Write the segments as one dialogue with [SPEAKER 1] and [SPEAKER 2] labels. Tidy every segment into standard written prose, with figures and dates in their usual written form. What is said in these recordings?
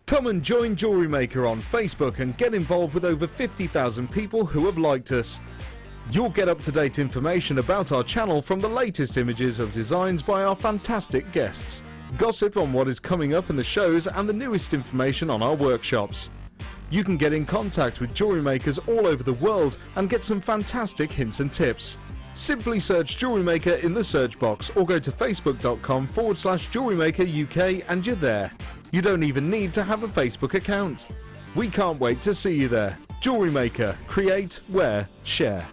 [SPEAKER 1] Come and join JewelleryMaker on Facebook and get involved with over 50,000 people who have liked us. You'll get up-to-date information about our channel from the latest images of designs by our fantastic guests, gossip on what is coming up in the shows and the newest information on our workshops. You can get in contact with jewellery makers all over the world and get some fantastic hints and tips. Simply search JewelleryMaker in the search box or go to facebook.com/JewelleryMaker UK and you're there. You don't even need to have a Facebook account. We can't wait to see you there. JewelleryMaker. Create, wear, share.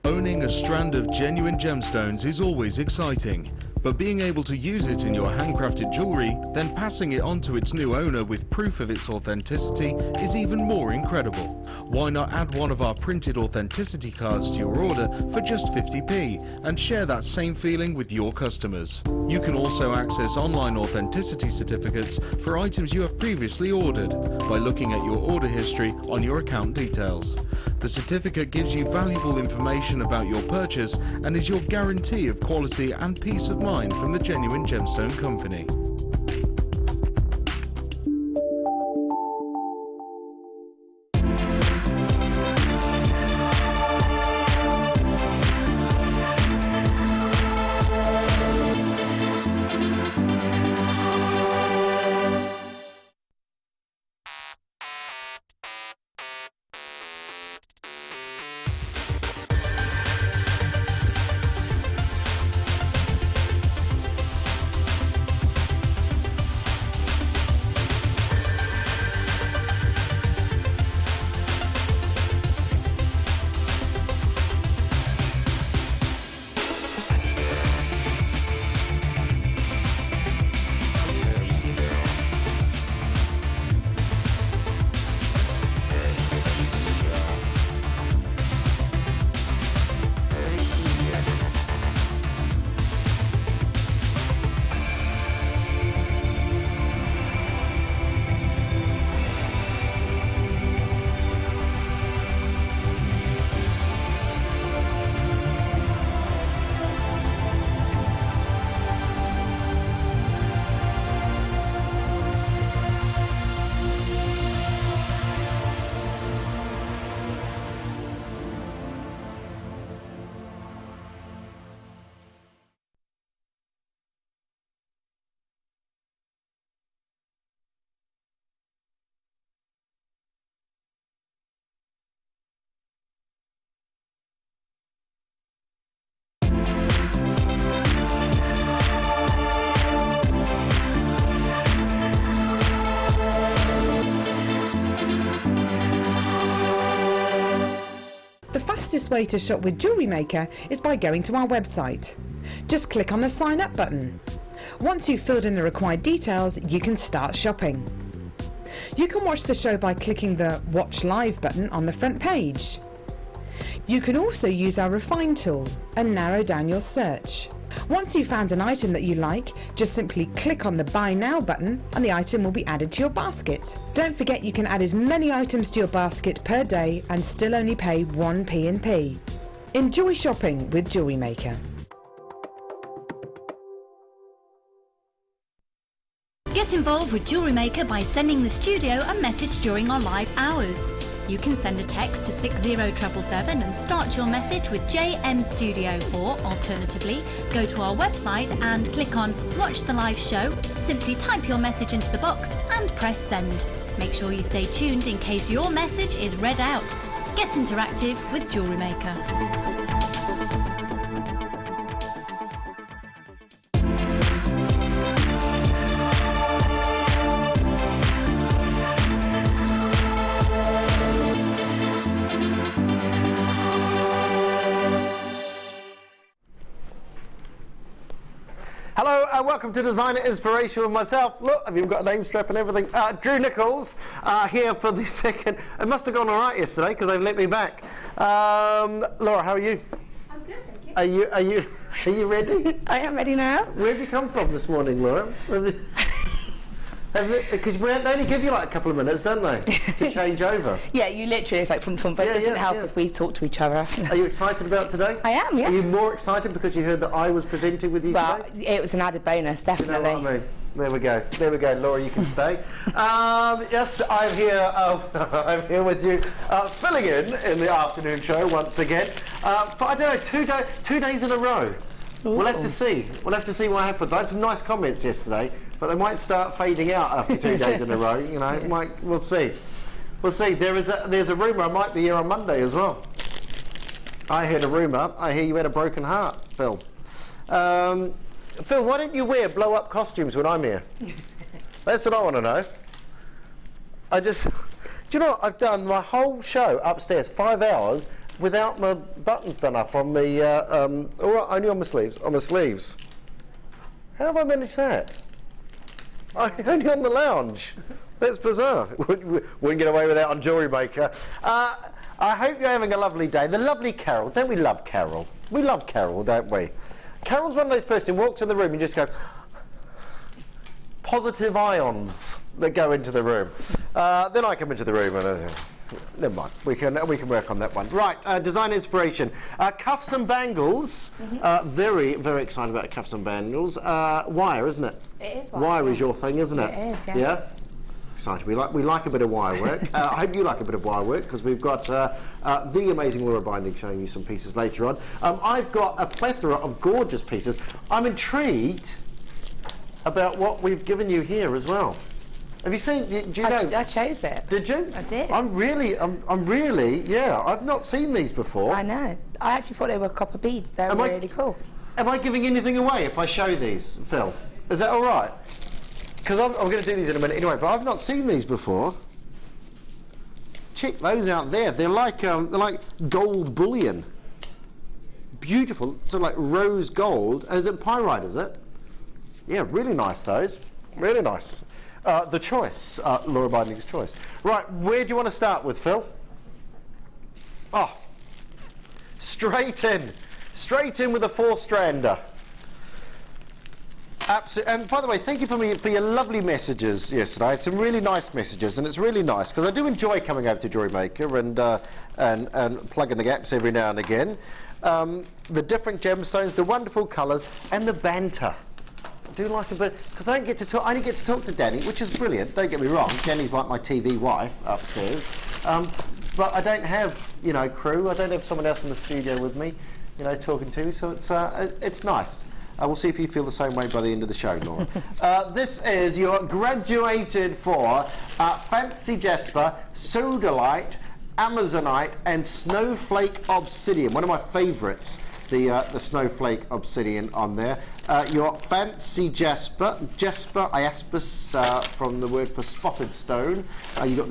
[SPEAKER 1] Owning a strand of genuine gemstones is always exciting, but being able to use it in your handcrafted jewellery, then passing it on to its new owner with proof of its authenticity is even more incredible. Why not add one of our printed authenticity cards to your order for just 50p and share that same feeling with your customers? You can also access online authenticity certificates for items you have previously ordered by looking at your order history on your account details. The certificate gives you valuable information about your purchase and is your guarantee of quality and peace of mind from the genuine gemstone company.
[SPEAKER 2] The fastest way to shop with JewelleryMaker is by going to our website. Just click on the sign up button. Once you've filled in the required details, you can start shopping. You can watch the show by clicking the Watch Live button on the front page. You can also use our Refine tool and narrow down your search. Once you've found an item that you like, just simply click on the Buy Now button and the item will be added to your basket. Don't forget you can add as many items to your basket per day and still only pay 1 P&P. Enjoy shopping with JewelleryMaker.
[SPEAKER 3] Get involved with JewelleryMaker by sending the studio a message during our live hours. You can send a text to 60777 and start your message with JM Studio, or alternatively, go to our website and click on Watch the Live Show, simply type your message into the box and press send. Make sure you stay tuned in case your message is read out. Get interactive with JewelleryMaker.
[SPEAKER 4] Hello and welcome to Designer Inspiration with myself. Look, I've even got a name strap and everything. Drew Nicholls here for the second. It must have gone all right yesterday because they've let me back. Laura, how are you?
[SPEAKER 5] I'm good, thank you.
[SPEAKER 4] Are you ready?
[SPEAKER 5] I am ready now.
[SPEAKER 4] Where have you come from this morning, Laura? Because they only give you like a couple of minutes, don't they, to change over?
[SPEAKER 5] Yeah, you literally, it's like from the phone. It doesn't help if we talk to each other.
[SPEAKER 4] Are you excited about today?
[SPEAKER 5] I am, yeah.
[SPEAKER 4] Are you more excited because you heard that I was presenting with you
[SPEAKER 5] Well,
[SPEAKER 4] today?
[SPEAKER 5] it was an added bonus, definitely.
[SPEAKER 4] You know what I mean? There we go. There we go. Laura, you can stay. Yes, I'm here. I'm here with you, filling in the afternoon show once again. But I don't know, 2 days in a row. Ooh. We'll have to see. We'll have to see what happens. I had some nice comments yesterday, but they might start fading out after 2 days in a row. You know, we'll see. We'll see. There's a rumour I might be here on Monday as well. I heard a rumour. I hear you had a broken heart, Phil. Phil, why don't you wear blow-up costumes when I'm here? That's what I want to know. Do you know what? I've done my whole show upstairs, 5 hours, without my buttons done up on me, only on my sleeves. On my sleeves. How have I managed that? Only on the lounge. That's bizarre. Wouldn't get away with that on JewelleryMaker. I hope you're having a lovely day. The lovely Carol. Don't we love Carol? We love Carol, don't we? Carol's one of those persons who walks in the room and just go, positive ions that go into the room. Then I come into the room and never mind. We can work on that one. Right, design inspiration. Cuffs and bangles. Very, very excited about cuffs and bangles. Wire, isn't it?
[SPEAKER 5] It is wire.
[SPEAKER 4] Wire is your thing, isn't it?
[SPEAKER 5] It is, yes.
[SPEAKER 4] Yeah. Excited. We like a bit of wire work. I hope you like a bit of wire work because we've got the amazing Laura Binding showing you some pieces later on. I've got a plethora of gorgeous pieces. I'm intrigued about what we've given you here as well. Have you seen? Do you know?
[SPEAKER 5] I chose it.
[SPEAKER 4] Did you?
[SPEAKER 5] I did.
[SPEAKER 4] I'm really, yeah. I've not seen these before.
[SPEAKER 5] I know. I actually thought they were copper beads. They're really cool.
[SPEAKER 4] Am I giving anything away if I show these, Phil? Is that all right? Because I'm going to do these in a minute anyway, but I've not seen these before. Check those out there. They're like gold bullion. Beautiful. So like rose gold. Is it pyrite, is it? Yeah, really nice those. Yeah. Really nice. The choice, Laura Binding's choice. Right, where do you want to start with, Phil? Oh, straight in with a 4-strander. Absolutely. And by the way, thank you for your lovely messages yesterday. I had some really nice messages, and it's really nice because I do enjoy coming over to JewelleryMaker and plugging the gaps every now and again. The different gemstones, the wonderful colours, and the banter. I do like a bit because I only get to talk to Danny, which is brilliant. Don't get me wrong. Danny's like my TV wife upstairs, but I don't have crew. I don't have someone else in the studio with me, talking to me. So it's nice. We'll see if you feel the same way by the end of the show, Laura. This is your graduated for Fancy Jasper, Sodalite, Amazonite, and Snowflake Obsidian. One of my favourites, the Snowflake Obsidian on there. Your Fancy Jasper, Iaspis, from the word for spotted stone. You got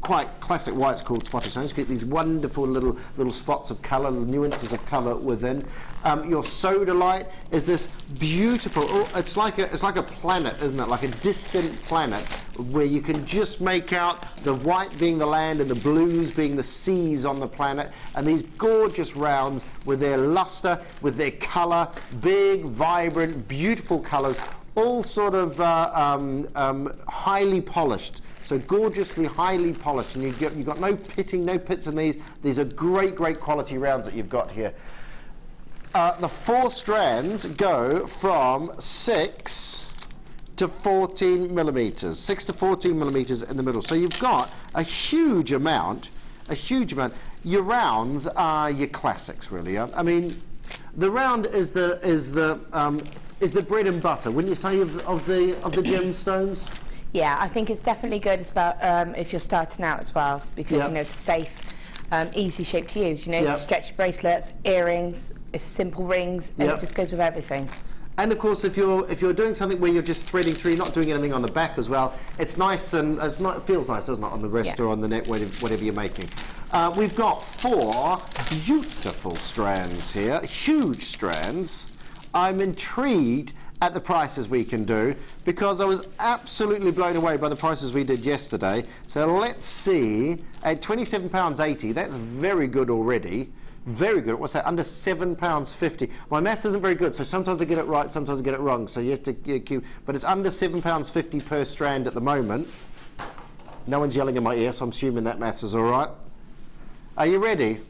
[SPEAKER 4] quite classic why it's called spotted stones. You get these wonderful little spots of colour, nuances of colour within. Your sodalite is this beautiful. It's like a planet, isn't it? Like a distant planet where you can just make out the white being the land and the blues being the seas on the planet. And these gorgeous rounds with their lustre, with their colour, big, vibrant, beautiful colours, all sort of highly polished. So gorgeously highly polished, and you've got no pitting, no pits in these. These are great quality rounds that you've got here. The 4 strands go from 6 to 14 millimeters, 6 to 14 millimeters in the middle. So you've got a huge amount. Your rounds are your classics, really. I mean, the round is the bread and butter, wouldn't you say, of the gemstones?
[SPEAKER 5] Yeah, I think it's definitely good if you're starting out as well, because it's a safe, easy shape to use. Stretchy bracelets, earrings, simple rings, and it just goes with everything.
[SPEAKER 4] And of course, if you're doing something where you're just threading through, you're not doing anything on the back as well, it's nice and it feels nice, doesn't it, on the wrist or on the neck, whatever you're making. We've got 4 beautiful strands here, huge strands. I'm intrigued at the prices we can do, because I was absolutely blown away by the prices we did yesterday. So let's see, at £27.80, that's very good already. Very good. What's that? Under £7.50. My maths isn't very good, so sometimes I get it right, sometimes I get it wrong. So you have to keep, but it's under £7.50 per strand at the moment. No one's yelling in my ear, so I'm assuming that maths is all right. Are you ready?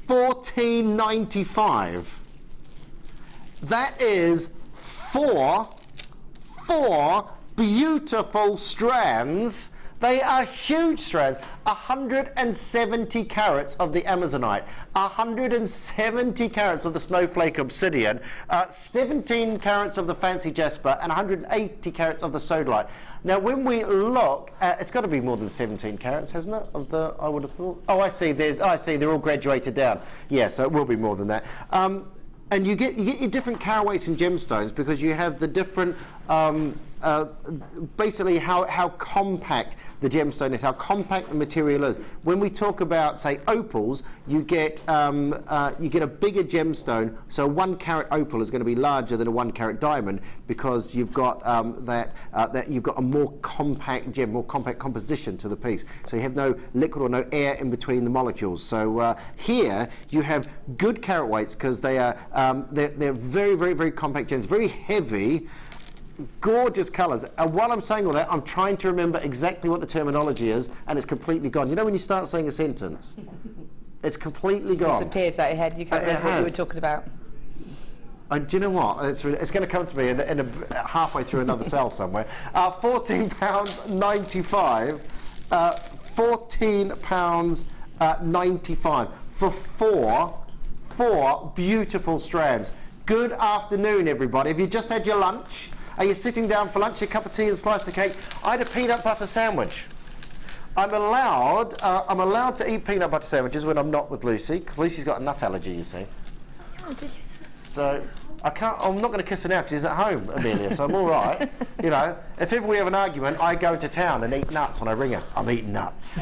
[SPEAKER 4] £14.95. That is four beautiful strands. They are huge strands. 170 carats of the Amazonite, 170 carats of the snowflake obsidian, 17 carats of the fancy jasper, and 180 carats of the sodalite. Now, when we look at, it's got to be more than 17 carats, hasn't it? Of the, I would have thought. Oh, I see. I see. They're all graduated down. Yeah, so it will be more than that. And you get your different carat weights and gemstones because you have the different. Basically how compact the gemstone is, how compact the material is. When we talk about, say, opals, you get a bigger gemstone, so a 1 carat opal is going to be larger than a 1 carat diamond because you've got that you've got a more compact gem, more compact composition to the piece. So you have no liquid or no air in between the molecules. So here you have good carat weights because they are they're very, very, very compact gems, very heavy. Gorgeous colours. And while I'm saying all that, I'm trying to remember exactly what the terminology is, and it's completely gone. You know when you start saying a sentence, it's completely gone.
[SPEAKER 5] It disappears out your head. You can't remember what you were talking about.
[SPEAKER 4] Do you know what? It's going to come to me in halfway through another cell somewhere. £14.95. £14.95 for four beautiful strands. Good afternoon, everybody. Have you just had your lunch? Are you sitting down for lunch, a cup of tea and a slice of cake? I had a peanut butter sandwich. I'm allowed to eat peanut butter sandwiches when I'm not with Lucy, because Lucy's got a nut allergy, you see.
[SPEAKER 5] Oh, dear.
[SPEAKER 4] So I'm not going to kiss her now because she's at home, Amelia, so I'm all right. You know, if ever we have an argument, I go to town and eat nuts and I ring her. I'm eating nuts.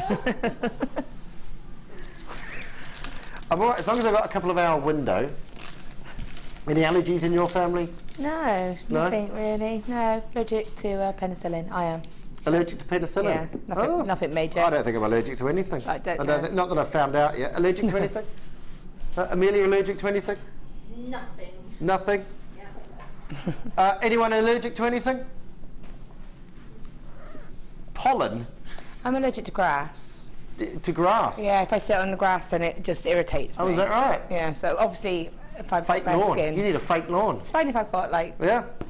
[SPEAKER 4] I'm all right, as long as I've got a couple of hour window. Any allergies in your family?
[SPEAKER 5] No, nothing really. No, allergic to penicillin. I am.
[SPEAKER 4] Allergic to penicillin?
[SPEAKER 5] Yeah, nothing major.
[SPEAKER 4] I don't think I'm allergic to anything.
[SPEAKER 5] I don't know.
[SPEAKER 4] Not that I've found out yet. Allergic to anything? Amelia, allergic to anything?
[SPEAKER 3] Nothing.
[SPEAKER 4] Nothing?
[SPEAKER 3] Yeah.
[SPEAKER 4] Anyone allergic to anything? Pollen?
[SPEAKER 5] I'm allergic to grass.
[SPEAKER 4] To grass?
[SPEAKER 5] Yeah, if I sit on the grass then it just irritates me.
[SPEAKER 4] Oh, is that right?
[SPEAKER 5] Yeah, so obviously if I've got
[SPEAKER 4] fake
[SPEAKER 5] bare
[SPEAKER 4] lawn.
[SPEAKER 5] skin.
[SPEAKER 4] You need a fake lawn.
[SPEAKER 5] It's fine if I've got like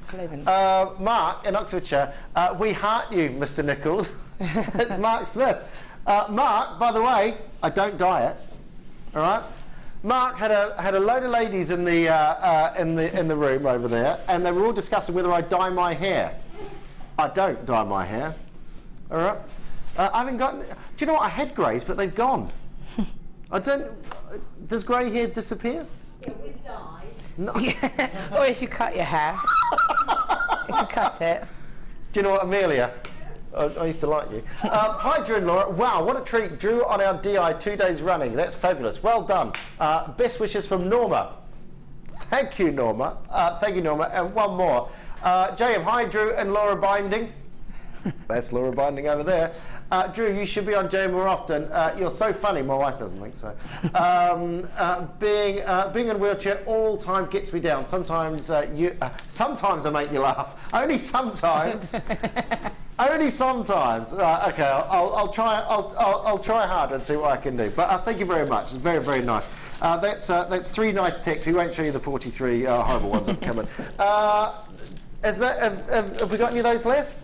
[SPEAKER 5] clothing.
[SPEAKER 4] Mark in Oxfordshire, we heart you, Mr. Nicholls. It's Mark Smith. Mark, by the way, I don't diet. All right. Mark had a load of ladies in the room over there, and they were all discussing whether I dye my hair. I don't dye my hair. All right. I haven't got. Do you know what? I had greys, but they've gone. I don't. Does grey hair disappear?
[SPEAKER 3] With dye.
[SPEAKER 4] No.
[SPEAKER 5] Or if you cut your hair. If you cut it.
[SPEAKER 4] Do you know what, Amelia? I used to like you. Hi, Drew and Laura. Wow, what a treat. Drew on our DI 2 days running. That's fabulous. Well done. Best wishes from Norma. Thank you, Norma. Thank you, Norma. And one more. JM, hi, Drew and Laura Binding. That's Laura Binding over there. Drew, you should be on JM more often. You're so funny. My wife doesn't think so. Being in a wheelchair all the time gets me down. Sometimes sometimes I make you laugh. Only sometimes. Only sometimes. Right, okay, I'll try. I'll try harder and see what I can do. But thank you very much. It's very, very nice. That's 3 nice texts. We won't show you the 43 horrible ones that come in. Have we got any of those left?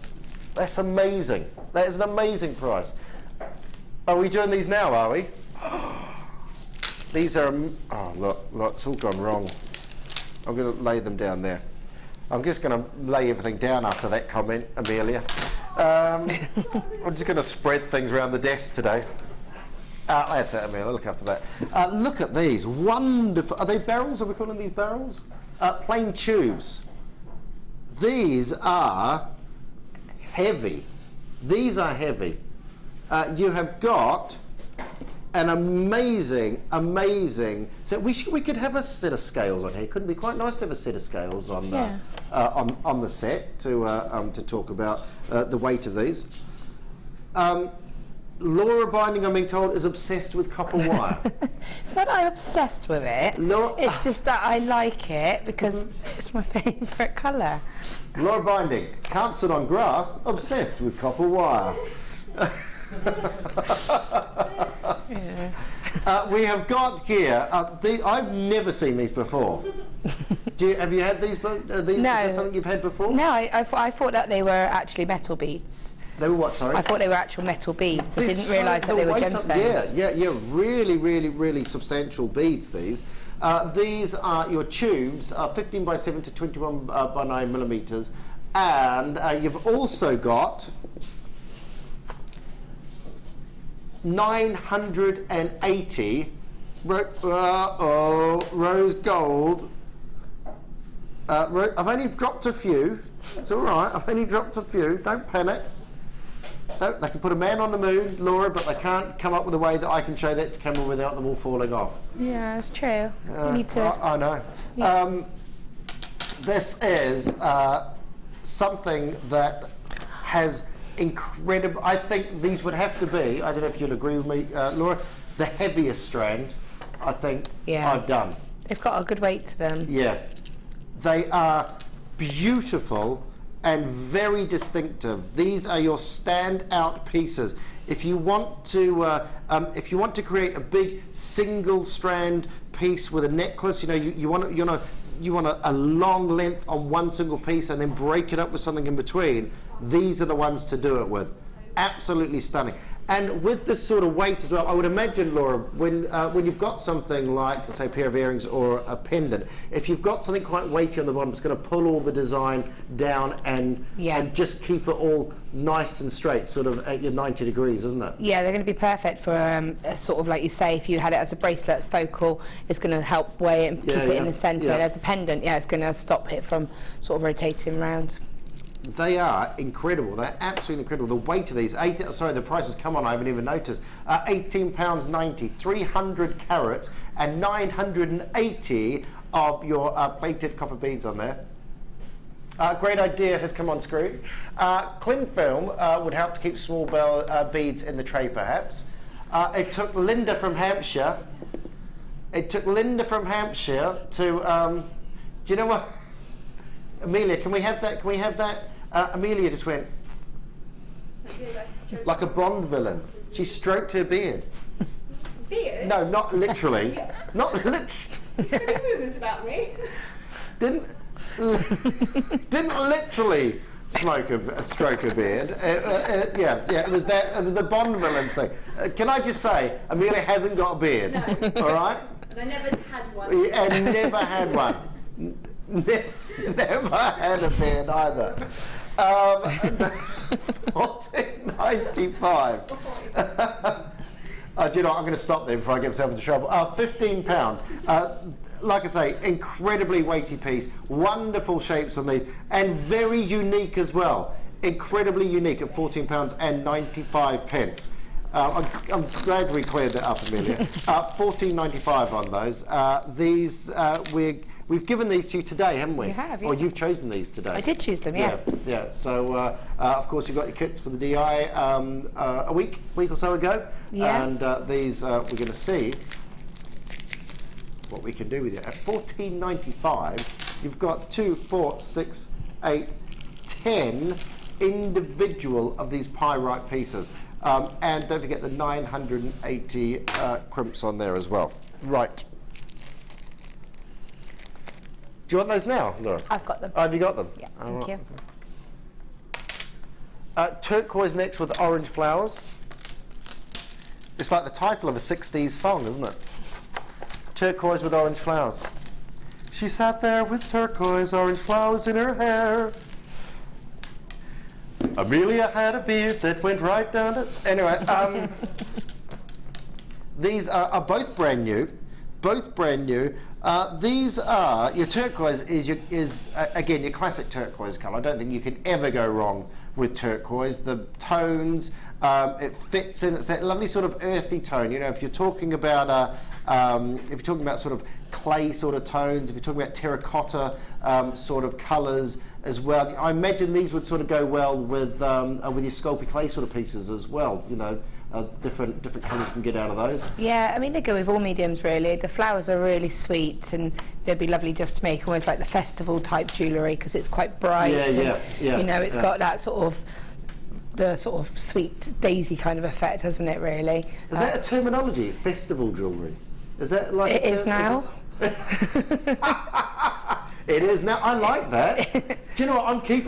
[SPEAKER 4] That's amazing. That is an amazing price. Are we doing these now, are we? These are... Oh, look, it's all gone wrong. I'm going to lay them down there. I'm just going to lay everything down after that comment, Amelia. I'm just going to spread things around the desk today. That's it, Amelia. Look after that. Look at these. Wonderful. Are they barrels? Are we calling these barrels? Plain tubes. These are... heavy. These are heavy. you have got an amazing, so we could have a set of scales on here. Couldn't it be quite nice to have a set of scales on on the set to talk about the weight of these? Laura Binding, I'm being told, is obsessed with copper wire.
[SPEAKER 5] It's not that I'm obsessed with it. It's just that I like it because it's my favourite colour.
[SPEAKER 4] Laura Binding, can't sit on grass, obsessed with copper wire. We have got here, I've never seen these before. Have you had these? No. Is this something you've had before?
[SPEAKER 5] No, I thought that they were actually metal beads.
[SPEAKER 4] They were what, sorry?
[SPEAKER 5] I thought they were actual metal beads. I didn't realise that they were gemstones.
[SPEAKER 4] Yeah, really substantial beads, these. These are your tubes, 15 by 7 to 21 by 9 millimetres. And you've also got 980 rose gold. I've only dropped a few. It's all right. I've only dropped a few. Don't panic. They can put a man on the moon, Laura, but they can't come up with a way that I can show that to camera without them all falling off.
[SPEAKER 5] Yeah, that's true. You need to.
[SPEAKER 4] I know. Yeah. This is something that has incredible. I think these would have to be. I don't know if you'll agree with me, Laura. The heaviest strand, I think, I've done.
[SPEAKER 5] They've got a good weight to them.
[SPEAKER 4] Yeah, they are beautiful and very distinctive. These are your standout pieces. If you want to create a big single strand piece with a necklace, you want a long length on one single piece and then break it up with something in between. These are the ones to do it with. Absolutely stunning. And with this sort of weight as well, I would imagine, Laura, when you've got something like, let's say, a pair of earrings or a pendant, if you've got something quite weighty on the bottom, it's going to pull all the design down and just keep it all nice and straight, sort of at your 90 degrees, isn't it? Yeah,
[SPEAKER 5] they're going to be perfect for a sort of, like you say, if you had it as a bracelet focal, it's going to help weigh it and keep it in the centre. And as a pendant, it's going to stop it from sort of rotating around.
[SPEAKER 4] They are incredible. They're absolutely incredible. The weight of these, the price has come on, I haven't even noticed. £18.90, 300 carats and 980 of your plated copper beads on there. Great idea has come on screen. Cling film would help to keep small beads in the tray, perhaps. It took Linda from Hampshire. To, do you know what? Amelia, can we have that? Amelia just went like a Bond villain. She stroked her beard.
[SPEAKER 6] Beard?
[SPEAKER 4] No, not literally. Not literally.
[SPEAKER 6] So many rumours about me.
[SPEAKER 4] Didn't literally stroke a beard. It was that. It was the Bond villain thing. Can I just say, Amelia hasn't got a beard. No. All right.
[SPEAKER 6] And I never had one.
[SPEAKER 4] And never had one. Never had a beard either. 14.95. Do you know what? I'm going to stop there before I get myself into trouble. £15. Like I say, incredibly weighty piece. Wonderful shapes on these, and very unique as well. Incredibly unique at £14.95. I'm glad we cleared that up, Amelia. £14.95 on those. We've given these to you today, haven't we?
[SPEAKER 5] We have, yeah.
[SPEAKER 4] Or you've chosen these today.
[SPEAKER 5] I did choose them, yeah.
[SPEAKER 4] Yeah. So, of course, you've got your kits for the DI a week or so ago.
[SPEAKER 5] Yeah.
[SPEAKER 4] And these we're going to see what we can do with you. At £14.95, you've got 2, 4, 6, 8, 10 individual of these pyrite pieces. And don't forget the 980 crimps on there as well. Right. Do you want those now, Laura?
[SPEAKER 5] I've got them.
[SPEAKER 4] Oh, have you got them?
[SPEAKER 5] Yeah, thank you.
[SPEAKER 4] Turquoise next with orange flowers. It's like the title of a 60s song, isn't it? Turquoise with orange flowers. She sat there with turquoise orange flowers in her hair. Amelia had a beard that went right down to... Anyway, these are both brand new. both brand new. These are, your turquoise is again your classic turquoise colour. I don't think you can ever go wrong with turquoise. The tones, it fits in. It's that lovely sort of earthy tone. You know, if you're talking about sort of clay sort of tones, if you're talking about terracotta sort of colours as well, I imagine these would sort of go well with your sculpey clay sort of pieces as well. You know. Different colours you can get out of those.
[SPEAKER 5] Yeah, I mean they go with all mediums really. The flowers are really sweet and they'd be lovely just to make almost like the festival type jewellery because it's quite bright.
[SPEAKER 4] Yeah.
[SPEAKER 5] You know, it's got that sort of sweet daisy kind of effect, hasn't it? Really.
[SPEAKER 4] Is that a terminology? Festival jewellery? Is that like?
[SPEAKER 5] It is now.
[SPEAKER 4] It is now. I like that. Do you know what? I'm taking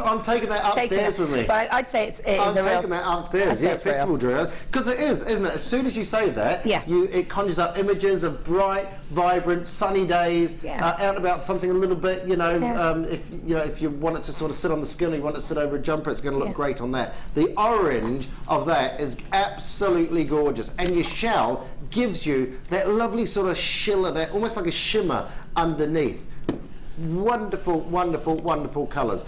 [SPEAKER 4] that upstairs with me.
[SPEAKER 5] But I'd say
[SPEAKER 4] I'm taking that upstairs. Yeah, festival jewellery. Because it is, isn't it? As soon as you say that,
[SPEAKER 5] yeah.
[SPEAKER 4] It conjures up images of bright, vibrant, sunny days, out and about, something a little bit. You know, if you want it to sort of sit on the skin, or you want it to sit over a jumper, it's going to look great on that. The orange of that is absolutely gorgeous, and your shell gives you that lovely sort of shimmer, that almost like a shimmer underneath. Wonderful, wonderful, wonderful colours.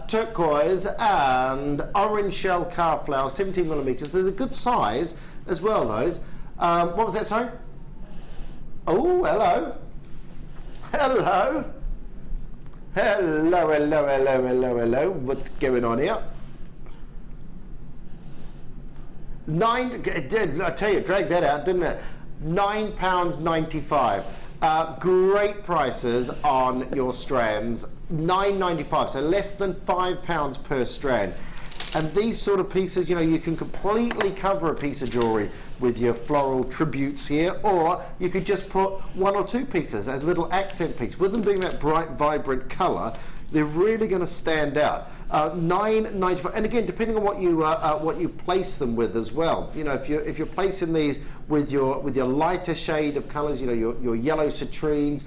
[SPEAKER 4] Turquoise and orange shell carved flower, 17mm. They're a good size as well, those. What was that, sorry? Oh, hello. Hello. Hello, hello, hello, hello, hello. What's going on here? I tell you, drag that out, didn't it? £9.95. Great prices on your strands, $9.95, so less than £5 per strand. And these sort of pieces, you know, you can completely cover a piece of jewellery with your floral tributes here, or you could just put one or two pieces, a little accent piece. With them being that bright, vibrant colour, they're really going to stand out. $9.95, and again, depending on what you place them with as well. You know, if you're placing these with your lighter shade of colours, you know, your yellow citrines,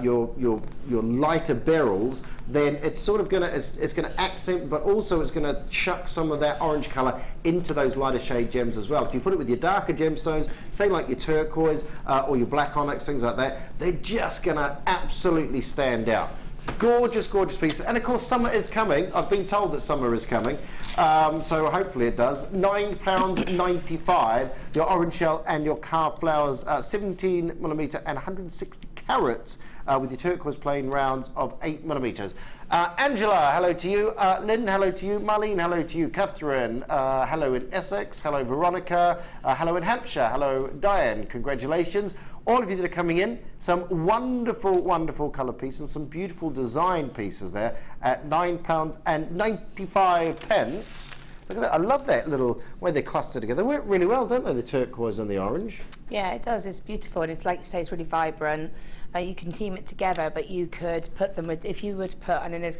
[SPEAKER 4] your lighter beryls, then it's sort of it's gonna accent, but also it's gonna chuck some of that orange colour into those lighter shade gems as well. If you put it with your darker gemstones, say like your turquoise or your black onyx, things like that, they're just gonna absolutely stand out. Gorgeous, gorgeous pieces. And of course, summer is coming. I've been told that summer is coming. So hopefully it does. £9.95, your orange shell and your carved flowers, 17mm and 160 carats with your turquoise plain rounds of 8mm. Angela, hello to you. Lynn, hello to you. Marlene, hello to you. Catherine, hello in Essex. Hello Veronica. Hello in Hampshire. Hello Diane. Congratulations. All of you that are coming in, some wonderful, wonderful colour pieces, some beautiful design pieces there at £9.95. Look at that. I love that little way they cluster together. They work really well, don't they, the turquoise and the orange?
[SPEAKER 5] Yeah, it does. It's beautiful. And it's like you say, it's really vibrant. You can team it together, but you could put them with, if you were to put, I don't know,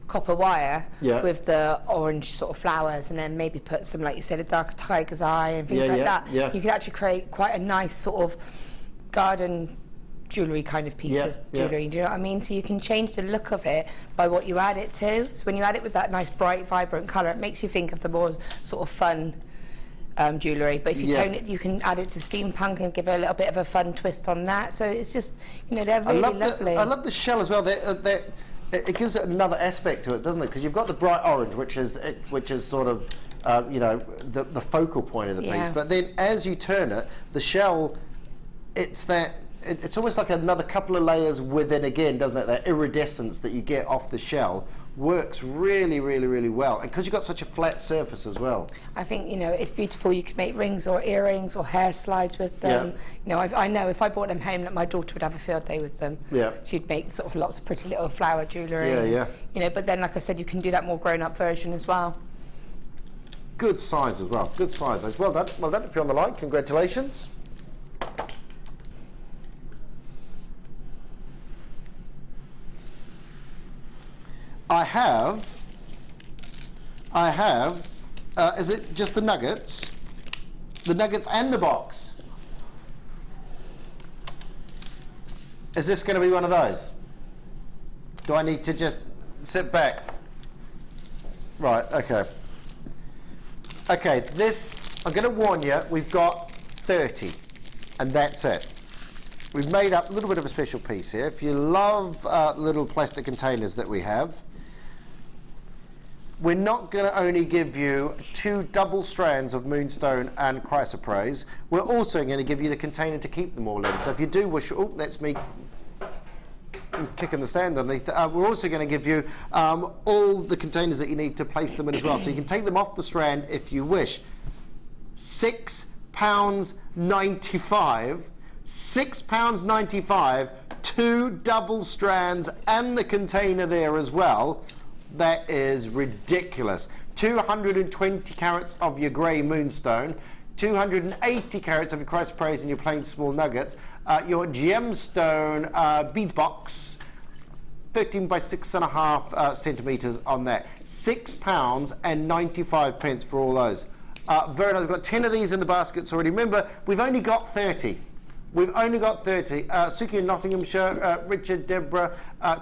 [SPEAKER 5] copper wire with the orange sort of flowers, and then maybe put some, like you said, a dark tiger's eye and things like that. Yeah. You could actually create quite a nice sort of garden jewellery kind of piece of jewellery, do you know what I mean? So you can change the look of it by what you add it to. So when you add it with that nice bright vibrant colour, it makes you think of the more sort of fun jewellery. But if you tone it, you can add it to steampunk and give it a little bit of a fun twist on that. So it's just, you know, they're really lovely.
[SPEAKER 4] I love the shell as well. It gives it another aspect to it, doesn't it? Because you've got the bright orange, which is sort of you know, the focal point of the piece. But then as you turn it, the shell, it's almost like another couple of layers within again, doesn't it? That iridescence that you get off the shell works really, really, really well. And because you've got such a flat surface as well.
[SPEAKER 5] I think, you know, it's beautiful. You could make rings or earrings or hair slides with them. You know, I know if I brought them home, that my daughter would have a field day with them. She'd make sort of lots of pretty little flower jewellery. You know, but then, like I said, you can do that more grown-up version as well.
[SPEAKER 4] Good size as well. Good size. Well done. Well done. If you're on the line, congratulations. I have, is it just the nuggets? The nuggets and the box? Is this going to be one of those? Do I need to just sit back? Right, okay. Okay, this, I'm going to warn you, we've got 30, and that's it. we've made up a little bit of a special piece here. If you love little plastic containers that we have, we're not going to only give you 2 double strands of moonstone and chrysoprase, we're also going to give you the container to keep them all in. So if you do wish, oh, that's me kicking the stand underneath, we're also going to give you all the containers that you need to place them in as well. So you can take them off the strand if you wish. £6.95. £6.95, 2 double strands and the container there as well. That is ridiculous. 220 carats of your grey moonstone, 280 carats of your chrysoprase and your plain small nuggets, your gemstone bead box, 13 by 6.5 centimetres on that. £6.95 for all those. Very nice. We've got 10 of these in the baskets already. Remember, we've only got 30. We've only got 30. Suki in Nottinghamshire, Richard, Deborah,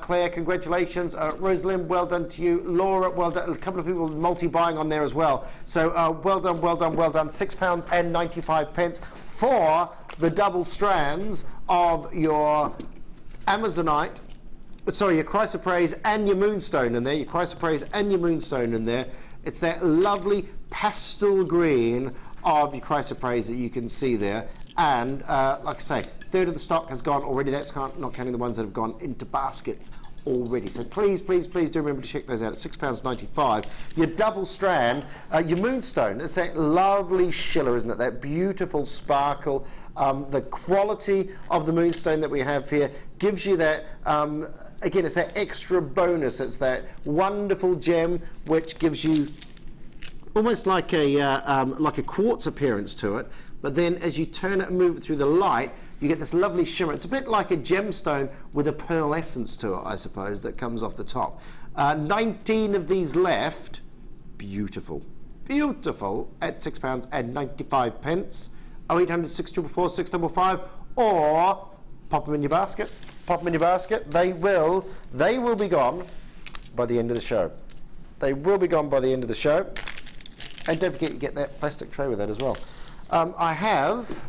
[SPEAKER 4] Claire, congratulations. Rosalind, well done to you. Laura, well done. A couple of people multi-buying on there as well. So well done, well done, well done. £6.95 for the double strands of your Amazonite, sorry, your chrysoprase and your moonstone in there. Your chrysoprase and your moonstone in there. It's that lovely pastel green of your chrysoprase that you can see there. And like I say, 1/3 of the stock has gone already. That's not counting the ones that have gone into baskets already. So please, please, please do remember to check those out at £6.95. Your double strand, your moonstone, it's that lovely shiller, isn't it? That beautiful sparkle. The quality of the moonstone that we have here gives you that, again, it's that extra bonus. It's that wonderful gem which gives you almost like a quartz appearance to it. But then as you turn it and move it through the light, you get this lovely shimmer. It's a bit like a gemstone with a pearl essence to it, I suppose, that comes off the top. 19 of these left. Beautiful. Beautiful at £6.95. 0800 644 655, or pop them in your basket. Pop them in your basket. They will be gone by the end of the show. They will be gone by the end of the show. And don't forget you get that plastic tray with that as well. I have,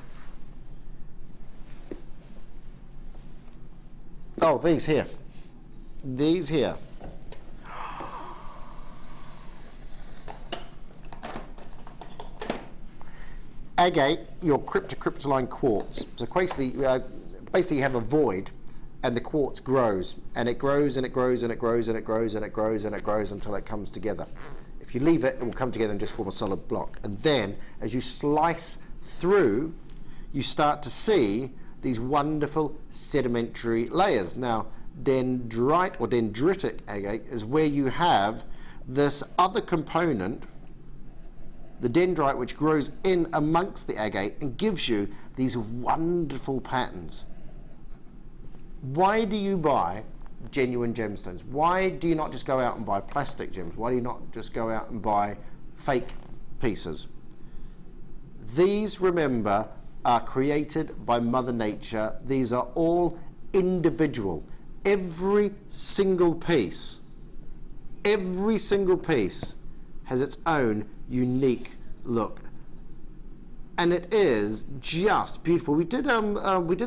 [SPEAKER 4] oh, these here. These here. Agate, your cryptocrystalline quartz. So basically you have a void and the quartz grows and it grows and it grows and it grows and it grows and it grows and it grows until it comes together. If you leave it, it will come together and just form a solid block. And then, as you slice through, you start to see these wonderful sedimentary layers. Now, dendrite or dendritic agate is where you have this other component, the dendrite, which grows in amongst the agate and gives you these wonderful patterns. Why do you buy genuine gemstones? Why do you not just go out and buy plastic gems? Why do you not just go out and buy fake pieces? These, remember, are created by Mother Nature. These are all individual. Every single piece has its own unique look. And it is just beautiful. We did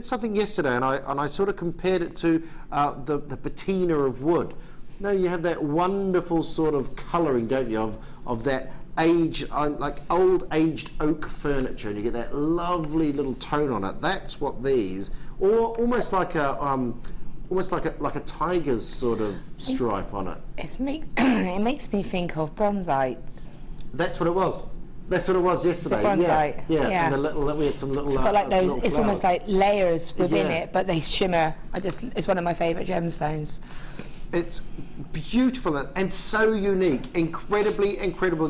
[SPEAKER 4] something yesterday, and I sort of compared it to the patina of wood. No, you have that wonderful sort of colouring, don't you, of that age, like old aged oak furniture, and you get that lovely little tone on it. That's what these, or almost like a tiger's sort of stripe on it.
[SPEAKER 5] It makes me think of bronzites.
[SPEAKER 4] That's what it was. That's what it was yesterday.
[SPEAKER 5] Bronzite.
[SPEAKER 4] Yeah. And we had some little.
[SPEAKER 5] It's got like those. It's almost like layers within
[SPEAKER 4] Yeah.
[SPEAKER 5] it, but they shimmer. It's one of my favourite gemstones.
[SPEAKER 4] It's beautiful and so unique, incredibly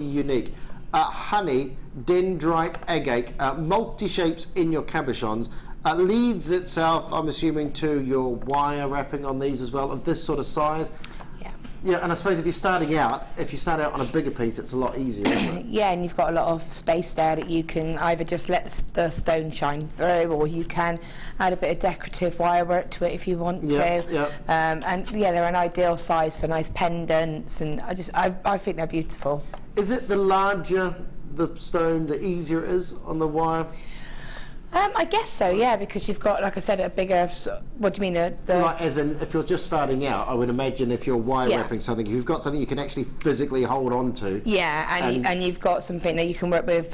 [SPEAKER 4] unique. Honey, dendrite agate, multi-shapes in your cabochons. Leads itself, I'm assuming, to your wire wrapping on these as well, of this sort of size. Yeah, and I suppose if you start out on a bigger piece, it's a lot easier, isn't it?
[SPEAKER 5] Yeah, and you've got a lot of space there that you can either just let the stone shine through, or you can add a bit of decorative wire work to it if you want to.
[SPEAKER 4] Yeah.
[SPEAKER 5] And yeah, they're an ideal size for nice pendants, and I think they're beautiful.
[SPEAKER 4] Is it the larger the stone, the easier it is on the wire?
[SPEAKER 5] I guess so, yeah, because you've got, like I said, a bigger. What do you mean?
[SPEAKER 4] Like, as in, if you're just starting out, I would imagine if you're wire wrapping something, if you've got something you can actually physically hold on to.
[SPEAKER 5] Yeah, and you've got something that you can work with.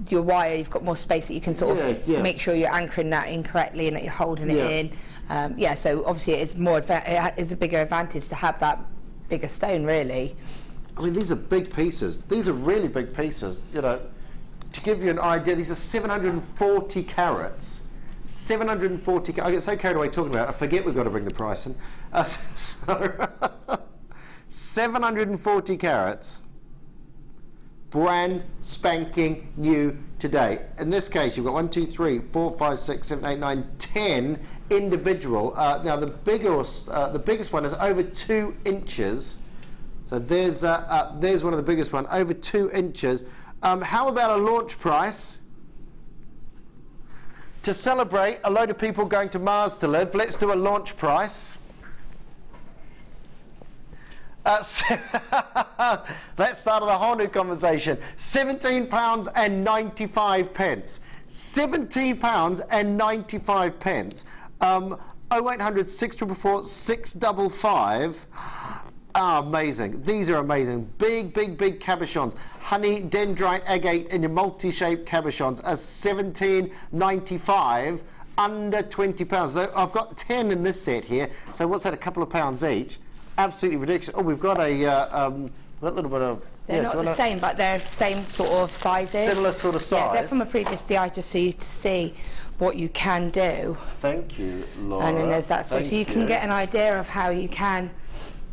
[SPEAKER 5] Your wire, you've got more space that you can sort of make sure you're anchoring that in correctly and that you're holding it in. So obviously it's more. It is a bigger advantage to have that bigger stone, really.
[SPEAKER 4] I mean, these are big pieces. These are really big pieces. You know, to give you an idea, these are 740 carats. 740. I get so carried away talking about it, I forget we've got to bring the price in. 740 carats, brand spanking new today. In this case, you've got 1, 2, 3, 4, 5, 6, 7, 8, 9, 10 individual. Now the biggest one is over 2 inches. So there's one of the biggest one, over 2 inches. How about a launch price? To celebrate a load of people going to Mars to live, let's do a launch price. Let's start a whole new conversation. £17.95. £17.95. 0800 644 655. Amazing. These are amazing. Big cabochons. Honey dendrite agate in your multi-shaped cabochons are $17.95, under £20. So I've got 10 in this set here. So what's that? A couple of pounds each. Absolutely ridiculous. Oh, we've got a little bit of.
[SPEAKER 5] They're not the same, but they're same sort of sizes.
[SPEAKER 4] Similar sort of size.
[SPEAKER 5] Yeah, they're from a previous DI, just so you to see what you can do.
[SPEAKER 4] Thank you, Laura.
[SPEAKER 5] And then there's that, so you can get an idea of how you can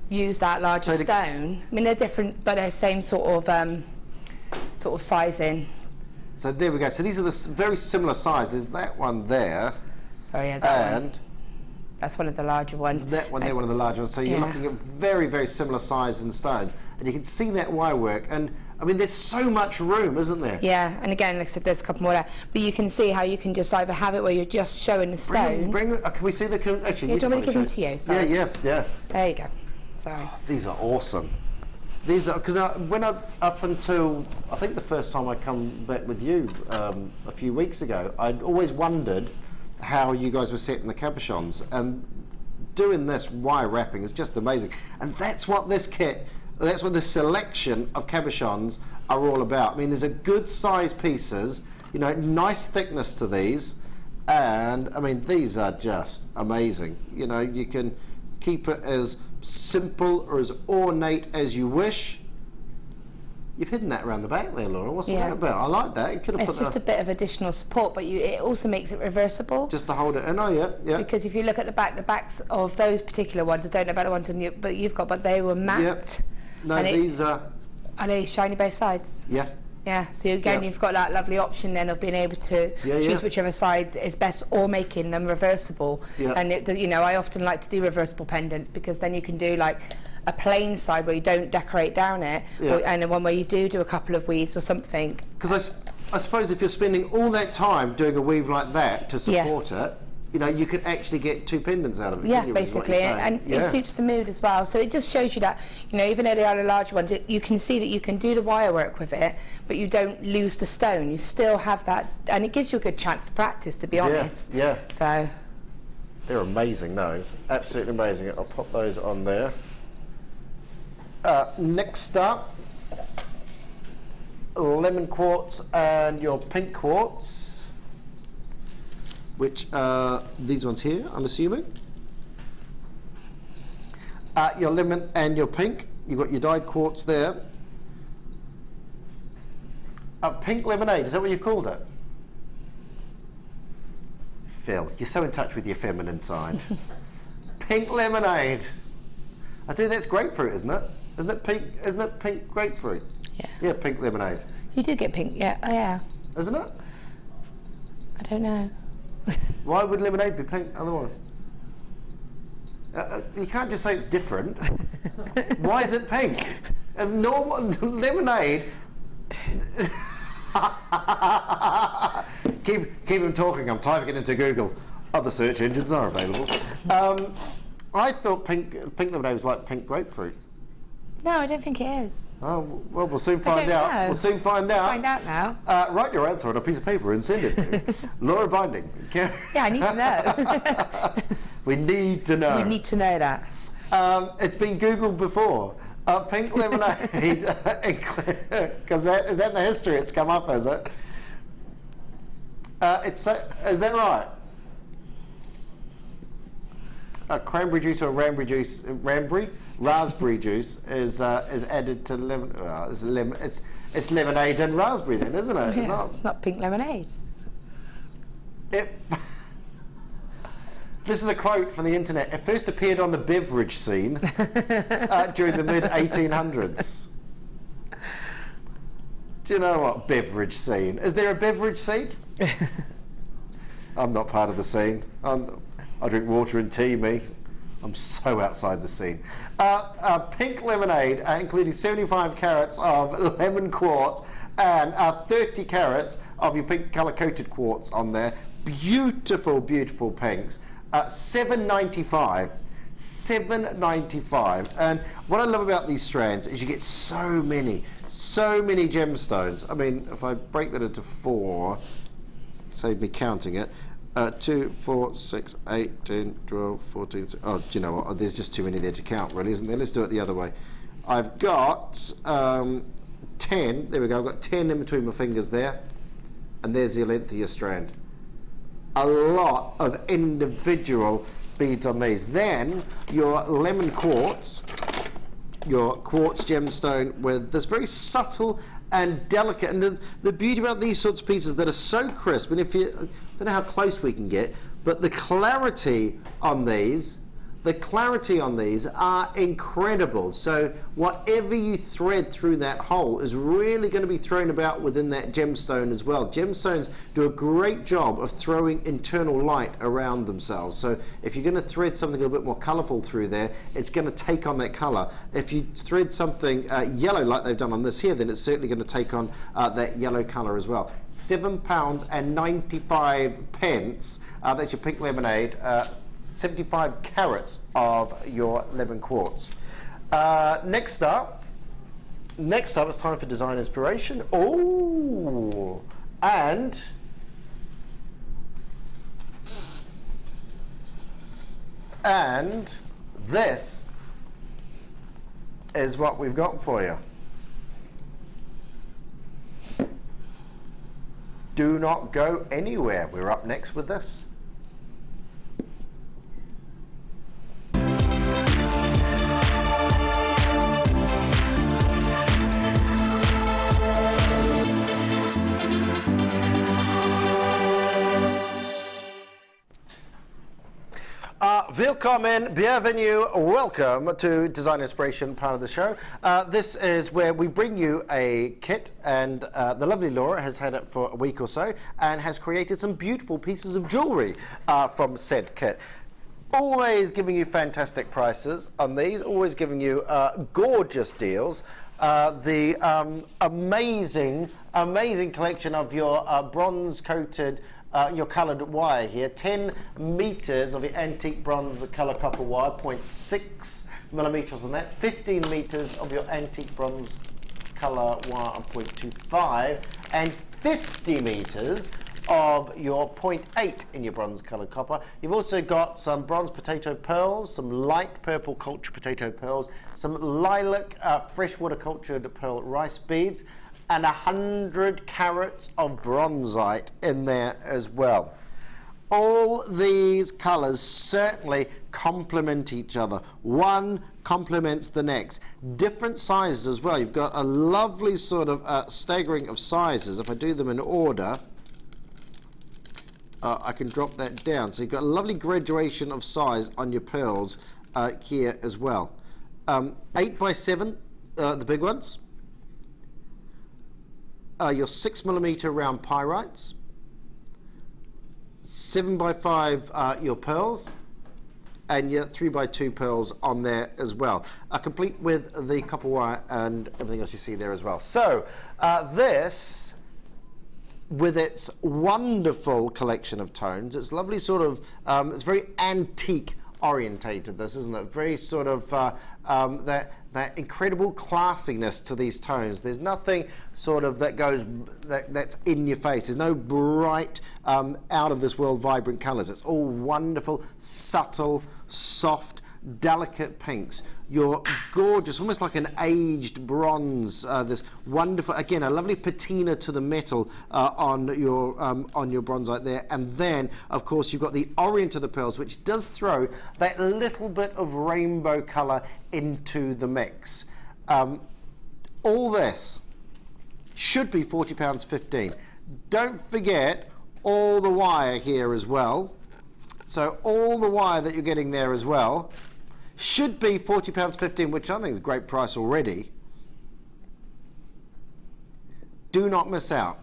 [SPEAKER 5] use that larger stone. I mean, they're different, but they're same sort of sizing.
[SPEAKER 4] So there we go. So these are the very similar sizes. That one there.
[SPEAKER 5] Sorry, yeah, that
[SPEAKER 4] and
[SPEAKER 5] one. That's one of the larger ones.
[SPEAKER 4] That one, they're one of the larger ones. So you're looking at very similar size and stones, and you can see that wire work. And I mean, there's so much room, isn't there?
[SPEAKER 5] Yeah, and again, like I said, there's a couple more there, but you can see how you can just either have it where you're just showing the stone.
[SPEAKER 4] Can we see the? Actually,
[SPEAKER 5] do you want me to give them to you? Sorry.
[SPEAKER 4] Yeah.
[SPEAKER 5] There you go. Sorry.
[SPEAKER 4] Oh, these are awesome. These are, because up until I think the first time I come back with you a few weeks ago, I'd always wondered how you guys were setting the cabochons, and doing this wire wrapping is just amazing. And that's what this kit, that's what the selection of cabochons are all about. I mean, there's a good size pieces, you know, nice thickness to these, and I mean, these are just amazing. You know, you can keep it as simple or as ornate as you wish. You've hidden that around the back there, Laura. What's that about? I like that. You could have
[SPEAKER 5] it's just a bit of additional support, but it also makes it reversible.
[SPEAKER 4] Just to hold it in. Oh, yeah.
[SPEAKER 5] Because if you look at the backs of those particular ones, I don't know about the ones you've got, but they were matte.
[SPEAKER 4] Yep. No, these are.
[SPEAKER 5] Are they shiny both sides?
[SPEAKER 4] Yeah.
[SPEAKER 5] Yeah. So again, you've got that lovely option then of being able to choose whichever side is best, or making them reversible. Yeah. And you know, I often like to do reversible pendants because then you can do like a plain side where you don't decorate down it, and the one where you do a couple of weaves or something.
[SPEAKER 4] Because I suppose if you're spending all that time doing a weave like that to support it, you know, you could actually get 2 pendants out of it.
[SPEAKER 5] Yeah, basically, and it suits the mood as well. So it just shows you that, you know, even though they are the larger ones, you can see that you can do the wire work with it, but you don't lose the stone. You still have that, and it gives you a good chance to practice, to be honest.
[SPEAKER 4] Yeah.
[SPEAKER 5] So
[SPEAKER 4] they're amazing, those. Absolutely amazing. I'll pop those on there. Next up, lemon quartz and your pink quartz, which are these ones here, I'm assuming. Your lemon and your pink. You've got your dyed quartz there. Pink lemonade, is that what you've called it? Phil, you're so in touch with your feminine side. Pink lemonade. I do, that's grapefruit, isn't it? Isn't it pink? Isn't it pink grapefruit?
[SPEAKER 5] Yeah.
[SPEAKER 4] Yeah, pink lemonade.
[SPEAKER 5] You do get pink, yeah. Oh, yeah.
[SPEAKER 4] Isn't it?
[SPEAKER 5] I don't know.
[SPEAKER 4] Why would lemonade be pink otherwise? You can't just say it's different. Why is it pink? Normal lemonade. keep him talking. I'm typing it into Google. Other search engines are available. I thought pink lemonade was like pink grapefruit.
[SPEAKER 5] No, I don't think it is.
[SPEAKER 4] Oh, well, we'll soon find out.
[SPEAKER 5] know.
[SPEAKER 4] We'll soon find out.
[SPEAKER 5] Find out now.
[SPEAKER 4] Write your answer on a piece of paper and send it to Laura Binding.
[SPEAKER 5] Yeah, I need to know.
[SPEAKER 4] We need to know.
[SPEAKER 5] You need to know that.
[SPEAKER 4] It's been Googled before. Pink lemonade, because is that in the history? It's come up, is it? Is that right? Cranberry juice or raspberry juice is added to lemon. It's lemonade and raspberry, then, isn't it?
[SPEAKER 5] Yeah, it's not pink lemonade.
[SPEAKER 4] This is a quote from the internet. It first appeared on the beverage scene during the mid-1800s. Do you know what beverage scene? Is there a beverage scene? I'm not part of the scene. I drink water and tea, me. I'm so outside the scene. Pink lemonade, including 75 carats of lemon quartz and 30 carats of your pink colour-coated quartz on there. Beautiful, beautiful pinks. $7.95. $7.95. And what I love about these strands is you get so many gemstones. I mean, if I break that into 4, save me counting it. 2, 4, 6, 8, 10, 12, 14. Oh, do you know what? There's just too many there to count, really, isn't there? Let's do it the other way. I've got 10. There we go. I've got 10 in between my fingers there. And there's the length of your strand. A lot of individual beads on these. Then your lemon quartz, your quartz gemstone with this very subtle and delicate, and the beauty about these sorts of pieces that are so crisp, and if you, I don't know how close we can get, but the clarity on these are incredible. So whatever you thread through that hole is really going to be thrown about within that gemstone as well. Gemstones do a great job of throwing internal light around themselves. So if you're going to thread something a little bit more colourful through there, it's going to take on that colour. If you thread something yellow like they've done on this here, then it's certainly going to take on that yellow colour as well. £7.95. That's your pink lemonade. 75 carats of your lemon quartz. Next up, it's time for design inspiration. Oh, and this is what we've got for you. Do not go anywhere. We're up next with this. Willkommen, bienvenue, welcome to Design Inspiration, part of the show. This is where we bring you a kit, and the lovely Laura has had it for a week or so and has created some beautiful pieces of jewellery from said kit. Always giving you fantastic prices on these, always giving you gorgeous deals. The amazing collection of your bronze-coated your coloured wire here, 10 metres of your antique bronze colour copper wire, 0.6 millimetres on that, 15 metres of your antique bronze colour wire on 0.25, and 50 metres of your 0.8 in your bronze coloured copper. You've also got some bronze potato pearls, some light purple cultured potato pearls, some lilac freshwater cultured pearl rice beads, and 100 carats of bronzite in there as well. All these colours certainly complement each other. One complements the next. Different sizes as well. You've got a lovely sort of staggering of sizes. If I do them in order, I can drop that down. So you've got a lovely graduation of size on your pearls here as well. 8x7, the big ones. Your 6mm round pyrites, 7x5 your pearls, and your 3x2 pearls on there as well, complete with the copper wire and everything else you see there as well. So this, with its wonderful collection of tones, it's lovely sort of, it's very antique orientated, this, isn't it? Very sort of that incredible classiness to these tones. There's nothing sort of that's in your face. There's no bright, out of this world vibrant colours. It's all wonderful, subtle, soft, delicate pinks. You're gorgeous, almost like an aged bronze. This wonderful, again, a lovely patina to the metal on your bronzite there. And then, of course, you've got the orient of the pearls, which does throw that little bit of rainbow colour into the mix. All this should be £40.15. Don't forget all the wire here as well. So all the wire that you're getting there as well should be £40.15, which I think is a great price already. Do not miss out.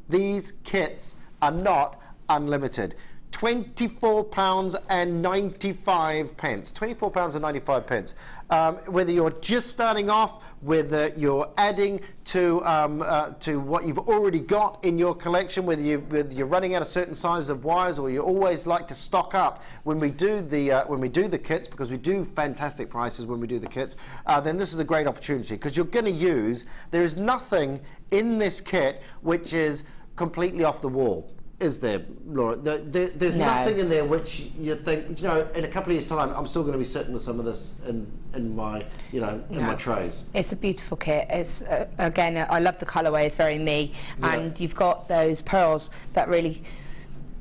[SPEAKER 4] These kits are not unlimited. £24.95. £24.95. Whether you're just starting off, whether you're adding to what you've already got in your collection, whether you're running out of certain sizes of wires, or you always like to stock up when we do the kits, because we do fantastic prices when we do the kits, then this is a great opportunity, because you're going to use. There is nothing in this kit which is completely off the wall. Is there, Laura? There's nothing in there which you think, you know, in a couple of years' time, I'm still going to be sitting with some of this in my, you know, in my trays.
[SPEAKER 5] It's a beautiful kit. It's again, I love the colourway. It's very me, and you've got those pearls that really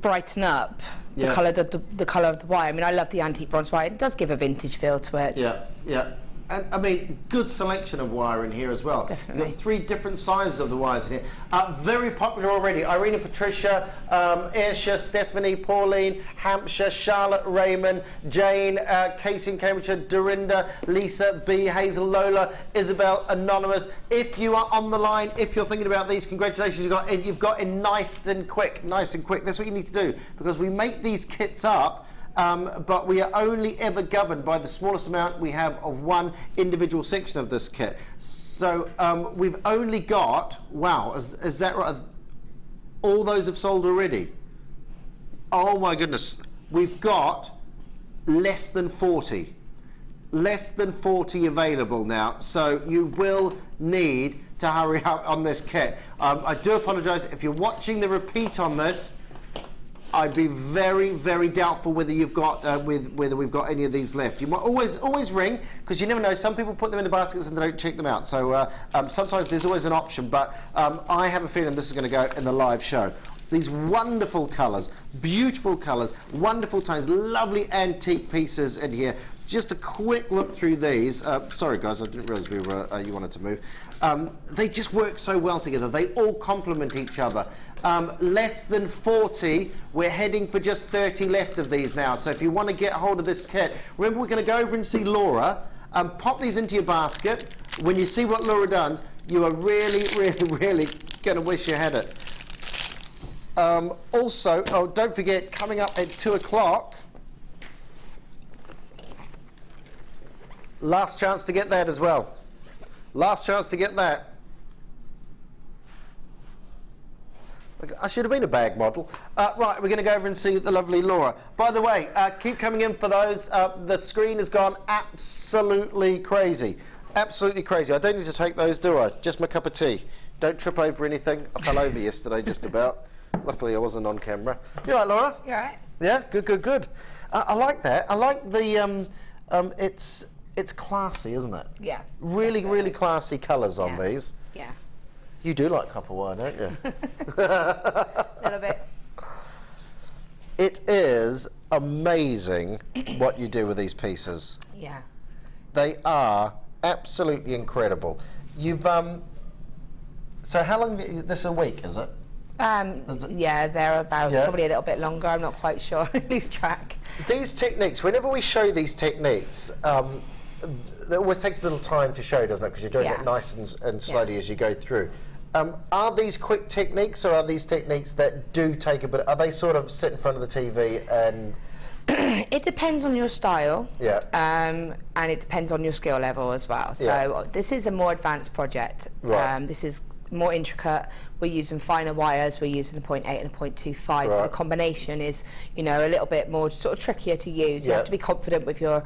[SPEAKER 5] brighten up the colour, the colour of the wire. I mean, I love the antique bronze wire. It does give a vintage feel to it.
[SPEAKER 4] Yeah, yeah. And I mean, good selection of wire in here as well.
[SPEAKER 5] Definitely.
[SPEAKER 4] You've got 3 different sizes of the wires in here. Very popular already. Irina, Patricia, Ayrshire, Stephanie, Pauline, Hampshire, Charlotte, Raymond, Jane, Casey in Cambridgeshire, Dorinda, Lisa, B, Hazel, Lola, Isabel, Anonymous. If you are on the line, if you're thinking about these, congratulations, you've got in nice and quick. Nice and quick. That's what you need to do, because we make these kits up. But we are only ever governed by the smallest amount we have of one individual section of this kit. So we've only got, wow, is that right? All those have sold already? Oh my goodness. We've got less than 40. Less than 40 available now. So you will need to hurry up on this kit. I do apologise if you're watching the repeat on this. I'd be very, very doubtful whether you've got whether we've got any of these left. You might always ring, because you never know. Some people put them in the baskets and they don't check them out. So sometimes there's always an option. But I have a feeling this is going to go in the live show. These wonderful colours, beautiful colours, wonderful tones, lovely antique pieces in here. Just a quick look through these. Sorry guys, I didn't realise you wanted to move. They just work so well together. They all complement each other. Less than 40. We're heading for just 30 left of these now. So if you want to get hold of this kit, remember we're going to go over and see Laura. Pop these into your basket. When you see what Laura does, you are really, really, really going to wish you had it. Also, oh, don't forget, coming up at 2 o'clock, last chance to get that as well. Last chance to get that. I should have been a bag model. Right, we're going to go over and see the lovely Laura. By the way, keep coming in for those. The screen has gone absolutely crazy. Absolutely crazy. I don't need to take those, do I? Just my cup of tea. Don't trip over anything. I fell over yesterday just about. Luckily, I wasn't on camera. You all right, Laura?
[SPEAKER 5] You all right?
[SPEAKER 4] Yeah, good, good, good. I like that. I like the, it's classy, isn't it?
[SPEAKER 5] Yeah.
[SPEAKER 4] Really,
[SPEAKER 5] definitely.
[SPEAKER 4] really classy colours on these.
[SPEAKER 5] Yeah.
[SPEAKER 4] You do like copper wire, don't you?
[SPEAKER 5] A little bit.
[SPEAKER 4] It is amazing what you do with these pieces.
[SPEAKER 5] Yeah.
[SPEAKER 4] They are absolutely incredible. You've, so how long, this is a week, is it?
[SPEAKER 5] Yeah, thereabouts.
[SPEAKER 4] Yeah.
[SPEAKER 5] Probably a little bit longer. I'm not quite sure. Lose track.
[SPEAKER 4] These techniques, whenever we show these techniques, it always takes a little time to show, doesn't it? Because you're doing it nice and slowly as you go through. Are these quick techniques, or are these techniques that do take a bit? Are they sort of sit in front of the TV and?
[SPEAKER 5] It depends on your style.
[SPEAKER 4] Yeah.
[SPEAKER 5] And it depends on your skill level as well. So this is a more advanced project.
[SPEAKER 4] Right.
[SPEAKER 5] This is more intricate, we're using finer wires, we're using a 0.8 and a 0.25, so the combination is, you know, a little bit more sort of trickier to use. You have to be confident with your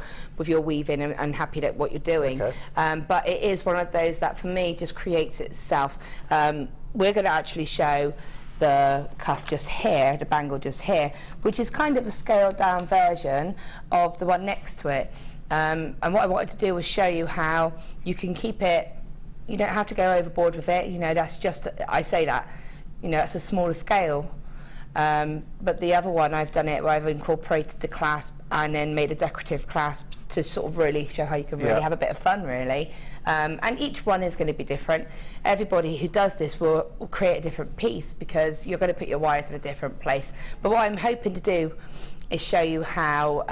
[SPEAKER 5] weaving and happy at what you're doing. But it is one of those that for me just creates itself. We're going to actually show the cuff just here, the bangle just here, which is kind of a scaled down version of the one next to it. And what I wanted to do was show you how you can keep it, you don't have to go overboard with it, you know, that's just, I say that, you know, it's a smaller scale. But the other one I've done it where I've incorporated the clasp and then made a decorative clasp to sort of really show how you can really have a bit of fun, really. And each one is going to be different. Everybody who does this will create a different piece because you're going to put your wires in a different place. But what I'm hoping to do is show you how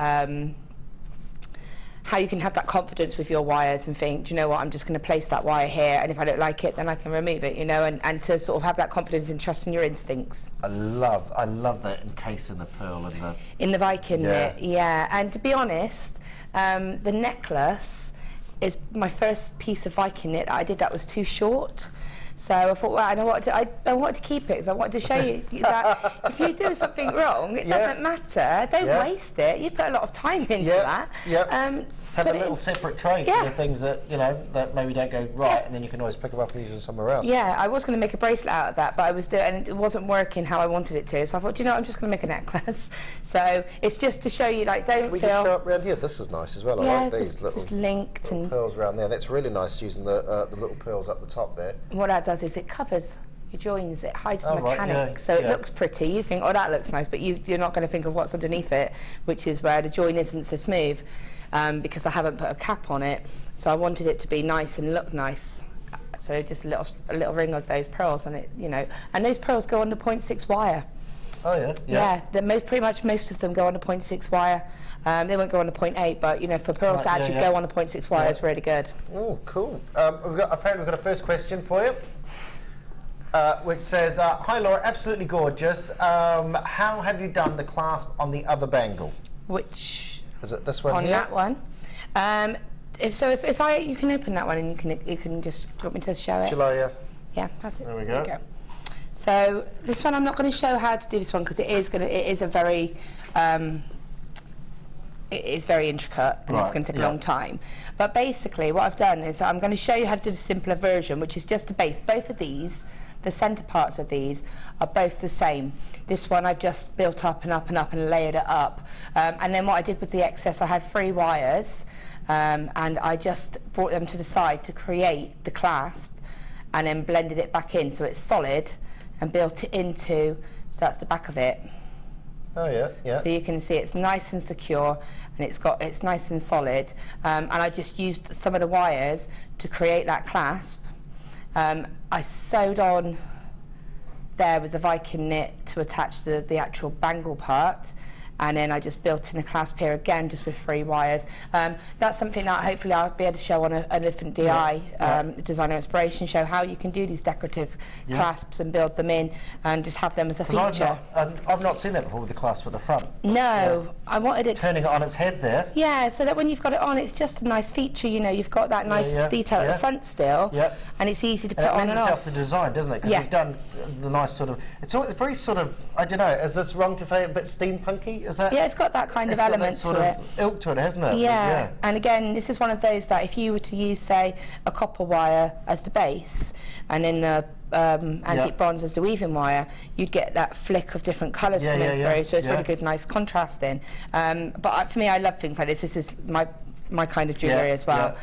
[SPEAKER 5] you can have that confidence with your wires and think, do you know what, I'm just going to place that wire here, and if I don't like it, then I can remove it, you know, and to sort of have that confidence and trust in your instincts.
[SPEAKER 4] I love that encase in the pearl
[SPEAKER 5] in the Viking knit, and to be honest, the necklace is my first piece of Viking knit that I did that was too short. So I thought, well, I wanted to keep it because I wanted to show you that if you do something wrong, it doesn't matter. Don't waste it. You put a lot of time into that.
[SPEAKER 4] Have a little separate tray for the things that, you know, that maybe don't go right, and then you can always pick them up and use them somewhere else.
[SPEAKER 5] Yeah, I was going to make a bracelet out of that, but I was doing, and it wasn't working how I wanted it to. So I thought, you know, I'm just going to make a necklace. So it's just to show you, like, don't
[SPEAKER 4] Can we
[SPEAKER 5] feel.
[SPEAKER 4] just show up around here? This is nice as well. I like these little
[SPEAKER 5] just linked and
[SPEAKER 4] pearls around there. That's really nice using the little pearls up the top there.
[SPEAKER 5] What that does is it covers your joins, it hides the mechanic, so it looks pretty. You think, oh, that looks nice, but you're not going to think of what's underneath it, which is where the join isn't so smooth, because I haven't put a cap on it. So I wanted it to be nice and look nice. So just a little ring of those pearls, and it, you know, and those pearls go on the 0.6 wire.
[SPEAKER 4] Oh yeah.
[SPEAKER 5] Pretty much most of them go on the 0.6 wire. They won't go on the 0.8, but you know, for pearls to actually go on the 0.6 wire is really good.
[SPEAKER 4] Oh, cool. Apparently we've got a first question for you. Which says, hi Laura, absolutely gorgeous. How have you done the clasp on the other bangle?
[SPEAKER 5] Which?
[SPEAKER 4] Is it this one
[SPEAKER 5] on
[SPEAKER 4] here?
[SPEAKER 5] On that one. If you can open that one and you can just, do you want me to show it?
[SPEAKER 4] Shall I?
[SPEAKER 5] Yeah, that's it.
[SPEAKER 4] There we go.
[SPEAKER 5] So this one I'm not going to show how to do this one because it is a very it is very intricate and it's going to take a long time. But basically what I've done is I'm going to show you how to do the simpler version, which is just a base. Both of these, the centre parts of these, are both the same. This one I've just built up and up and up and layered it up. And then what I did with the excess, I had 3 wires and I just brought them to the side to create the clasp and then blended it back in so it's solid and built it into, so that's the back of it.
[SPEAKER 4] Oh yeah.
[SPEAKER 5] So you can see it's nice and secure and it's nice and solid. And I just used some of the wires to create that clasp. I sewed on there with the Viking knit to attach the actual bangle part, and then I just built in a clasp here again just with 3 wires. That's something that hopefully I'll be able to show on a different DI, designer inspiration show, how you can do these decorative clasps and build them in and just have them as a feature.
[SPEAKER 4] I've not seen that before with the clasp at the front.
[SPEAKER 5] No, I wanted it
[SPEAKER 4] turning it on its head there.
[SPEAKER 5] Yeah, so that when you've got it on, it's just a nice feature, you know, you've got that nice detail at the front still, and it's easy to put on and off.
[SPEAKER 4] It lends itself to design, doesn't it? Because you've done the nice sort of, it's very sort of, I don't know, is this wrong to say, a bit steampunky? Is that?
[SPEAKER 5] Yeah, it's got that kind of element
[SPEAKER 4] to it. Ilk to it, hasn't it?
[SPEAKER 5] Yeah, and again, this is one of those that if you were to use, say, a copper wire as the base, and then the antique bronze as the weaving wire, you'd get that flick of different colours coming through, so it's really good, nice contrasting. But for me, I love things like this. This is my kind of jewellery as well.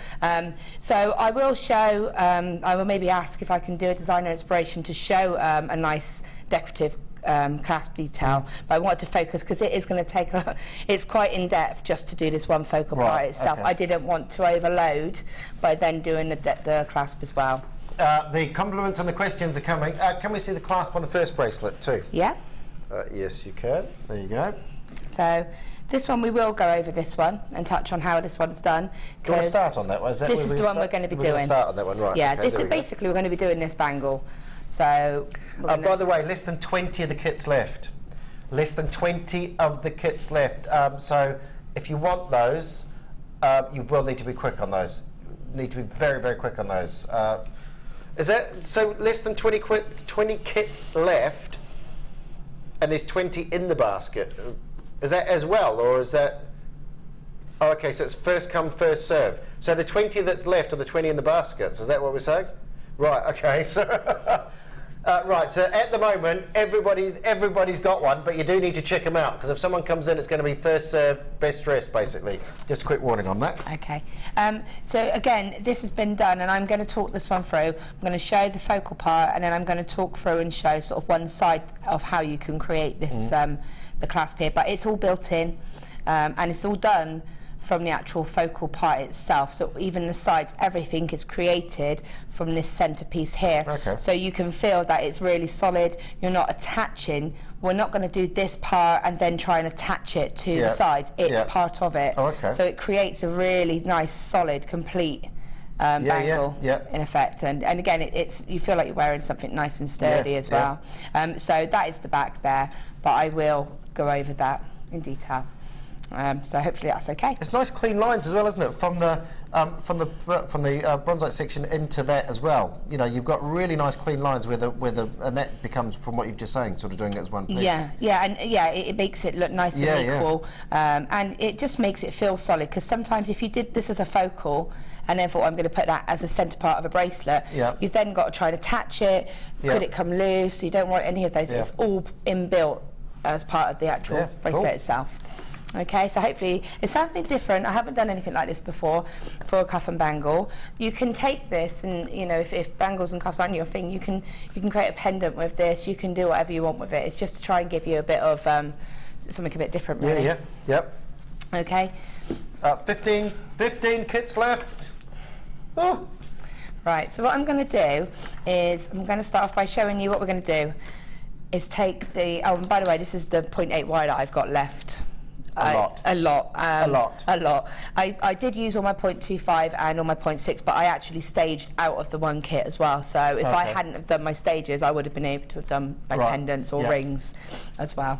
[SPEAKER 5] So I will show, I will maybe ask if I can do a designer inspiration to show a nice decorative clasp detail, but I wanted to focus because it is going to take it's quite in depth just to do this one focal part itself. I didn't want to overload by then doing the clasp as well.
[SPEAKER 4] The compliments and the questions are coming. Can we see the clasp on the first bracelet too?
[SPEAKER 5] Yeah.
[SPEAKER 4] Yes, you can. There you go.
[SPEAKER 5] So this one, we will go over this one and touch on how this one's done.
[SPEAKER 4] Do you want to start on that one?
[SPEAKER 5] This is the one we're going to be doing.
[SPEAKER 4] We're going to start on that one, right?
[SPEAKER 5] Yeah, this is basically we're going to be doing this bangle. So
[SPEAKER 4] by the way, less than 20 of the kits left. Less than 20 of the kits left. So if you want those, you will need to be quick on those. Need to be very, very quick on those. Is that, so less than 20 kits left, and there's 20 in the basket. Is that as well, or is that... Oh, okay, so it's first come, first serve. So the 20 that's left are the 20 in the baskets, is that what we're saying? Right, okay, so... right, so at the moment, everybody's got one, but you do need to check them out, because if someone comes in, it's going to be first serve, best dressed, basically. Just a quick warning on that.
[SPEAKER 5] Okay. So again, this has been done, and I'm going to talk this one through. I'm going to show the focal part, and then I'm going to talk through and show sort of one side of how you can create this, the clasp here. But it's all built in, and it's all done from the actual focal part itself. So even the sides, everything is created from this centerpiece here.
[SPEAKER 4] Okay.
[SPEAKER 5] So you can feel that it's really solid. You're not attaching. We're not going to do this part and then try and attach it to the sides. It's part of it.
[SPEAKER 4] Oh, okay.
[SPEAKER 5] So it creates a really nice, solid, complete bangle in effect. And again, it's you feel like you're wearing something nice and sturdy as well. So that is the back there, but I will go over that in detail. So hopefully that's okay.
[SPEAKER 4] It's nice clean lines as well, isn't it? From the bronzite section into that as well. You know, you've got really nice clean lines and that becomes, from what you've just saying, sort of doing it as one piece.
[SPEAKER 5] It makes it look nice and equal, and it just makes it feel solid. Because sometimes if you did this as a focal and then thought I'm going to put that as a centre part of a bracelet, you've then got to try and attach it. Could it come loose? You don't want any of those. It's all inbuilt as part of the actual bracelet itself. Okay, so hopefully it's something different. I haven't done anything like this before for a cuff and bangle. You can take this, and you know, if bangles and cuffs aren't your thing, you can create a pendant with this. You can do whatever you want with it. It's just to try and give you a bit of something a bit different, really. Okay.
[SPEAKER 4] 15 kits left. Oh.
[SPEAKER 5] Right. So what I'm going to do is I'm going to start off by showing you what we're going to do. Is take the and by the way, this is the 0.8 wire that I've got left. A lot. I did use all my 0.25 and all my 0.6, but I actually staged out of the one kit as well. So if I hadn't have done my stages, I would have been able to have done my pendants or rings as well.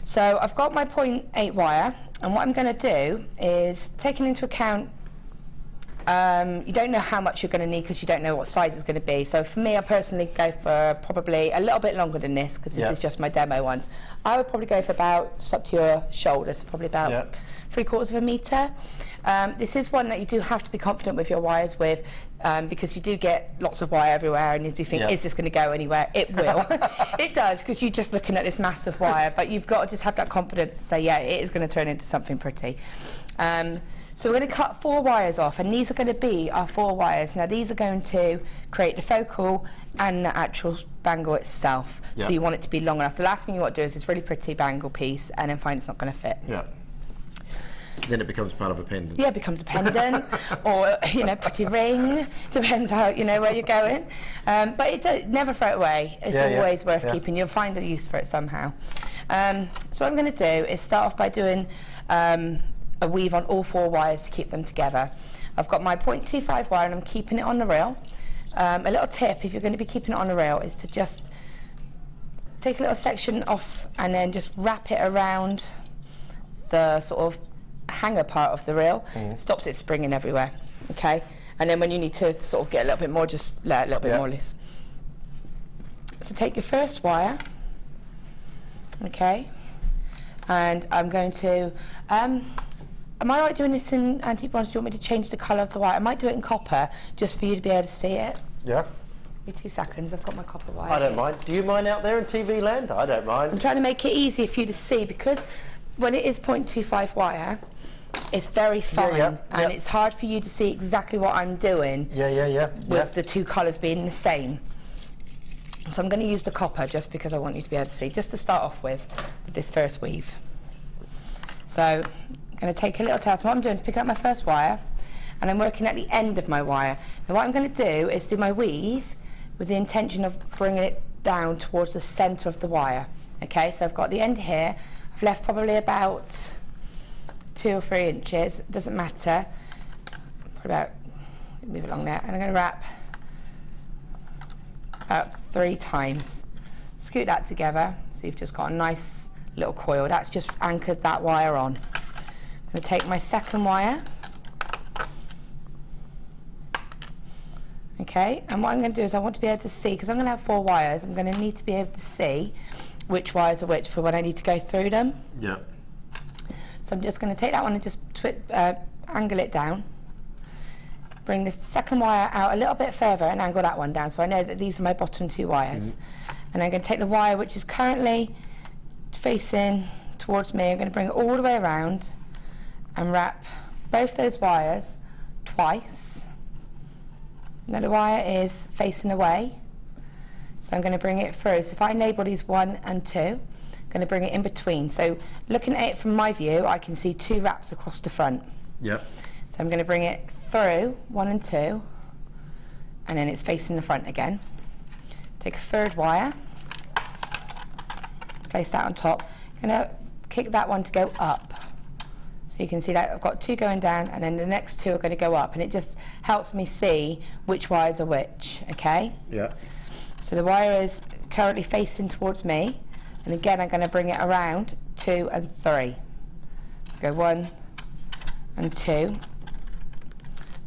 [SPEAKER 5] So I've got my 0.8 wire, and what I'm going to do is, taking into account you don't know how much you're going to need because you don't know what size it's going to be. So for me, I personally go for probably a little bit longer than this, because this is just my demo ones. I would probably go for about, just up to your shoulders, probably about 3/4 of a metre. This is one that you do have to be confident with your wires with, because you do get lots of wire everywhere, and you do think, is this going to go anywhere? It will. It does, because you're just looking at this massive wire, but you've got to just have that confidence to say, yeah, it is going to turn into something pretty. So we're going to cut 4 wires off, and these are going to be our 4 wires. Now these are going to create the focal and the actual bangle itself. So you want it to be long enough. The last thing you want to do is this really pretty bangle piece and then find it's not going to fit.
[SPEAKER 4] Then it becomes part of a pendant.
[SPEAKER 5] Yeah, it becomes a pendant, or pretty ring. Depends how where you're going. But never throw it away. It's always worth keeping. You'll find a use for it somehow. So what I'm going to do is start off by doing a weave on all 4 wires to keep them together. I've got my 0.25 wire, and I'm keeping it on the reel. A little tip, if you're going to be keeping it on the reel, is to just take a little section off and then just wrap it around the sort of hanger part of the reel. Stops it springing everywhere. Okay, and then when you need to sort of get a little bit more, just let it a little bit more loose. So take your first wire, okay, and I'm going to am I right doing this in antique bronze? Do you want me to change the colour of the wire? I might do it in copper, just for you to be able to see it.
[SPEAKER 4] Yeah.
[SPEAKER 5] Give me 2 seconds, I've got my copper wire.
[SPEAKER 4] I don't mind. Do you mind out there in TV land? I don't mind.
[SPEAKER 5] I'm trying to make it easier for you to see, because when it is 0.25 wire, it's very fine, and it's hard for you to see exactly what I'm doing with the 2 colours being the same. So I'm going to use the copper just because I want you to be able to see, just to start off with this first weave. So I'm going to take a little tail. So what I'm doing is picking up my first wire, and I'm working at the end of my wire. Now what I'm going to do is do my weave with the intention of bringing it down towards the centre of the wire. Okay, so I've got the end here. I've left probably about 2 or 3 inches. It doesn't matter. Put about, move along there, and I'm going to wrap about 3 times. Scoot that together, so you've just got a nice little coil. That's just anchored that wire on. I'm going to take my second wire. Okay, and what I'm going to do is I want to be able to see, because I'm going to have 4 wires, I'm going to need to be able to see which wires are which for when I need to go through them.
[SPEAKER 4] Yeah.
[SPEAKER 5] So I'm just going to take that one and just angle it down. Bring this second wire out a little bit further and angle that one down, so I know that these are my bottom 2 wires. And I'm going to take the wire which is currently facing towards me, I'm going to bring it all the way around and wrap both those wires twice. Now the wire is facing away, so I'm going to bring it through. So if I label these 1 and 2, I'm going to bring it in between. So looking at it from my view, I can see 2 wraps across the front.
[SPEAKER 4] Yep.
[SPEAKER 5] So I'm going to bring it through 1 and 2, and then it's facing the front again. Take a 3rd wire, place that on top. I'm going to kick that one to go up. So you can see that I've got 2 going down, and then the next 2 are going to go up, and it just helps me see which wires are which, okay?
[SPEAKER 4] Yeah.
[SPEAKER 5] So the wire is currently facing towards me, and again I'm going to bring it around 2 and 3. So go 1 and 2.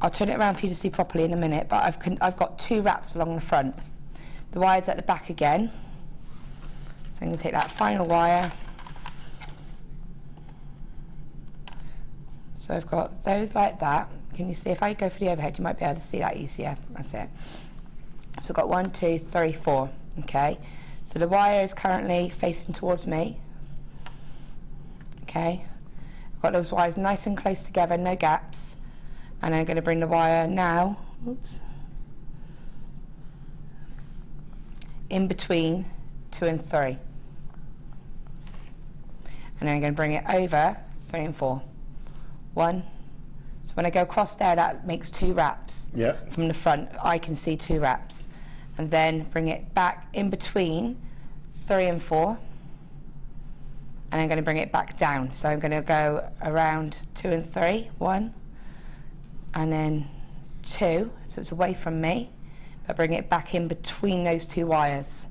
[SPEAKER 5] I'll turn it around for you to see properly in a minute, but I've got 2 wraps along the front. The wire's at the back again. So I'm going to take that final wire. So I've got those like that. Can you see? If I go for the overhead, you might be able to see that easier. That's it. So I've got 1, 2, 3, 4. Okay. So the wire is currently facing towards me. Okay. I've got those wires nice and close together, no gaps. And I'm going to bring the wire now, in between 2 and 3. And then I'm going to bring it over 3 and 4. 1. So when I go across there, that makes 2 wraps.
[SPEAKER 4] Yeah.
[SPEAKER 5] From the front, I can see 2 wraps. And then bring it back in between 3 and 4. And I'm going to bring it back down. So I'm going to go around 2 and 3. 1. And then 2, so it's away from me, but bring it back in between those 2 wires,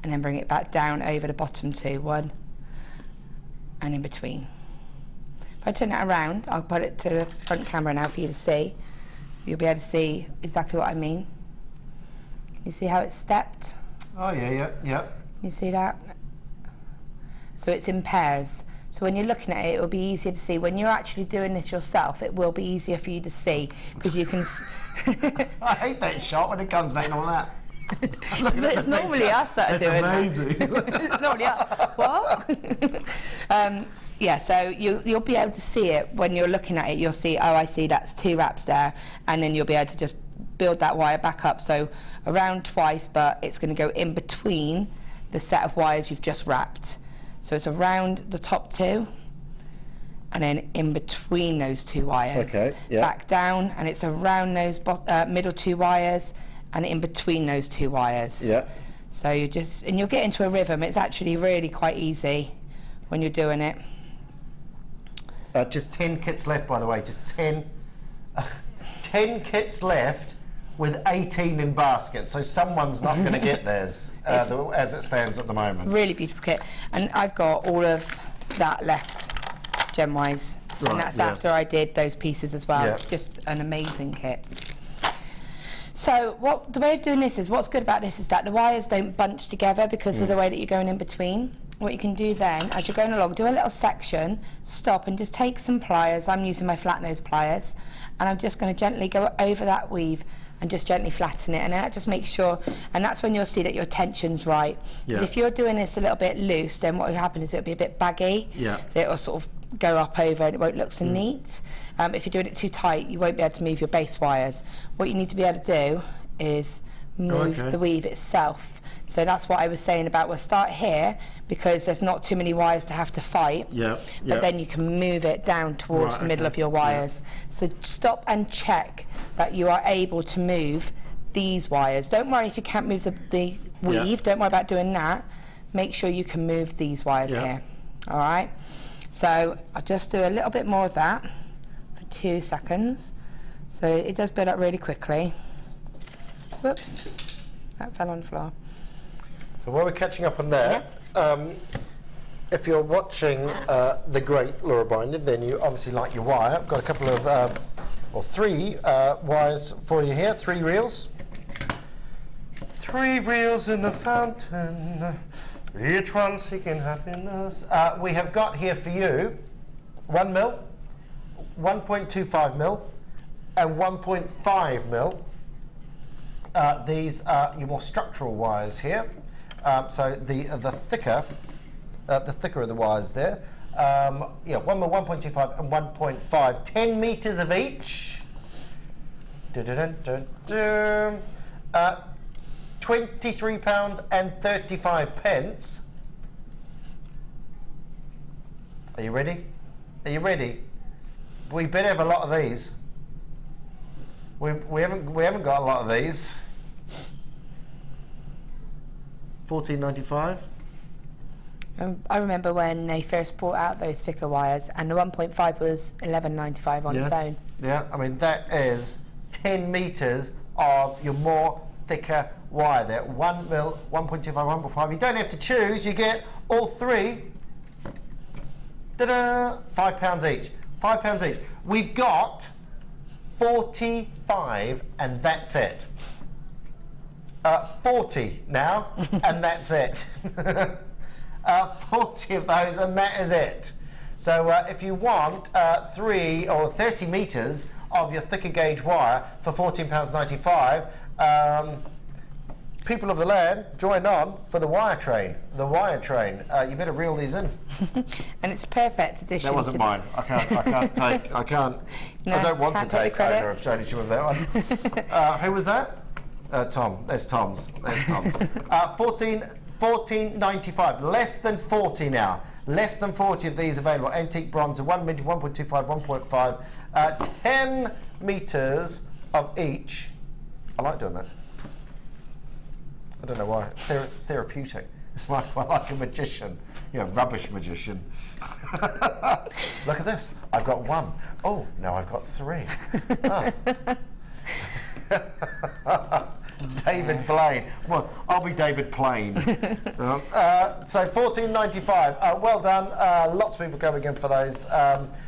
[SPEAKER 5] and then bring it back down over the bottom 2, 1, and in between. If I turn it around, I'll put it to the front camera now for you to see. You'll be able to see exactly what I mean. Can you see how it's stepped?
[SPEAKER 4] Oh yeah.
[SPEAKER 5] Can you see that? So it's in pairs. So when you're looking at it, it'll be easier to see. When you're actually doing this yourself, it will be easier for you to see, because you can...
[SPEAKER 4] I hate that shot when it comes back and all that.
[SPEAKER 5] It's normally us that are doing that.
[SPEAKER 4] It's amazing.
[SPEAKER 5] It's normally us. What? Yeah, so you'll be able to see it. When you're looking at it, you'll see, oh, I see that's 2 wraps there, and then you'll be able to just build that wire back up. So around twice, but it's going to go in between the set of wires you've just wrapped. So it's around the top 2, and then in between those 2 wires.
[SPEAKER 4] Okay, yeah.
[SPEAKER 5] Back down, and it's around those middle 2 wires, and in between those 2 wires.
[SPEAKER 4] Yeah.
[SPEAKER 5] So you just, and you'll get into a rhythm. It's actually really quite easy when you're doing it.
[SPEAKER 4] Just 10 kits left, by the way. Just 10 kits left with 18 in baskets. So someone's not going to get theirs as it stands at the moment.
[SPEAKER 5] Really beautiful kit. And I've got all of that left, gem-wise.
[SPEAKER 4] Right,
[SPEAKER 5] and that's
[SPEAKER 4] yeah.
[SPEAKER 5] after I did those pieces as well.
[SPEAKER 4] Yeah.
[SPEAKER 5] It's just an amazing kit. So the way of doing this is, what's good about this is that the wires don't bunch together because of the way that you're going in between. What you can do then, as you're going along, do a little section, stop and just take some pliers. I'm using my flat nose pliers, and I'm just going to gently go over that weave and just gently flatten it, and that just makes sure, and that's when you'll see that your tension's right. Because if you're doing this a little bit loose, then what will happen is it'll be a bit baggy.
[SPEAKER 4] Yeah.
[SPEAKER 5] It'll sort of go up over and it won't look so neat. If you're doing it too tight, you won't be able to move your base wires. What you need to be able to do is move the weave itself. So that's what I was saying about, we'll start here because there's not too many wires to have to fight, but then you can move it down towards the middle of your wires. So stop and check that you are able to move these wires. Don't worry if you can't move the weave, don't worry about doing that. Make sure you can move these wires here. All right, so I'll just do a little bit more of that for 2 seconds. So it does build up really quickly. Whoops, that fell on the floor.
[SPEAKER 4] So while we're catching up on that, if you're watching the great Laura Binding, then you obviously like your wire. I've got a couple of or 3 wires for you here, 3 reels. 3 reels in the fountain, each one seeking happiness. We have got here for you 1 mil, 1.25 mil, and 1.5 mil. These are your more structural wires here. So the thicker are the wires there. Yeah, 1 mil, 1.25, and 1.5. 10 meters of each. £23.35. Are you ready? Are you ready? We better have a lot of these. We haven't got a lot of these. $14.95.
[SPEAKER 5] I remember when they first brought out those thicker wires, and the 1.5 was $11.95 on its own.
[SPEAKER 4] Yeah, I mean that is 10 meters of your more thicker wire there. 1 mil, 1.25, 1.5. You don't have to choose. You get all 3. Ta-da! £5 each. £5 each. We've got 45, and that's it. 40 now, and that's it. 40 of those, and that is it. So if you want 3 or 30 meters of your thicker gauge wire for £14.95, people of the land, join on for the wire train. The wire train. You better reel these in.
[SPEAKER 5] And it's perfect addition.
[SPEAKER 4] That wasn't mine. I can't take. I can't.
[SPEAKER 5] No,
[SPEAKER 4] I don't want to
[SPEAKER 5] can't take
[SPEAKER 4] take
[SPEAKER 5] credit.
[SPEAKER 4] owner of Shady with that one. Who was that? Tom. There's Tom's. There's Tom's. $14.95. Less than 40 now. Less than 40 of these available. Antique bronze, 1 meter, 1.25, 1.5. 10 meters of each. I like doing that. I don't know why. It's therapeutic. It's like a magician. You know, rubbish magician. Look at this. I've got 1. Oh, now I've got 3. Oh. David Blaine. Well, I'll be David Plain. So $14.95. Well done. Lots of people going in for those.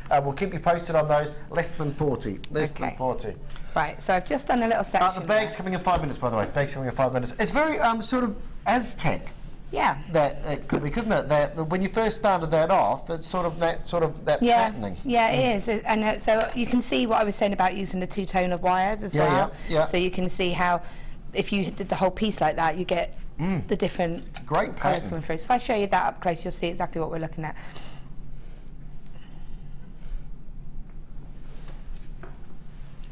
[SPEAKER 4] We'll keep you posted on those. Less than 40. Less than 40.
[SPEAKER 5] Right, so I've just done a little section.
[SPEAKER 4] The bag's coming in 5 minutes, by the way. Bag's coming in 5 minutes. It's very sort of Aztec.
[SPEAKER 5] Yeah.
[SPEAKER 4] That it could be, couldn't it? That when you first started that off, it's sort of that patterning.
[SPEAKER 5] Yeah, it is. And so you can see what I was saying about using the 2-tone of wires as well.
[SPEAKER 4] Yeah.
[SPEAKER 5] So you can see how, if you did the whole piece like that, you get the different
[SPEAKER 4] great
[SPEAKER 5] colours
[SPEAKER 4] pattern
[SPEAKER 5] coming through. So if I show you that up close, you'll see exactly what we're looking at.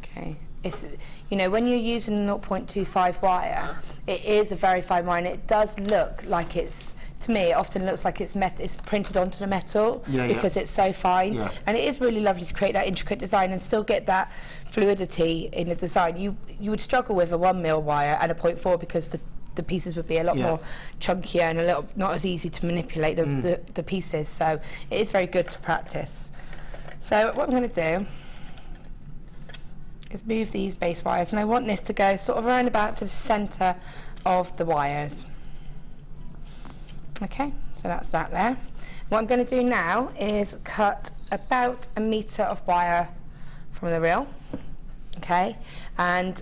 [SPEAKER 5] Okay. It's, you know, when you're using a 0.25 wire, it is a very fine wire, and it does look like it's, to me, it often looks like it's printed onto the metal because it's so fine. Yeah. And it is really lovely to create that intricate design and still get that fluidity in the design. You would struggle with a 1 mil wire and a 0.4 because the pieces would be a lot more chunkier and a little not as easy to manipulate the pieces. So it is very good to practice. So what I'm going to do is move these base wires, and I want this to go sort of around about to the centre of the wires. Okay, so that's that there. What I'm going to do now is cut about 1 metre of wire from the reel. Okay, and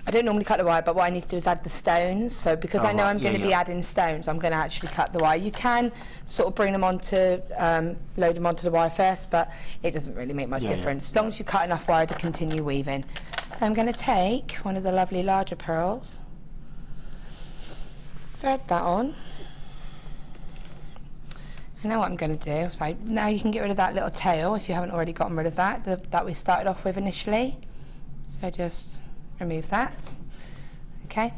[SPEAKER 5] I don't normally cut the wire, but what I need to do is add the stones. So because I know I'm going to be adding stones, I'm going to actually cut the wire. You can sort of bring them onto, load them onto the wire first, but it doesn't really make much difference, as long as you cut enough wire to continue weaving. So I'm going to take one of the lovely larger pearls, thread that on, and now what I'm going to do, so now you can get rid of that little tail if you haven't already gotten rid of that, that we started off with initially. So just remove that. Okay.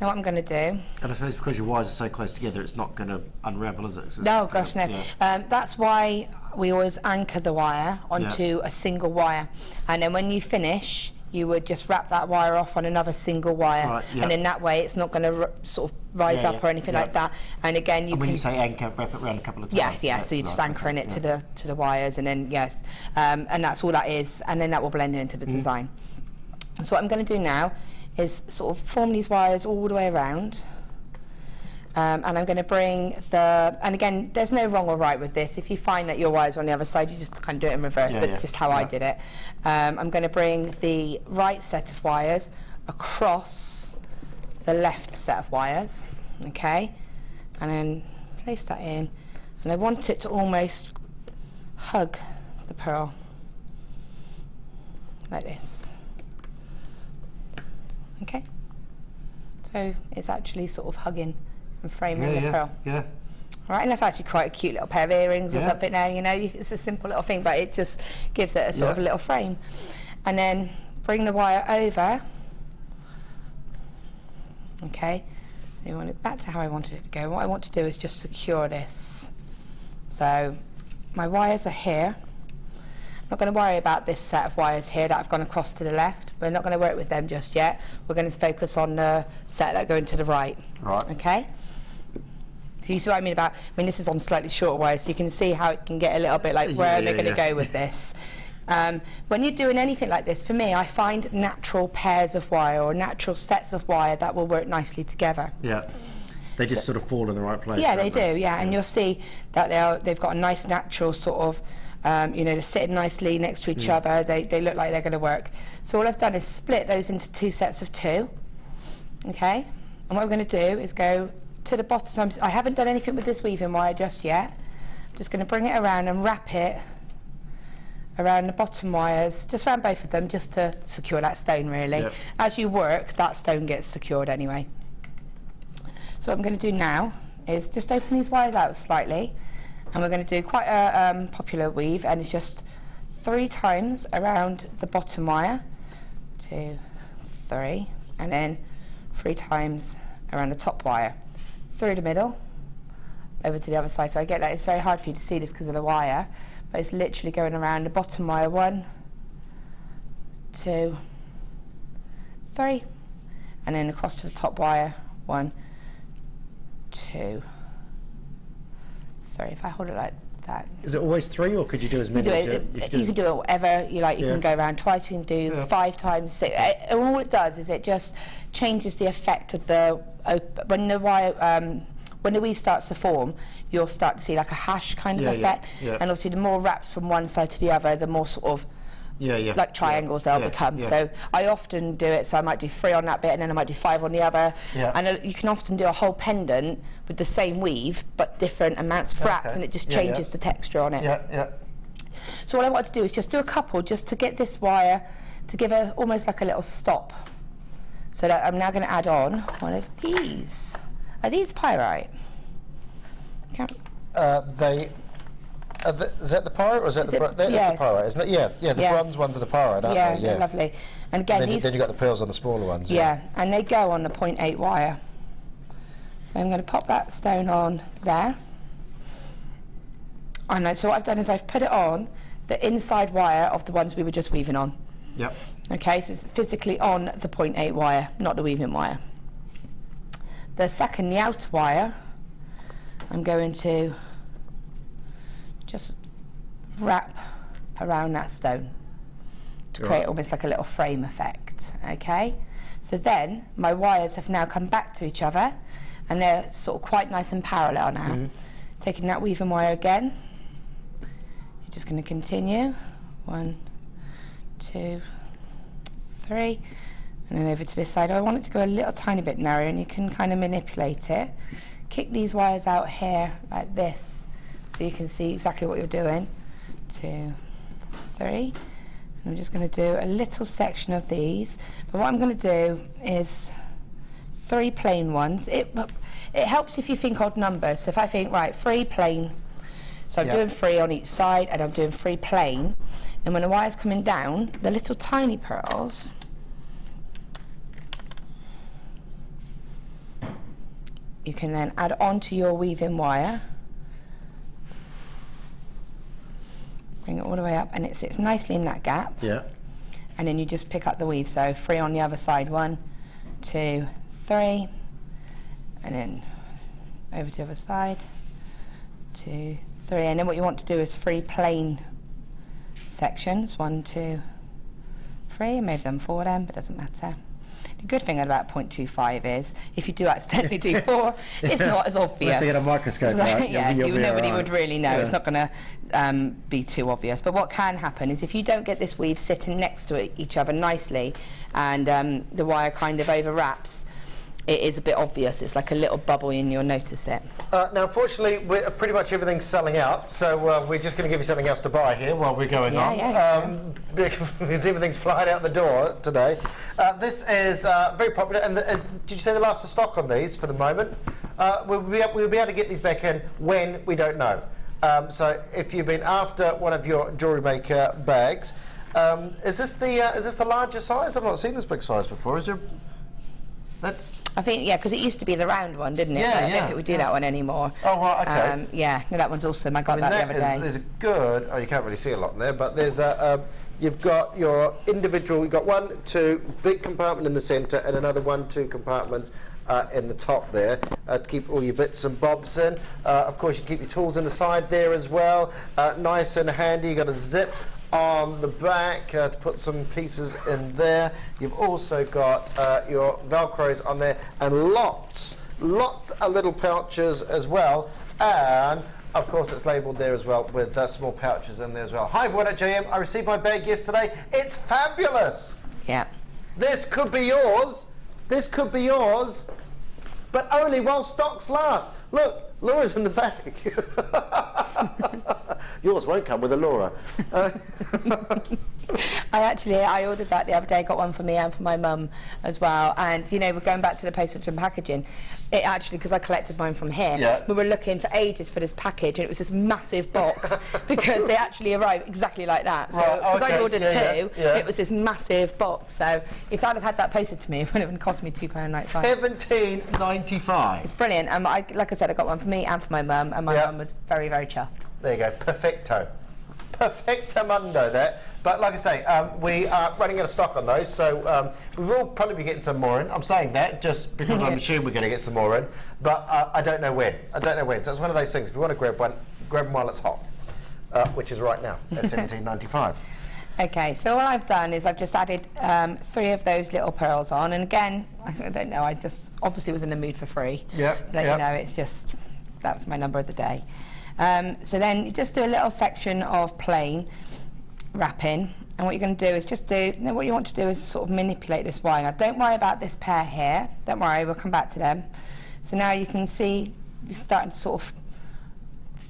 [SPEAKER 5] Now what I'm going to do...
[SPEAKER 4] And I suppose because your wires are so close together, it's not going to unravel, is it? So
[SPEAKER 5] no, gosh, no. That's why we always anchor the wire onto a single wire. And then when you finish, you would just wrap that wire off on another single wire. And in that way, it's not going to sort of rise up or anything like that. And again, you
[SPEAKER 4] when you say anchor, wrap it around a couple of times.
[SPEAKER 5] So you're just anchoring it to the wires, and then, and that's all that is. And then that will blend into the design. So what I'm going to do now is sort of form these wires all the way around, And I'm going to bring and again, there's no wrong or right with this. If you find that your wire's on the other side, you just kind of do it in reverse, but it's just how I did it. I'm going to bring the right set of wires across the left set of wires, okay? And then place that in, and I want it to almost hug the pearl, like this, okay? So it's actually sort of hugging and framing the pearl.
[SPEAKER 4] Yeah.
[SPEAKER 5] Right, and that's actually quite a cute little pair of earrings or something there, you know, it's a simple little thing, but it just gives it a sort of a little frame. And then bring the wire over, okay, so you want it back to how I wanted it to go. What I want to do is just secure this. So my wires are here. I'm not going to worry about this set of wires here that I've gone across to the left. We're not going to work with them just yet. We're going to focus on the set that go into the right.
[SPEAKER 4] Right.
[SPEAKER 5] Okay? So you see what I mean about, this is on slightly shorter wires, so you can see how it can get a little bit like, where am I going to go with this? When you're doing anything like this, for me, I find natural pairs of wire or natural sets of wire that will work nicely together.
[SPEAKER 4] Yeah. They just sort of fall in the right place.
[SPEAKER 5] Yeah, they do, yeah. And you'll see that they've got a nice natural sort of, they're sitting nicely next to each other. They look like they're going to work. So all I've done is split those into 2 sets of 2, okay? And what I'm going to do is go to the bottom. I haven't done anything with this weaving wire just yet. I'm just going to bring it around and wrap it around the bottom wires, just around both of them, just to secure that stone, really. Yep. As you work, that stone gets secured anyway. So what I'm going to do now is just open these wires out slightly, and we're going to do quite a popular weave, and it's just 3 times around the bottom wire, 2, 3, and then 3 times around the top wire, through the middle, over to the other side. So I get that it's very hard for you to see this because of the wire, but it's literally going around the bottom wire, 1, 2, 3, and then across to the top wire, 1, 2, 3. If I hold it like that.
[SPEAKER 4] Is it always 3, or could you do as many?
[SPEAKER 5] You can do it whatever you like. You can go around twice, you can do 5 times 6. And all it does is it just changes the effect of the when the wire when the weave starts to form, you'll start to see like a hash kind of effect. And obviously the more wraps from one side to the other, the more sort of like triangles they'll become. So I often do it, so I might do 3 on that bit and then I might do 5 on the other. And you can often do a whole pendant with the same weave but different amounts of wraps, and it just changes the texture on it. So what I want to do is just do a couple just to get this wire to give it almost like a little stop. So that I'm now going to add on one of these. Are these pyrite?
[SPEAKER 4] Is that the pyrite, or is that the pyrite, isn't it? The bronze ones are the pyrite, aren't they?
[SPEAKER 5] Yeah, lovely. And again,
[SPEAKER 4] then you've got the pearls on the smaller ones.
[SPEAKER 5] And they go on the 0.8 wire. So I'm going to pop that stone on there. And so what I've done is I've put it on the inside wire of the ones we were just weaving on. Okay, so it's physically on the 0.8 wire, not the weaving wire. The second, the outer wire, I'm going to just wrap around that stone to create almost like a little frame effect. Okay, so then my wires have now come back to each other, and they're sort of quite nice and parallel now. Taking that weaving wire again, you're just going to continue 1, 2, 3, and then over to this side. I want it to go a little tiny bit narrower, and you can kind of manipulate it. Kick these wires out here like this, so you can see exactly what you're doing. 2, 3, and I'm just going to do a little section of these. But what I'm going to do is 3 plain ones. It helps if you think odd numbers. So if I think, right, 3 plain, so I'm doing 3 on each side, and I'm doing 3 plain. And when the wire's coming down, the little tiny pearls, you can then add on to your weaving wire, bring it all the way up, and it sits nicely in that gap. And then you just pick up the weave. So 3 on the other side, 1, 2, 3, and then over to the other side, 2, 3, and then what you want to do is 3 plain sections, 1, 2, 3. I may have done 4 of them, but it doesn't matter. The good thing about 0.25 is, if you do accidentally do 4, it's not as obvious.
[SPEAKER 4] Unless you get a microscope, right?
[SPEAKER 5] Yeah, nobody would really know.
[SPEAKER 4] Yeah.
[SPEAKER 5] It's not going to be too obvious. But what can happen is if you don't get this weave sitting next to each other nicely, and the wire kind of overwraps, it is a bit obvious. It's like a little bubble and you'll notice it.
[SPEAKER 4] Now, unfortunately, pretty much everything's selling out, so we're just going to give you something else to buy here while we're going on. Because everything's flying out the door today. This is very popular, and did you say the last of stock on these for the moment? We'll be able to get these back in when we don't know. So if you've been after one of your JewelleryMaker bags, is this the larger size? I've not seen this big size before. Is there?
[SPEAKER 5] I think, yeah, because it used to be the round one, didn't it?
[SPEAKER 4] Yeah,
[SPEAKER 5] I don't know if it would do that one anymore.
[SPEAKER 4] Oh, right, okay.
[SPEAKER 5] Yeah, no, that one's awesome. I got that the other day.
[SPEAKER 4] There's a good, you can't really see a lot in there, but there's you've got your individual, you've got 1, 2, big compartment in the centre and another 1, 2 compartments in the top there to keep all your bits and bobs in. Of course, you keep your tools in the side there as well. Nice and handy. You've got a zip on the back to put some pieces in there. You've also got your Velcros on there and lots of little pouches as well, and of course it's labelled there as well with small pouches in there as well. Hi everyone at JM, I received my bag yesterday. It's fabulous.
[SPEAKER 5] Yeah. This
[SPEAKER 4] could be yours, but only while stocks last. Look, Laura's in the bag. Yours won't come with a Laura.
[SPEAKER 5] I ordered that the other day, got one for me and for my mum as well. And you know, we're going back to the postage and packaging. It actually, because I collected mine from here, we were looking for ages for this package, and it was this massive box because they actually arrived exactly like that. So because I ordered 2, it was this massive box. So if I'd have had that posted to me, it would have cost me £2.95.
[SPEAKER 4] £17.95.
[SPEAKER 5] It's brilliant. And like I said, I got one for me and for my mum, and my mum was very, very chuffed.
[SPEAKER 4] There you go, perfecto mundo there. But like I say, we are running out of stock on those, so we will probably be getting some more in. I'm saying that just because I'm assuming we're going to get some more in, but I don't know when. So it's one of those things. If you want to grab one while it's hot, which is right now at $17.95.
[SPEAKER 5] Okay, so all I've done is I've just added 3 of those little pearls on, and again, I don't know, I just obviously was in the mood for free. You know, it's just, that was my number of the day. So then you just do a little section of plain wrapping, and what you're going to do is what you want to do is sort of manipulate this wire. Now don't worry about this pair here, don't worry, we'll come back to them. So now you can see you're starting to sort of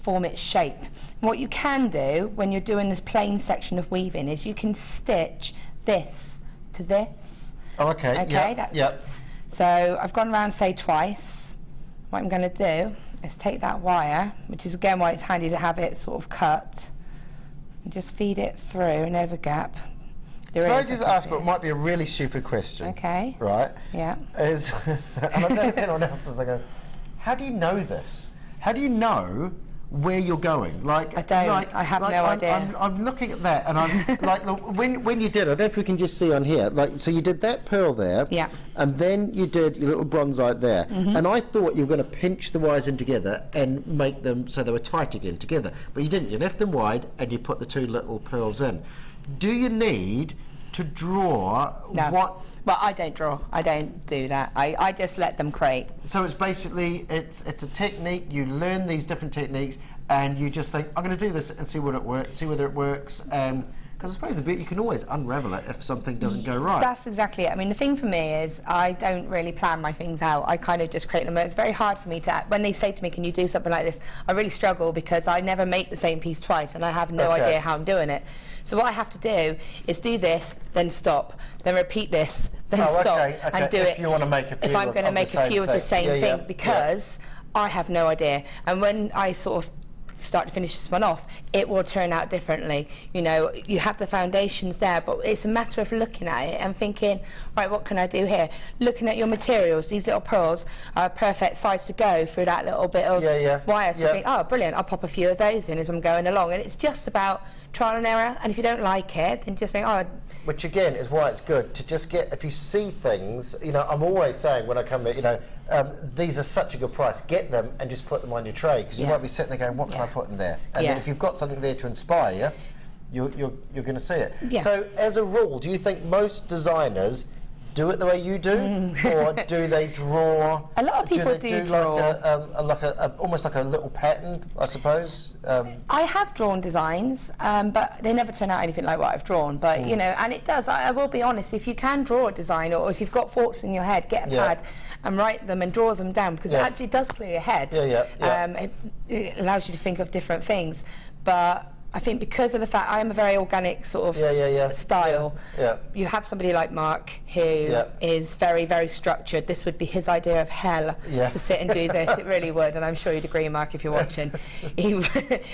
[SPEAKER 5] form its shape. And what you can do when you're doing this plain section of weaving is you can stitch this to this.
[SPEAKER 4] Oh, okay. Yep.
[SPEAKER 5] So I've gone around, say, twice. What I'm going to do is take that wire, which is again why it's handy to have it sort of cut, and just feed it through, and there's a gap.
[SPEAKER 4] Can I just ask what might be a really stupid question?
[SPEAKER 5] Okay.
[SPEAKER 4] Right?
[SPEAKER 5] Yeah.
[SPEAKER 4] And I don't know if anyone else is like, how do you know this? How do you know where you're going? Like, I have no idea. I'm looking at that, and I'm like, look, when you did, I don't know if we can just see on here, like, so you did that pearl there, and then you did your little bronzite there, and I thought you were going to pinch the wires in together and make them so they were tight again together, but you didn't. You left them wide, and you put the 2 little pearls in. Do you need to draw what?
[SPEAKER 5] Well, I don't draw. I don't do that. I just let them create.
[SPEAKER 4] So it's basically, it's a technique. You learn these different techniques, and you just think, I'm going to do this and see whether it works. Because I suppose the bit you can always unravel it if something doesn't go right.
[SPEAKER 5] That's exactly it. I mean, the thing for me is I don't really plan my things out. I kind of just create them. It's very hard for me to, when they say to me, can you do something like this? I really struggle because I never make the same piece twice, and I have no idea how I'm doing it. So what I have to do is do this, then stop, then repeat this, then stop, and do it.
[SPEAKER 4] If you want to make a few
[SPEAKER 5] if I'm going to make a few of the same thing, because I have no idea. And when I sort of start to finish this one off, it will turn out differently. You know, you have the foundations there, but it's a matter of looking at it and thinking, right, what can I do here? Looking at your materials, these little pearls are a perfect size to go through that little bit of wire. So I think, oh, brilliant, I'll pop a few of those in as I'm going along. And it's just about trial and error, and if you don't like it, then just think, oh.
[SPEAKER 4] Which again is why it's good to just get, if you see things, you know, I'm always saying when I come here, you know, these are such a good price, get them and just put them on your tray, because you might be sitting there going, what can I put in there? And then if you've got something there to inspire you, you're going to see it. So as a rule, do you think most designers do it the way you do, or do they draw?
[SPEAKER 5] A lot of people do draw.
[SPEAKER 4] Like almost like a little pattern, I suppose.
[SPEAKER 5] I have drawn designs, but they never turn out anything like what I've drawn. But you know, and it does. I will be honest. If you can draw a design, or if you've got thoughts in your head, get a pad and write them and draw them down, because it actually does clear your head. It allows you to think of different things. But I think because of the fact I am a very organic sort of style, you have somebody like Mark who is very, very structured. This would be his idea of hell to sit and do this. It really would, and I'm sure you'd agree, Mark, if you're watching.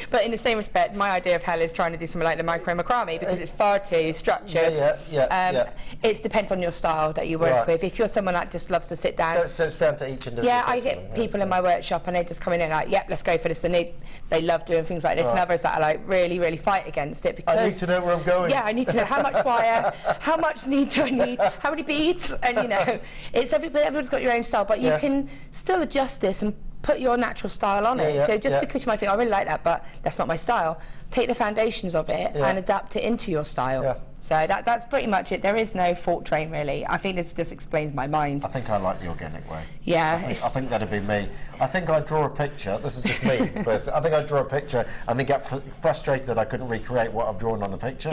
[SPEAKER 5] But in the same respect, my idea of hell is trying to do something like the micro macrame, because it's far too structured. It depends on your style that you work with. If you're someone that just loves to sit down.
[SPEAKER 4] So it's down to each individual.
[SPEAKER 5] Yeah, I get people in my workshop and they just come in and like, let's go for this, and they love doing things like this, and others that are like really fight against it, because
[SPEAKER 4] I need to know where I'm going.
[SPEAKER 5] Yeah, I need to know how much wire, how much need do I need, how many beads, and you know, it's everyone's got your own style, but you can still adjust this and put your natural style on it. So just because you might think, I really like that, but that's not my style, take the foundations of it and adapt it into your style. So that's pretty much it. There is no fault train, really. I think this just explains my mind.
[SPEAKER 4] I think I like the organic way.
[SPEAKER 5] Yeah.
[SPEAKER 4] I think that'd be me. I think I'd draw a picture. This is just me. But I think I'd draw a picture and then get frustrated that I couldn't recreate what I've drawn on the picture.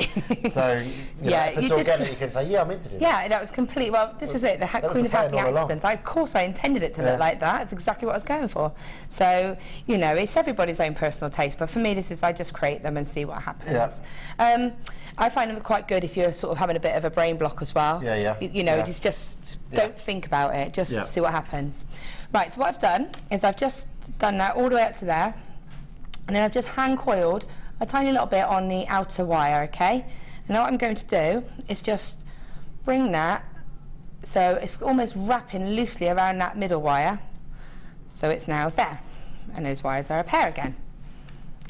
[SPEAKER 4] So, you know, if it's organic, you can say, I'm into this.
[SPEAKER 5] Yeah, that was complete. Well, this is it. The Queen of Happy Accidents. Of course, I intended it to look like that. It's exactly what I was going for. So, you know, it's everybody's own personal taste. But for me, this is, I just create them and see what happens. I find them quite good if you're sort of having a bit of a brain block as well. You know, just don't think about it, just see what happens. Right, so what I've done is I've just done that all the way up to there, and then I've just hand coiled a tiny little bit on the outer wire, okay? And now what I'm going to do is just bring that, so it's almost wrapping loosely around that middle wire, so it's now there, and those wires are a pair again,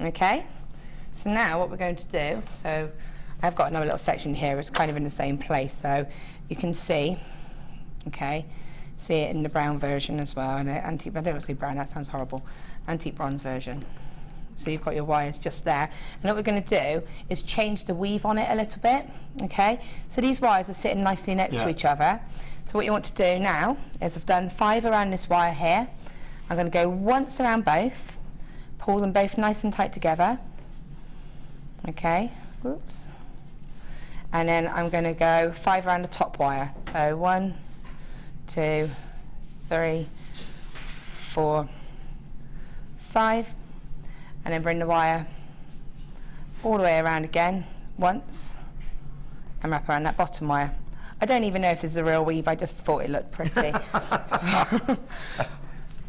[SPEAKER 5] okay? So now what we're going to do, so I've got another little section here, it's kind of in the same place, so you can see, okay, see it in the brown version as well, and antique, I don't want to say brown, that sounds horrible, antique bronze version. So you've got your wires just there, and what we're going to do is change the weave on it a little bit, okay? So these wires are sitting nicely next to each other. So what you want to do now is I've done 5 around this wire here. I'm going to go once around both, pull them both nice and tight together, okay, whoops. And then I'm going to go 5 around the top wire. So 1, 2, 3, 4, 5, and then bring the wire all the way around again once and wrap around that bottom wire. I don't even know if this is a real weave, I just thought it looked pretty.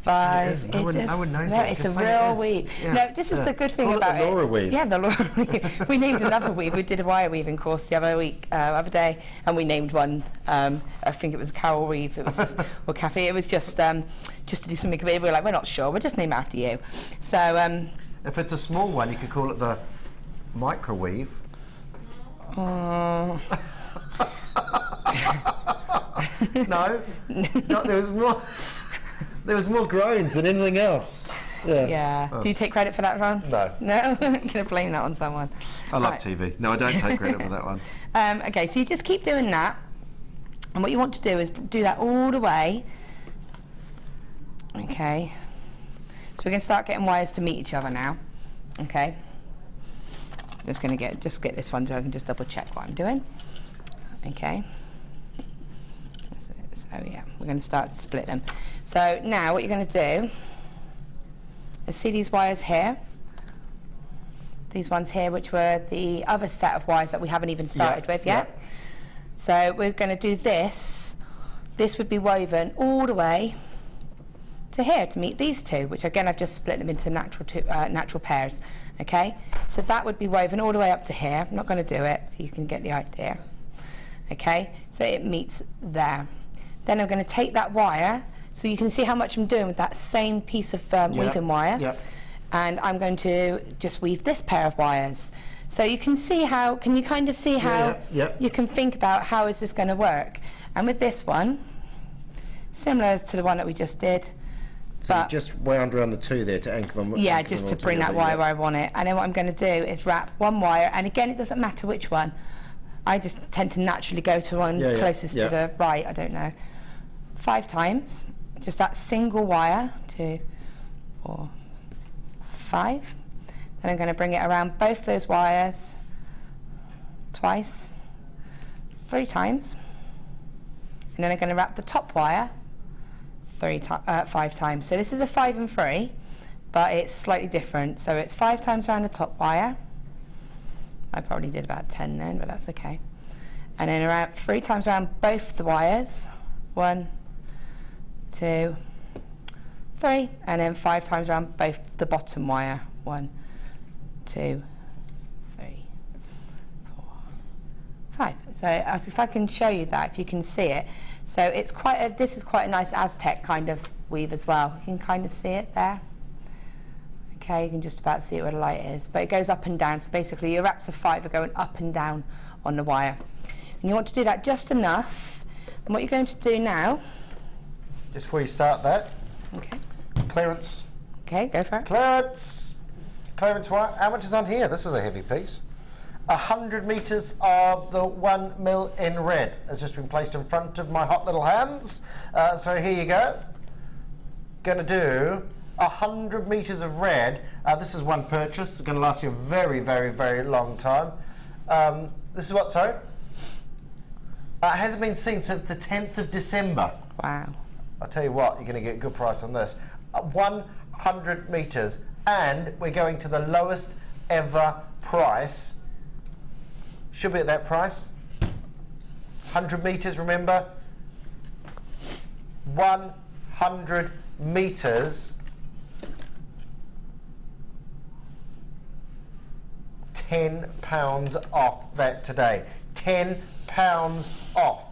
[SPEAKER 5] 5.
[SPEAKER 4] No one knows
[SPEAKER 5] that. It's a real weave.
[SPEAKER 4] Yeah.
[SPEAKER 5] No, this is the good thing about it.
[SPEAKER 4] The Laura weave.
[SPEAKER 5] Yeah, the Laura weave. We named another weave. We did a wire weaving course the other day, and we named one. I think it was a Carol weave. It was just, or Kathy. It was just to do something. We were like, we're not sure. We'll just name it after you. So.
[SPEAKER 4] If it's a small one, you could call it the microwave.
[SPEAKER 5] No.
[SPEAKER 4] There was more. There was more groans than anything else.
[SPEAKER 5] Yeah. Do you take credit for that, Ron?
[SPEAKER 4] No.
[SPEAKER 5] No? I'm going to blame that on someone.
[SPEAKER 4] I love TV. No, I don't take credit for that one.
[SPEAKER 5] Okay, so you just keep doing that. And what you want to do is do that all the way. Okay. So we're going to start getting wires to meet each other now. Okay. Just going to get this one so I can just double check what I'm doing. Okay. So yeah, we're going to start to split them. So now what you're going to do is see these wires here, these ones here, which were the other set of wires that we haven't even started with yet. So we're going to do this. This would be woven all the way to here to meet these two, which again I've just split them into natural pairs. Okay, so that would be woven all the way up to here. I'm not going to do it, you can get the idea. Okay, so it meets there. Then I'm going to take that wire, so you can see how much I'm doing with that same piece of weaving wire, and I'm going to just weave this pair of wires. So you can see how, can you kind of see how you can think about how is this going to work? And with this one, similar to the one that we just did.
[SPEAKER 4] So you just wound around the 2 there to anchor them.
[SPEAKER 5] Yeah, just to bring that wire where I want it. And then what I'm going to do is wrap one wire, and again it doesn't matter which one. I just tend to naturally go to one closest to the right, I don't know. 5 times, just that single wire, 2, 4, 5. Then I'm going to bring it around both those wires twice, 3 times. And then I'm going to wrap the top wire 5 times. So this is a 5 and 3, but it's slightly different. So it's 5 times around the top wire. I probably did about 10 then, but that's okay. And then around 3 times around both the wires. 1, 2, 3, and then 5 times around both the bottom wire. 1, 2, 3, 4, 5. So as if I can show you that, if you can see it. So it's this is quite a nice Aztec kind of weave as well. You can kind of see it there. Okay, you can just about see it where the light is, but it goes up and down. So basically your wraps of 5 are going up and down on the wire. And you want to do that just enough. And what you're going to do now,
[SPEAKER 4] just before you start that,
[SPEAKER 5] okay,
[SPEAKER 4] clearance.
[SPEAKER 5] Okay, go for it.
[SPEAKER 4] Clearance wire. How much is on here? This is a heavy piece. 100 metres of the 1 mil in red has just been placed in front of my hot little hands. So here you go. Going to do 100 metres of red. This is one purchase. It's going to last you a very, very, very long time. This is what, sorry? It hasn't been seen since the 10th of December.
[SPEAKER 5] Wow.
[SPEAKER 4] I'll tell you what, you're going to get a good price on this. 100 metres, and we're going to the lowest ever price. Should be at that price. 100 metres, remember? 100 metres. £10 off that today. £10 off.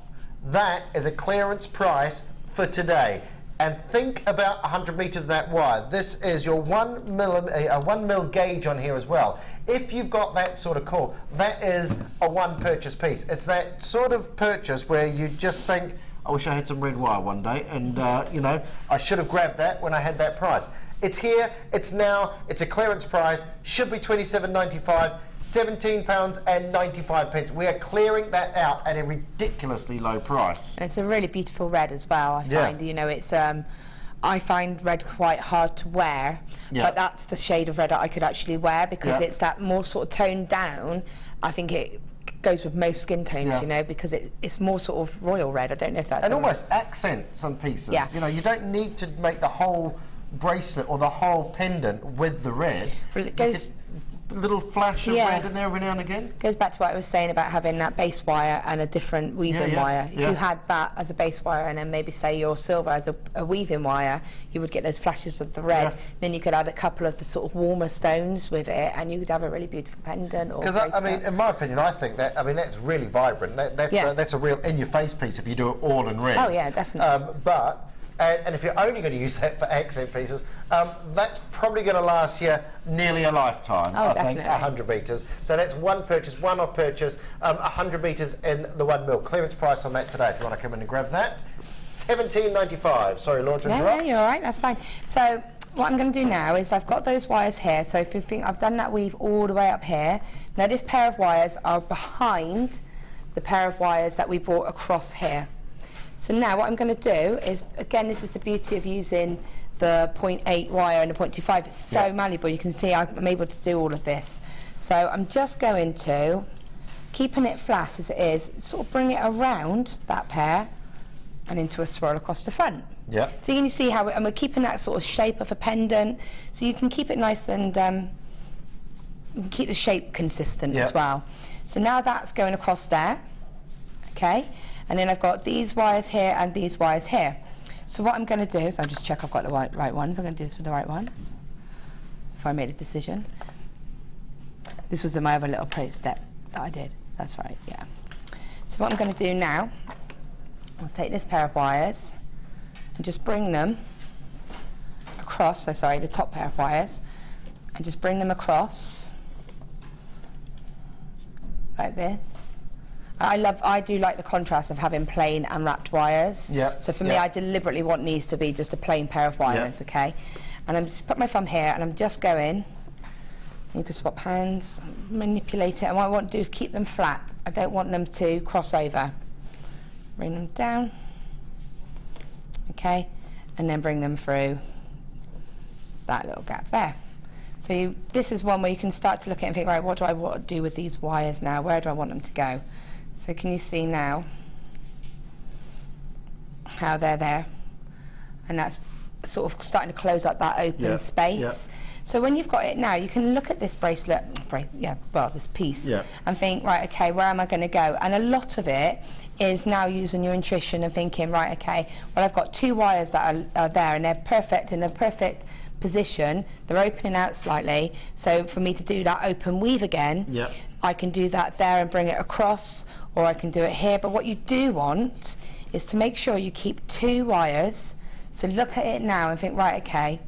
[SPEAKER 4] That is a clearance price for today. And think about 100 metres of that wire. This is your 1 mil gauge on here as well. If you've got that sort of core, that is a one purchase piece. It's that sort of purchase where you just think, I wish I had some red wire one day, and you know, I should have grabbed that when I had that price. It's here, it's now, it's a clearance price, should be £27.95, £17.95. We are clearing that out at a ridiculously low price.
[SPEAKER 5] And it's a really beautiful red as well, I find. You know, it's I find red quite hard to wear, but that's the shade of red that I could actually wear, because it's that more sort of toned down. I think it goes with most skin tones, you know, because it's more sort of royal red. I don't know if that's...
[SPEAKER 4] And almost accents on pieces. You know, you don't need to make the whole bracelet or the whole pendant with the red.
[SPEAKER 5] Well, it goes...
[SPEAKER 4] A little flash of red in there every now and again.
[SPEAKER 5] Goes back to what I was saying about having that base wire and a different weaving wire. If you had that as a base wire and then maybe say your silver as a weaving wire, you would get those flashes of the red. Then you could add a couple of the sort of warmer stones with it, and you could have a really beautiful pendant or
[SPEAKER 4] bracelet. Because I mean, in my opinion, I think that that's really vibrant. That's a real in-your-face piece if you do it all in red.
[SPEAKER 5] Oh yeah, definitely.
[SPEAKER 4] And if you're only going to use that for accent pieces, that's probably going to last you nearly a lifetime, I think, 100 metres. So that's one purchase, one-off purchase, 100 metres in the 1 mil. Clearance price on that today, if you want to come in and grab that. £17.95. Sorry, Laura, to interrupt.
[SPEAKER 5] No, you're all right, that's fine. So what I'm going to do now is I've got those wires here. So if you think I've done that weave all the way up here, now this pair of wires are behind the pair of wires that we brought across here. So now what I'm going to do is, again, this is the beauty of using the 0.8 wire and the 0.25. It's so malleable. You can see I'm able to do all of this. So I'm just going to, keeping it flat as it is, sort of bring it around that pair and into a swirl across the front. So you can see how, and we're keeping that sort of shape of a pendant, so you can keep it nice and you can keep the shape consistent as well. So now that's going across there, okay? And then I've got these wires here and these wires here. So what I'm going to do is, I'll just check I've got the right ones. I'm going to do this with the right ones, if I made a decision. This was my other little plate step that I did. That's right, yeah. So what I'm going to do now, I'll take this pair of wires and just bring them across, the top pair of wires, and just bring them across like this. I do like the contrast of having plain and wrapped wires. So for me, I deliberately want these to be just a plain pair of wires, okay? And I'm just put my thumb here, and I'm just going You can swap hands, manipulate it, and what I want to do is keep them flat. I don't want them to cross over. Bring them down, okay, and then bring them through that little gap there. So this is one where you can start to look at it and think, right, what do I want to do with these wires now? Where do I want them to go? So can you see now how they're there? And that's sort of starting to close up that open space. So when you've got it now, you can look at this bracelet, this piece, and think, right, okay, where am I going to go? And a lot of it is now using your intuition and thinking, right, okay, well, I've got 2 wires that are there, and they're perfect, in a perfect position. They're opening out slightly. So for me to do that open weave again, I can do that there and bring it across, or I can do it here. But what you do want is to make sure you keep 2 wires. So look at it now and think, right, okay,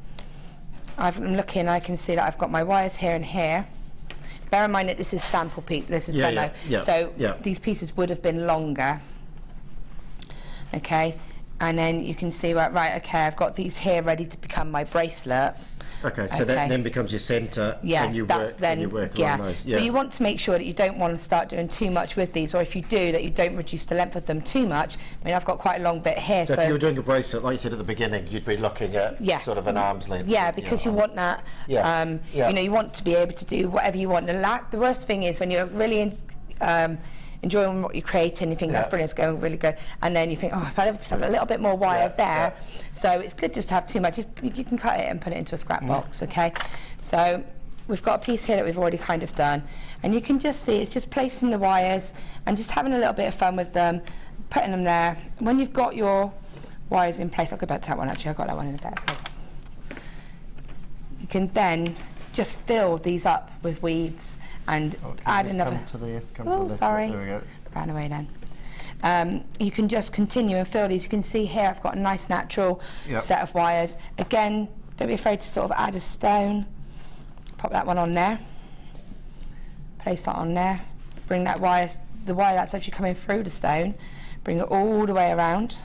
[SPEAKER 5] I'm looking, I can see that I've got my wires here and here. Bear in mind that this is sample piece, this is demo. So these pieces would have been longer. Okay, and then you can see, right, okay, I've got these here ready to become my bracelet.
[SPEAKER 4] Okay, so that then becomes your centre, and you work around those.
[SPEAKER 5] So you want to make sure that you don't want to start doing too much with these, or if you do, that you don't reduce the length of them too much. I mean, I've got quite a long bit here.
[SPEAKER 4] So if you were doing a bracelet, like you said at the beginning, you'd be looking at sort of an arm's length.
[SPEAKER 5] Yeah, because you want that. You know, you want to be able to do whatever you want. The worst thing is when you're really enjoying what you're creating, you think that's brilliant, it's going really good, and then you think, oh, if I just have a little bit more wire there, so it's good just to have too much. You can cut it and put it into a scrap box, okay? So we've got a piece here that we've already kind of done, and you can just see it's just placing the wires and just having a little bit of fun with them, putting them there. And when you've got your wires in place, I'll go back to that one actually, I've got that one in a better place. You can then just fill these up with weaves and add another. Sorry, there we go. Ran away then. You can just continue and fill these. You can see here I've got a nice natural set of wires. Again, don't be afraid to sort of add a stone. Pop that one on there. Place that on there. Bring that wire, the wire that's actually coming through the stone, bring it all the way around.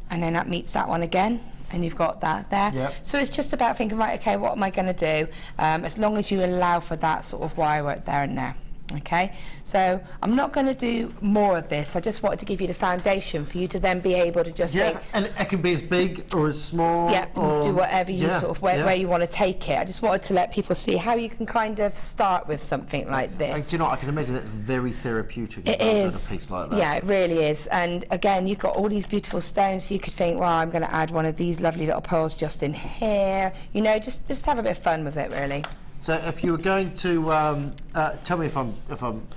[SPEAKER 5] And then that meets that one again. And you've got that there. So it's just about thinking, right, okay, what am I going to do? As long as you allow for that sort of wire work there and there. Okay, so I'm not going to do more of this. I just wanted to give you the foundation for you to then be able to just think.
[SPEAKER 4] And it can be as big or as small.
[SPEAKER 5] Or do whatever you sort of where you want to take it. I just wanted to let people see how you can kind of start with something like this.
[SPEAKER 4] Do you know, I can imagine that's very therapeutic.
[SPEAKER 5] It is.
[SPEAKER 4] A piece like that.
[SPEAKER 5] Yeah, it really is. And again, you've got all these beautiful stones. So you could think, well, I'm going to add one of these lovely little pearls just in here. You know, just have a bit of fun with it, really.
[SPEAKER 4] So if you were going to tell me if I'm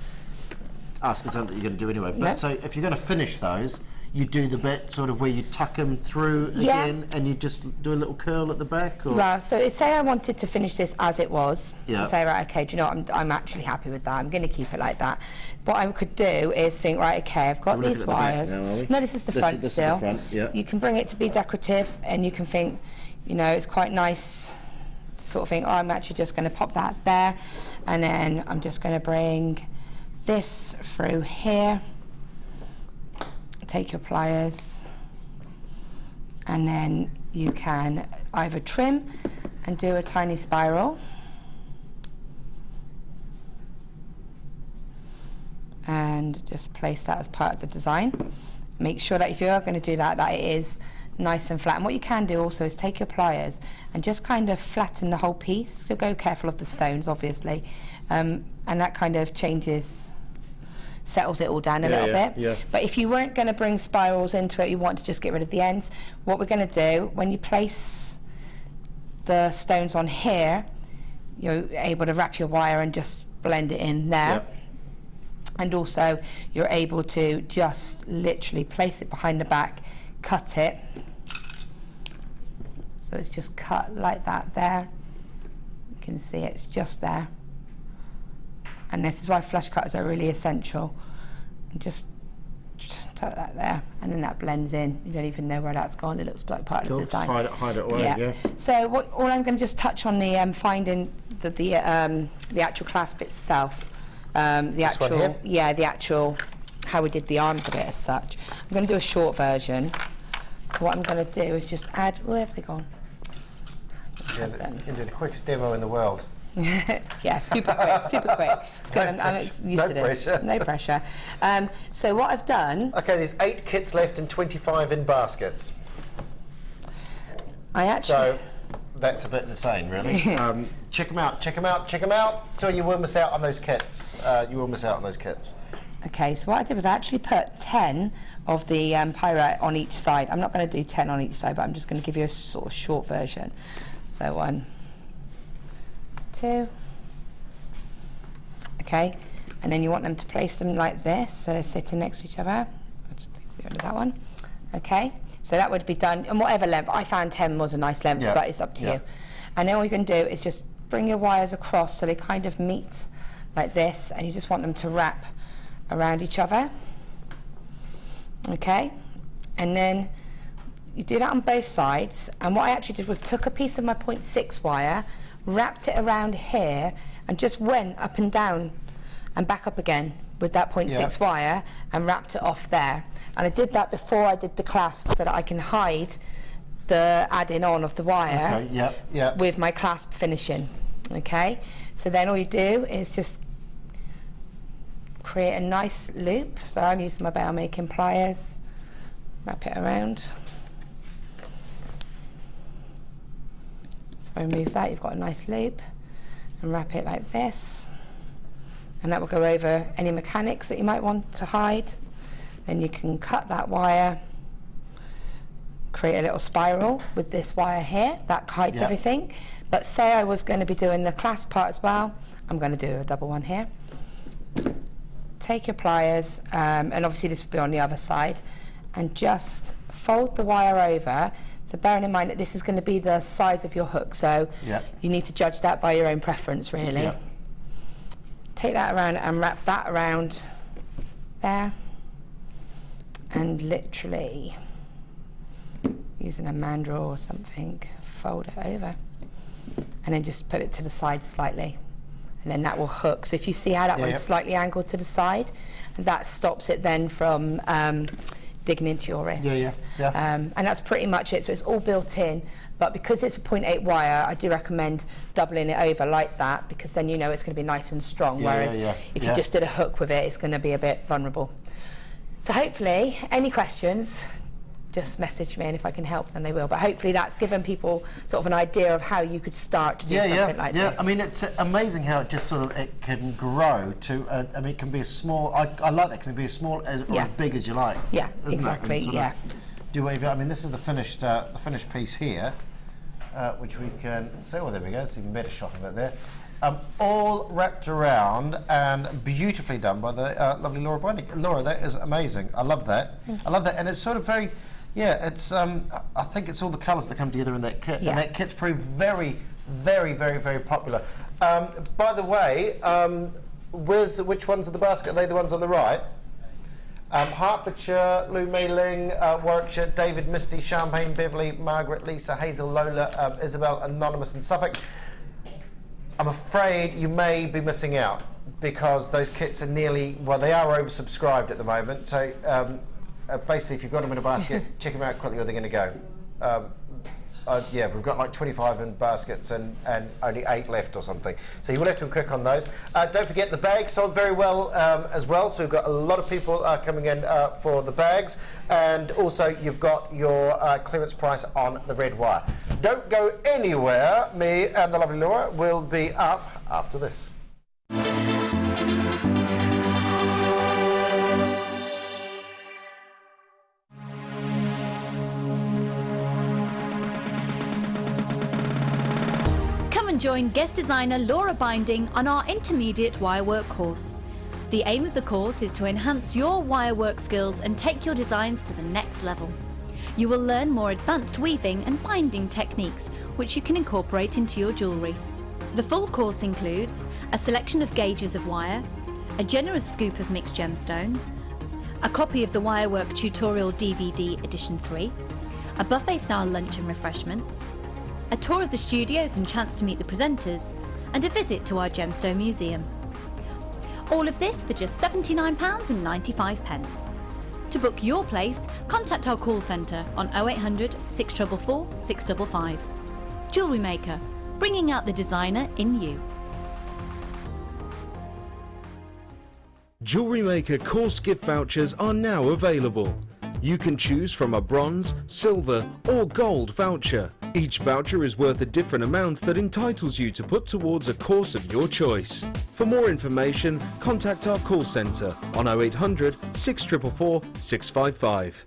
[SPEAKER 4] asking something you're going to do anyway. But so if you're going to finish those, you do the bit sort of where you tuck them through again, and you just do a little curl at the back. Or?
[SPEAKER 5] Right. So say I wanted to finish this as it was. So say, right, okay, do you know what? I'm actually happy with that. I'm going to keep it like that. What I could do is think, right, okay, I've got these wires.
[SPEAKER 4] Now,
[SPEAKER 5] no, this is the front still.
[SPEAKER 4] This is the front,
[SPEAKER 5] You can bring it to be decorative, and you can think, you know, it's quite nice. Sort of thing, oh, I'm actually just going to pop that there, and then I'm just going to bring this through here. Take your pliers, and then you can either trim and do a tiny spiral, and just place that as part of the design. Make sure that if you are going to do that, that it is nice and flat. And what you can do also is take your pliers and just kind of flatten the whole piece. So go careful of the stones, obviously, and that kind of settles it all down a little bit. But if you weren't going to bring spirals into it, you want to just get rid of the ends. What we're going to do, when you place the stones on here, you're able to wrap your wire and just blend it in there. And also you're able to just literally place it behind the back, cut it, so it's just cut like that there. You can see it's just there, and this is why flush cutters are really essential. And just tuck that there, and then that blends in. You don't even know where that's gone. It looks like part of the design.
[SPEAKER 4] Hide it away.
[SPEAKER 5] So all I'm going to just touch on the finding the actual clasp itself. The actual how we did the arms of it as such. I'm going to do a short version. So what I'm going to do is just add, where have they gone?
[SPEAKER 4] Yeah, you can do the quickest demo in the world.
[SPEAKER 5] Yeah, super quick, super quick. It's good. I'm used to this.
[SPEAKER 4] Pressure.
[SPEAKER 5] No pressure. So what I've done...
[SPEAKER 4] Okay, there's 8 kits left and 25 in baskets. So that's a bit insane, really. Check them out, check them out, check them out. So you will miss out on those kits. You will miss out on those kits.
[SPEAKER 5] Okay, so what I did was I actually put 10 of the pyrite on each side. I'm not going to do 10 on each side, but I'm just going to give you a sort of short version. So 1, 2. Okay, and then you want them to place them like this, so they're sitting next to each other. Let's get rid of that one. Okay, so that would be done in whatever length. I found 10 was a nice length, but it's up to you. And then what you can do is just bring your wires across so they kind of meet like this, and you just want them to wrap around each other. Okay, and then you do that on both sides. And what I actually did was took a piece of my 0.6 wire, wrapped it around here, and just went up and down and back up again with that 0.6 wire and wrapped it off there. And I did that before I did the clasp so that I can hide the adding on of the wire with my clasp finishing. Okay, so then all you do is just create a nice loop. So I'm using my bail making pliers, wrap it around. So remove that, you've got a nice loop, and wrap it like this. And that will go over any mechanics that you might want to hide. Then you can cut that wire, create a little spiral with this wire here, that hides everything. But say I was going to be doing the clasp part as well, I'm going to do a double one here. Take your pliers, and obviously this will be on the other side, and just fold the wire over. So bearing in mind that this is going to be the size of your hook, so you need to judge that by your own preference, really. Take that around and wrap that around there, and literally using a mandrel or something, fold it over, and then just put it to the side slightly, and then that will hook. So if you see how that one's slightly angled to the side, and that stops it then from digging into your wrist. And that's pretty much it. So it's all built in, but because it's a 0.8 wire, I do recommend doubling it over like that, because then you know it's going to be nice and strong, whereas if you just did a hook with it, it's going to be a bit vulnerable. So hopefully, any questions, just message me, and if I can help, then they will. But hopefully that's given people sort of an idea of how you could start to do something like this.
[SPEAKER 4] I mean, it's amazing how it just sort of, it can grow to, I mean, it can be as small, I like that, because it can be as small as, or as big as you like.
[SPEAKER 5] Yeah, exactly,
[SPEAKER 4] Do whatever, I mean, this is the finished piece here, which we can, so there we go, it's even better shot of it there. All wrapped around and beautifully done by the lovely Laura Binding. Laura, that is amazing. I love that. I love that, and it's sort of very, it's. I think it's all the colours that come together in that kit, and that kit's proved very, very, very, very popular. By the way, which ones are the basket? Are they the ones on the right? Hertfordshire, Lou Mailing, Warwickshire, David, Misty, Champagne, Beverley, Margaret, Lisa, Hazel, Lola, Isabel, Anonymous, and Suffolk. I'm afraid you may be missing out, because those kits are nearly, well, they are oversubscribed at the moment. So basically, if you've got them in a basket, check them out quickly or they're going to go. We've got like 25 in baskets and only 8 left or something. So you will have to be quick on those. Don't forget the bags sold very well as well. So we've got a lot of people coming in for the bags. And also you've got your clearance price on the red wire. Don't go anywhere. Me and the lovely Laura will be up after this.
[SPEAKER 3] Join guest designer Laura Binding on our intermediate wirework course. The aim of the course is to enhance your wirework skills and take your designs to the next level. You will learn more advanced weaving and binding techniques, which you can incorporate into your jewellery. The full course includes a selection of gauges of wire, a generous scoop of mixed gemstones, a copy of the Wirework tutorial DVD edition 3, a buffet-style lunch and refreshments, a tour of the studios and chance to meet the presenters, and a visit to our gemstone museum. All of this for just £79.95. To book your place, contact our call centre on 0800 644 655. Jewellery Maker, bringing out the designer in you.
[SPEAKER 1] Jewellery Maker course gift vouchers are now available. You can choose from a bronze, silver or gold voucher. Each voucher is worth a different amount that entitles you to put towards a course of your choice. For more information, contact our call centre on 0800 644 655.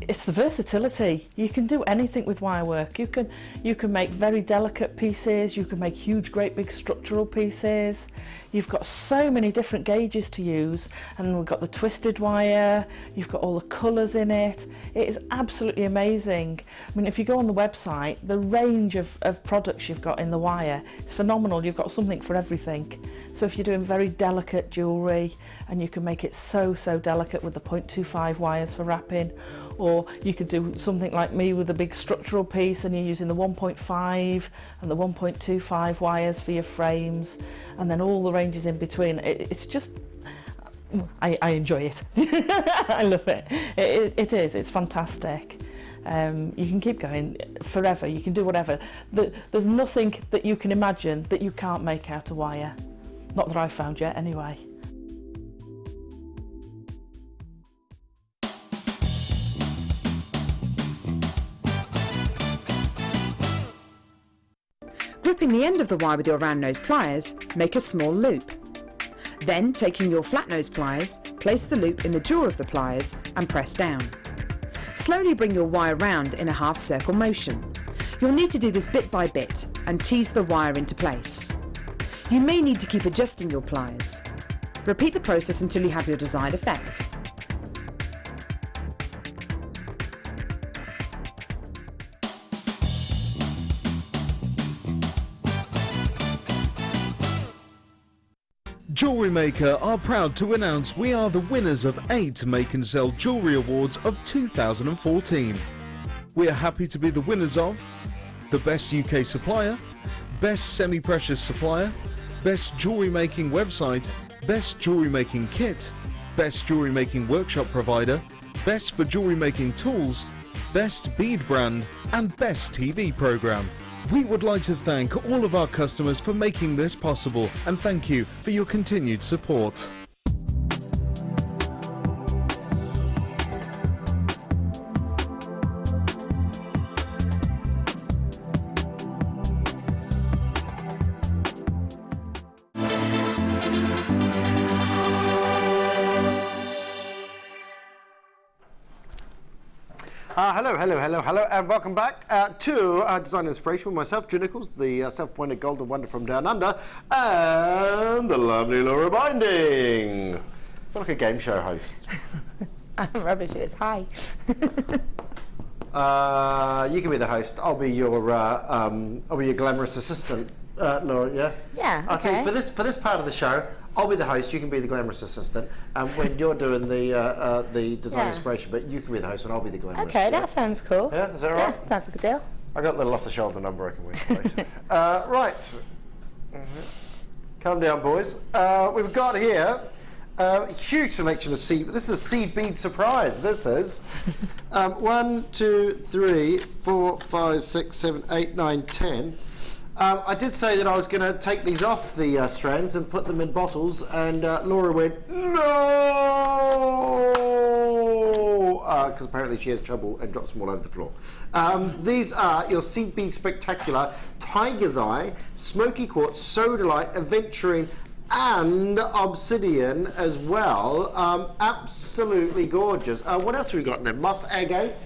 [SPEAKER 7] It's the versatility. You can do anything with wirework. You can make very delicate pieces, you can make huge, great big structural pieces. You've got so many different gauges to use, and we've got the twisted wire, you've got all the colours in it. It is absolutely amazing. I mean, if you go on the website, the range of products you've got in the wire is phenomenal. You've got something for everything. So if you're doing very delicate jewellery, and you can make it so delicate with the 0.25 wires for wrapping, or you could do something like me with a big structural piece and you're using the 1.5 and the 1.25 wires for your frames, and then all the ranges in between. It's just, I enjoy it. I love it. It is, it's fantastic. You can keep going forever, you can do whatever. There's nothing that you can imagine that you can't make out of wire. Not that I've found yet, anyway.
[SPEAKER 2] Gripping the end of the wire with your round nose pliers, make a small loop. Then, taking your flat nose pliers, place the loop in the jaw of the pliers and press down. Slowly bring your wire round in a half circle motion. You'll need to do this bit by bit and tease the wire into place. You may need to keep adjusting your pliers. Repeat the process until you have your desired effect.
[SPEAKER 1] Jewellery Maker are proud to announce we are the winners of 8 Make and Sell Jewellery Awards of 2014. We are happy to be the winners of the Best UK Supplier, Best Semi-Precious Supplier, Best Jewellery Making Website, Best Jewellery Making Kit, Best Jewellery Making Workshop Provider, Best for Jewellery Making Tools, Best Bead Brand and Best TV Programme. We would like to thank all of our customers for making this possible, and thank you for your continued support.
[SPEAKER 4] Hello, and welcome back to Design Inspiration with myself, Drew Nicholls, the self-appointed golden wonder from down under, and the lovely Laura Binding. I feel like a game show host.
[SPEAKER 5] I'm rubbish at it. Hi.
[SPEAKER 4] You can be the host. I'll be your glamorous assistant, Laura. Yeah.
[SPEAKER 5] Yeah.
[SPEAKER 4] Okay.
[SPEAKER 5] Okay.
[SPEAKER 4] For this part of the show, I'll be the host, you can be the glamorous assistant, and when you're doing the design inspiration bit, you can be the host and I'll be the glamorous.
[SPEAKER 5] Okay, that sounds cool.
[SPEAKER 4] Yeah, is that all right?
[SPEAKER 5] Yeah, sounds like a deal.
[SPEAKER 4] I got a little off-the-shoulder number I can win today. Right. Calm down, boys. We've got here a huge selection of seed. This is a seed bead surprise. This is 1, 2, 3, 4, 5, 6, 7, 8, 9, 10. I did say that I was going to take these off the strands and put them in bottles, and Laura went, no! Because apparently she has trouble and drops them all over the floor. These are your Seed Bead Spectacular Tiger's Eye, Smoky Quartz, Sodalite, Aventurine, and Obsidian as well. Absolutely gorgeous. What else have we got in there? Moss Agate.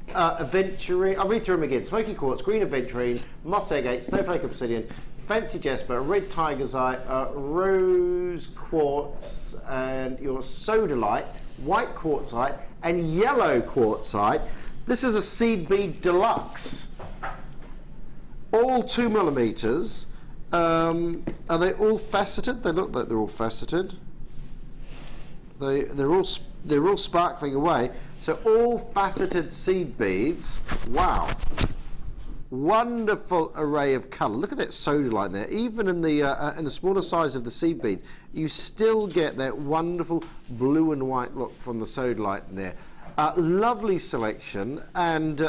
[SPEAKER 4] Aventurine, I'll read through them again. Smoky Quartz, Green Aventurine, Moss Agate, Snowflake Obsidian, Fancy Jasper, Red Tiger's Eye, Rose Quartz, and your Sodalite, White Quartzite, and Yellow Quartzite. This is a Seed Bead Deluxe. All 2mm. Are they all faceted? They look like they're all faceted. They're all sparkling away. So all faceted seed beads. Wow. Wonderful array of colour. Look at that sodalite there. Even in the smaller size of the seed beads, you still get that wonderful blue and white look from the sodalite in there. Lovely selection, and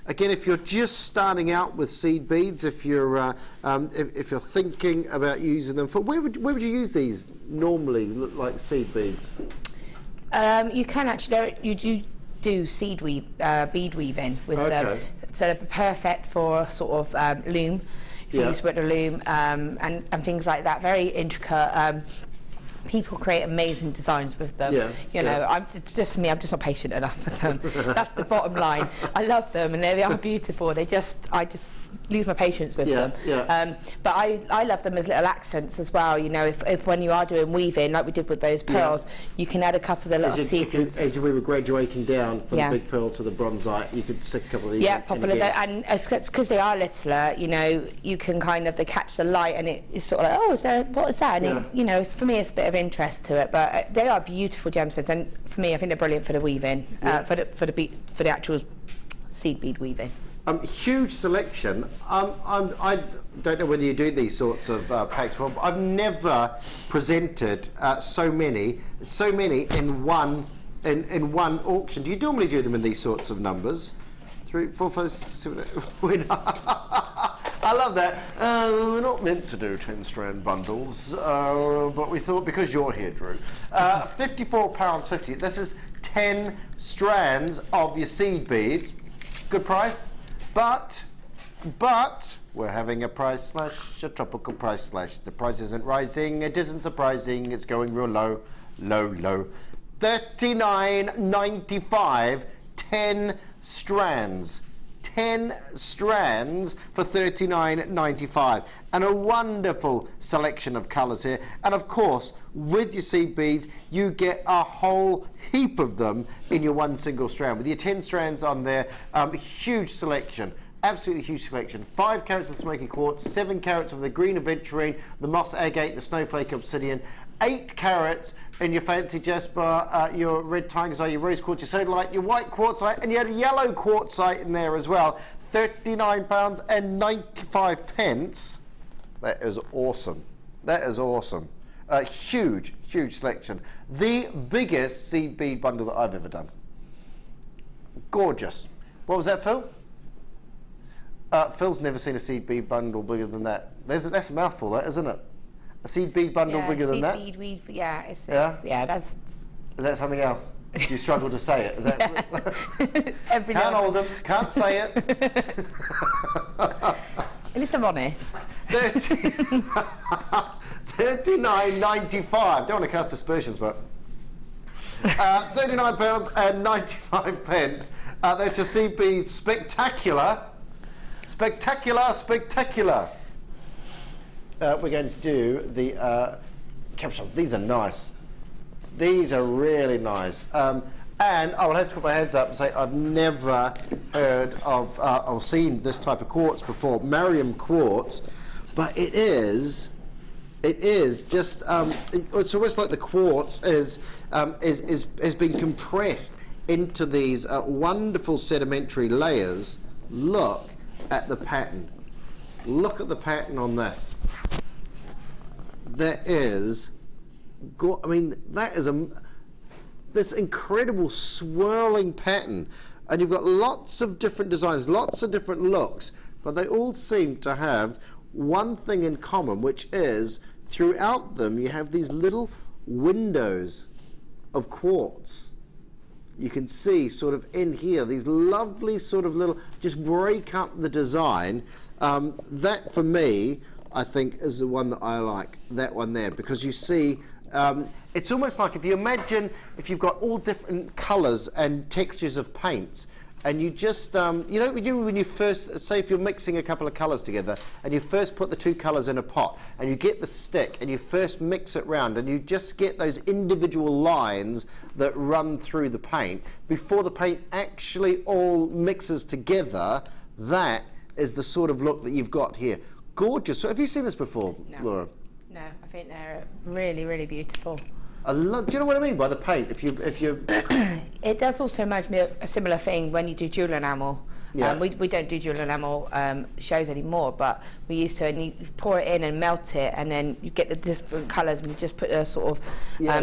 [SPEAKER 4] again, if you're just starting out with seed beads, if you're thinking about using them, where would you use these normally, like seed beads?
[SPEAKER 5] You can actually, you do seed weave, bead weaving with them, so they're perfect for sort of loom. If you use to put the loom and things like that, very intricate. People create amazing designs with them. You know, I'm just for me, I'm just not patient enough with them. That's the bottom line. I love them and they are beautiful. I just lose my patience with them. But I love them as little accents as well. You know, if when you are doing weaving, like we did with those pearls, you can add a couple of the little sequins.
[SPEAKER 4] As we were graduating down from the big pearl to the bronzite, you could stick a couple of these.
[SPEAKER 5] Yeah, pop a little, and because they are littler, you know, you can kind of, they catch the light and it's sort of like, oh, what is that? And it, you know, for me, it's a bit of interest to it, but they are beautiful gemstones, and for me, I think they're brilliant for the weaving, for the actual seed bead weaving.
[SPEAKER 4] Huge selection. I don't know whether you do these sorts of packs, but I've never presented so many in one auction. Do you normally do them in these sorts of numbers? 3, 4, 5, 6, 7, 8. I love that. We're not meant to do 10-strand bundles, but we thought because you're here, Drew. £54.50. This is 10 strands of your seed beads. Good price, but we're having a price slash, a tropical price slash. The price isn't rising. It isn't surprising. It's going real low, low. $39.95. 10 strands. 10 strands for $39.95, and a wonderful selection of colours here. And of course, with your seed beads, you get a whole heap of them in your one single strand. With your 10 strands on there, huge selection. Absolutely huge selection. 5 carats of the smoky quartz, 7 carats of the green aventurine, the moss agate, the snowflake obsidian, 8 carats in your fancy jasper, your red tiger's eye, your rose quartz, your sodalite, your white quartzite, and you had yellow quartzite in there as well. £39.95. That is awesome. That is awesome. Huge selection. The biggest seed bead bundle that I've ever done. Gorgeous. What was that, Phil? Phil's never seen a seed bead bundle bigger than that. That's a mouthful, that, isn't it? A seed bead bundle bigger than that?
[SPEAKER 5] Seed bead, that's...
[SPEAKER 4] Is that something else? Do you struggle to say it? Is that
[SPEAKER 5] every
[SPEAKER 4] can't hold them, can't say it.
[SPEAKER 5] At least I'm honest.
[SPEAKER 4] £39.95. Don't want to cast aspersions, but £39.95. That's a seed bead spectacular. We're going to do the capsule. These are nice. These are really nice. And I will have to put my hands up and say I've never heard of or seen this type of quartz before, Mariam quartz, but it is just it's almost like the quartz has been compressed into these wonderful sedimentary layers. Look at the pattern. Look at the pattern on this. That is, I mean, that is this incredible swirling pattern, and you've got lots of different designs, lots of different looks, but they all seem to have one thing in common, which is throughout them you have these little windows of quartz. You can see sort of in here these lovely sort of little, just break up the design. That for me, I think, is the one that I like, that one there, because you see it's almost like if you imagine if you've got all different colours and textures of paints, and you just, you know when you first, say if you're mixing a couple of colours together, and you first put the 2 colours in a pot, and you get the stick, and you first mix it round, and you just get those individual lines that run through the paint, before the paint actually all mixes together. That is the sort of look that you've got here. Gorgeous. So have you seen this before, Laura?
[SPEAKER 5] No, I think they're really, really beautiful.
[SPEAKER 4] Do you know what I mean by the paint? If you
[SPEAKER 5] It does also remind me of a similar thing when you do jewel enamel.
[SPEAKER 4] Yeah.
[SPEAKER 5] We don't do jewel enamel shows anymore, but we used to, and you pour it in and melt it, and then you get the different colours, and you just put a sort of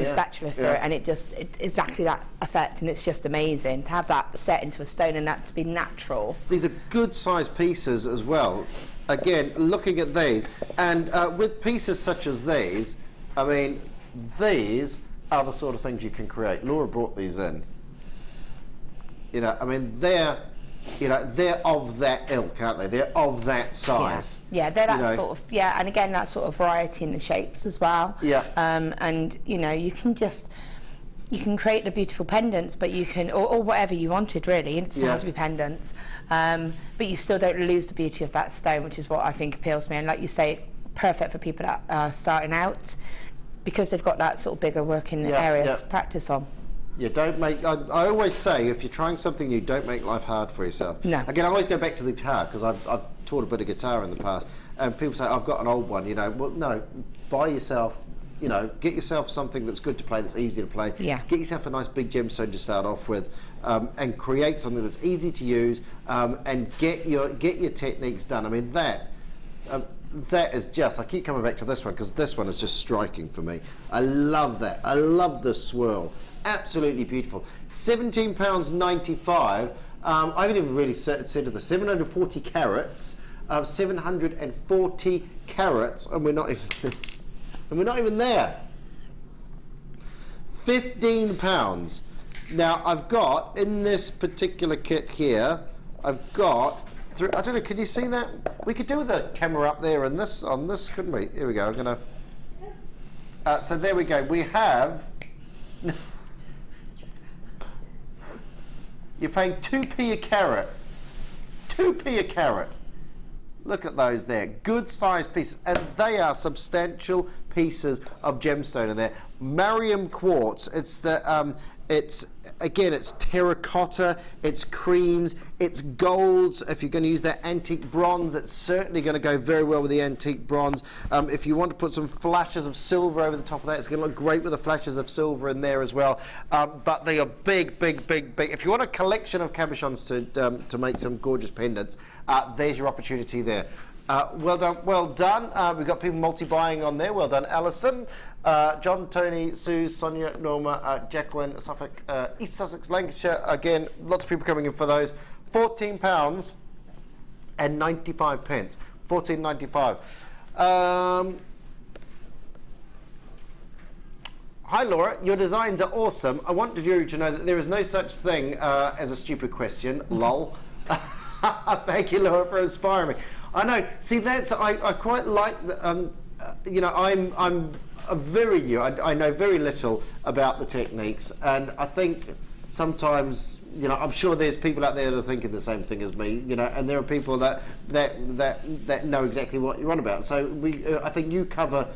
[SPEAKER 5] spatula through it, and it's exactly that effect, and it's just amazing to have that set into a stone and that to be natural.
[SPEAKER 4] These are good sized pieces as well. Again, looking at these, and with pieces such as these, I mean, these are the sort of things you can create. Laura brought these in. You know, I mean, they're of that ilk, aren't they? They're of that size.
[SPEAKER 5] Yeah, they're that sort of, and again, that sort of variety in the shapes as well.
[SPEAKER 4] Yeah.
[SPEAKER 5] And, you know, you can create the beautiful pendants, but you can, or whatever you wanted, really. It doesn't have to be pendants. But you still don't lose the beauty of that stone, which is what I think appeals to me. And like you say, perfect for people that are starting out, because they've got that sort of bigger working area to practice on.
[SPEAKER 4] Yeah, don't make. I always say, if you're trying something new, don't make life hard for yourself.
[SPEAKER 5] No.
[SPEAKER 4] Again, I always go back to the guitar, because I've taught a bit of guitar in the past, and people say, I've got an old one. You know, well, no, buy yourself. You know, get yourself something that's good to play, that's easy to play.
[SPEAKER 5] Yeah.
[SPEAKER 4] Get yourself a nice big gemstone to start off with, and create something that's easy to use, and get your techniques done. I mean, that is just. I keep coming back to this one because this one is just striking for me. I love that. I love the swirl. Absolutely beautiful. £17.95. I haven't even really said to the 740 carats. 740 carats, and we're not even. And we're not even there. £15. Now I've got in this particular kit here, I've got. I don't know. Could you see that? We could do with the camera up there and this on this, couldn't we? Here we go. I'm gonna. So there we go. We have. You're paying 2p a carat. 2p a carat. Look at those there, good sized pieces, and they are substantial pieces of gemstone in there. Mariam quartz, it's terracotta, it's creams, it's golds. If you're going to use that antique bronze, it's certainly going to go very well with the antique bronze. If you want to put some flashes of silver over the top of that, it's going to look great with the flashes of silver in there as well. But they are big, big, big, big. If you want a collection of cabochons to make some gorgeous pendants, there's your opportunity there. Well done, well done. We've got people multi-buying on there. Well done, Alison. John, Tony, Sue, Sonia, Norma, Jacqueline, Suffolk, East Sussex, Lancashire. Again, lots of people coming in for those. £14 and 95 pence. £14.95. Hi Laura, your designs are awesome. I want you to know that there is no such thing as a stupid question. Lol. Thank you, Laura, for inspiring me. I know. See, that's I quite like. You know, I'm very new. I know very little about the techniques, and I think sometimes, you know, I'm sure there's people out there that are thinking the same thing as me. You know, and there are people that know exactly what you're on about. So I think you cover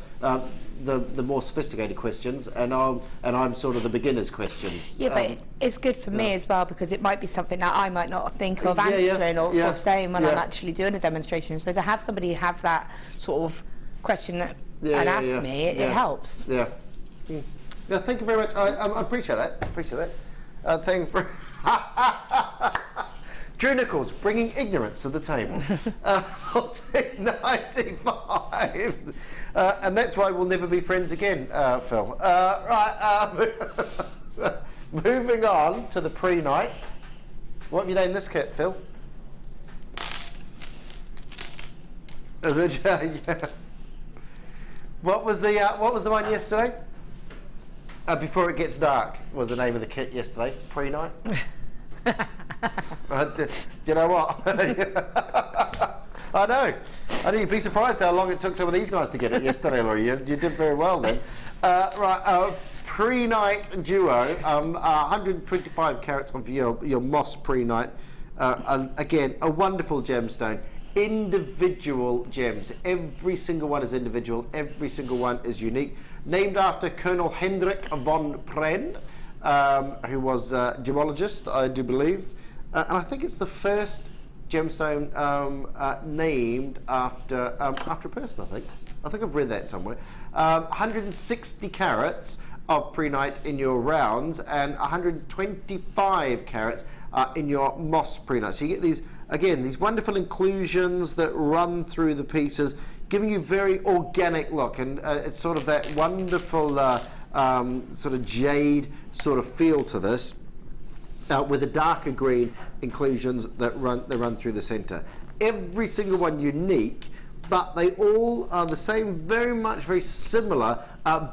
[SPEAKER 4] the more sophisticated questions, and I'm sort of the beginners' questions.
[SPEAKER 5] Yeah, but it's good for me as well, because it might be something that I might not think of answering or saying when I'm actually doing a demonstration. So to have somebody have that sort of question and ask me, it helps. Yeah.
[SPEAKER 4] Yeah, thank you very much. I appreciate that. Appreciate that. Thank you for Drew Nicholls, bringing ignorance to the table. I'll take 95. And that's why we'll never be friends again, Phil. Moving on to the pre-night. What have you named this kit, Phil? Is it? Yeah. What was the one yesterday? Before It Gets Dark was the name of the kit yesterday. Pre-night. Do you know what? I know. You'd be surprised how long it took some of these guys to get it yesterday, Laura. You did very well then. Pre-night duo, 125 carats of your moss pre-night. Again, a wonderful gemstone. Individual gems. Every single one is individual. Every single one is unique. Named after Colonel Hendrik von Pren, who was a gemologist, I do believe. And I think it's the first gemstone named after a person, I think I've read that somewhere. 160 carats of pre-night in your rounds, and 125 carats in your moss pre-night. So you get these, again, these wonderful inclusions that run through the pieces, giving you very organic look, and it's sort of that wonderful sort of jade sort of feel to this, with the darker green inclusions that run through the center. Every single one unique, but they all are the same, very similar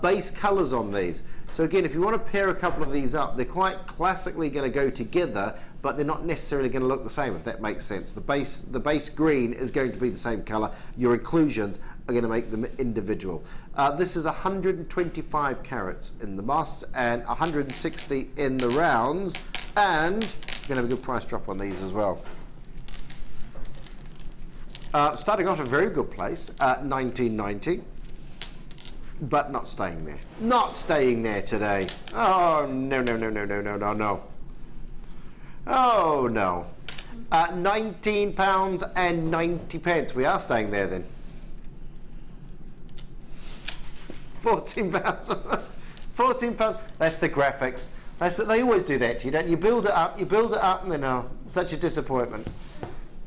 [SPEAKER 4] base colors on these. So again, if you want to pair a couple of these up, they're quite classically going to go together, but they're not necessarily going to look the same, if that makes sense. The base green is going to be the same color. Your inclusions are going to make them individual. This is 125 carats in the moss and 160 in the rounds, and you're going to have a good price drop on these as well. Starting off at a very good place at $19.90, but not staying there. Not staying there today. Oh, no. Oh, no. £19.90. We are staying there then. £14. £14. That's the graphics. They always do that to you, don't you? You build it up, and then, oh, such a disappointment.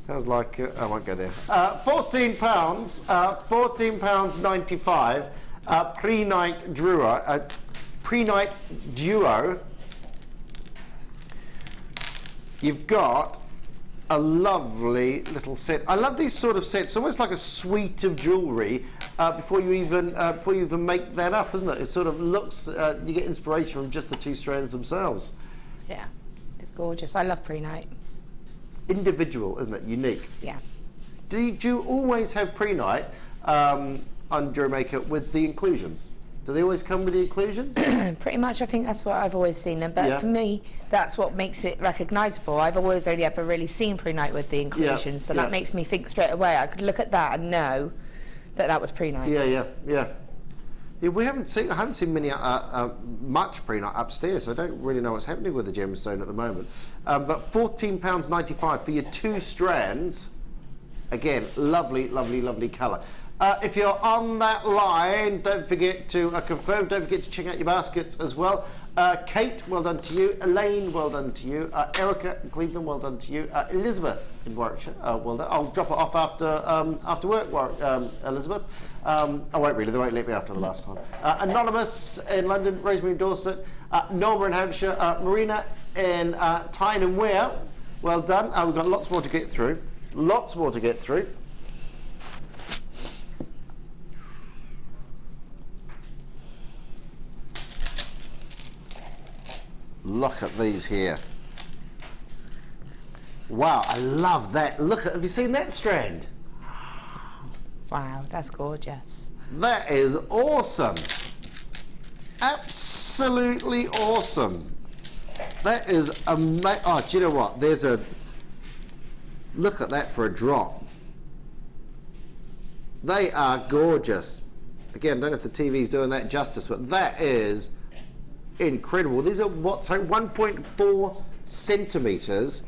[SPEAKER 4] Sounds like, I won't go there. £14, £14.95, pre-night duo. You've got a lovely little set. I love these sort of sets, almost like a suite of jewellery before you even make that up, isn't it? It sort of looks, you get inspiration from just the two strands themselves.
[SPEAKER 5] Yeah, they're gorgeous. I love pre-night.
[SPEAKER 4] Individual, isn't it? Unique.
[SPEAKER 5] Yeah.
[SPEAKER 4] Do you always have pre-night on JewelleryMaker with the inclusions? Do they always come with the inclusions?
[SPEAKER 5] Pretty much, I think that's what I've always seen them. But for me, that's what makes it recognisable. I've always only ever really seen pre-night with the inclusions, so that makes me think straight away. I could look at that and know that that was pre-night.
[SPEAKER 4] Yeah, we haven't seen. I haven't seen many much pre-night upstairs, so I don't really know what's happening with the gemstone at the moment. But £14.95 for your two strands. Again, lovely colour. If you're on that line, don't forget to confirm. Don't forget to check out your baskets as well. Kate, well done to you. Elaine, well done to you. Erica in Cleveland, well done to you. Elizabeth in Warwickshire, well done. I'll drop it off after work, Elizabeth. I won't really. They won't let me after the last time. Anonymous in London. Rosemary in Dorset. Norma in Hampshire. Marina in Tyne and Wear. Well done. We've got lots more to get through. Lots more to get through. Look at these here. Wow, I love that. Look at, have you seen that strand?
[SPEAKER 5] Wow, that's gorgeous.
[SPEAKER 4] That is awesome. Absolutely awesome. That is amazing. Oh, do you know what? There's a, look at that for a drop. They are gorgeous. Again, I don't know if the TV's doing that justice, but that is incredible. These are what, so 1.4 centimeters.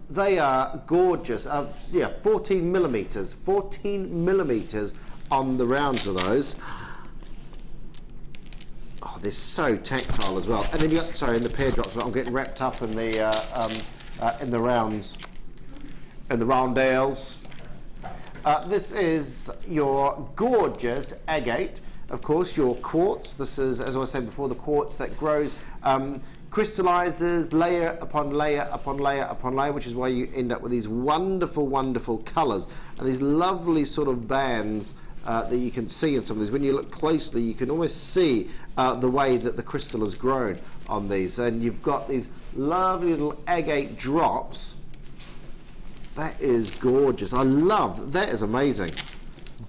[SPEAKER 4] They are gorgeous. Yeah, 14 millimeters on the rounds of those. Oh, they're so tactile as well. And then you got, sorry, in the pear drops, but I'm getting wrapped up in the rounds, in the roundels. This is your gorgeous agate. Of course, your quartz. This is, as I was saying before, the quartz that grows, crystallizes layer upon layer upon layer upon layer, which is why you end up with these wonderful, wonderful colors and these lovely sort of bands that you can see in some of these. When you look closely, you can almost see the way that the crystal has grown on these. And you've got these lovely little agate drops. That is gorgeous. I love, that is amazing.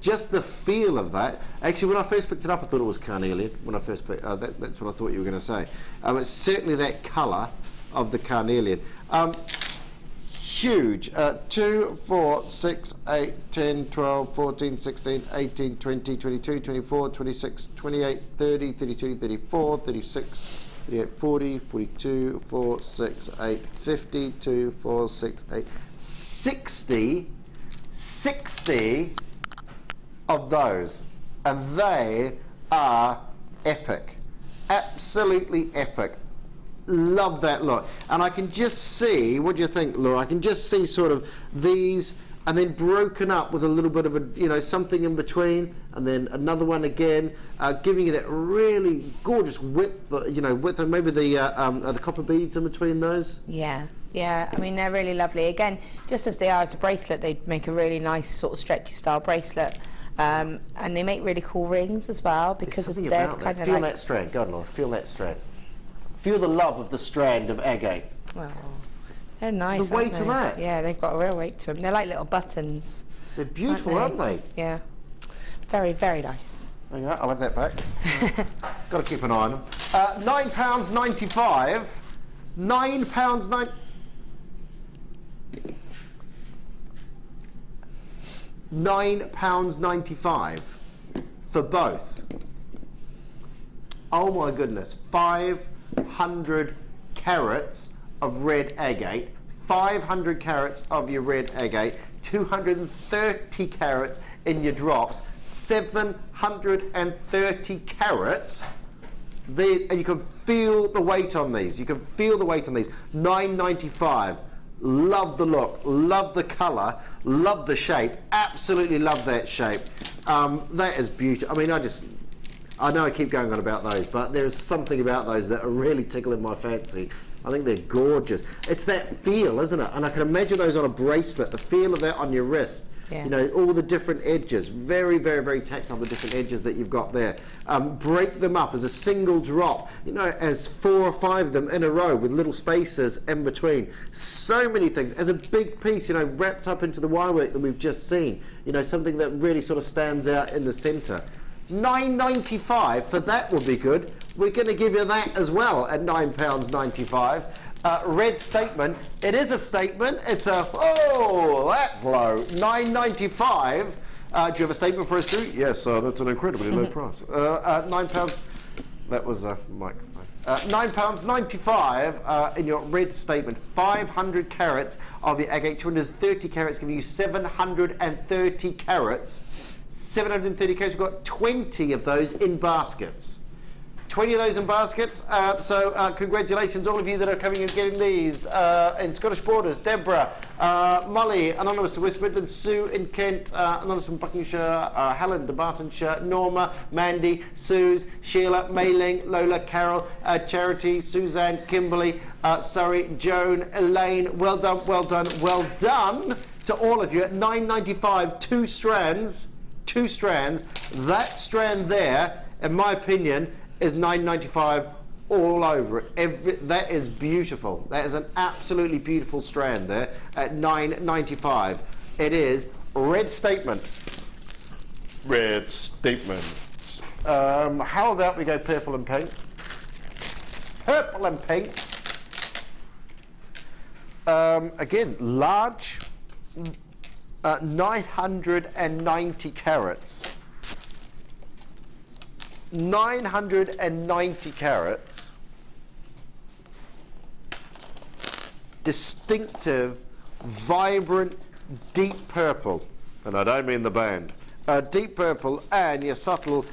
[SPEAKER 4] Just the feel of that. Actually, when I first picked it up, I thought it was carnelian. When I first picked, that's what I thought you were going to say. It's certainly that colour of the carnelian. Huge. 2, 4, 6, 8, 10, 12, 14, 16, 18, 20, 22, 24, 26, 28, 30, 32, 34, 36, 38, 40, 42, 4, 6, 8, 52, 4, 6, 8, 60 of those, and they are epic, absolutely epic. love that look. And I can just see, what do you think, Laura? I can just see sort of these, and then broken up with a little bit of a, you know, something in between, and then another one again, giving you that really gorgeous width, you know, width, and maybe the copper beads in between those.
[SPEAKER 5] Yeah, yeah. I mean, they're really lovely. Again, just as they are as a bracelet, they make a really nice sort of stretchy style bracelet. And they make really cool rings as well because they're kind of
[SPEAKER 4] feel
[SPEAKER 5] like...
[SPEAKER 4] that strand, go on, Laura, feel that strand. Feel the love of the strand of agate.
[SPEAKER 5] Oh, they're nice.
[SPEAKER 4] The weight of that.
[SPEAKER 5] Yeah, they've got a real weight to them. They're like little buttons.
[SPEAKER 4] They're beautiful, aren't they?
[SPEAKER 5] Yeah. Very, very nice.
[SPEAKER 4] There you go, I'll have that back. Got to keep an eye on them. £9.95. £9.95 for both. Oh my goodness, 500 carats of red agate, 500 carats of your red agate, 230 carats in your drops, 730 carats. And you can feel the weight on these. You can feel the weight on these. £9.95. Love the look, love the colour, love the shape. Absolutely love that shape. That is beautiful. I mean, I know I keep going on about those, but there's something about those that are really tickling my fancy. I think they're gorgeous. It's that feel, isn't it? And I can imagine those on a bracelet, the feel of that on your wrist. Yeah. You know, all the different edges, very, very, very tactile, the different edges that you've got there. Break them up as a single drop, you know, as 4 or 5 of them in a row with little spaces in between. So many things. As a big piece, you know, wrapped up into the wirework that we've just seen, you know, something that really sort of stands out in the centre. £9.95 for that would be good. We're going to give you that as well at £9.95. Red statement. It is a statement. It's a, oh, that's low. £9.95. Do you have a statement for us, Drew? Yes, that's an incredibly low price. £9. That was a microphone. £9.95 in your red statement. 500 carats of your agate. 230 carats giving you 730 carats. 730 carats. We've got 20 of those in baskets. 20 of those in baskets, so congratulations all of you that are coming and getting these in Scottish Borders. Deborah, Molly, Anonymous in West Midlands, Sue in Kent, Anonymous from Buckinghamshire, Helen de Bartonshire, Norma, Mandy, Suze, Sheila, Mei-Ling, Lola, Carol, Charity, Suzanne, Kimberly, Surrey, Joan, Elaine. Well done, well done, well done to all of you at £9.95, 2 strands, 2 strands. That strand there, in my opinion, is £9.95 all over it. That is beautiful. That is an absolutely beautiful strand there at £9.95. It is red statement. Red statement. How about we go purple and pink? Purple and pink. Again, large, 990 carats. 990 carats, distinctive, vibrant, deep purple, and I don't mean the band, deep purple, and your subtle,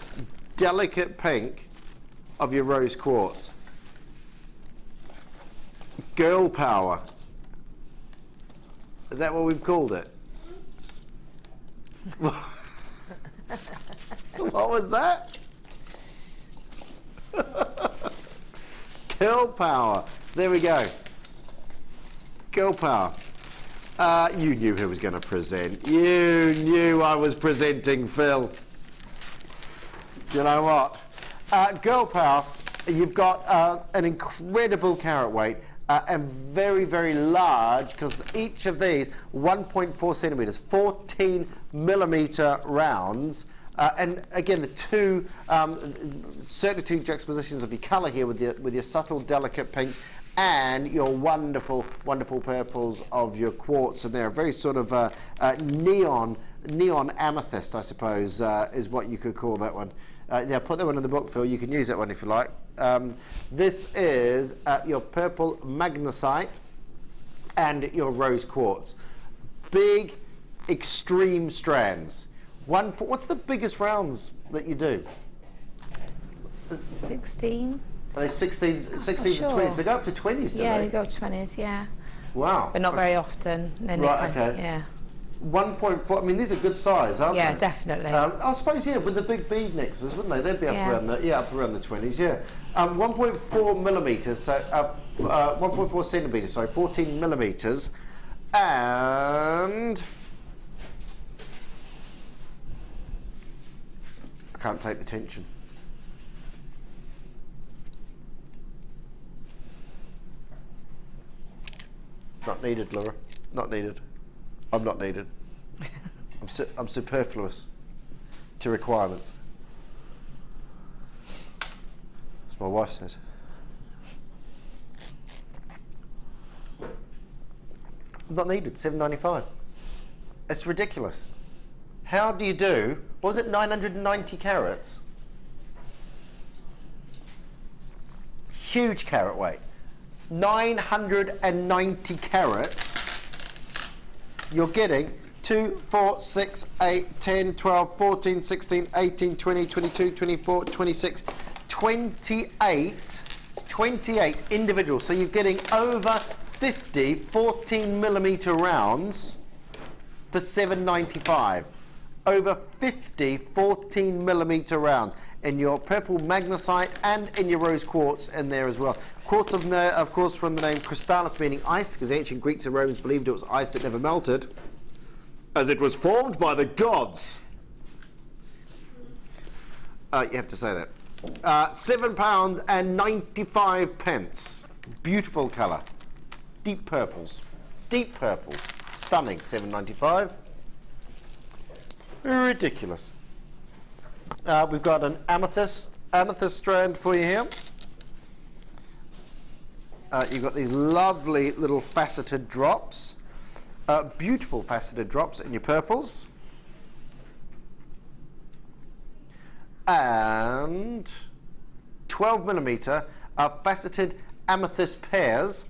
[SPEAKER 4] delicate pink of your rose quartz. Girl power. Is that what we've called it? What was that? Girl power. There we go. Girl power. You knew who was going to present. You knew I was presenting, Phil. You know what? Girl power. You've got an incredible carat weight and very, very large, because each of these 1.4 centimetres, 14 millimetre rounds. And again, the two, certainly 2 juxtapositions of your colour here with your subtle, delicate pinks and your wonderful, wonderful purples of your quartz. And they're a very sort of neon amethyst, I suppose, is what you could call that one. Yeah, put that one in the book, Phil. You can use that one if you like. This is your purple magnesite and your rose quartz. Big, extreme strands. What's the biggest rounds that you do?
[SPEAKER 5] 16.
[SPEAKER 4] Are they 16s and 20s? They go up to 20s, don't
[SPEAKER 5] Yeah,
[SPEAKER 4] they?
[SPEAKER 5] they go up to 20s, yeah.
[SPEAKER 4] Wow.
[SPEAKER 5] But not very often. Then
[SPEAKER 4] Right,
[SPEAKER 5] they
[SPEAKER 4] okay.
[SPEAKER 5] Yeah.
[SPEAKER 4] 1.4, I mean, these are good size, aren't
[SPEAKER 5] Yeah,
[SPEAKER 4] they?
[SPEAKER 5] definitely.
[SPEAKER 4] I suppose, yeah, with the big bead necklaces, wouldn't they? They'd be up around the, up around the 20s, yeah. 1.4 millimetres, so 1.4 centimetres, sorry, 14 millimetres, and I can't take the tension. Not needed, Laura. Not needed. I'm not needed. I'm superfluous to requirements. As my wife says. Not needed. $7.95. It's ridiculous. How do you do? What was it? 990 carats. Huge carat weight. 990 carats. You're getting 2, 4, 6, 8, 10, 12, 14, 16, 18, 20, 22, 24, 26, 28 individuals. So you're getting over 50 14 millimeter rounds for $7.95. Over 50 14 millimeter rounds in your purple magnesite and in your rose quartz in there as well. Quartz of course from the name crystallis, meaning ice, because the ancient Greeks and Romans believed it was ice that never melted, as it was formed by the gods. You have to say that. £7.95. Beautiful colour. Deep purples. Deep purple. Stunning. $7.95. Ridiculous. We've got an amethyst strand for you here. You've got these lovely little faceted drops. Beautiful faceted drops in your purples. And 12 millimeter faceted amethyst pairs.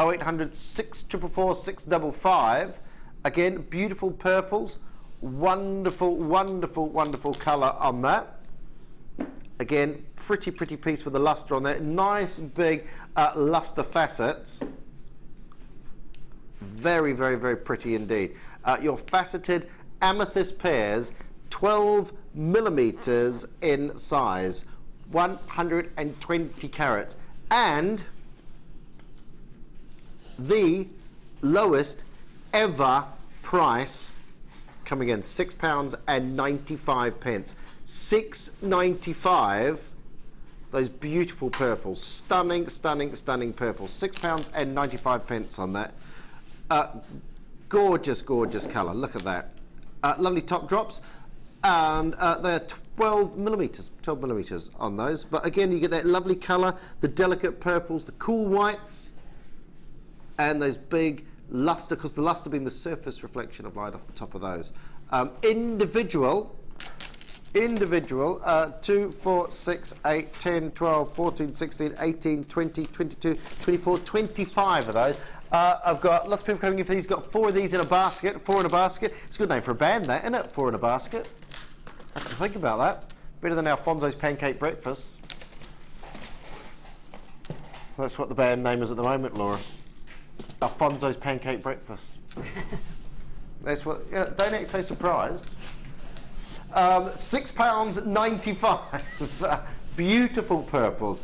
[SPEAKER 4] 0800 644 655. Again, beautiful purples. Wonderful, wonderful, wonderful colour on that. Again, pretty piece with the lustre on there. Nice big lustre facets. Very, very, very pretty indeed. Your faceted amethyst pairs, 12 millimeters in size, 120 carats, and the lowest ever price, coming in £6.95. $6.95. Those beautiful purples, stunning purples. £6.95 on that. Gorgeous colour. Look at that. Lovely top drops, and they're 12 millimeters on those. But again, you get that lovely colour, the delicate purples, the cool whites, and those big lustre, because the lustre being the surface reflection of light off the top of those. Individual, 2, 4, 6, 8, 10, 12, 14, 16, 18, 20, 22, 24, 25 of those. I've got lots of people coming in for these. Got 4 of these in a basket. 4 in a basket. It's a good name for a band, that, isn't it? 4 in a basket. I have to think about that. Better than Alfonso's Pancake Breakfast. That's what the band name is at the moment, Laura. Alfonso's Pancake Breakfast. That's what. Yeah, don't act so surprised. £6.95. Beautiful purples.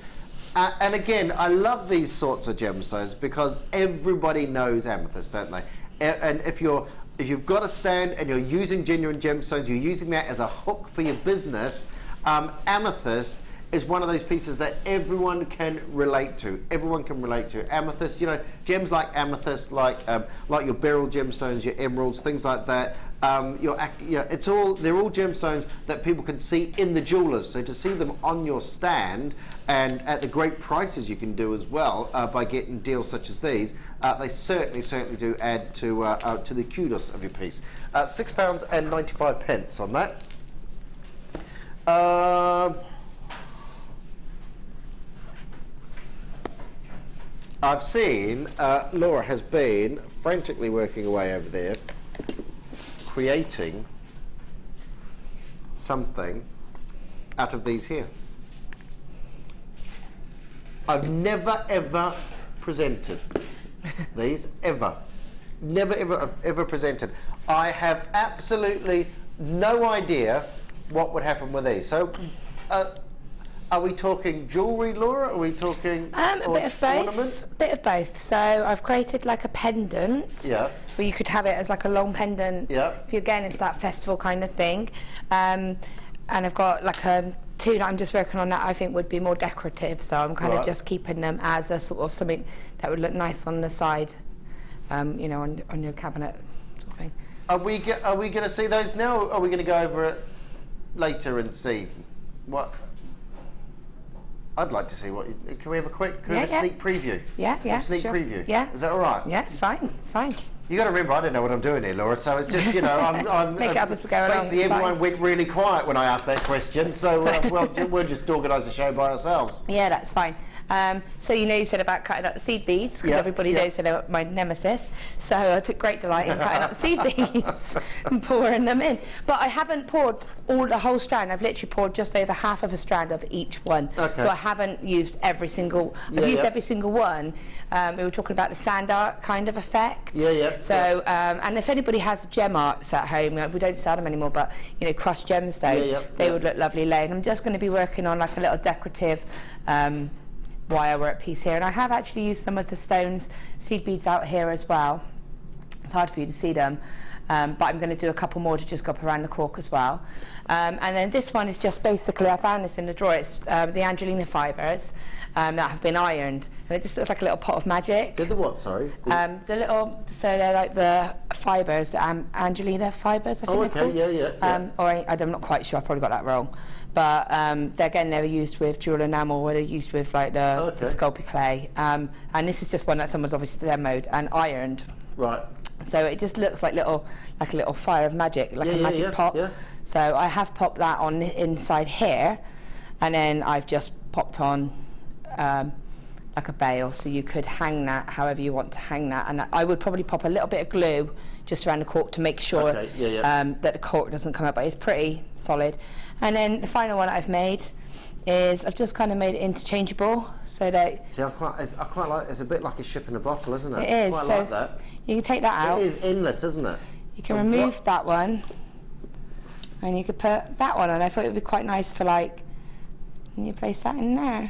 [SPEAKER 4] And again, I love these sorts of gemstones because everybody knows amethyst, don't they? And if you've got a stand and you're using genuine gemstones, you're using that as a hook for your business, amethyst is one of those pieces that everyone can relate to. Everyone can relate to. Amethyst, you know, gems like amethyst, like your beryl gemstones, your emeralds, things like that. They're all gemstones that people can see in the jewellers. So to see them on your stand and at the great prices you can do as well by getting deals such as these, they certainly do add to the kudos of your piece. £6.95 on that. I've seen Laura has been frantically working away over there, creating something out of these here. I've never ever presented these, ever. Never ever presented. I have absolutely no idea what would happen with these. So, are we talking jewellery, Laura? Are we talking
[SPEAKER 5] a bit of both.
[SPEAKER 4] ornament?
[SPEAKER 5] A bit of both. So I've created like a pendant.
[SPEAKER 4] Yeah.
[SPEAKER 5] Where you could have it as like a long pendant.
[SPEAKER 4] Yeah.
[SPEAKER 5] If you, again, it's that festival kind of thing. And I've got like two that I'm just working on that I think would be more decorative. So I'm kind of just keeping them as a sort of something that would look nice on the side, you know, on your cabinet sort of thing.
[SPEAKER 4] Are we going to see those now, or are we going to go over it later and see what? I'd like to see what. Can we have a quick sneak preview?
[SPEAKER 5] Yeah, yeah.
[SPEAKER 4] Sneak
[SPEAKER 5] sure.
[SPEAKER 4] preview.
[SPEAKER 5] Yeah.
[SPEAKER 4] Is that all right?
[SPEAKER 5] Yeah, it's fine. It's fine.
[SPEAKER 4] You got to remember, I don't know what I'm doing here, Laura. So it's just, you know, I'm
[SPEAKER 5] Make it up as we go along.
[SPEAKER 4] Basically,
[SPEAKER 5] it's
[SPEAKER 4] everyone
[SPEAKER 5] fine.
[SPEAKER 4] went really quiet when I asked that question. So we'll just organise the show by ourselves.
[SPEAKER 5] Yeah, that's fine. So you know, you said about cutting up the seed beads, because everybody knows that they're my nemesis. So I took great delight in cutting up the seed beads and pouring them in. But I haven't poured the whole strand. I've literally poured just over half of a strand of each one. Okay. So I haven't used every single. I've used every single one. We were talking about the sand art kind of effect. So and if anybody has gem arts at home, we don't sell them anymore, but you know, crushed gemstones, they would look lovely laid. I'm just going to be working on like a little decorative wirework piece here, and I have actually used some of the stones, seed beads out here as well. It's hard for you to see them, but I'm going to do a couple more to just go up around the cork as well. And then this one is just basically, I found this in the drawer, it's the Angelina fibres that have been ironed, and it just looks like a little pot of magic.
[SPEAKER 4] Did the what, sorry?
[SPEAKER 5] The little, so they're like the fibres, the Angelina fibres, I think they're called. Or I'm not quite sure, I probably got that wrong. But they were used with jewel enamel, or they're used with like the sculpey clay. And this is just one that someone's obviously demoed and ironed.
[SPEAKER 4] Right.
[SPEAKER 5] So it just looks like a little fire of magic, like a magic pot. Yeah. So I have popped that on inside here, and then I've just popped on like a bail, so you could hang that however you want to hang that. And I would probably pop a little bit of glue just around the cork to make sure that the cork doesn't come out, but it's pretty solid. And then the final one I've made is I've just kind of made it interchangeable, so that.
[SPEAKER 4] See, I quite like. It's a bit like a ship in a bottle, isn't it?
[SPEAKER 5] It is.
[SPEAKER 4] I quite
[SPEAKER 5] so
[SPEAKER 4] like that.
[SPEAKER 5] You can take that out.
[SPEAKER 4] It is endless, isn't it?
[SPEAKER 5] You can remove that one, and you could put that one on. I thought it would be quite nice for like. And you place that in there.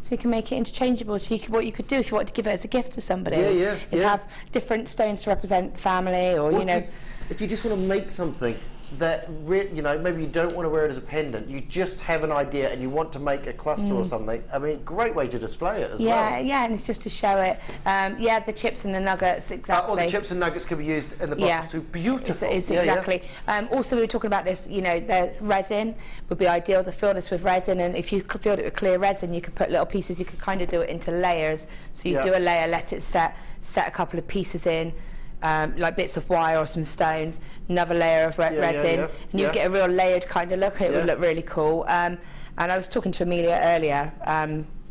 [SPEAKER 5] So you can make it interchangeable. So what you could do if you want to give it as a gift to somebody is have different stones to represent family, or you know.
[SPEAKER 4] If you just want to make something that you know, maybe you don't want to wear it as a pendant, you just have an idea and you want to make a cluster or something. I mean, great way to display it as well. Yeah,
[SPEAKER 5] and it's just to show it. The chips and the nuggets, exactly.
[SPEAKER 4] Or the chips and nuggets can be used in the bottles too. Beautiful.
[SPEAKER 5] It's exactly. Also, we were talking about this. You know, the resin would be ideal to fill this with resin, and if you filled it with clear resin, you could put little pieces. You could kind of do it into layers. So you do a layer, let it set a couple of pieces in. Like bits of wire or some stones, another layer of resin, and you get a real layered kind of look. It would look really cool. And I was talking to Amelia earlier.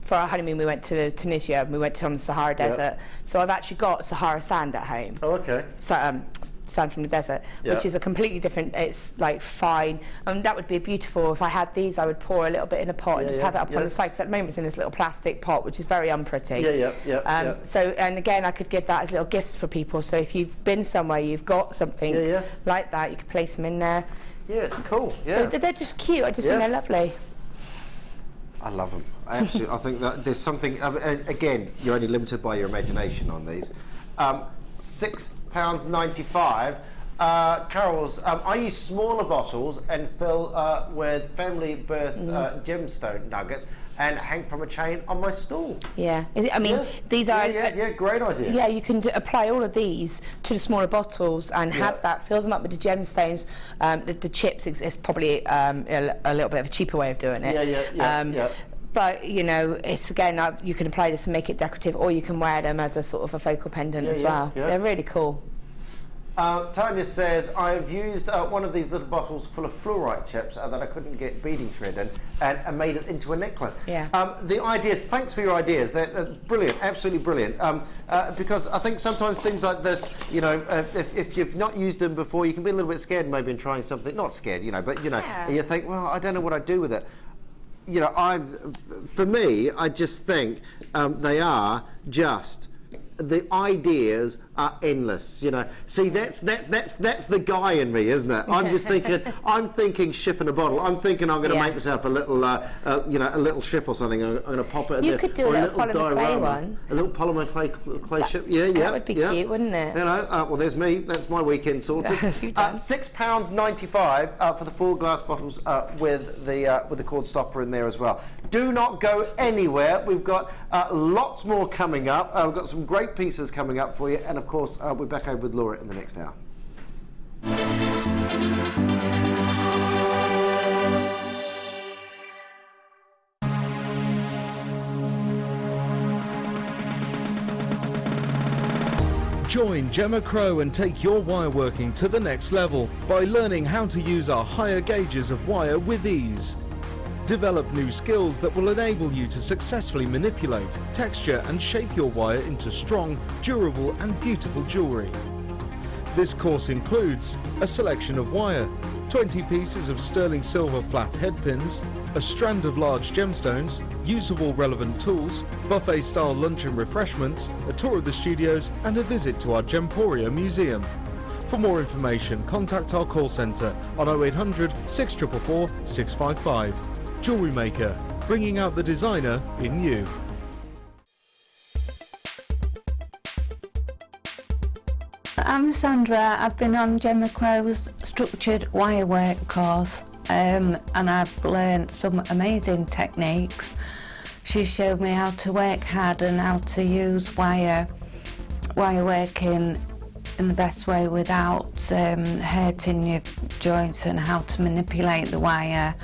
[SPEAKER 5] For our honeymoon, we went to Tunisia. We went on the Sahara Desert. So I've actually got Sahara sand at home.
[SPEAKER 4] Oh, okay.
[SPEAKER 5] So sand from the desert, which is a completely different. It's like fine. That would be beautiful. If I had these, I would pour a little bit in a pot and just have it up on the side. Because at the moment it's in this little plastic pot, which is very unpretty. So, and again, I could give that as little gifts for people. So if you've been somewhere, you've got something like that, you could place them in there.
[SPEAKER 4] Yeah, it's cool. Yeah.
[SPEAKER 5] So they're just cute. I just think they're lovely.
[SPEAKER 4] I love them. Absolutely. I think that there's something. Again, you're only limited by your imagination on these. £6.95. Carol's, I use smaller bottles and fill with family birth gemstone nuggets and hang from a chain on my stall.
[SPEAKER 5] Yeah, these are...
[SPEAKER 4] great idea.
[SPEAKER 5] Yeah, you can apply all of these to the smaller bottles and have that, fill them up with the gemstones. The chips is probably a little bit of a cheaper way of doing it. But, you know, it's again, you can apply this and make it decorative, or you can wear them as a sort of a focal pendant as well. They're really cool.
[SPEAKER 4] Tanya says, I've used one of these little bottles full of fluorite chips that I couldn't get beading thread in, and made it into a necklace. The ideas, thanks for your ideas, they're brilliant, absolutely brilliant. Because I think sometimes things like this, you know, if you've not used them before, you can be a little bit scared maybe in trying something, not scared, you know, but you know, you think, well, I don't know what I'd do with it. You know, for me, I just think they are just, the ideas are endless, you know. See, that's the guy in me, isn't it? I'm just thinking, I'm thinking ship in a bottle. I'm thinking I'm going to make myself a little, you know, a little ship or something. I'm going to pop it in there.
[SPEAKER 5] You could do a little polymer clay one.
[SPEAKER 4] A little polymer clay ship. Yeah.
[SPEAKER 5] That would be cute, wouldn't it?
[SPEAKER 4] You know, well, there's me. That's my weekend sorted. £6.95 for the 4 glass bottles with the cord stopper in there as well. Do not go anywhere. We've got lots more coming up. We've got some great pieces coming up for you, and of course we're back over with Laura in the next hour.
[SPEAKER 1] Join Gemma Crow and take your wire working to the next level by learning how to use our higher gauges of wire with ease. Develop new skills that will enable you to successfully manipulate, texture and shape your wire into strong, durable and beautiful jewellery. This course includes a selection of wire, 20 pieces of sterling silver flat head pins, a strand of large gemstones, use of all relevant tools, buffet-style lunch and refreshments, a tour of the studios and a visit to our Gemporia museum. For more information, contact our call centre on 0800 644 655. Jewellery Maker, bringing out the designer in you.
[SPEAKER 8] I'm Sandra. I've been on Gemma Crow's structured wirework course and I've learnt some amazing techniques. She showed me how to work hard and how to use wireworking in the best way without hurting your joints, and how to manipulate the wire,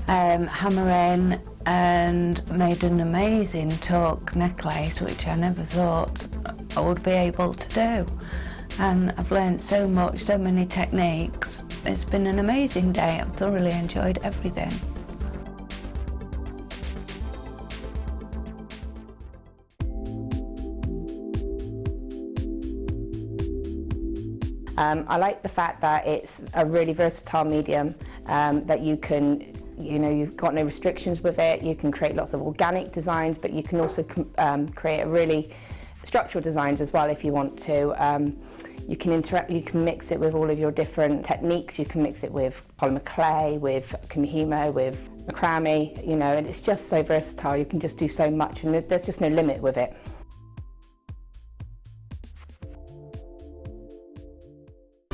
[SPEAKER 8] hammer in, and made an amazing torque necklace which I never thought I would be able to do. And I've learned so much, so many techniques. It's been an amazing day. I've thoroughly enjoyed everything.
[SPEAKER 5] I like the fact that it's a really versatile medium, that you can, you know, you've got no restrictions with it. You can create lots of organic designs, but you can also create a really structural designs as well if you want to. You can mix it with all of your different techniques. You can mix it with polymer clay, with kumihimo, with macrame, you know, and it's just so versatile. You can just do so much, and there's just no limit with it.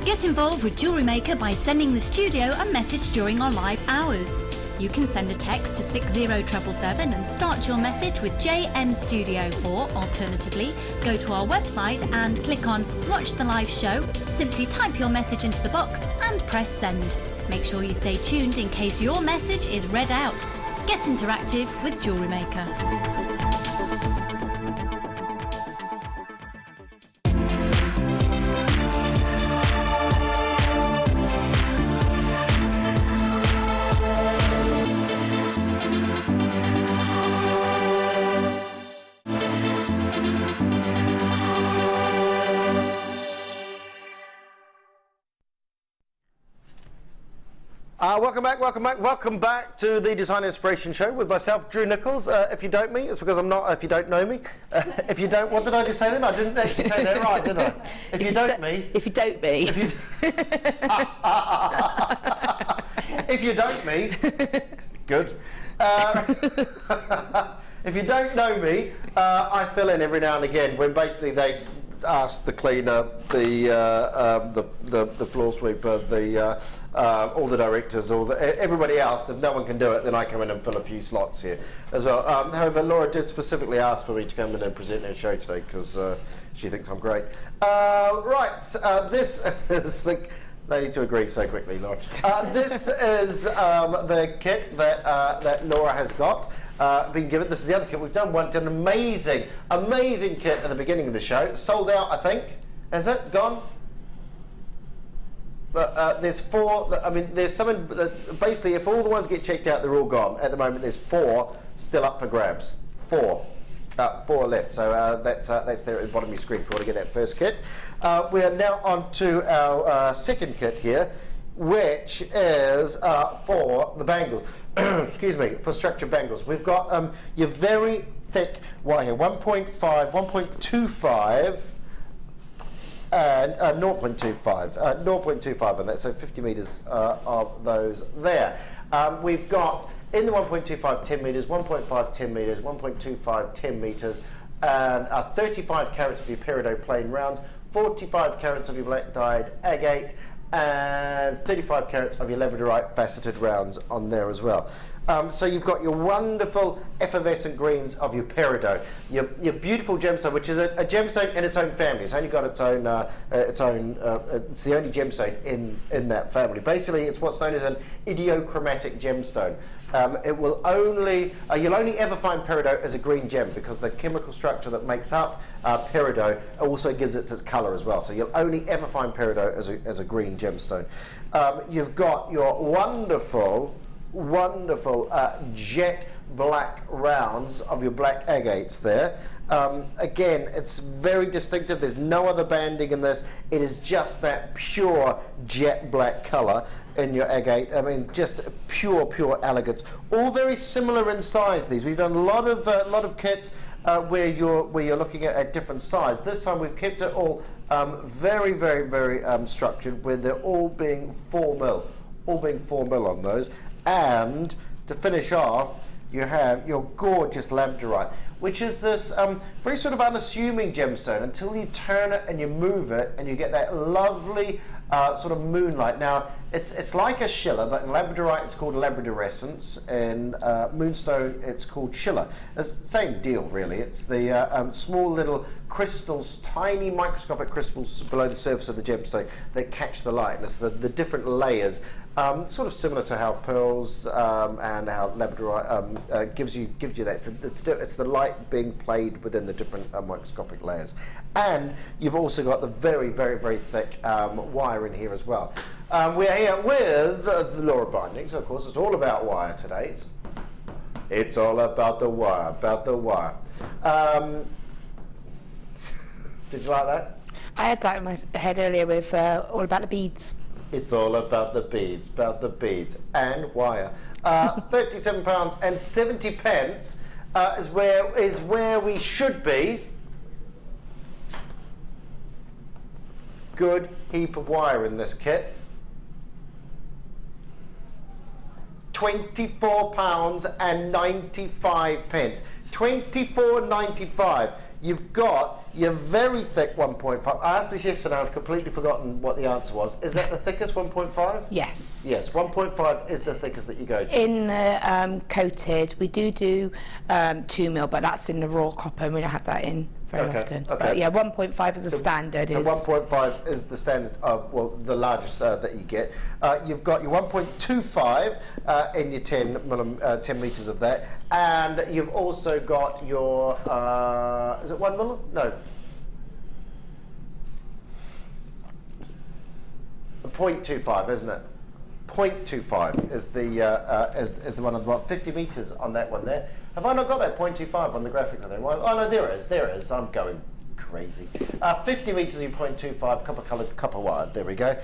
[SPEAKER 3] Get involved with Jewellery Maker by sending the studio a message during our live hours. You can send a text to 60777 and start your message with JM Studio, or alternatively, go to our website and click on Watch the Live Show, simply type your message into the box and press send. Make sure you stay tuned in case your message is read out. Get interactive with Jewellery Maker.
[SPEAKER 4] Welcome back to the Design Inspiration Show with myself, Drew Nicholls. If you don't me, it's because I'm not. If you don't know me, if you don't, what did I just say then? I didn't actually say that right, did I? If you don't me.
[SPEAKER 5] If you don't me.
[SPEAKER 4] If you don't me, good. If you don't know me, I fill in every now and again when basically they ask the cleaner, the floor sweeper, all the directors, everybody else. If no one can do it, then I come in and fill a few slots here as well. However, Laura did specifically ask for me to come in and present her show today because she thinks I'm great. This is the... They need to agree so quickly, Laura. This is the kit that Laura has got. Been given. This is the other kit we've done. Done an amazing kit at the beginning of the show. Sold out, I think. Is it gone? But there's 4. I mean, there's some. Basically, if all the ones get checked out, they're all gone. At the moment, there's 4 still up for grabs. 4 left. So that's there at the bottom of your screen if you want to get that first kit. We are now on to our second kit here, which is for the bangles. Excuse me, for structured bangles. We've got your very thick wire here, 1.5, 1.25, and 0.25 on that, so 50 metres of those there. We've got in the 1.25 10 metres, 1.5 10 metres, 1.25 10 metres, and 35 carats of your peridot plain rounds, 45 carats of your black dyed agate, and 35 carats of your labradorite faceted rounds on there as well. So you've got your wonderful effervescent greens of your peridot, your beautiful gemstone, which is a gemstone in its own family. It's only got its own, it's the only gemstone in that family. Basically, it's what's known as an idiochromatic gemstone. It will only, you'll only ever find peridot as a green gem because the chemical structure that makes up peridot also gives it its colour as well. So you'll only ever find peridot as a green gemstone. You've got your wonderful jet black rounds of your black agates there. Again, it's very distinctive. There's no other banding in this. It is just that pure jet black colour in your agate. I mean, just pure elegance. All very similar in size. These we've done a lot of kits where you're looking at different size. This time we've kept it all very structured, where they're all being 4mm on those. And to finish off, you have your gorgeous labradorite, which is this very sort of unassuming gemstone until you turn it and you move it and you get that lovely sort of moonlight. Now, it's like a schiller, but in labradorite it's called labradorescence, and moonstone it's called schiller. It's the same deal, really. It's the small little crystals, tiny microscopic crystals below the surface of the gemstone that catch the light. And it's the different layers. Sort of similar to how pearls and how labradorite gives you that. It's the light being played within the different microscopic layers. And you've also got the very thick wire in here as well. We're here with the Laura Binding, so of course it's all about wire today. It's all about the wire, Did you like that?
[SPEAKER 5] I had that in my head earlier with all about the beads.
[SPEAKER 4] It's all about the beads, and wire. £37.70 is where we should be. Good heap of wire in this kit. £24.95. £24.95. You've got your very thick 1.5. I asked this yesterday, I've completely forgotten what the answer was. Is that the thickest 1.5?
[SPEAKER 5] Yes.
[SPEAKER 4] Yes, 1.5 is the thickest that you go to.
[SPEAKER 5] In the coated, we do 2mm, but that's in the raw copper, and we don't have that in very often.
[SPEAKER 4] Okay.
[SPEAKER 5] But yeah, 1.5 is a standard.
[SPEAKER 4] So 1.5 is the standard, well, the largest that you get. You've got your 1.25 in your 10 metres of that, and you've also got your, is it 1mm? No. 0.25, isn't it? 0.25 is the one on the bottom. 50 metres on that one there. Have I not got that 0.25 on the graphics? I think. Well, oh no, there it is. I'm going crazy. 50 metres in 0.25 copper-coloured copper wire. There we go.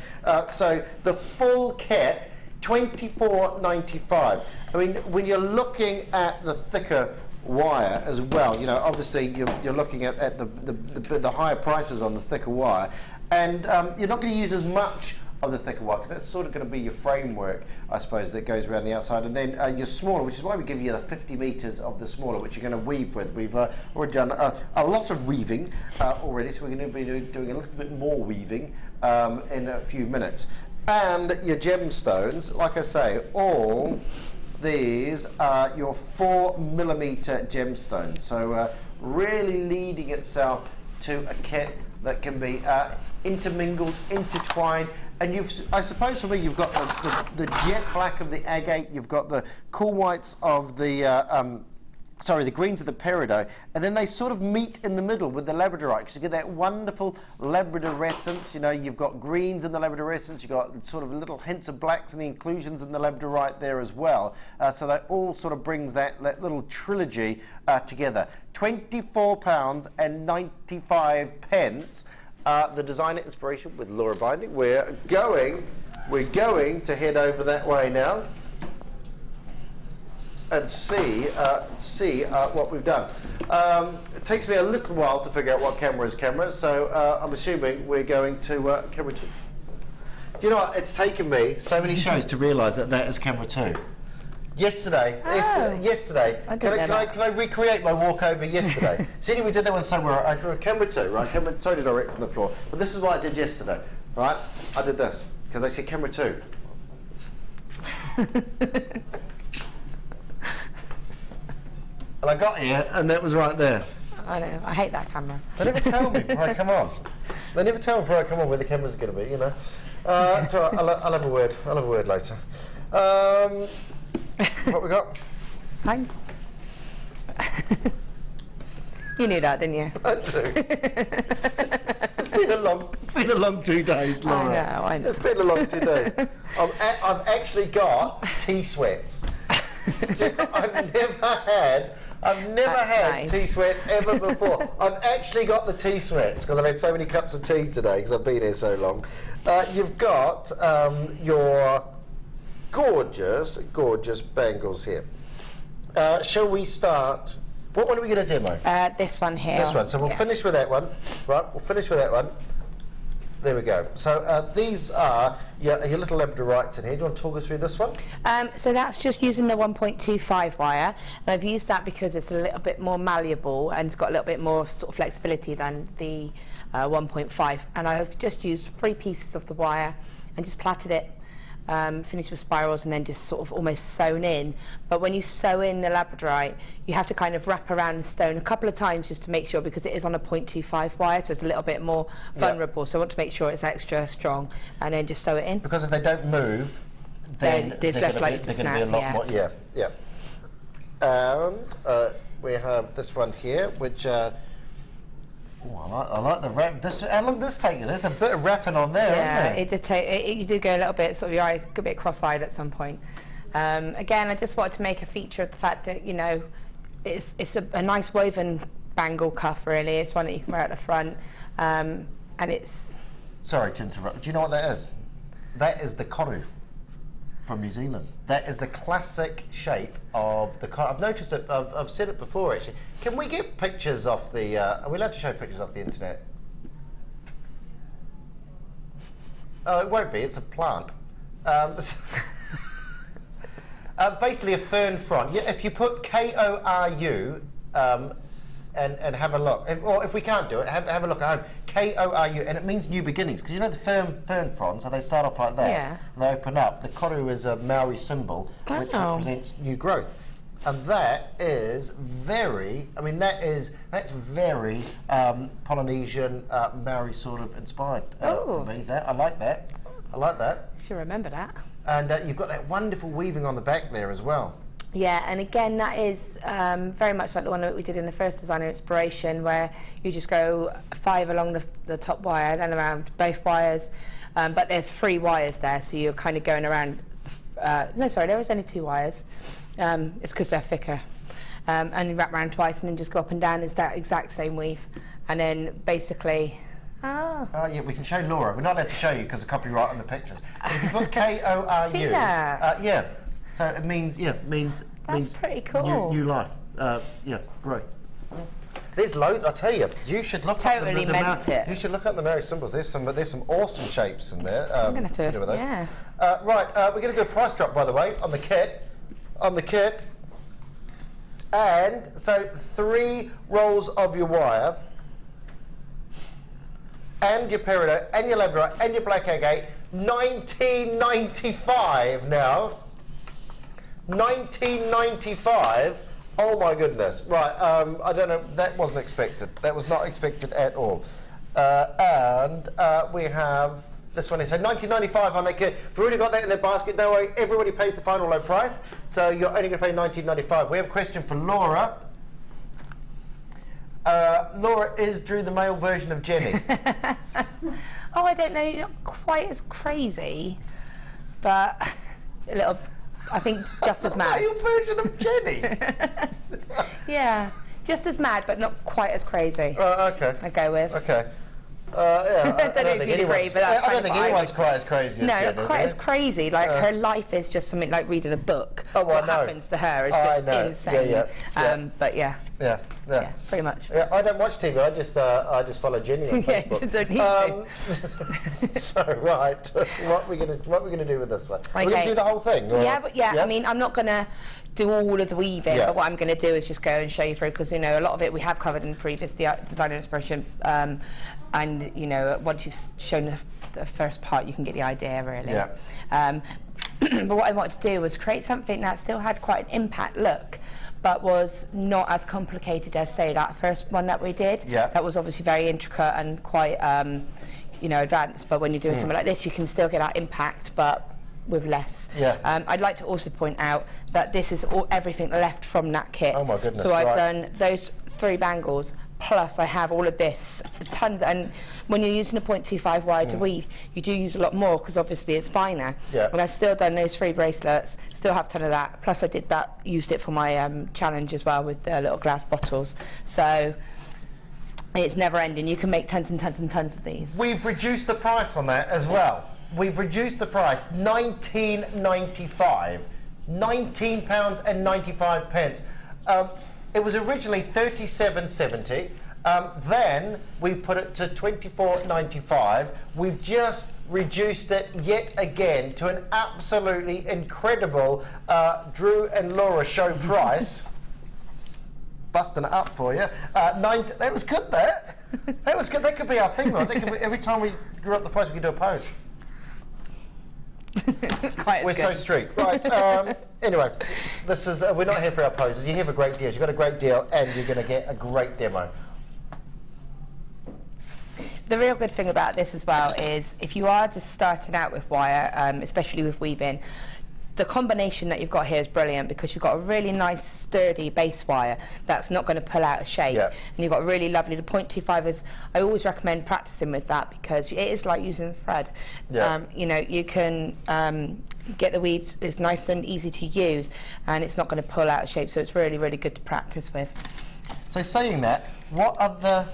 [SPEAKER 4] So the full kit, £24.95. I mean, when you're looking at the thicker wire as well, you know, obviously you're looking at the higher prices on the thicker wire, and you're not going to use as much of the thicker wire because that's sort of going to be your framework, I suppose, that goes around the outside, and then your smaller, which is why we give you the 50 metres of the smaller, which you're going to weave with. We've already done a lot of weaving already, so we're going to be doing a little bit more weaving in a few minutes. And your gemstones, like I say, all these are your 4mm gemstones, so really leading itself to a kit that can be intermingled, intertwined. And I suppose for me, you've got the jet black of the agate, you've got the cool whites of the, the greens of the peridot, and then they sort of meet in the middle with the labradorite, because you get that wonderful labradorescence. You know, you've got greens in the labradorescence, you've got sort of little hints of blacks and the inclusions in the labradorite there as well. So that all sort of brings that little trilogy together. £24.95. The designer inspiration with Laura Binding. We're going we're going to head over that way now and see what we've done. It takes me a little while to figure out what camera is camera, so I'm assuming we're going to camera 2. Do you know what? It's taken me so many shows to realise that that is camera 2. Yesterday, can I recreate my walk over yesterday? See, we did that one somewhere. I drew camera 2, right? So did I right from the floor. But this is what I did yesterday, right? I did this because I said camera 2. And I got here, and that was right there.
[SPEAKER 5] I know. I hate that camera.
[SPEAKER 4] They never tell me before I come on. They never tell me before I come on where the camera's going to be. You know. It's all right. I'll have a word. I'll have a word later. What we got?
[SPEAKER 5] Fine. You knew that, didn't you?
[SPEAKER 4] I do. It's been a long 2 days, Laura.
[SPEAKER 5] I know.
[SPEAKER 4] It's been a long 2 days. I've actually got tea sweats. I've never had
[SPEAKER 5] nice.
[SPEAKER 4] tea sweats ever before. I've actually got the tea sweats because I've had so many cups of tea today because I've been here so long. You've got your gorgeous bangles here. Shall we start? What one are we going to demo?
[SPEAKER 5] This one here.
[SPEAKER 4] This one. So we'll finish with that one. Right, we'll finish with that one. There we go. So these are your little labradorites in here. Do you want to talk us through this one?
[SPEAKER 5] So that's just using the 1.25 wire. And I've used that because it's a little bit more malleable and it's got a little bit more sort of flexibility than the 1.5. And I've just used 3 pieces of the wire and just plaited it. Finished with spirals and then just sort of almost sewn in. But when you sew in the labradorite, you have to kind of wrap around the stone a couple of times just to make sure, because it is on a 0.25 wire, so it's a little bit more vulnerable. Yep. So I want to make sure it's extra strong, and then just sew it in.
[SPEAKER 4] Because if they don't move, then
[SPEAKER 5] there's less likely to snap.
[SPEAKER 4] Be a lot more. Yeah, yeah. And we have this one here, which. I like the wrap. How long did this take you? There's a bit of wrapping on there, isn't there?
[SPEAKER 5] You do go a little bit, sort of your eyes a bit cross-eyed at some point. Again, I just wanted to make a feature of the fact that, you know, it's a nice woven bangle cuff, really. It's one that you can wear at the front, and it's... Sorry to interrupt. Do you know what that is? That is the koru from New Zealand. That is the classic shape of the koru. I've noticed it, I've seen it before, actually. Can we get pictures off the, are we allowed to show pictures off the internet? Oh, it won't be, it's a plant. Basically a fern front. Yeah, if you put K-O-R-U and have a look, or if we can't do it, have a look at home. K-O-R-U, and it means new beginnings, because you know the fern fronds, so they start off like that, and they open up. The koru is a Maori symbol, which represents new growth. And that is very, I mean, that's very Polynesian, Maori sort of inspired for me. I like that. I like that. You should remember that.
[SPEAKER 4] And you've got that wonderful weaving on the back there as well.
[SPEAKER 5] Yeah, and again, that is very much like the one that we did in the first designer inspiration, where you just go 5 along the top wire, then around both wires, but there's 3 wires there, so you're kind of going around. No, sorry, there was only 2 wires. It's because they're thicker, and you wrap around twice and then just go up and down. It's that exact same weave, and then basically. Oh yeah, we can show Laura. We're not allowed to show you because of copyright on the pictures. But if you put K-O-R-U, yeah. So it means means pretty cool. New life, growth. There's loads. I tell you, you should look at it. You should look at the Maori symbols. There's some awesome shapes in there. I'm going to do with those. Yeah. Right, we're going to do a price drop, by the way, on the kit. And so 3 rolls of your wire, and your peridot, and your labradorite, and your black agate. $19.95 now. $19.95. Oh my goodness. Right, I don't know, that wasn't expected. That was not expected at all. And we have this one. So $19.95 on that kit. If you've already got that in their basket, don't worry, everybody pays the final low price. So you're only going to pay $19.95. We have a question for Laura. Laura, is Drew the male version of Jenny? Oh, I don't know, you're not quite as crazy, but a little, I think just as mad. Male version of Jenny? Yeah, just as mad, but not quite as crazy. Okay. I go with. Okay.
[SPEAKER 4] Yeah,
[SPEAKER 5] I don't know if you'd agree, but that's
[SPEAKER 4] I don't think anyone's quite as crazy as
[SPEAKER 5] No,
[SPEAKER 4] Jen,
[SPEAKER 5] not quite
[SPEAKER 4] is
[SPEAKER 5] as crazy. Like, her life is just something like reading a book.
[SPEAKER 4] Oh, well,
[SPEAKER 5] what happens to her is just insane. But yeah, pretty much.
[SPEAKER 4] Yeah, I don't watch TV. I just follow Jenny on Facebook.
[SPEAKER 5] Don't need to.
[SPEAKER 4] So right, what are we gonna do with this one?
[SPEAKER 5] Okay.
[SPEAKER 4] Are we gonna do the whole thing? Or?
[SPEAKER 5] Yeah. I mean, I'm not gonna do all of the weaving, but what I'm going to do is just go and show you through, because, you know, a lot of it we have covered in the previous design and inspiration, and, you know, once you've shown the first part, you can get the idea, really. Yeah. But what I wanted to do was create something that still had quite an impact look, but was not as complicated as, say, that first one that we did. Yeah. That was obviously very intricate and quite, you know, advanced, but when you're doing something like this, you can still get that impact, but with less. Yeah. I'd like to also point out that this is everything left from that kit.
[SPEAKER 4] Oh my goodness.
[SPEAKER 5] So I've done those 3 bangles, plus I have all of this, tons, and when you're using a 0.25 wire to weave, you do use a lot more, because obviously it's finer. Yeah. And I've still done those 3 bracelets, still have a ton of that, plus I did that, used it for my challenge as well with the little glass bottles. So it's never ending. You can make tons and tons and tons of these.
[SPEAKER 4] We've reduced the price on that as well. We've reduced the price, £19.95, £19.95. It was originally £37.70. Then we put it to £24.95. We've just reduced it yet again to an absolutely incredible Drew and Laura show price. Busting it up for you. That was good. That was good. That could be our thing, right? That could be, every time we drew up the price, we could do a pose. We're so street, right? Anyway, this is we're not here for our poses. You're here for great deals. You've got a great deal, and you're going to get a great demo.
[SPEAKER 5] The real good thing about this as well is, if you are just starting out with wire, especially with weaving, the combination that you've got here is brilliant, because you've got a really nice sturdy base wire that's not going to pull out of shape, and you've got really lovely, the 0.25 is, I always recommend practicing with that, because it is like using thread. You know, you can get the weaves, it's nice and easy to use, and it's not going to pull out of shape, so it's really, really good to practice with.
[SPEAKER 4] So saying that, what other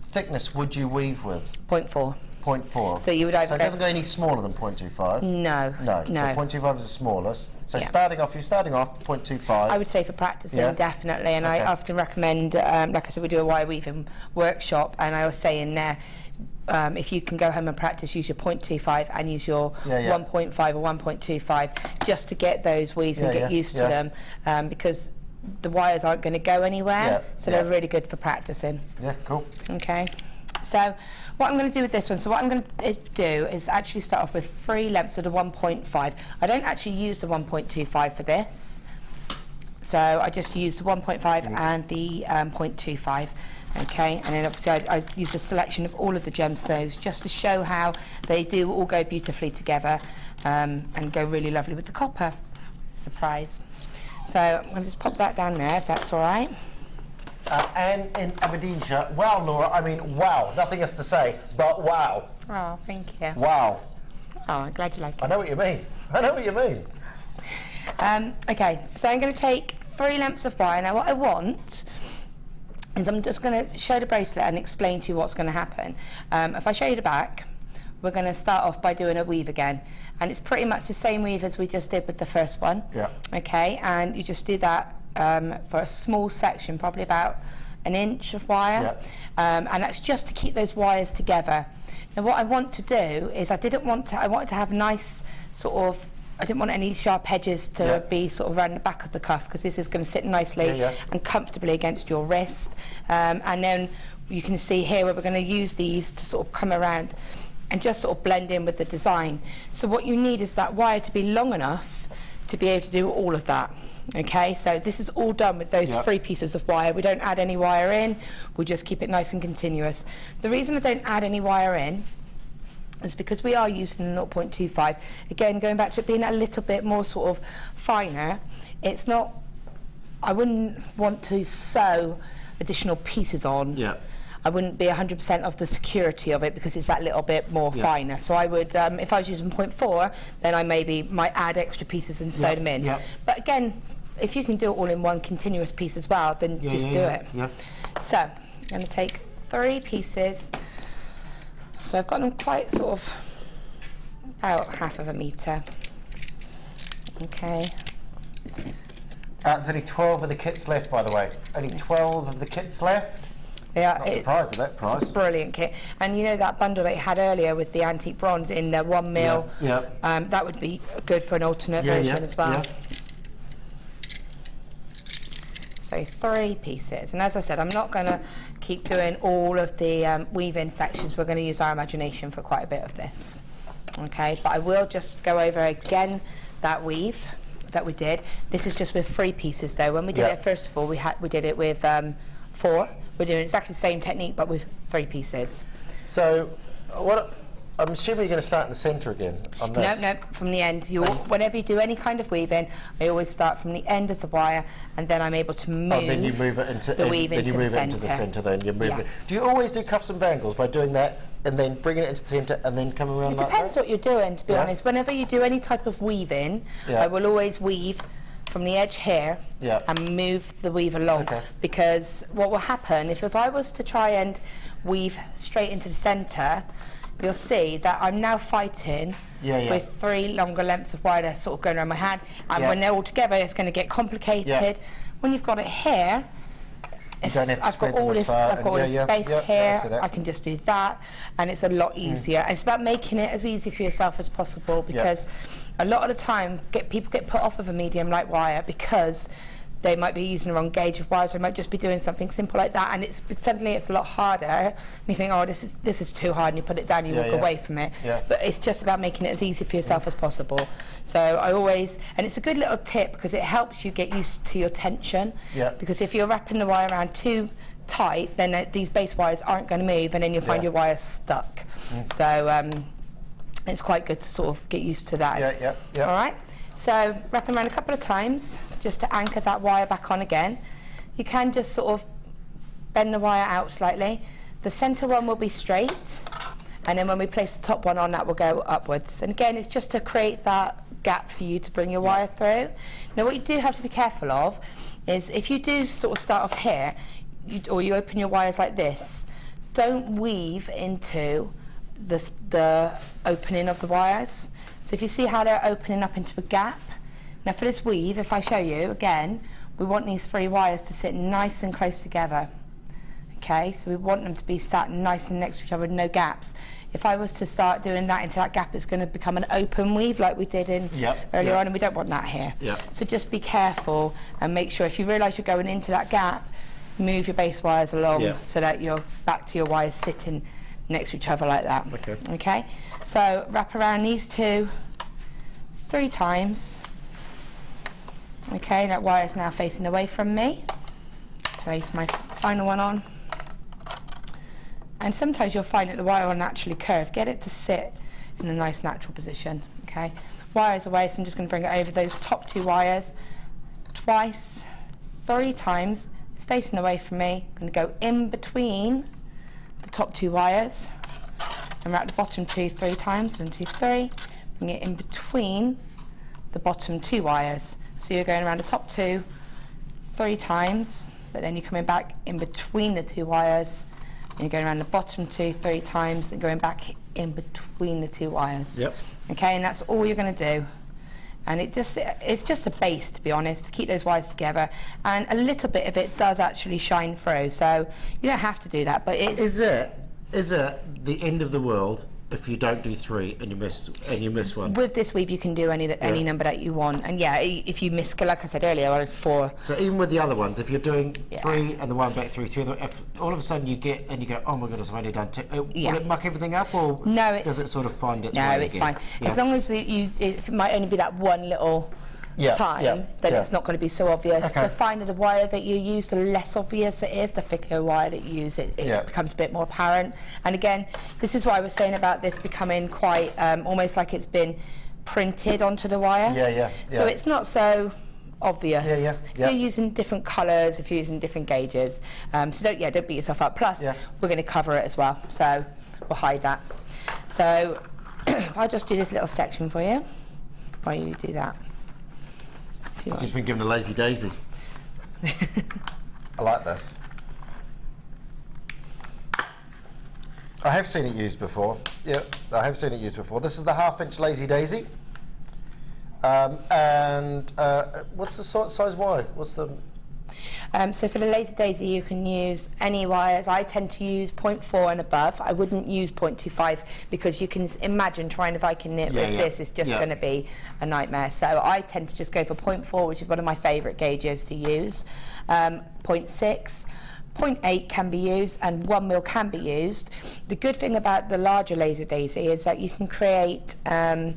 [SPEAKER 4] thickness would you weave with?
[SPEAKER 5] 0.4.
[SPEAKER 4] 0.4.
[SPEAKER 5] So you would either
[SPEAKER 4] so it doesn't go any smaller than 0.25?
[SPEAKER 5] No.
[SPEAKER 4] No. So 0.25 is the smallest. So you're starting off 0.25.
[SPEAKER 5] I would say for practicing, definitely. And I often recommend, like I said, we do a wire weaving workshop, and I always say in there, if you can go home and practice, use your 0.25 and use your 1.5 or 1.25, just to get those weaves and get used to them, because the wires aren't going to go anywhere, so they're really good for practicing.
[SPEAKER 4] Yeah, cool.
[SPEAKER 5] Okay. So what I'm going to do with this one, so what I'm going to do is actually start off with 3 lengths of the 1.5. I don't actually use the 1.25 for this, so I just use the 1.5 and the 0.25. Okay, and then obviously I use a selection of all of the gemstones just to show how they do all go beautifully together, and go really lovely with the copper. Surprise. So I'm going to just pop that down there, if that's all right.
[SPEAKER 4] And in Aberdeenshire, wow, Laura, I mean, wow, nothing else to say, but wow.
[SPEAKER 5] Oh, thank you.
[SPEAKER 4] Wow.
[SPEAKER 5] Oh, I'm glad you like it.
[SPEAKER 4] I know what you mean. I know what you mean.
[SPEAKER 5] Okay, so I'm going to take 3 lengths of wire. Now, what I want is I'm just going to show the bracelet and explain to you what's going to happen. If I show you the back, we're going to start off by doing a weave again. And it's pretty much the same weave as we just did with the first one. Yeah. Okay, and you just do that for a small section, probably about 1 inch of wire, and that's just to keep those wires together. Now what I want to do is I wanted to have nice sort of, I didn't want any sharp edges to be sort of around the back of the cuff, because this is going to sit nicely and comfortably against your wrist, and then you can see here where we're going to use these to sort of come around and just sort of blend in with the design. So what you need is that wire to be long enough to be able to do all of that. Okay, so this is all done with those 3 pieces of wire. We don't add any wire in, we just keep it nice and continuous. The reason I don't add any wire in is because we are using the 0.25. Again, going back to it being a little bit more sort of finer, it's not, I wouldn't want to sew additional pieces on. Yeah. I wouldn't be 100% of the security of it, because it's that little bit more finer. So I would, if I was using 0.4, then I maybe might add extra pieces and sew them in. Yeah. But again, if you can do it all in one continuous piece as well, then just do it. Yeah. So I'm going to take 3 pieces So I've got them quite sort of about 1/2 metre. Okay.
[SPEAKER 4] There's only 12 of the kits left, by the way. Only 12 of the kits left.
[SPEAKER 5] Yeah,
[SPEAKER 4] Not surprised at that price.
[SPEAKER 5] It's a brilliant kit. And you know that bundle that you had earlier with the antique bronze in the 1 mil?
[SPEAKER 4] Yeah.
[SPEAKER 5] That would be good for an alternate version as well.
[SPEAKER 4] Yeah.
[SPEAKER 5] So 3 pieces. And as I said, I'm not going to keep doing all of the weave-in sections. We're going to use our imagination for quite a bit of this. Okay, but I will just go over again that weave that we did. This is just with 3 pieces though. When we did it, first of all, we did it with 4. We're doing exactly the same technique but with 3 pieces.
[SPEAKER 4] So I'm assuming you're going to start in the centre again on this.
[SPEAKER 5] No, from the end. Whenever you do any kind of weaving, I always start from the end of the wire, and then I'm able to move.
[SPEAKER 4] Then you move it into
[SPEAKER 5] the weave into the
[SPEAKER 4] centre. Then you move it. Do you always do cuffs and bangles by doing that and then bringing it into the centre and then coming around like that?
[SPEAKER 5] It depends what you're doing, to be honest. Whenever you do any type of weaving, I will always weave from the edge here and move the weave along, because what will happen if I was to try and weave straight into the centre, you'll see that I'm now fighting with 3 longer lengths of wire that's sort of going around my hand, and when they're all together it's going to get complicated. When you've got it here, I've got all this space here, I can just do that, and it's a lot easier. And it's about making it as easy for yourself as possible, because a lot of the time people get put off of a medium light wire because they might be using the wrong gauge of wires, or they might just be doing something simple like that, and suddenly it's a lot harder, and you think, oh, this is too hard, and you put it down and you walk away from it. But it's just about making it as easy for yourself as possible. So I always, and it's a good little tip because it helps you get used to your tension, because if you're wrapping the wire around too tight, then these base wires aren't going to move, and then you'll find your wire stuck. So it's quite good to sort of get used to that. All right, so wrap around a couple of times just to anchor that wire back on again. You can just sort of bend the wire out slightly. The centre one will be straight, and then when we place the top one on, that will go upwards. And again, it's just to create that gap for you to bring your wire through. Now what you do have to be careful of is if you do sort of start off here, or you open your wires like this, don't weave into the opening of the wires. So if you see how they're opening up into a gap, now for this weave, if I show you again, we want these 3 wires to sit nice and close together. Okay, so we want them to be sat nice and next to each other with no gaps. If I was to start doing that into that gap, it's going to become an open weave like we did in earlier on, and we don't want that here. So just be careful and make sure, if you realise you're going into that gap, move your base wires along so that you're back to your wires sitting next to each other like that. Okay, so wrap around these 2 3 times. Okay, that wire is now facing away from me. Place my final one on. And sometimes you'll find that the wire will naturally curve. Get it to sit in a nice natural position. Okay, wires away, so I'm just going to bring it over those top 2 wires twice, 3 times. It's facing away from me. I'm going to go in between the top 2 wires and wrap the bottom 2 3 times. 1 2 3. Bring it in between the bottom 2 wires. So you're going around the top 2 3 times, but then you're coming back in between the 2 wires, and you're going around the bottom 2 3 times and going back in between the 2 wires. Okay, and that's all you're going to do. And it's just a base, to be honest, to keep those wires together. And a little bit of it does actually shine through, so you don't have to do that. But it's
[SPEAKER 4] is it the end of the world if you don't do 3 and you miss one?
[SPEAKER 5] With this weave, you can do any number that you want, and if you miss, like I said earlier, I was 4.
[SPEAKER 4] So even with the other ones, if you're doing 3 and the one back through 2, if all of a sudden you go, oh my goodness, I've only done 2, will it muck everything up, or does it sort of find its way again?
[SPEAKER 5] No, it's fine. As long as if it might only be that one little time, then it's not going to be so obvious. The finer the wire that you use, the less obvious it is. The thicker wire that you use, it becomes a bit more apparent. And again, this is what I was saying about this becoming quite almost like it's been printed onto the wire. So it's not so obvious. If you're using different colours, if you're using different gauges, so don't beat yourself up. Plus, we're going to cover it as well, so we'll hide that. So I'll just do this little section for you while you do that.
[SPEAKER 4] I've just been given a lazy daisy. I like this. I have seen it used before. Yeah, I have seen it used before. This is the 1/2 inch Lazy Daisy. What's the size wire? What's the...
[SPEAKER 5] So for the Lazy Daisy, you can use any wires. I tend to use 0.4 and above. I wouldn't use 0.25 because you can imagine trying to Viking knit with this is just going to be a nightmare. So I tend to just go for 0.4, which is one of my favourite gauges to use. 0.6. 0.8 can be used and 1 mil can be used. The good thing about the larger Lazy Daisy is that you can create the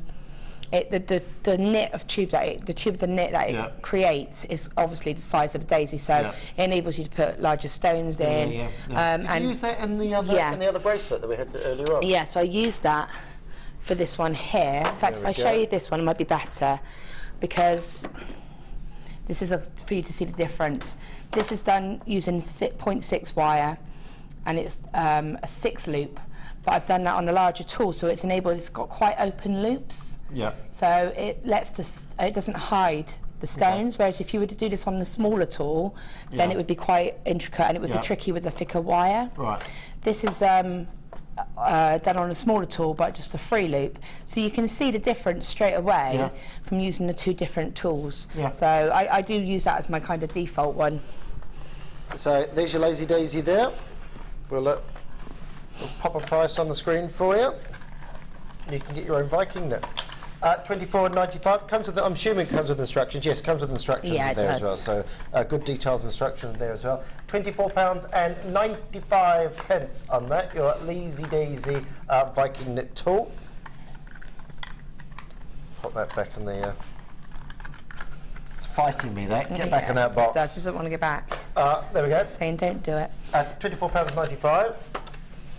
[SPEAKER 5] knit of tube that the tube of the knit that it creates is obviously the size of the daisy, so it enables you to put larger stones in.
[SPEAKER 4] Did you use that in the other bracelet that we had earlier on? Yeah,
[SPEAKER 5] so I used that for this one here. In fact, if I show you this one, it might be better because this is for you to see the difference. This is done using 0.6 wire, and it's a 6 loop. But I've done that on a larger tool, so it's enabled. It's got quite open loops.
[SPEAKER 4] Yeah.
[SPEAKER 5] So it it doesn't hide the stones. Whereas if you were to do this on the smaller tool, then it would be quite intricate and it would be tricky with the thicker wire.
[SPEAKER 4] Right.
[SPEAKER 5] This is done on a smaller tool, but just a 3 loop. So you can see the difference straight away from using the 2 different tools. Yeah. So I do use that as my kind of default one.
[SPEAKER 4] So there's your Lazy Daisy there. We'll pop a price on the screen for you. You can get your own Viking knit. $24.95 comes with. I'm assuming it comes with instructions. Yes, comes with instructions there as well. So good detailed instructions there as well. £24.95 on that. Your Lazy Daisy Viking knit tool. Pop that back in the. It's fighting me. That get back in that box.
[SPEAKER 5] It doesn't want to get back.
[SPEAKER 4] There we go.
[SPEAKER 5] Saying don't do it.
[SPEAKER 4] £24.95.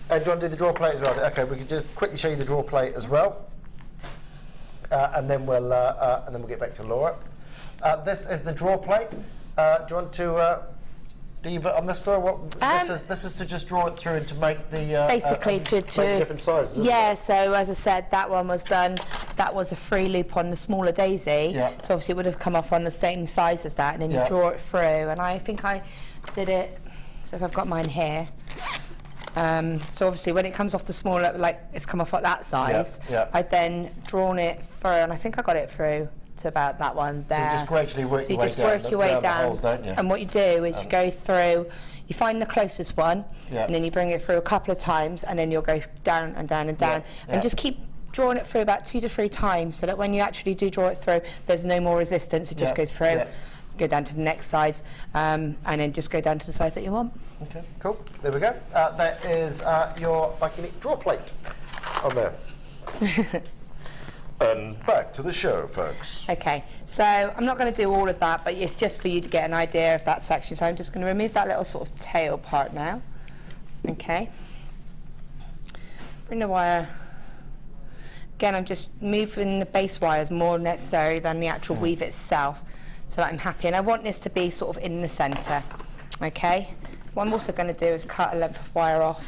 [SPEAKER 4] And do you want to do the draw plate as well? Okay, we can just quickly show you the draw plate as well. And then we'll get back to Laura. This is the draw plate. Do you want to do you on this store? What this is to just draw it through and to make the
[SPEAKER 5] basically to
[SPEAKER 4] make the different sizes.
[SPEAKER 5] Yeah. So as I said, that one was done. That was a 3 loop on the smaller daisy. Yeah. So obviously it would have come off on the same size as that, and then you draw it through. And I think I did it. So if I've got mine here. So obviously when it comes off the smaller, like it's come off at that size, I've then drawn it through, and I think I got it through to about that one there.
[SPEAKER 4] So you just gradually work your way down. So you just work your way down, the holes, don't you?
[SPEAKER 5] And what you do is you go through, you find the closest one, and then you bring it through a couple of times, and then you'll go down and down and down, and just keep drawing it through about 2 to 3 times, so that when you actually do draw it through, there's no more resistance, it just goes through. Go down to the next size, and then just go down to the size that you want.
[SPEAKER 4] Okay, cool. There we go. That is your Viking knit draw plate on there. And back to the show, folks.
[SPEAKER 5] Okay, so I'm not going to do all of that, but it's just for you to get an idea of that section. So I'm just going to remove that little sort of tail part now. Okay. Bring the wire. Again, I'm just moving the base wires more necessary than the actual weave itself, so that I'm happy. And I want this to be sort of in the centre. Okay. What I'm also going to do is cut a length of wire off.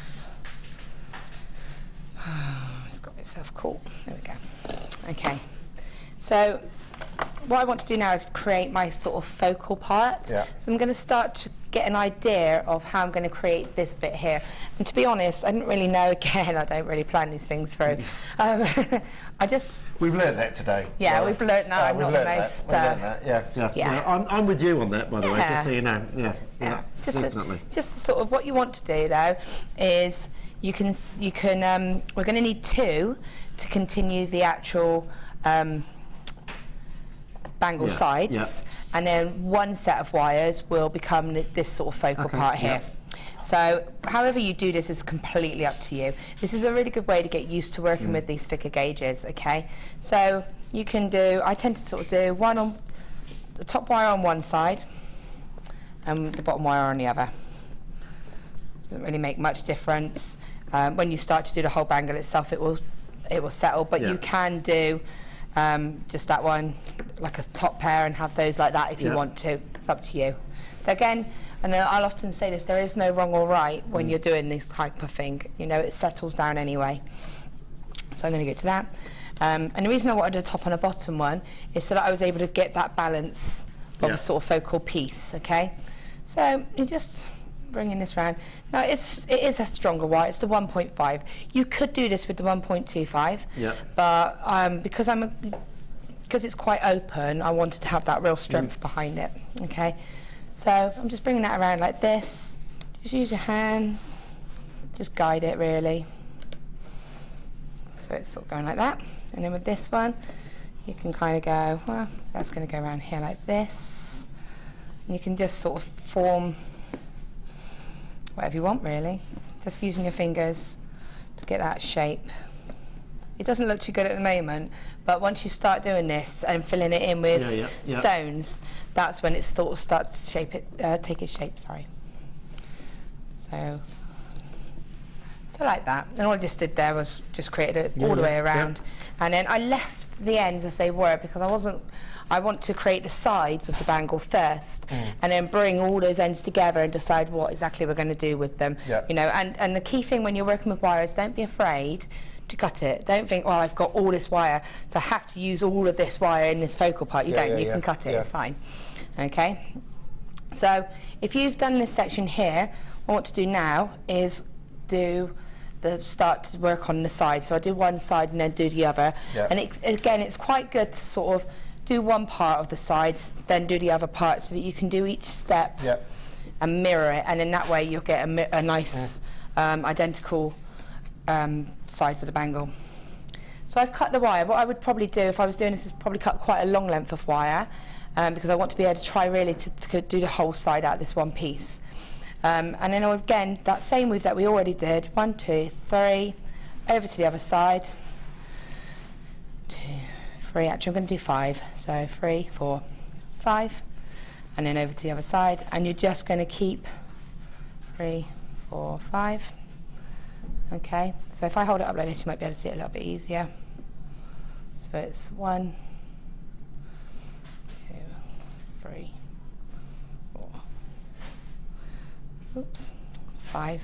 [SPEAKER 5] It's got itself caught. There we go. Okay. So what I want to do now is create my sort of focal part. So I'm going to start to get an idea of how I'm going to create this bit here. And to be honest, I didn't really know. Again, I don't really plan these things through.
[SPEAKER 4] We've learned that today.
[SPEAKER 5] Yeah, we've learned that. I'm not the most.
[SPEAKER 4] We've learned that. Yeah. I'm with you on that, by the way, just so you know. Yeah. Definitely.
[SPEAKER 5] Just sort of what you want to do though is you can we're going to need 2 to continue the actual bangle sides, and then 1 set of wires will become this sort of focal part here. So however you do this is completely up to you. This is a really good way to get used to working with these thicker gauges, okay? So you can do, I tend to sort of do one on the top wire on one side and the bottom wire on the other. Doesn't really make much difference. When you start to do the whole bangle itself, it will settle, but you can do just that one, like a top pair, and have those like that if you want to. It's up to you. Again, and I'll often say this, there is no wrong or right when you're doing this type of thing. You know, it settles down anyway. So I'm going to get to that. And the reason I wanted a top and a bottom one is so that I was able to get that balance of a sort of focal piece, okay? So you just bringing this round. Now it is a stronger wire. It's the 1.5. You could do this with the 1.25.
[SPEAKER 4] Yeah.
[SPEAKER 5] But because it's quite open, I wanted to have that real strength behind it. Okay. So I'm just bringing that around like this. Just use your hands. Just guide it really. So it's sort of going like that. And then with this one, you can kind of go, well, that's going to go around here like this. And you can just sort of form whatever you want really. Just using your fingers to get that shape. It doesn't look too good at the moment, but once you start doing this and filling it in with stones, that's when it sort of starts to shape it, take its shape, sorry. So like that. And all I just did there was just created it all the way around. And then I left the ends as they were because I want to create the sides of the bangle first and then bring all those ends together and decide what exactly we're going to do with them. You know, and the key thing when you're working with wire is don't be afraid to cut it. Don't think, well, I've got all this wire, so I have to use all of this wire in this focal part. You don't. You can cut it. It's fine. Okay. So if you've done this section here, what I want to do now is start to work on the side. So I do one side and then do the other. And again, it's quite good to sort of do one part of the sides, then do the other part, so that you can do each step and mirror it, and in that way you'll get a nice identical size of the bangle. So I've cut the wire. What I would probably do if I was doing this is probably cut quite a long length of wire because I want to be able to try really to do the whole side out of this one piece. And then again, that same move that we already did, 1, 2, 3, over to the other side, 2, 3, actually I'm going to do 5, so 3, 4, 5, and then over to the other side, and you're just going to keep 3, 4, 5, okay, so if I hold it up like this you might be able to see it a little bit easier. So it's 1, 2, 3, 4, oops, 5,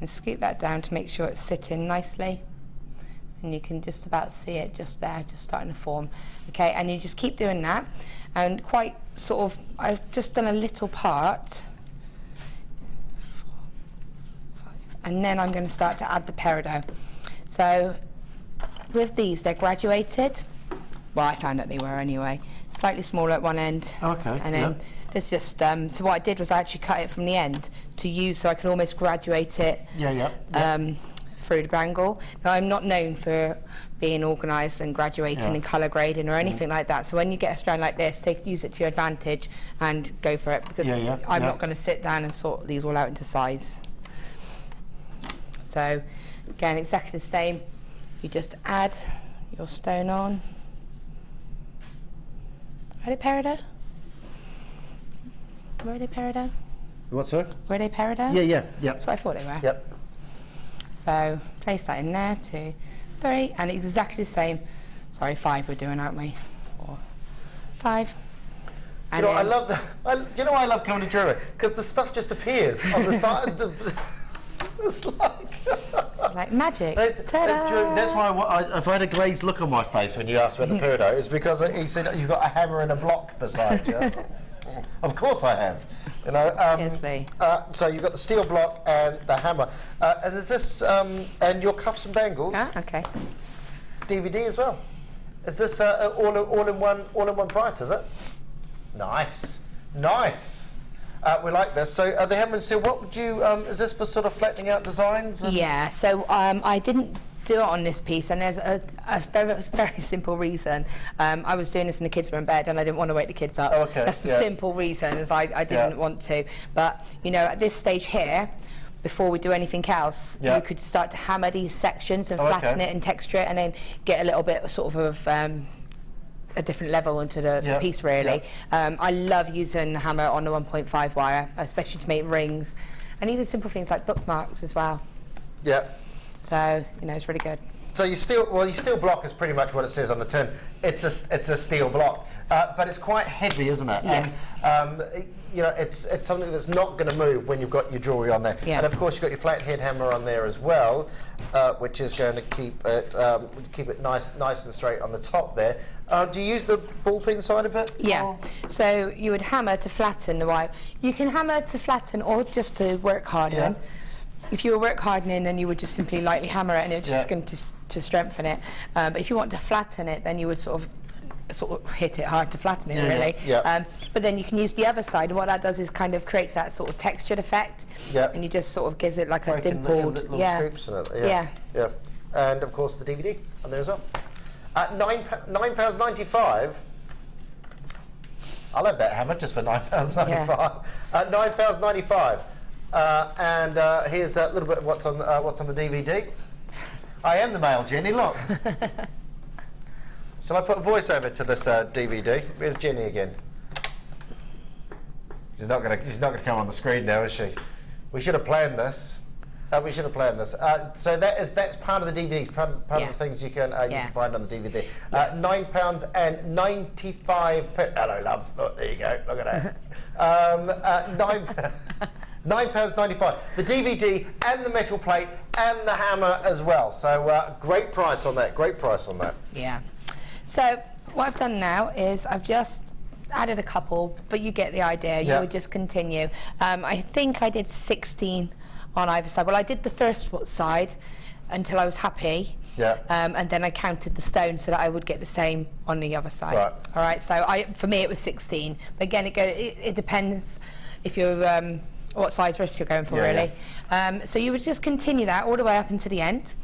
[SPEAKER 5] and scoot that down to make sure it's sitting nicely, and you can just about see it just there, just starting to form. Okay, and you just keep doing that, and quite sort of, I've just done a little part, 4, 5, and then I'm going to start to add the peridot. So with these, they're graduated. Well, I found that they were anyway. Slightly smaller at one end.
[SPEAKER 4] Okay.
[SPEAKER 5] And then there's just so what I did was I actually cut it from the end to use, so I can almost graduate it through the bangle. Now I'm not known for being organised and graduating and colour grading or anything like that. So when you get a strand like this, use it to your advantage and go for it, because I'm not going to sit down and sort these all out into size. So again, exactly the same. You just add your stone on. Ready, peridot? Were they peridot?
[SPEAKER 4] What, sir?
[SPEAKER 5] Were they peridot?
[SPEAKER 4] Yeah.
[SPEAKER 5] That's what I thought they were.
[SPEAKER 4] Yep.
[SPEAKER 5] So place that in there, 2, 3, and exactly the same. Sorry, 5 we're doing, aren't we? 4, 5.
[SPEAKER 4] Do you know, I love the. You know, I love coming to jewellery because the stuff just appears on the side. It's
[SPEAKER 5] like magic.
[SPEAKER 4] That's why if I had a glazed look on my face when you asked about the peridot, it's because he said you've got a hammer and a block beside you. Of course I have. You know. So you've got the steel block and the hammer. And is this and your cuffs and bangles?
[SPEAKER 5] Okay.
[SPEAKER 4] DVD as well. Is this all in one price? Is it? Nice. We like this. So the hammer and steel. What would you? Is this for sort of flattening out designs?
[SPEAKER 5] Yeah. So I didn't do it on this piece, and there's a very, very simple reason. I was doing this in the kids were in bed and I didn't want to wake the kids up.
[SPEAKER 4] Okay.
[SPEAKER 5] That's the simple reason, is I didn't want to. But you know, at this stage here, before we do anything else, you could start to hammer these sections and flatten it and texture it, and then get a little bit sort of a different level into the piece really. I love using the hammer on the 1.5 wire, especially to make rings, and even simple things like bookmarks as well.
[SPEAKER 4] Yeah.
[SPEAKER 5] So, you know, it's really good.
[SPEAKER 4] So your steel block is pretty much what it says on the tin. It's a steel block, but it's quite heavy, isn't it?
[SPEAKER 5] Yes.
[SPEAKER 4] And you know, it's something that's not going to move when you've got your jewellery on there.
[SPEAKER 5] Yeah.
[SPEAKER 4] And of course you've got your flat head hammer on there as well, which is going to keep it nice and straight on the top there. Do you use the ball peen side of it?
[SPEAKER 5] Yeah. So you would hammer to flatten the wire. You can hammer to flatten or just to work harden.
[SPEAKER 4] Yeah.
[SPEAKER 5] If you were work hardening, then you would just simply lightly hammer it, and it's just going to strengthen it. But if you want to flatten it, then you would sort of hit it hard to flatten it, really.
[SPEAKER 4] Yeah.
[SPEAKER 5] But then you can use the other side, and what that does is kind of creates that sort of textured effect.
[SPEAKER 4] Yeah.
[SPEAKER 5] And you just sort of gives it like a
[SPEAKER 4] Breaking
[SPEAKER 5] dimpled.
[SPEAKER 4] little scoops in it. Yeah. And of course the DVD on there as well. At £9.95. I'll have that hammer just for £9.95.
[SPEAKER 5] Yeah.
[SPEAKER 4] £9.95. And here's a little bit of what's on the DVD. I am the male Jenny. Look. Shall I put a voiceover to this DVD? Where's Jenny again? She's not gonna come on the screen now, is she? We should have planned this. So that's part of the DVD. Part of the things you can find on the DVD. £9.95. Hello, love. Look, there you go. Look at that. £9.95. The DVD and the metal plate and the hammer as well. So great price on that. Great price on that.
[SPEAKER 5] Yeah. So what I've done now is I've just added a couple, but you get the idea. You would just continue. I think I did 16 on either side. Well, I did the first side until I was happy.
[SPEAKER 4] Yeah.
[SPEAKER 5] And then I counted the stones so that I would get the same on the other side.
[SPEAKER 4] Right.
[SPEAKER 5] All right. So for me it was 16. But again, it depends if you're what size wrist you're going for, really. So you would just continue that all the way up into the end.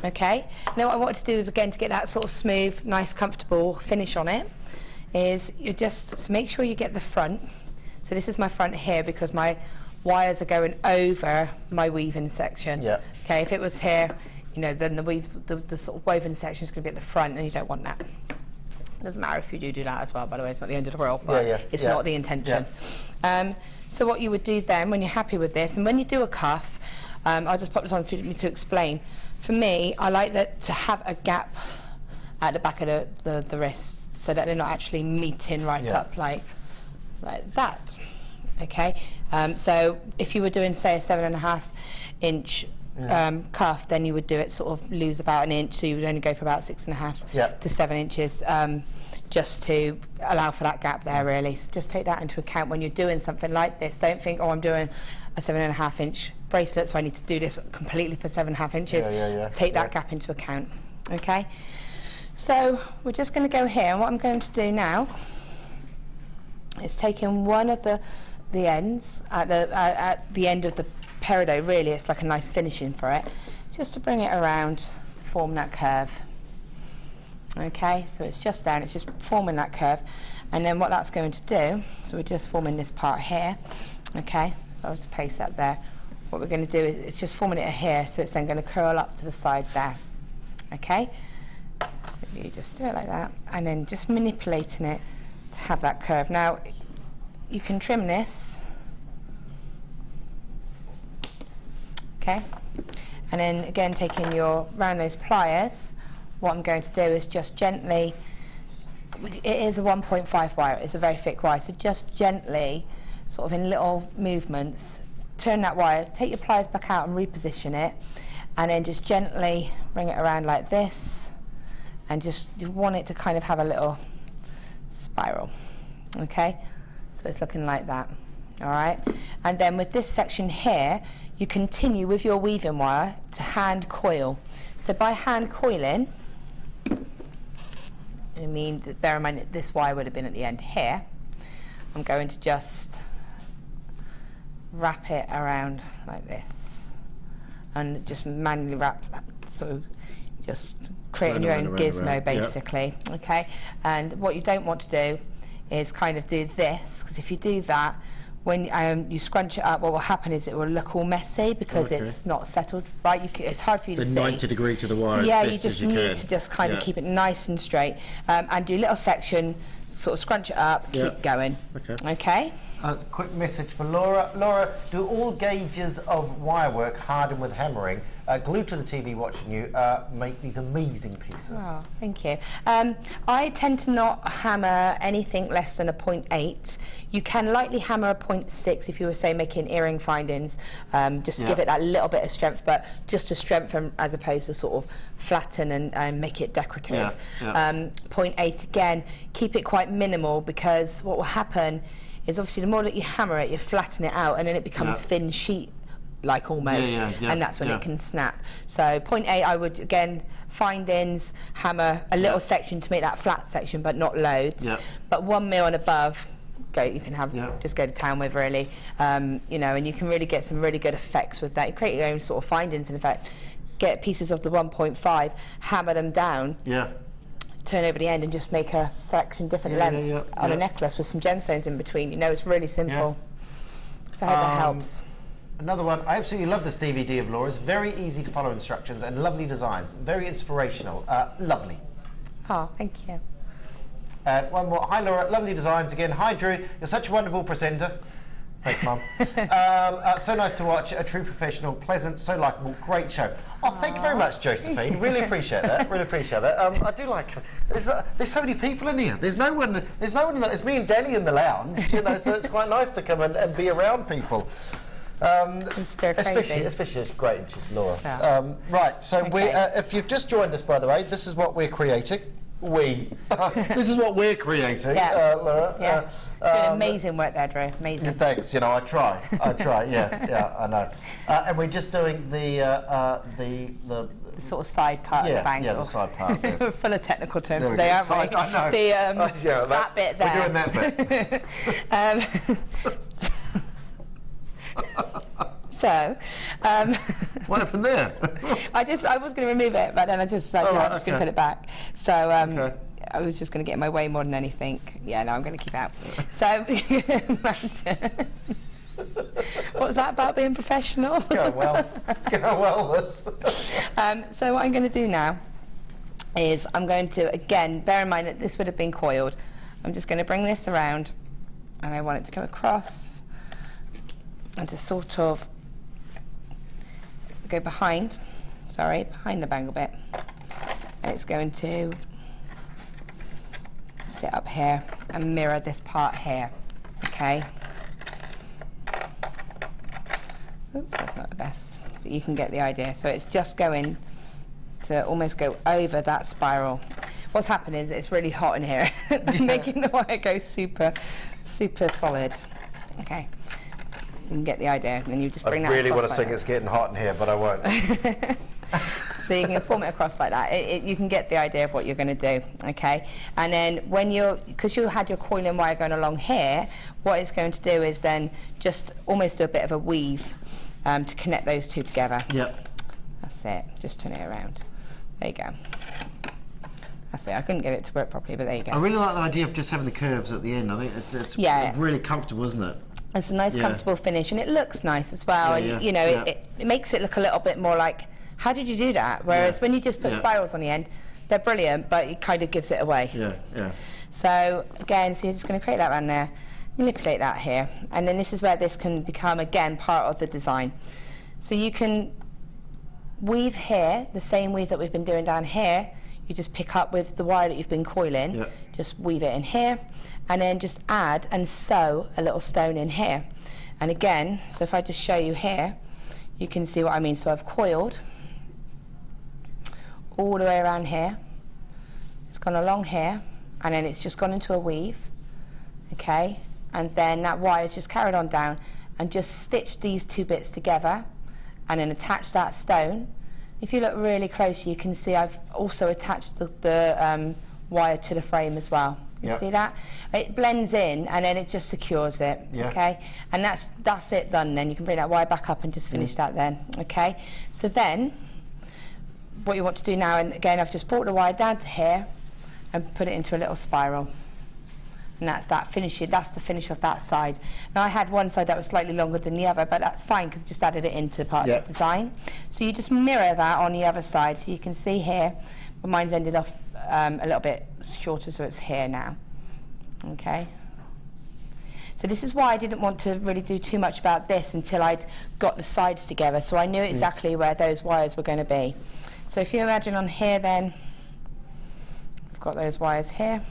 [SPEAKER 5] Okay. Now what I wanted to do is again to get that sort of smooth, nice, comfortable finish on it. Is you just make sure you get the front. So this is my front here because my wires are going over my weaving section.
[SPEAKER 4] Yeah.
[SPEAKER 5] Okay, if it was here, you know, then the sort of woven section is going to be at the front, and you don't want that. Doesn't matter if you do that as well, by the way. It's not the end of the world, but it's not the intention. Yeah. So what you would do then, when you're happy with this, and when you do a cuff, I'll just pop this on for me to explain. For me, I like that to have a gap at the back of the wrist, so that they're not actually meeting right up like that. Okay, so if you were doing, say, a 7.5 inch cuff, then you would do it sort of lose about an inch, so you would only go for about 6.5 to 7 inches, just to allow for that gap there, really. So just take that into account when you're doing something like this. Don't think, oh, I'm doing a 7.5 inch bracelet, so I need to do this completely for 7.5 inches. Take that gap into account. Okay, so we're just going to go here, and what I'm going to do now is taking one of the ends at the end of the peridot. Really, it's like a nice finishing for it, just to bring it around to form that curve. Okay, so it's just there and it's just forming that curve, and then what that's going to do, so we're just forming this part here. Okay, so I'll just place that there. What we're going to do is it's just forming it here, so it's then going to curl up to the side there. Okay, so you just do it like that, and then just manipulating it to have that curve. Now you can trim this, okay, and then again taking your round nose pliers, what I'm going to do is just gently, it is a 1.5 wire, it's a very thick wire, so just gently, sort of in little movements, turn that wire, take your pliers back out and reposition it, and then just gently bring it around like this, and just you want it to kind of have a little spiral. Okay, so it's looking like that. All right, and then with this section here, you continue with your weaving wire to hand coil. So by hand coiling, I mean, bear in mind that this wire would have been at the end here. I'm going to just wrap it around like this, and just manually wrap that, so just creating your own gizmo basically. Okay, and what you don't want to do is kind of do this, because if you do that, when you scrunch it up, what will happen is it will look all messy because it's not settled right. It's hard for you to see.
[SPEAKER 9] So 90 degree to the wire.
[SPEAKER 5] Yeah, you just need to just kind of keep it nice and straight, and do little sections sort of scrunch it up, keep going. Okay.
[SPEAKER 4] Quick message for Laura. Laura, do all gauges of wirework harden with hammering, glued to the TV watching you, make these amazing pieces?
[SPEAKER 5] Oh, thank you. I tend to not hammer anything less than a 0.8. You can lightly hammer a 0.6 if you were, say, making earring findings, just to give it that little bit of strength, but just to strengthen as opposed to sort of flatten and make it decorative. 0.8 again, keep it quite minimal, because what will happen is obviously the more that you hammer it, you flatten it out, and then it becomes thin sheet like almost, and that's when it can snap. So 0.8, I would again findings, hammer a little section to make that flat section, but not loads. But 1 mil and above, you can have just go to town with, really. You know, and you can really get some really good effects with that. You create your own sort of findings, and in fact, get pieces of the 1.5, hammer them down. Turn over the end and just make a selection different lengths on a necklace with some gemstones in between. You know, it's really simple. So I hope that helps.
[SPEAKER 4] Another one, I absolutely love this DVD of Laura's. Very easy to follow instructions and lovely designs. Very inspirational. Lovely.
[SPEAKER 5] Oh, thank you.
[SPEAKER 4] One more. Hi Laura, lovely designs again. Hi Drew, you're such a wonderful presenter. Thanks, Mum. So nice to watch, a true professional, pleasant, so likeable, great show. Oh, thank you very much, Josephine. Really appreciate that. Really appreciate that. I do like. There's so many people in here. There's no one. It's me and Danny in the lounge. You know, so it's quite nice to come and be around people. Especially it's great, she's Laura. Right. So if you've just joined us, by the way, this is what we're creating. This is what we're creating, Laura.
[SPEAKER 5] Doing amazing work there, Drew. Amazing.
[SPEAKER 4] Thanks. You know, I try. Yeah, I know. And we're just doing the
[SPEAKER 5] sort of side part of the bangle.
[SPEAKER 4] Yeah, the side part.
[SPEAKER 5] We're full of technical terms today, aren't we?
[SPEAKER 4] I know.
[SPEAKER 5] That bit there.
[SPEAKER 4] We're doing that bit.
[SPEAKER 5] So,
[SPEAKER 4] what happened there?
[SPEAKER 5] I was going to remove it, but then I just decided I'm just going to put it back. So I was just going to get in my way more than anything. Yeah, no, I'm going to keep it out. So, what was that about being professional?
[SPEAKER 4] It's going well. It's going well, this.
[SPEAKER 5] So what I'm going to do now is I'm going to, again, bear in mind that this would have been coiled. I'm just going to bring this around, and I want it to go across and to sort of go behind the bangle bit, and it's going to sit up here and mirror this part here. Okay. Oops, that's not the best, but you can get the idea. So it's just going to almost go over that spiral. What's happening is it's really hot in here, making the wire go super solid. Okay. You can get the idea, and then you just bring that across.
[SPEAKER 4] I really want to sing It's Getting Hot in Here, but I won't.
[SPEAKER 5] So you can form it across like that. You can get the idea of what you're going to do, okay? And then when because you had your coiling wire going along here, what it's going to do is then just almost do a bit of a weave to connect those two together.
[SPEAKER 4] Yep.
[SPEAKER 5] That's it. Just turn it around. There you go. That's it. I couldn't get it to work properly, but there you go.
[SPEAKER 4] I really like the idea of just having the curves at the end. I think it's really comfortable, isn't it?
[SPEAKER 5] It's a nice, comfortable finish, and it looks nice as well. And you know, it makes it look a little bit more like, how did you do that? Whereas when you just put spirals on the end, they're brilliant, but it kind of gives it away. So again, so you're just going to create that around there, manipulate that here, and then this is where this can become again part of the design. So you can weave here, the same weave that we've been doing down here. You just pick up with the wire that you've been coiling, just weave it in here, and then just add and sew a little stone in here. And again, so if I just show you here, you can see what I mean. So I've coiled all the way around here, it's gone along here, and then it's just gone into a weave, okay? And then that wire's just carried on down and just stitched these two bits together and then attached that stone. If you look really close, you can see I've also attached the wire to the frame as well. You see that? It blends in and then it just secures it, okay? And that's it done then. You can bring that wire back up and just finish that then, okay? So then, what you want to do now, and again, I've just brought the wire down to here and put it into a little spiral. And that's that finish. That's the finish of that side. Now I had one side that was slightly longer than the other, but that's fine because I just added it into part of the design. So you just mirror that on the other side. So you can see here, but mine's ended off a little bit shorter, so it's here now. Okay. So this is why I didn't want to really do too much about this until I'd got the sides together, so I knew exactly where those wires were going to be. So if you imagine on here then, we've got those wires here.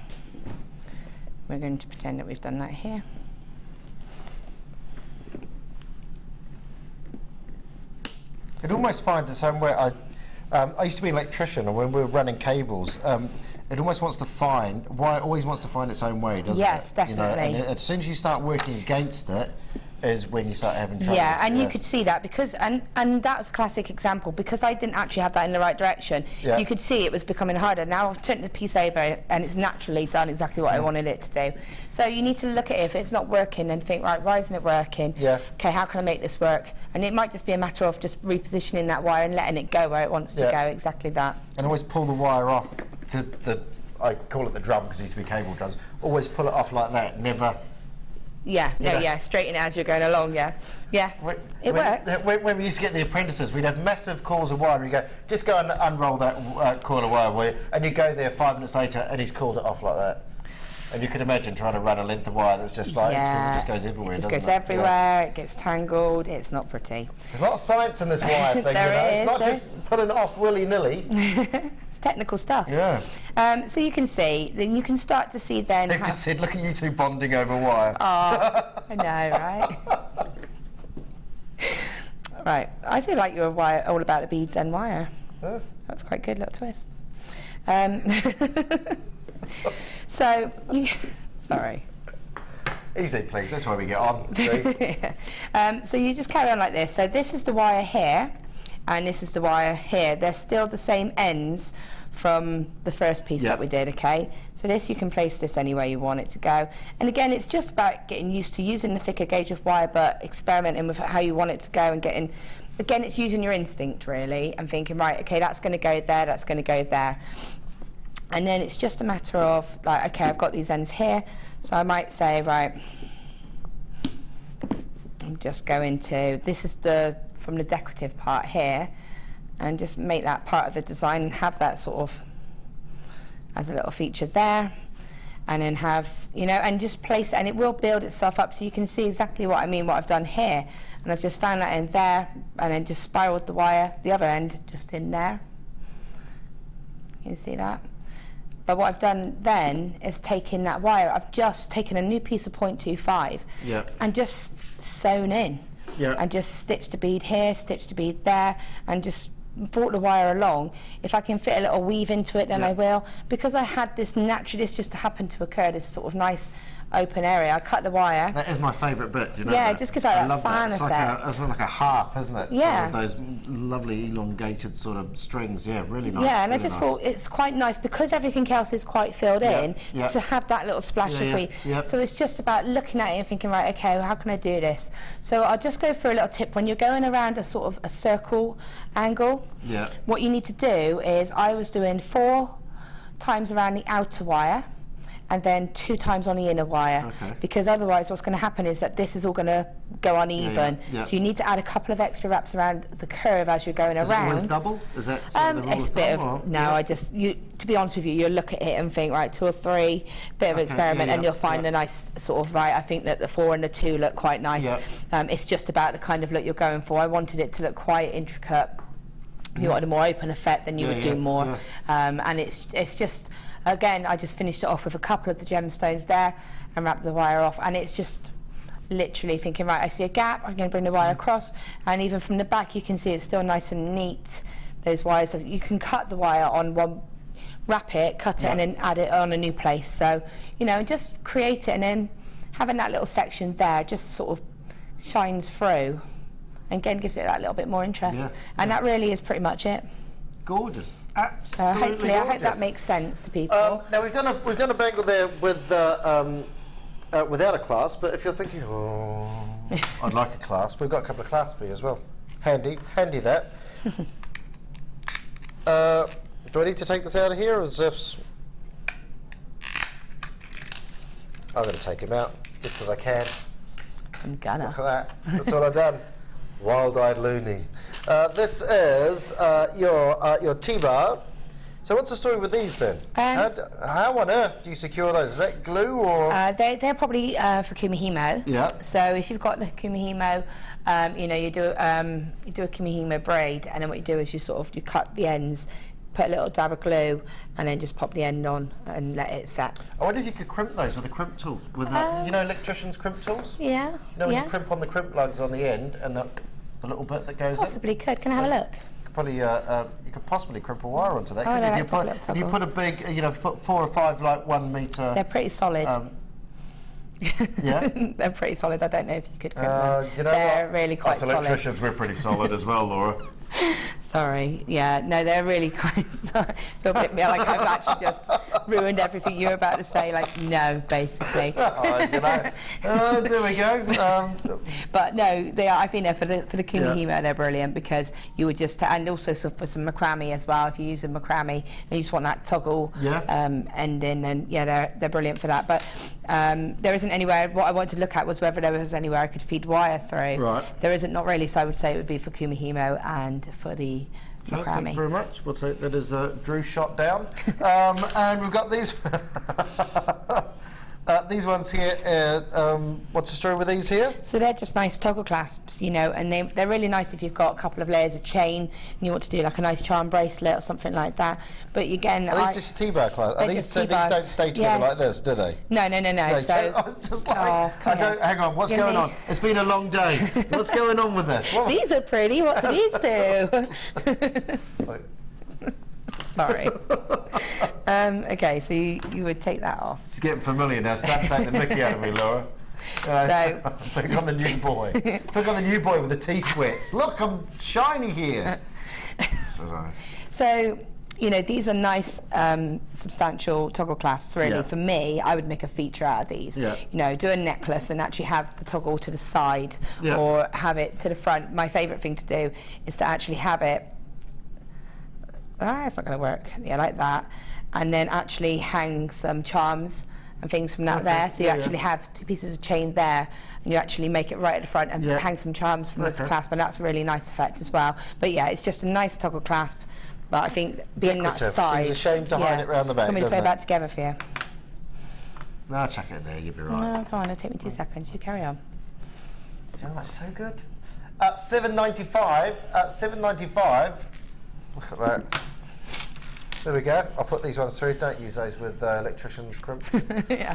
[SPEAKER 5] We're going to pretend that we've done that here.
[SPEAKER 4] It almost finds its own way. I used to be an electrician, and when we were running cables, it almost wants to find, wire always wants to find its own way, doesn't it?
[SPEAKER 5] Yes, definitely.
[SPEAKER 4] You know, and as soon as you start working against it, is when you start having trouble.
[SPEAKER 5] Yeah, and you could see that because, and that's a classic example, because I didn't actually have that in the right direction.
[SPEAKER 4] Yeah.
[SPEAKER 5] You could see it was becoming harder. Now I've turned the piece over and it's naturally done exactly what I wanted it to do. So you need to look at it. If it's not working, and think, right, why isn't it working?
[SPEAKER 4] Yeah.
[SPEAKER 5] Okay, how can I make this work? And it might just be a matter of just repositioning that wire and letting it go where it wants to go, exactly that.
[SPEAKER 4] And always pull the wire off. I call it the drum because it used to be cable drums. Always pull it off like that, never...
[SPEAKER 5] Yeah, no, yeah, straighten it as you're going along, yeah. It works.
[SPEAKER 4] When we used to get the apprentices, we'd have massive coils of wire, and you go, just go and unroll that coil of wire, will you? And you go there 5 minutes later, and he's coiled it off like that. And you can imagine trying to run a length of wire that's just like, because it just goes everywhere,
[SPEAKER 5] it just
[SPEAKER 4] doesn't
[SPEAKER 5] goes everywhere, it gets tangled, it's not pretty.
[SPEAKER 4] There's a lot of science in this wire thing, It's not just putting it off willy-nilly.
[SPEAKER 5] Technical stuff.
[SPEAKER 4] Yeah.
[SPEAKER 5] So you can see, then you can start to see then.
[SPEAKER 4] They've just said, look at you two bonding over wire.
[SPEAKER 5] Oh, I know, right? Right. I feel like you're all about the beads and wire.
[SPEAKER 4] Yeah.
[SPEAKER 5] That's quite good, little twist. So, sorry.
[SPEAKER 4] Easy, please. That's why we get on.
[SPEAKER 5] So you just carry on like this. So this is the wire here, and this is the wire here. They're still the same ends from the first piece that we did, okay? So this, you can place this anywhere you want it to go. And again, it's just about getting used to using the thicker gauge of wire, but experimenting with how you want it to go and getting, again, it's using your instinct really and thinking, right, okay, that's going to go there, that's going to go there. And then it's just a matter of like, okay, I've got these ends here, so I might say, right, I'm just going to, this is from the decorative part here, and just make that part of the design and have that sort of as a little feature there, and then have, you know, and just place it, and it will build itself up, so you can see exactly what I mean, what I've done here. And I've just found that end there, and then just spiraled the wire, the other end just in there. You see that? But what I've done then is taken that wire, I've just taken a new piece of 0.25 and just sewn in, and just stitched a bead here, stitched a bead there, and just brought the wire along. If I can fit a little weave into it, then I will. Because I had this naturally, this just happened to occur, this sort of nice open area. I cut the wire.
[SPEAKER 4] That is my favourite bit, you know.
[SPEAKER 5] Yeah, just because I love that fan effect.
[SPEAKER 4] It's like a harp, isn't it?
[SPEAKER 5] Yeah.
[SPEAKER 4] Sort of those lovely elongated sort of strings. Yeah, really nice.
[SPEAKER 5] Yeah, and
[SPEAKER 4] really
[SPEAKER 5] I just
[SPEAKER 4] nice.
[SPEAKER 5] thought it's quite nice because everything else is quite filled in to have that little splash of weave. So it's just about looking at it and thinking, right, okay, well, how can I do this? So I'll just go through a little tip. When you're going around a sort of a circle angle, what you need to do is, I was doing 4 times around the outer wire, and then 2 times on the inner wire, because otherwise what's going to happen is that this is all going to go uneven. So you need to add a couple of extra wraps around the curve as you're going around.
[SPEAKER 4] Is it always double? Is that sort of the rule
[SPEAKER 5] it's
[SPEAKER 4] of
[SPEAKER 5] a bit
[SPEAKER 4] thumb,
[SPEAKER 5] of, no, I just, to be honest with you, you look at it and think, right, 2 or 3, bit of experiment, and you'll find a nice sort of, right, I think that the 4 and the 2 look quite nice. It's just about the kind of look you're going for. I wanted it to look quite intricate. If you wanted a more open effect, then you would do more. And it's just, again, I just finished it off with a couple of the gemstones there and wrapped the wire off, and it's just literally thinking, right, I see a gap, I'm going to bring the wire across, and even from the back you can see it's still nice and neat. Those wires, you can cut the wire on one, wrap it, cut it, and then add it on a new place. So, you know, just create it, and then having that little section there just sort of shines through, and again gives it that little bit more interest. And that really is pretty much it.
[SPEAKER 4] Gorgeous. Absolutely
[SPEAKER 5] hopefully,
[SPEAKER 4] gorgeous.
[SPEAKER 5] I hope that makes sense to people.
[SPEAKER 4] Now we've done a bangle there with without a clasp, but if you're thinking, oh, I'd like a clasp, we've got a couple of clasps for you as well. Handy that. Do I need to take this out of here, or is this? I'm going to take him out just because I can.
[SPEAKER 5] I'm gonna.
[SPEAKER 4] Look at that. That's all I've done. Wild-eyed loony. This is your T-bar So what's the story with these then? How on earth do you secure those? Is that glue or?
[SPEAKER 5] They're probably for kumihimo.
[SPEAKER 4] Yeah.
[SPEAKER 5] So if you've got the kumihimo, you know, you do a kumihimo braid, and then what you do is you cut the ends, put a little dab of glue, and then just pop the end on and let it set.
[SPEAKER 4] I wonder if you could crimp those with a crimp tool. With you know, electricians' crimp tools.
[SPEAKER 5] Yeah.
[SPEAKER 4] You know, when you crimp on the crimp lugs on the end, and the little bit that goes.
[SPEAKER 5] Possibly could. Can I have a look?
[SPEAKER 4] Probably, you could possibly crimp a wire onto that.
[SPEAKER 5] Oh,
[SPEAKER 4] If you put a big, you know, if you put 4 or 5 like 1 metre.
[SPEAKER 5] They're pretty solid.
[SPEAKER 4] Yeah,
[SPEAKER 5] they're pretty solid. I don't know if you could crimp them.
[SPEAKER 4] You know
[SPEAKER 5] they're
[SPEAKER 4] what?
[SPEAKER 5] really quite
[SPEAKER 4] Us electricians, we're pretty solid as well, Laura.
[SPEAKER 5] Sorry, yeah, no, they're really quite. Feel a bit like I've actually just ruined everything you were about to say. Like, no, basically.
[SPEAKER 4] You know, there we go.
[SPEAKER 5] But no, they are. I think they're for the kumihimo. They're brilliant because you would just, and also for some macrame as well. If you use a macrame and you just want that toggle ending, then yeah, they're brilliant for that. But there isn't anywhere. What I wanted to look at was whether there was anywhere I could feed wire through. Right. There isn't, not really. So I would say it would be for kumihimo and for the macrame.
[SPEAKER 4] Thank you very much. We'll take that as Drew shot down. And we've got these these ones here. What's the story with these here?
[SPEAKER 5] So they're just nice toggle clasps, you know, and they're really nice if you've got a couple of layers of chain and you want to do like a nice charm bracelet or something like that. But again,
[SPEAKER 4] are these just T-bar clasps? Are these, so these don't stay together like this, do they?
[SPEAKER 5] No. So,
[SPEAKER 4] I was just like, hang on, what's going on? It's been a long day. What's going on with this? What?
[SPEAKER 5] These are pretty. What do these do? Sorry. Okay, so you would take that off.
[SPEAKER 4] It's getting familiar now. Stop taking the mickey out of me, Laura. Pick on the new boy. Pick on the new boy with the T-sweats. Look, I'm shiny here.
[SPEAKER 5] So, you know, these are nice, substantial toggle clasps, really. Yeah. For me, I would make a feature out of these. Yeah. You know, do a necklace and actually have the toggle to the side or have it to the front. My favourite thing to do is to actually have it. It's not going to work. Yeah, like that. And then actually hang some charms and things from that there. So you actually have 2 pieces of chain there, and you actually make it right at the front and hang some charms from the clasp, and that's a really nice effect as well. But yeah, it's just a nice toggle clasp. But I think being that size,
[SPEAKER 4] seems a shame to hide it round the back.
[SPEAKER 5] Can we play back together for you?
[SPEAKER 4] No, I'll chuck it there. You'll be right.
[SPEAKER 5] No, come on. It'll take me 2 seconds. You carry on.
[SPEAKER 4] Oh, that's so good. At $7.95. At $7.95. Look at that. There we go. I'll put these ones through. Don't use those with electricians' crimps.
[SPEAKER 5] Yeah.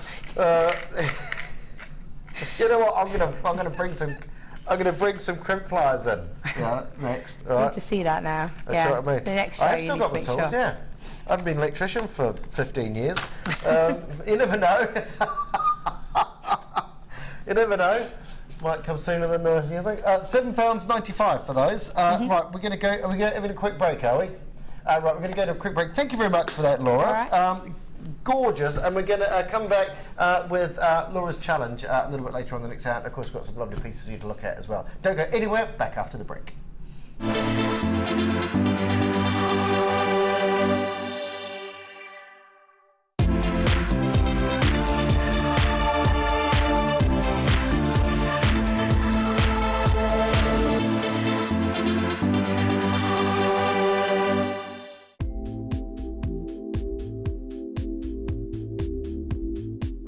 [SPEAKER 4] You know what? I'm gonna bring some crimp pliers in. Yeah. Next. All right.
[SPEAKER 5] Need to see that now.
[SPEAKER 4] That's what I mean.
[SPEAKER 5] The next show
[SPEAKER 4] I've still got the tools. Yeah. I've been an electrician for 15 years. You never know. You never know. Might come sooner than you think. £7.95 for those. Right. We're gonna go. Are we having a quick break? Are we? Right, we're going to go to a quick break. Thank you very much for that, Laura.
[SPEAKER 5] Right.
[SPEAKER 4] Gorgeous, and we're going to come back with Laura's challenge a little bit later on the next hour. And of course, we've got some lovely pieces for you to look at as well. Don't go anywhere, back after the break.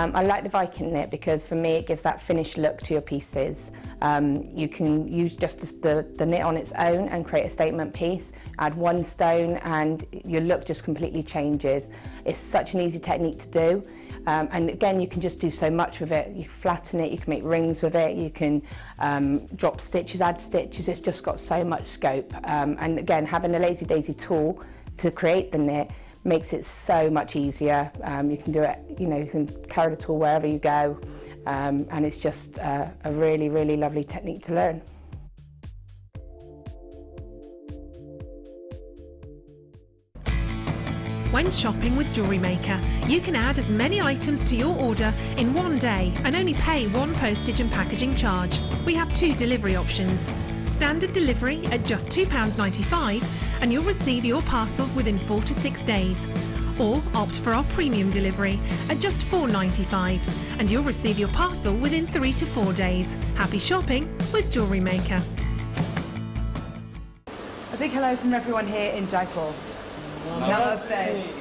[SPEAKER 5] I like the Viking knit because for me it gives that finished look to your pieces. You can use just the knit on its own and create a statement piece, add 1 stone and your look just completely changes. It's such an easy technique to do. And again, you can just do so much with it. You can flatten it, you can make rings with it, you can drop stitches, add stitches. It's just got so much scope. And again, having a Lazy Daisy tool to create the knit makes it so much easier. You can do it, you know, you can carry the tool wherever you go, and it's just a really, really lovely technique to learn.
[SPEAKER 9] When shopping with JewelleryMaker, you can add as many items to your order in one day and only pay 1 postage and packaging charge. We have 2 delivery options. Standard delivery at just £2.95 and you'll receive your parcel within 4 to 6 days. Or opt for our premium delivery at just £4.95 and you'll receive your parcel within 3 to 4 days. Happy shopping with JewelleryMaker.
[SPEAKER 2] A big hello from everyone here in Jaipur.
[SPEAKER 5] Namaste.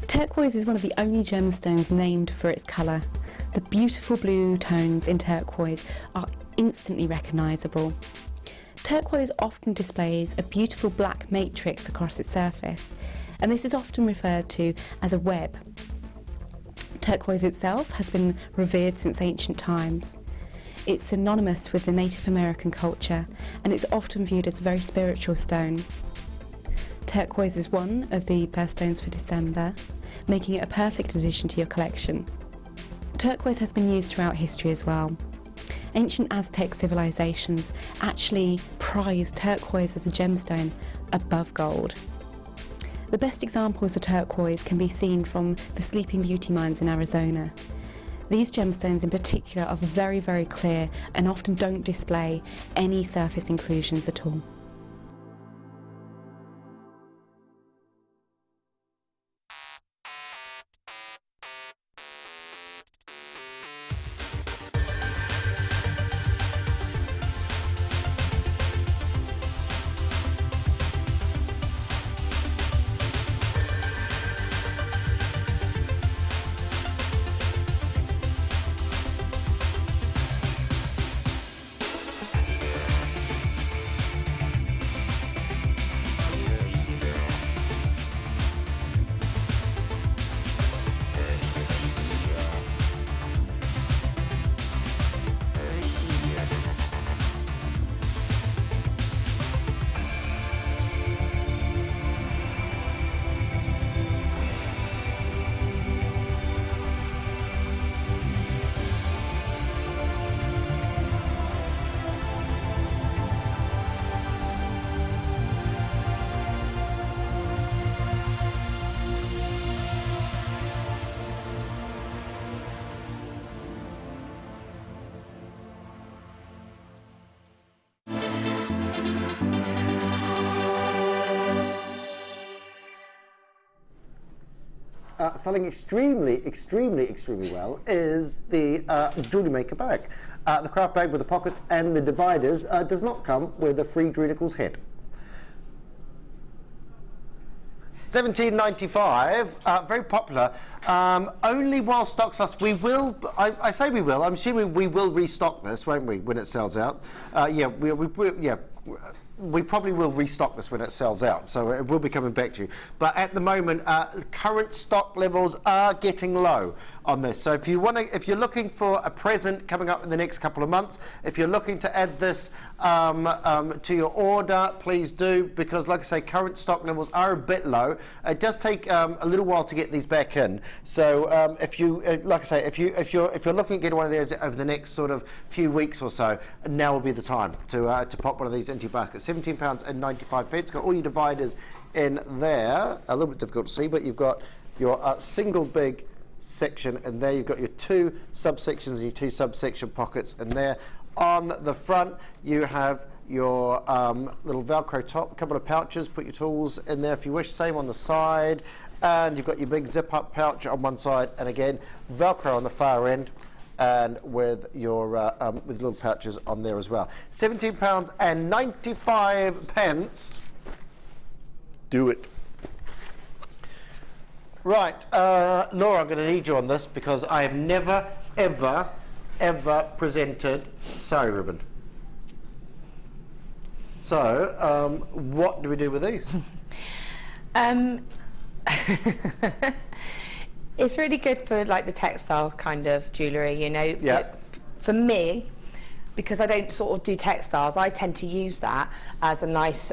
[SPEAKER 10] Turquoise is one of the only gemstones named for its colour. The beautiful blue tones in turquoise are instantly recognisable. Turquoise often displays a beautiful black matrix across its surface, and this is often referred to as a web. Turquoise itself has been revered since ancient times. It's synonymous with the Native American culture, and it's often viewed as a very spiritual stone. Turquoise is one of the birthstones for December, making it a perfect addition to your collection. Turquoise has been used throughout history as well. Ancient Aztec civilizations actually prized turquoise as a gemstone above gold. The best examples of turquoise can be seen from the Sleeping Beauty mines in Arizona. These gemstones in particular are very, very clear and often don't display any surface inclusions at all.
[SPEAKER 4] Selling extremely well is the JewelleryMaker bag. The craft bag with the pockets and the dividers does not come with a free Drew Nicholls head. $17.95, very popular. Only while stocks last. We will. I say we will. I'm assuming we will restock this, won't we, when it sells out? Yeah, we probably will restock this when it sells out, so it will be coming back to you. But at the moment, current stock levels are getting low on this. So if you're looking for a present coming up in the next couple of months, if you're looking to add this to your order, please do, because like I say, current stock levels are a bit low. It does take a little while to get these back in. So if you, like I say, if you're looking at getting one of these over the next sort of few weeks or so, now will be the time to pop one of these into your basket. £17.95. It's got all your dividers in there. A little bit difficult to see, but you've got your single big section in there. You've got your two subsections and your two subsection pockets in there. On the front, you have your little Velcro top, a couple of pouches. Put your tools in there if you wish. Same on the side, and you've got your big zip-up pouch on one side, and again Velcro on the far end, and with your with little pouches on there as well. £17.95. Do it. Right, Laura, I'm going to need you on this because I have never, ever presented sari ribbon. So, what do we do with these?
[SPEAKER 5] It's really good for like the textile kind of jewellery, you know.
[SPEAKER 4] Yeah.
[SPEAKER 5] For me, because I don't sort of do textiles, I tend to use that as a nice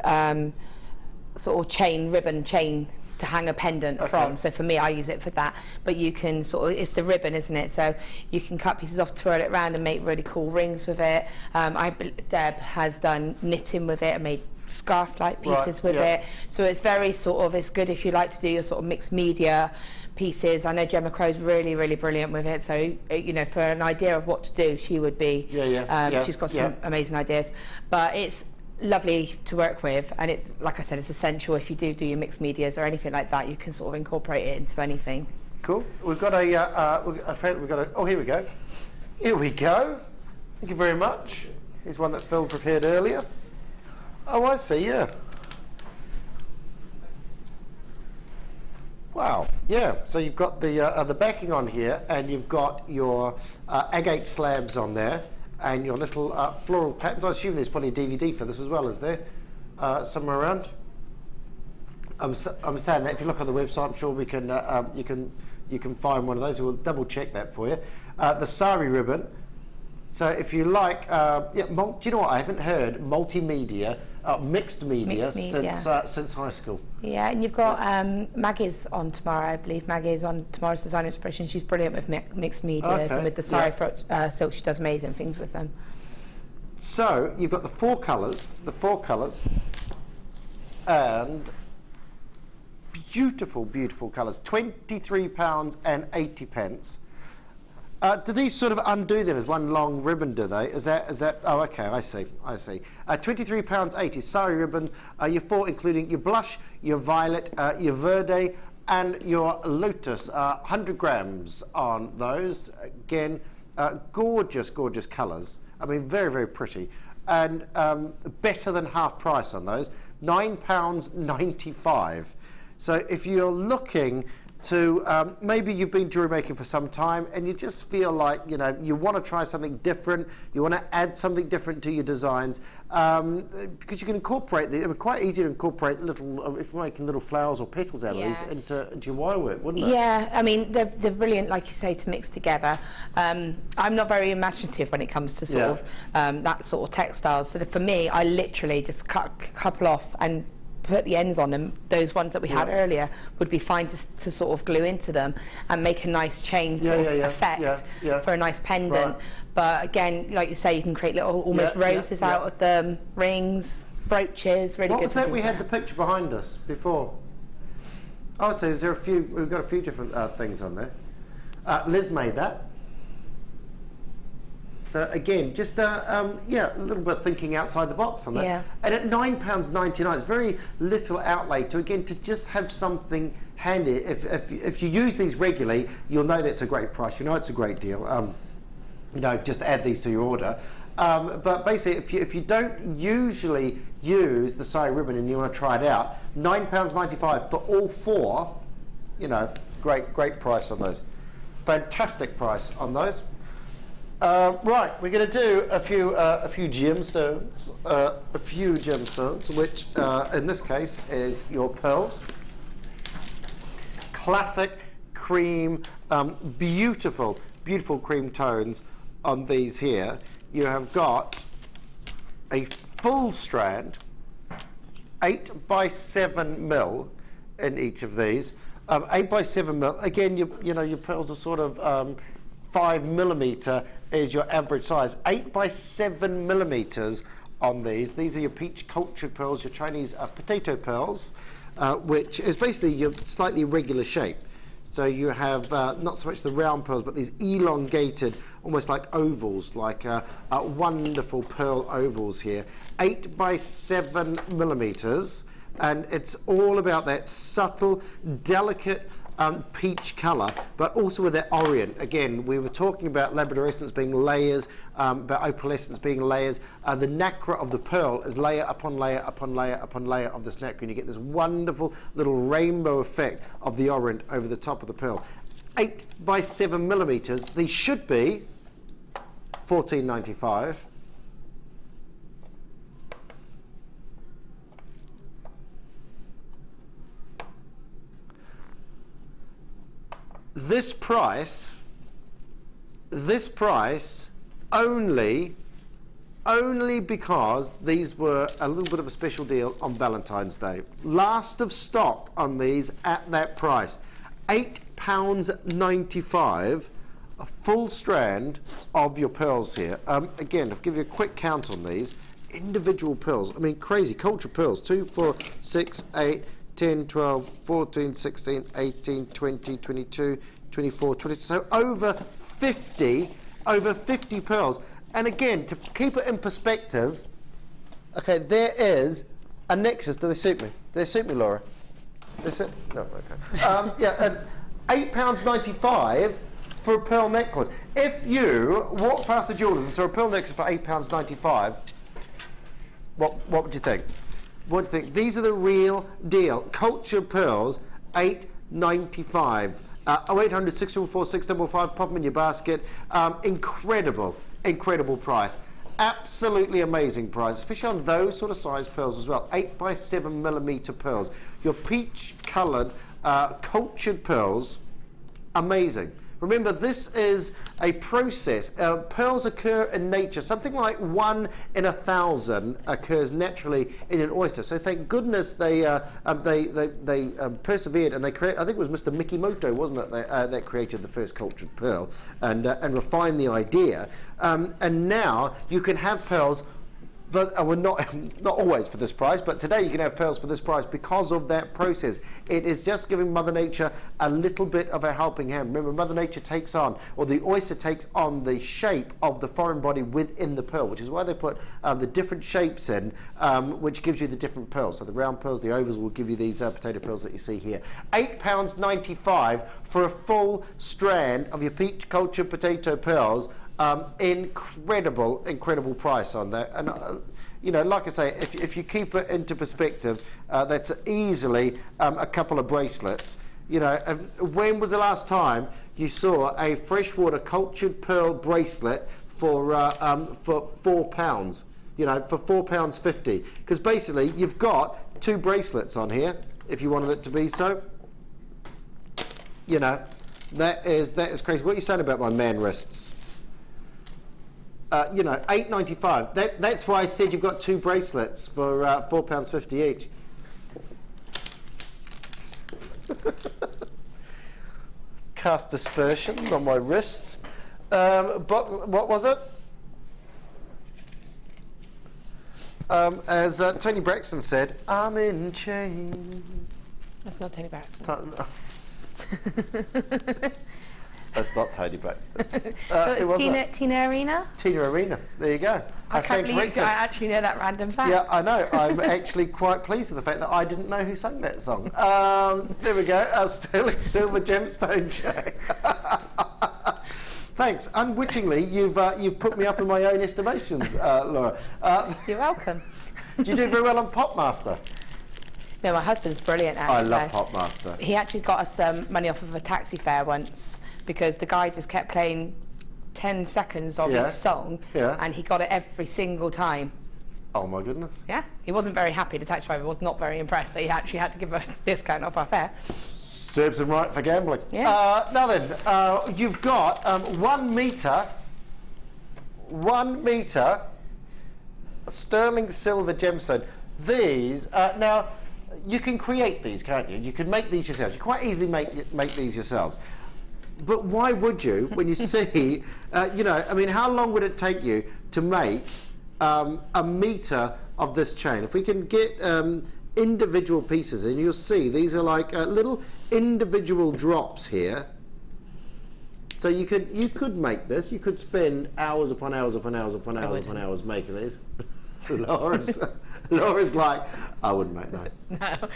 [SPEAKER 5] sort of ribbon chain to hang a pendant from. So for me, I use it for that. But you can sort of, it's the ribbon, isn't it? So you can cut pieces off, twirl it around and make really cool rings with it. Deb has done knitting with it and made scarf-like pieces with it. So it's very sort of, it's good if you like to do your sort of mixed media pieces. I know Gemma Crow's really brilliant with it, so you know, for an idea of what to do, she would be she's got some amazing ideas. But it's lovely to work with, and it's, like I said, it's essential if you do your mixed medias or anything like that. You can sort of incorporate it into anything.
[SPEAKER 4] Cool. We've got oh, here we go. Here we go. Thank you very much. Here's one that Phil prepared earlier. Oh, I see, yeah. Wow, yeah. So you've got the backing on here, and you've got your agate slabs on there, and your little floral patterns. I assume there's probably a DVD for this as well, is there? Somewhere around? I'm saying that if you look on the website, I'm sure we can you can find one of those. We'll double check that for you. The sari ribbon. So if you like, do you know what? I haven't heard multimedia, mixed media. Since high school.
[SPEAKER 5] Yeah, and you've got Maggie's on tomorrow. I believe Maggie's on tomorrow's Design Inspiration. She's brilliant with mixed medias, and with the sari silk, she does amazing things with them.
[SPEAKER 4] So you've got the four colours, and beautiful, beautiful colours. £23.80. Do these sort of undo then as one long ribbon, do they? Is that, oh, okay, I see. £23.80, sari ribbon, your four, including your blush, your violet, your verde, and your lotus. 100 grams on those. Again, gorgeous, gorgeous colours. I mean, very, very pretty. And better than half price on those, £9.95. So if you're looking to, maybe you've been jewellery making for some time and you just feel like, you know, you want to try something different, you want to add something different to your designs, because you can incorporate the, quite easy to incorporate little, if you're making little flowers or petals out of these into your wirework, wouldn't it?
[SPEAKER 5] Yeah, I mean, they're brilliant, like you say, to mix together. I'm not very imaginative when it comes to sort of that sort of textiles. So for me, I literally just cut a couple off and put the ends on them. Those ones that we had earlier would be fine to sort of glue into them and make a nice chain sort of effect for a nice pendant. But again, like you say, you can create little almost roses out of them, rings, brooches, really good.
[SPEAKER 4] What was that we had the picture behind us before? Oh, so is there a few, we've got a few different things on there. Liz made that. So again, just a little bit thinking outside the box on that.
[SPEAKER 5] Yeah.
[SPEAKER 4] And at £9.99, it's very little outlay to just have something handy. If you use these regularly, you'll know that's a great price. You know it's a great deal. You know, just add these to your order. But basically, if you don't usually use the sari ribbon and you want to try it out, £9.95 for all four. You know, great price on those. Fantastic price on those. Right, we're going to do a few gemstones, which in this case is your pearls. Classic cream, beautiful cream tones on these here. You have got a full strand, 8 by 7 mil in each of these. 8 by 7 mil. Again, you know your pearls are sort of 5mm is your average size. 8 by 7 millimeters on these. These are your peach cultured pearls, your Chinese potato pearls, which is basically your slightly irregular shape. So you have not so much the round pearls, but these elongated, almost like ovals, like wonderful pearl ovals here. 8 by 7 millimeters, and it's all about that subtle, delicate peach colour, but also with that orient. Again, we were talking about labradorescence being layers, about opalescence being layers. The nacre of the pearl is layer upon layer upon layer upon layer of this nacre, and you get this wonderful little rainbow effect of the orient over the top of the pearl. 8 by 7 millimeters. These should be $14.95. This price only because these were a little bit of a special deal on Valentine's Day. Last of stock on these at that price. £8.95, a full strand of your pearls here. Again, I'll give you a quick count on these. Individual pearls, I mean crazy, culture pearls, 2, 4, 6, 8, 10, 12, 14, 16, 18, 20, 22, 24, 20, so over 50 pearls. And again, to keep it in perspective, Okay, there is a necklace. Do they suit me? Do they suit me, Laura? They suit? No, okay. Yeah, £8.95 for a pearl necklace. If you walk past the jewellers and saw a pearl necklace for £8.95, what would you think? What do you think? These are the real deal. Cultured pearls, £8.95. 0800 644 655, pop them in your basket. Incredible price. Absolutely amazing price, especially on those sort of size pearls as well. 8 by 7 millimeter pearls. Your peach coloured cultured pearls, amazing. Remember, this is a process. Pearls occur in nature. Something like 1 in 1,000 occurs naturally in an oyster. So thank goodness they persevered and they created. I think it was Mr. Mikimoto, wasn't it, that created the first cultured pearl and refined the idea. And now you can have pearls. Well, not always for this price, but today you can have pearls for this price because of that process. It is just giving Mother Nature a little bit of a helping hand. Remember, Mother Nature takes on, or the oyster takes on, the shape of the foreign body within the pearl, which is why they put the different shapes in, which gives you the different pearls. So the round pearls, the ovals will give you these potato pearls that you see here. £8.95 for a full strand of your peach cultured potato pearls. Incredible price on that. And you know, like I say, if you keep it into perspective, that's easily a couple of bracelets. You know, when was the last time you saw a freshwater cultured pearl bracelet for £4? You know, for £4.50, because basically you've got 2 bracelets on here if you wanted it to be so. You know, that is crazy. What are you saying about my man wrists? You know, £8.95. That's why I said you've got 2 bracelets for £4.50 each. Cast dispersion on my wrists. But what was it? As Tony Braxton said, I'm in chains.
[SPEAKER 5] That's not Tony Braxton.
[SPEAKER 4] That's not Tony Braxton.
[SPEAKER 5] Tina Arena?
[SPEAKER 4] Tina Arena. There you go.
[SPEAKER 5] I can't believe I actually know that random fact.
[SPEAKER 4] Yeah, I know. I'm actually quite pleased with the fact that I didn't know who sang that song. There we go. A sterling silver gemstone check. Thanks. Unwittingly, you've put me up in my own estimations, Laura.
[SPEAKER 5] You're welcome.
[SPEAKER 4] Do you do very well on Popmaster?
[SPEAKER 5] No, my husband's brilliant at it.
[SPEAKER 4] I love Popmaster.
[SPEAKER 5] He actually got us money off of a taxi fare once because the guy just kept playing 10 seconds of each song and he got it every single time.
[SPEAKER 4] Oh my goodness.
[SPEAKER 5] Yeah, he wasn't very happy. The taxi driver was not very impressed that he actually had to give us a discount off our fare.
[SPEAKER 4] Serves him right for gambling.
[SPEAKER 5] Yeah.
[SPEAKER 4] Now then, you've got 1 metre sterling silver gemstone. These, now, you can create these, can't you? You can make these yourselves. You quite easily make these yourselves. But why would you, when you see, you know, I mean, how long would it take you to make a metre of this chain? If we can get individual pieces, and you'll see these are like little individual drops here. So you could make this. You could spend hours upon hours upon hours upon hours upon hours making these. Laura's like, I wouldn't make those.
[SPEAKER 5] No,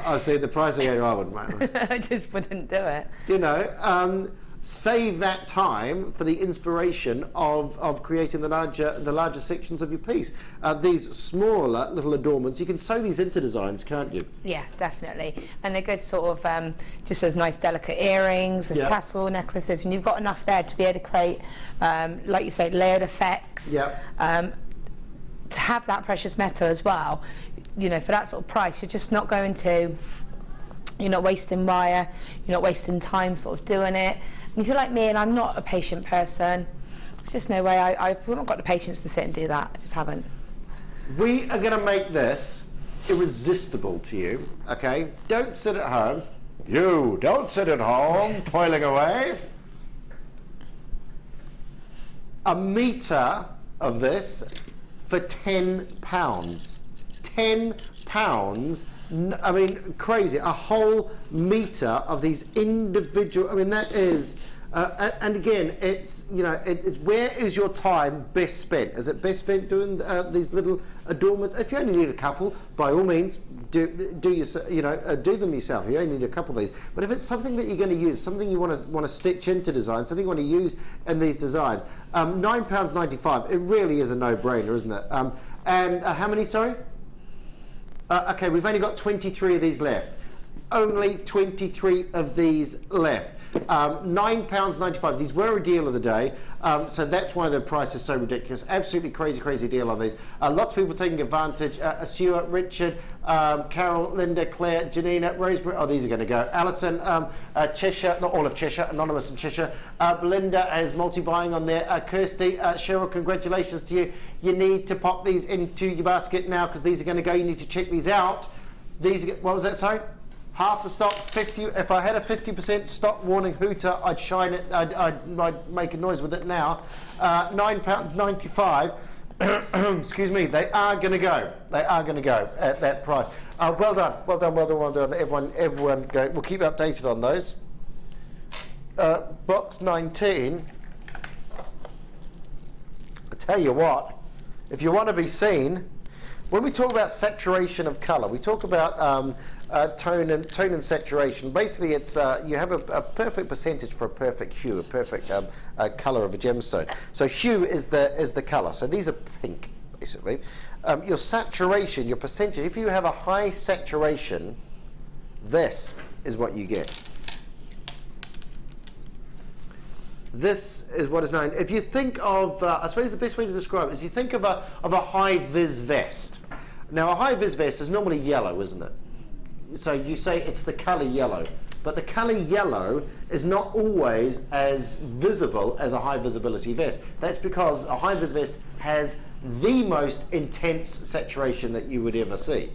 [SPEAKER 4] I see the price again. I wouldn't make those.
[SPEAKER 5] I just wouldn't do it.
[SPEAKER 4] You know, save that time for the inspiration of creating the larger sections of your piece. These smaller little adornments, you can sew these into designs, can't you?
[SPEAKER 5] Yeah, definitely. And they're good sort of just as nice delicate earrings, as tassel necklaces, and you've got enough there to be able to create, like you say, layered effects. To have that precious metal as well, you know, for that sort of price, you're just not going to, you're not wasting wire, you're not wasting time sort of doing it. And if you're like me and I'm not a patient person, there's just no way, I've not got the patience to sit and do that. I just haven't.
[SPEAKER 4] We are going to make this irresistible to you, okay? Don't sit at home. You don't sit at home toiling away. A metre of this for £10. £10. I mean, crazy. A whole metre of these individual. I mean, that is And again, it's, you know, it's where is your time best spent? Is it best spent doing these little adornments? If you only need a couple, by all means, do them yourself. You only need a couple of these. But if it's something that you're going to use, something you want to stitch into design, something you want to use in these designs, £9.95. It really is a no-brainer, isn't it? And how many? Sorry. Okay, we've only got 23 of these left. Only 23 of these left. £9.95. These were a deal of the day, so that's why the price is so ridiculous. Absolutely crazy deal on these. Lots of people taking advantage. Stuart, Richard, Carol, Linda, Claire, Janina, Rosemary. Oh, these are going to go. Alison, Cheshire, not all of Cheshire, Anonymous in Cheshire. Belinda is multi-buying on there. Kirsty, Cheryl, congratulations to you. You need to pop these into your basket now because these are going to go. You need to check these out. These are, what was that, sorry? Half the stock, 50. If I had a 50% stock warning hooter, I'd shine it. I'd make a noise with it now. £9.95. Excuse me. They are going to go. They are going to go at that price. Well done. Everyone, go. We'll keep you updated on those. Box 19. I tell you what. If you want to be seen, when we talk about saturation of colour, we talk about tone and saturation. Basically, it's you have a perfect percentage for a perfect hue, a perfect colour of a gemstone. So hue is the colour. So these are pink, basically. Your saturation, your percentage. If you have a high saturation, this is what you get. This is what is known. If you think of, I suppose the best way to describe it is you think of a high-vis vest. Now, a high-vis vest is normally yellow, isn't it? So you say it's the colour yellow, but the colour yellow is not always as visible as a high-visibility vest. That's because a high-vis vest has the most intense saturation that you would ever see.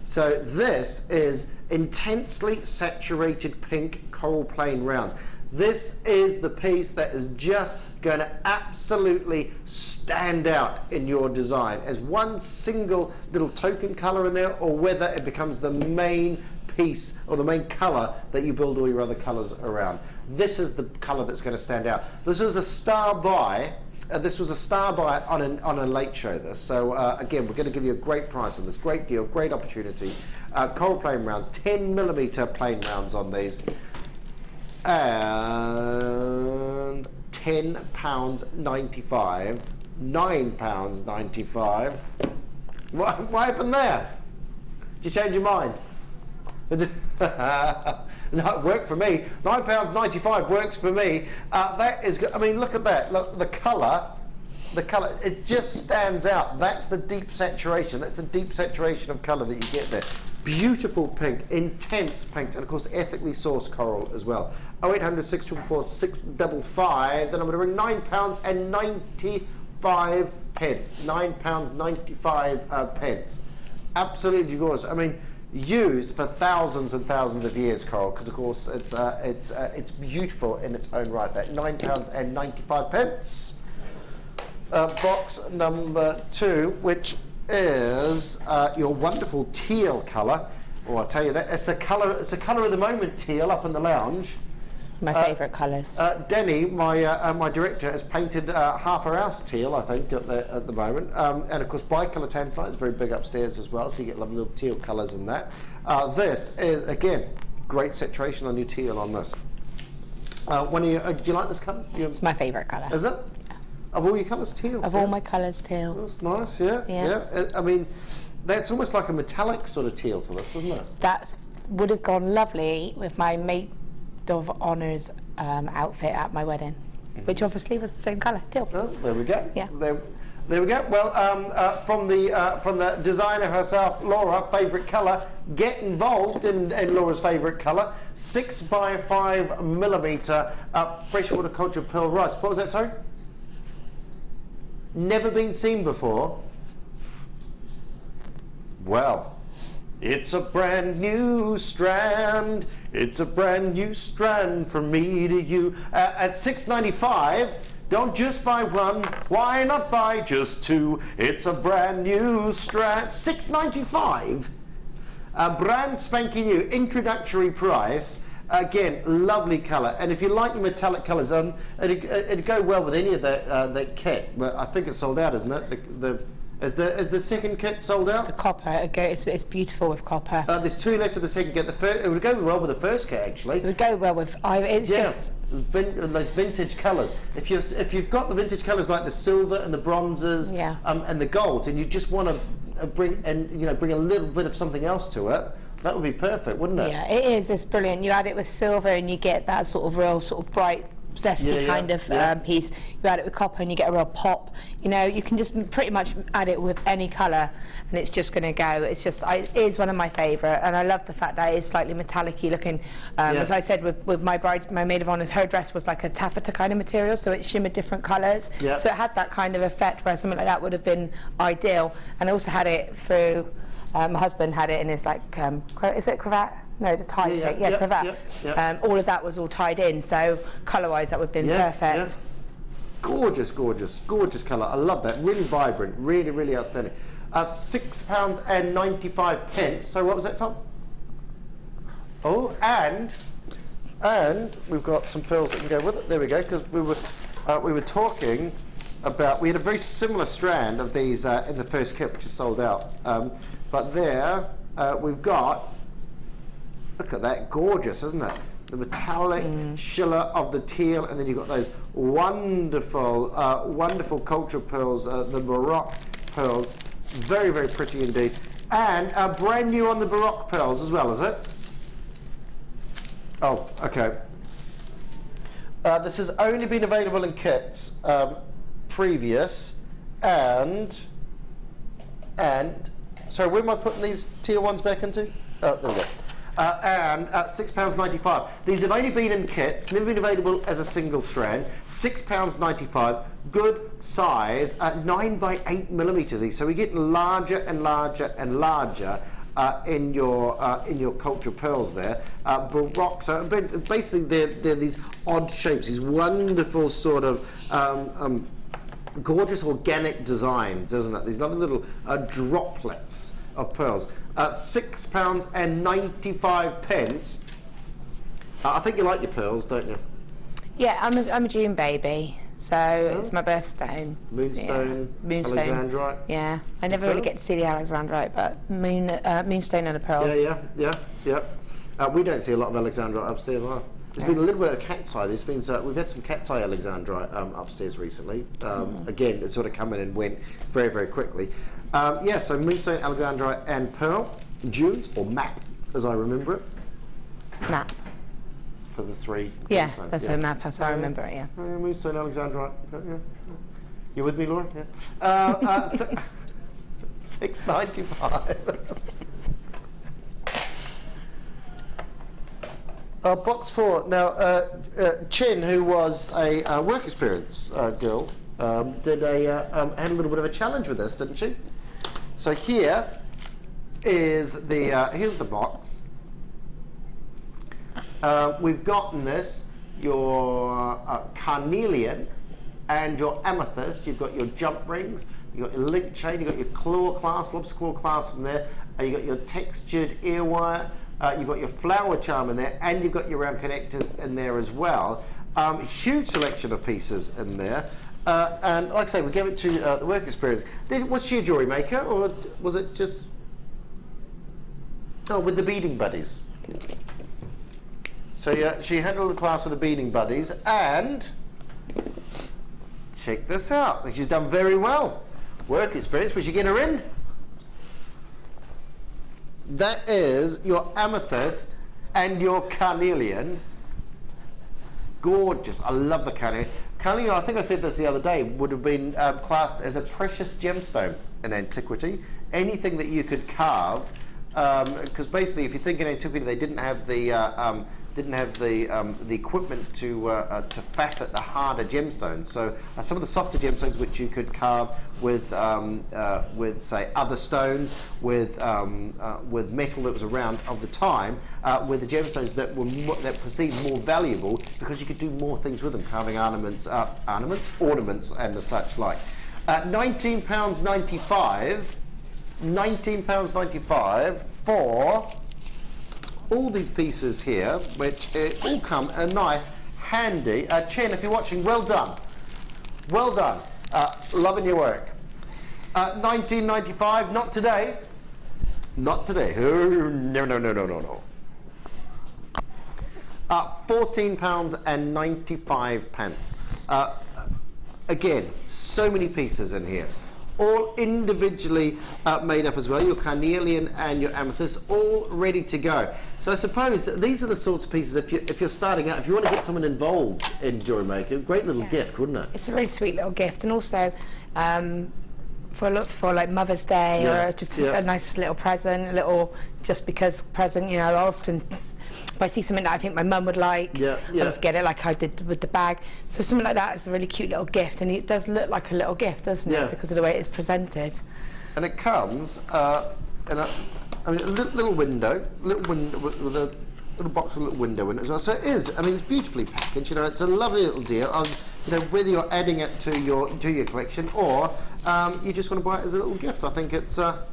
[SPEAKER 4] So this is intensely saturated pink coral plain rounds. This is the piece that is just going to absolutely stand out in your design as one single little token colour in there, or whether it becomes the main piece or the main colour that you build all your other colours around. This is the colour that's going to stand out. This was a star buy. This was a star buy on a late show. This, so again, we're going to give you a great price on this, great deal, great opportunity. Coral plain rounds, 10mm plain rounds on these. And £10.95, £9.95. What happened there? Did you change your mind? No, it worked for me. £9.95 works for me. That is good. I mean, look at that. Look, the colour, it just stands out. That's the deep saturation. That's the deep saturation of colour that you get there. Beautiful pink, intense pink, and of course ethically sourced coral as well. 0800 644 655. The number to ring, £9.95. £9.95. Absolutely gorgeous. I mean, used for thousands and thousands of years, coral, because of course it's beautiful in its own right. That £9.95. Box number 2, which is your wonderful teal colour. Oh, I'll tell you that it's the colour of the moment, teal, up in the lounge.
[SPEAKER 5] My favourite colours.
[SPEAKER 4] Denny, my director, has painted half her house teal, I think, at the moment. And of course, bicolour tanzanite is very big upstairs as well, so you get lovely little teal colours in that. This is, again, great saturation on your teal on this. Do you like this colour?
[SPEAKER 5] It's my favourite colour.
[SPEAKER 4] Is it? Of all your colours, teal?
[SPEAKER 5] Of all my colours, teal.
[SPEAKER 4] That's nice, yeah. I mean, that's almost like a metallic sort of teal to this, isn't it?
[SPEAKER 5] That would have gone lovely with my maid of honours outfit at my wedding, which obviously was the same colour, teal.
[SPEAKER 4] Oh, there we go.
[SPEAKER 5] Yeah.
[SPEAKER 4] There we go. Well, from the designer herself, Laura, favourite colour. Get involved in Laura's favourite colour. 6x5mm freshwater cultured pearl rice. What was that, sorry? Never been seen before. Well, it's a brand new strand. It's a brand new strand from me to you. At $6.95, don't just buy one. Why not buy just two? It's a brand new strand. $6.95. A brand spanking new introductory price. Again, lovely colour, and if you like your metallic colours, it'd go well with any of that kit. But I think it's sold out, isn't it? Is the second kit sold out?
[SPEAKER 5] The copper, it's beautiful with copper.
[SPEAKER 4] There's 2 left of the second kit. It would go well with the first kit, actually.
[SPEAKER 5] It would go well with. Just
[SPEAKER 4] those vintage colours. If you've got the vintage colours like the silver and the bronzes, and the golds, and you just want to bring a little bit of something else to it, that would be perfect, wouldn't it?
[SPEAKER 5] Yeah, it is. It's brilliant. You add it with silver, and you get that sort of real, sort of bright, zesty kind of piece. You add it with copper, and you get a real pop. You know, you can just pretty much add it with any colour, and it's just going to go. It is one of my favourite, and I love the fact that it's slightly metallic-y looking. As I said, with my maid of honour's, her dress was like a taffeta kind of material, so it shimmered different colours. So it had that kind of effect where something like that would have been ideal. And I also had it through. My husband had it in his is it cravat? No, the tie cravat. All of that was all tied in, so colour-wise that would have been perfect.
[SPEAKER 4] Yeah. Gorgeous, gorgeous, gorgeous colour. I love that. Really vibrant. Really, really outstanding. £6.95. So what was that, Tom? Oh, and we've got some pearls that can go with it. There we go. Because we were talking about, we had a very similar strand of these in the first kit, which is sold out. But there we've got. Look at that, gorgeous, isn't it? The metallic shiller of the teal, and then you've got those wonderful, wonderful cultural pearls, the Baroque pearls. Very, very pretty indeed. And brand new on the Baroque pearls as well, is it? Oh, okay. This has only been available in kits previous, and sorry, where am I putting these teal ones back into? Oh, there we go. And at £6.95. These have only been in kits, never been available as a single strand. £6.95, good size, 9 by 8 millimetres each. So we get larger and larger and larger in your cultural pearls there. Baroque. So basically, they're these odd shapes, these wonderful sort of. Gorgeous organic designs, isn't it? These lovely little droplets of pearls. £6.95. I think you like your pearls, don't you?
[SPEAKER 5] Yeah, I'm a June baby, so it's my birthstone.
[SPEAKER 4] Moonstone, Alexandrite.
[SPEAKER 5] Yeah, I never really get to see the Alexandrite, but moonstone and the pearls.
[SPEAKER 4] Yeah. We don't see a lot of Alexandrite upstairs either. There's been a little bit of cat's eye. We've had some cat's eye Alexandrite upstairs recently. Again, it sort of come in and went very, very quickly. So moonstone, Alexandrite, and pearl, June's or map, as I remember it.
[SPEAKER 5] Map.
[SPEAKER 4] For the 3.
[SPEAKER 5] Yeah, that's a map, as I remember it. Yeah.
[SPEAKER 4] Moonstone, Alexandrite. Yeah. You with me, Laura? Yeah. £6.95. Box 4. Now, Chin, who was a work experience girl, had a little bit of a challenge with this, didn't she? So here is here's the box. We've gotten your carnelian and your amethyst. You've got your jump rings. You've got your link chain. You've got your claw clasp, lobster claw clasp in there. You've got your textured ear wire. You've got your flower charm in there, and you've got your round connectors in there as well. Huge selection of pieces in there. And like I say, we gave it to the work experience. Was she a jewellery maker, or was it just... Oh, with the beading buddies. So yeah, she handled the class with the beading buddies, and check this out. I think she's done very well. Work experience, but you get her in. That is your amethyst and your carnelian. Gorgeous. I love the carnelian. Carnelian, I think I said this the other day, would have been classed as a precious gemstone in antiquity. Anything that you could carve, because basically, if you think in antiquity, they didn't have the equipment to facet the harder gemstones. So some of the softer gemstones which you could carve with say other stones, with metal that was around of the time, with the gemstones that were that perceived more valuable because you could do more things with them, carving ornaments, and the such like. £19.95 for all these pieces here, which all come in a nice, handy. Chen, if you're watching, well done. Well done. Loving your work. 19.95, not today. Not today. Oh, no, no, no, no, no, no. £14.95. Again, so many pieces in here. All individually made up as well. Your carnelian and your amethyst, all ready to go. So I suppose that these are the sorts of pieces, if you're starting out, if you want to get someone involved in jewellery making, great little gift, wouldn't it?
[SPEAKER 5] It's a really sweet little gift, and also for like Mother's Day, or just a nice little present, a little just because present. You know, I often, if I see something that I think my mum would like, I'll just get it, like I did with the bag. So something like that is a really cute little gift, and it does look like a little gift, doesn't it? Because of the way it's presented.
[SPEAKER 4] And it comes in a little window, with a little box with a little window in it as well. So it is. I mean, it's beautifully packaged. You know, it's a lovely little deal. You know, whether you're adding it to your collection or you just want to buy it as a little gift, I think it's a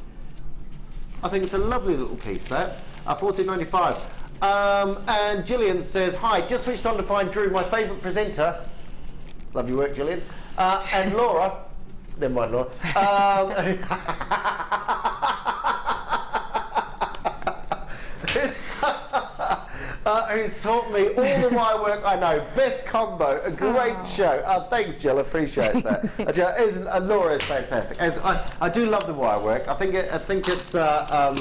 [SPEAKER 4] lovely little piece there. £14.95. And Gillian says, hi, just switched on to find Drew, my favourite presenter. Love your work, Gillian. And Laura, never mind, Laura. Who's taught me all the Wirework I know. Best combo, a great show. Thanks, Jill, appreciate that. Laura is fantastic. I do love the Wirework. I think it's I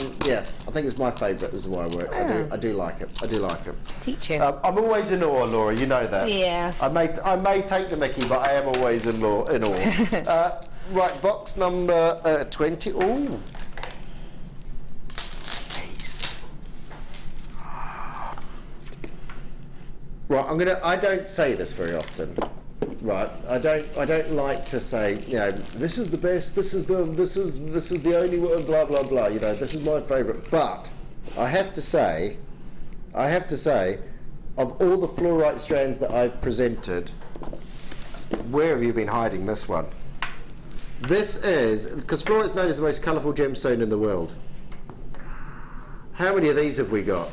[SPEAKER 4] think it's my favourite is the Wirework. I do like it. I do like it.
[SPEAKER 5] Teach you.
[SPEAKER 4] I'm always in awe, Laura. You know that.
[SPEAKER 5] Yeah.
[SPEAKER 4] I may take the mickey, but I am always in awe. Right, box number 20. Ooh. Right, I don't say this very often. Right, I don't like to say, you know, this is the best, this is the only one, blah blah blah. You know, this is my favourite. But I have to say, of all the fluorite strands that I've presented, where have you been hiding this one? This is because fluorite's known as the most colourful gemstone in the world. How many of these have we got?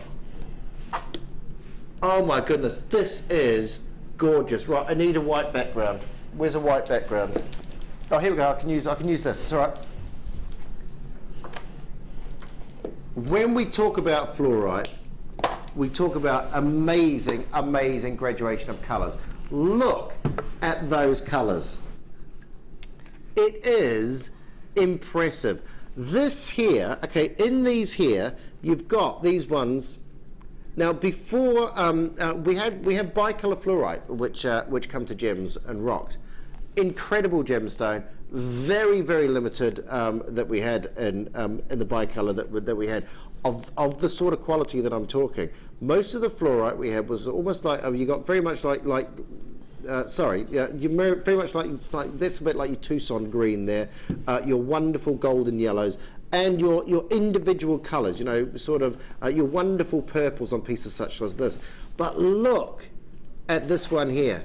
[SPEAKER 4] Oh my goodness, this is gorgeous. Right, I need a white background. Where's a white background? Oh, here we go. I can use this. It's all right. When we talk about fluorite, we talk about amazing, amazing graduation of colours. Look at those colours. It is impressive. This here, okay, in these here, you've got these ones. Now, before we have bicolour fluorite, which come to gems and rocks. Incredible gemstone, very very limited that we had in the bicolour that we had of the sort of quality that I'm talking. Most of the fluorite we had was almost like you got very much like you very much like it's like this a bit like your Tucson green there, your wonderful golden yellows. And your individual colours, you know, sort of your wonderful purples on pieces such as this. But look at this one here.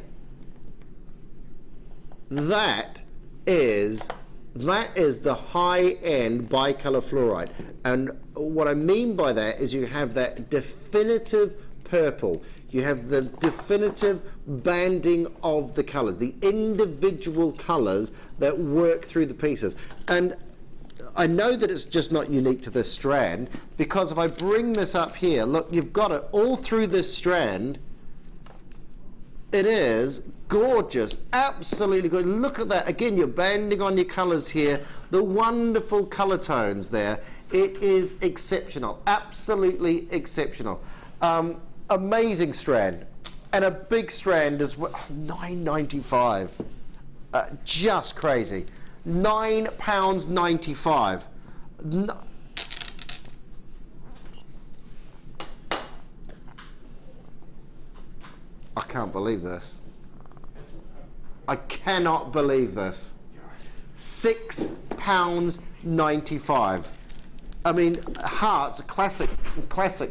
[SPEAKER 4] That is the high-end bicolour fluorite. And what I mean by that is you have that definitive purple. You have the definitive banding of the colours, the individual colours that work through the pieces. And I know that it's just not unique to this strand, because if I bring this up here, look, you've got it all through this strand. It is gorgeous, absolutely good. Look at that. Again, you're banding on your colours here, the wonderful colour tones there. It is exceptional, absolutely exceptional. Amazing strand, and a big strand as well. £9.95, just crazy. £9.95. No. I can't believe this. I cannot believe this. £6.95. I mean, heart's a classic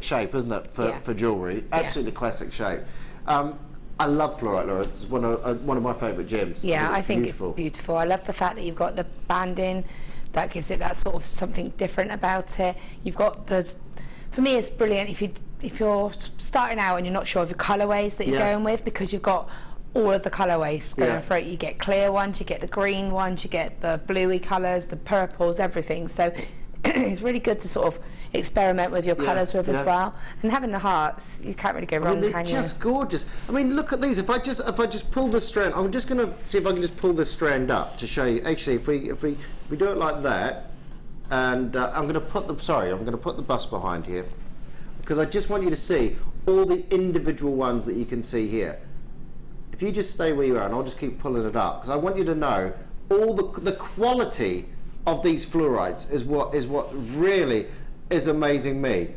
[SPEAKER 4] shape, isn't it, for jewellery? Absolutely classic shape. I love fluorite, Laura. It's one of my favourite gems.
[SPEAKER 5] Yeah, I think it's beautiful. I love the fact that you've got the banding that gives it that sort of something different about it. You've got the, for me, it's brilliant if you if you're starting out and you're not sure of the colourways that you're going with, because you've got all of the colourways going for it. You get clear ones, you get the green ones, you get the bluey colours, the purples, everything. So it's really good to sort of experiment with your colours with as well. And having the hearts, you can't really go wrong,
[SPEAKER 4] they're
[SPEAKER 5] can you?
[SPEAKER 4] just gorgeous. I mean, look at these. If I just pull the strand, I'm just going to see if I can just pull this strand up to show you. Actually, if we do it like that, and I'm going to put the bust behind here, because I just want you to see all the individual ones that you can see here. If you just stay where you are, and I'll just keep pulling it up, because I want you to know all the quality of these fluorites is what really is amazing me.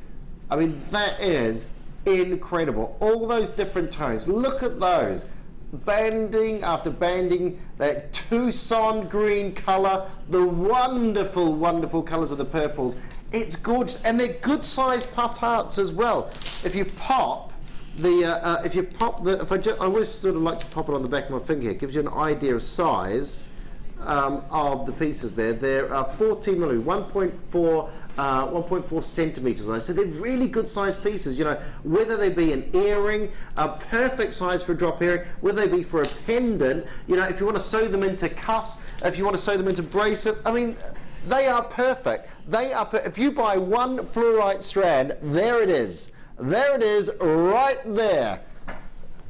[SPEAKER 4] I mean, that is incredible. All those different tones. Look at those. Banding after banding, that Tucson green colour, the wonderful, wonderful colours of the purples. It's gorgeous, and they're good sized puffed hearts as well. If you pop the, I always sort of like to pop it on the back of my finger here. It gives you an idea of size of the pieces there. They're 14 millimeter, 1.4 centimeters. So they're really good sized pieces. You know, whether they be an earring, a perfect size for a drop earring, whether they be for a pendant. You know, if you want to sew them into cuffs, if you want to sew them into bracelets. I mean, they are perfect. If you buy one fluorite strand, there it is. There it is, right there.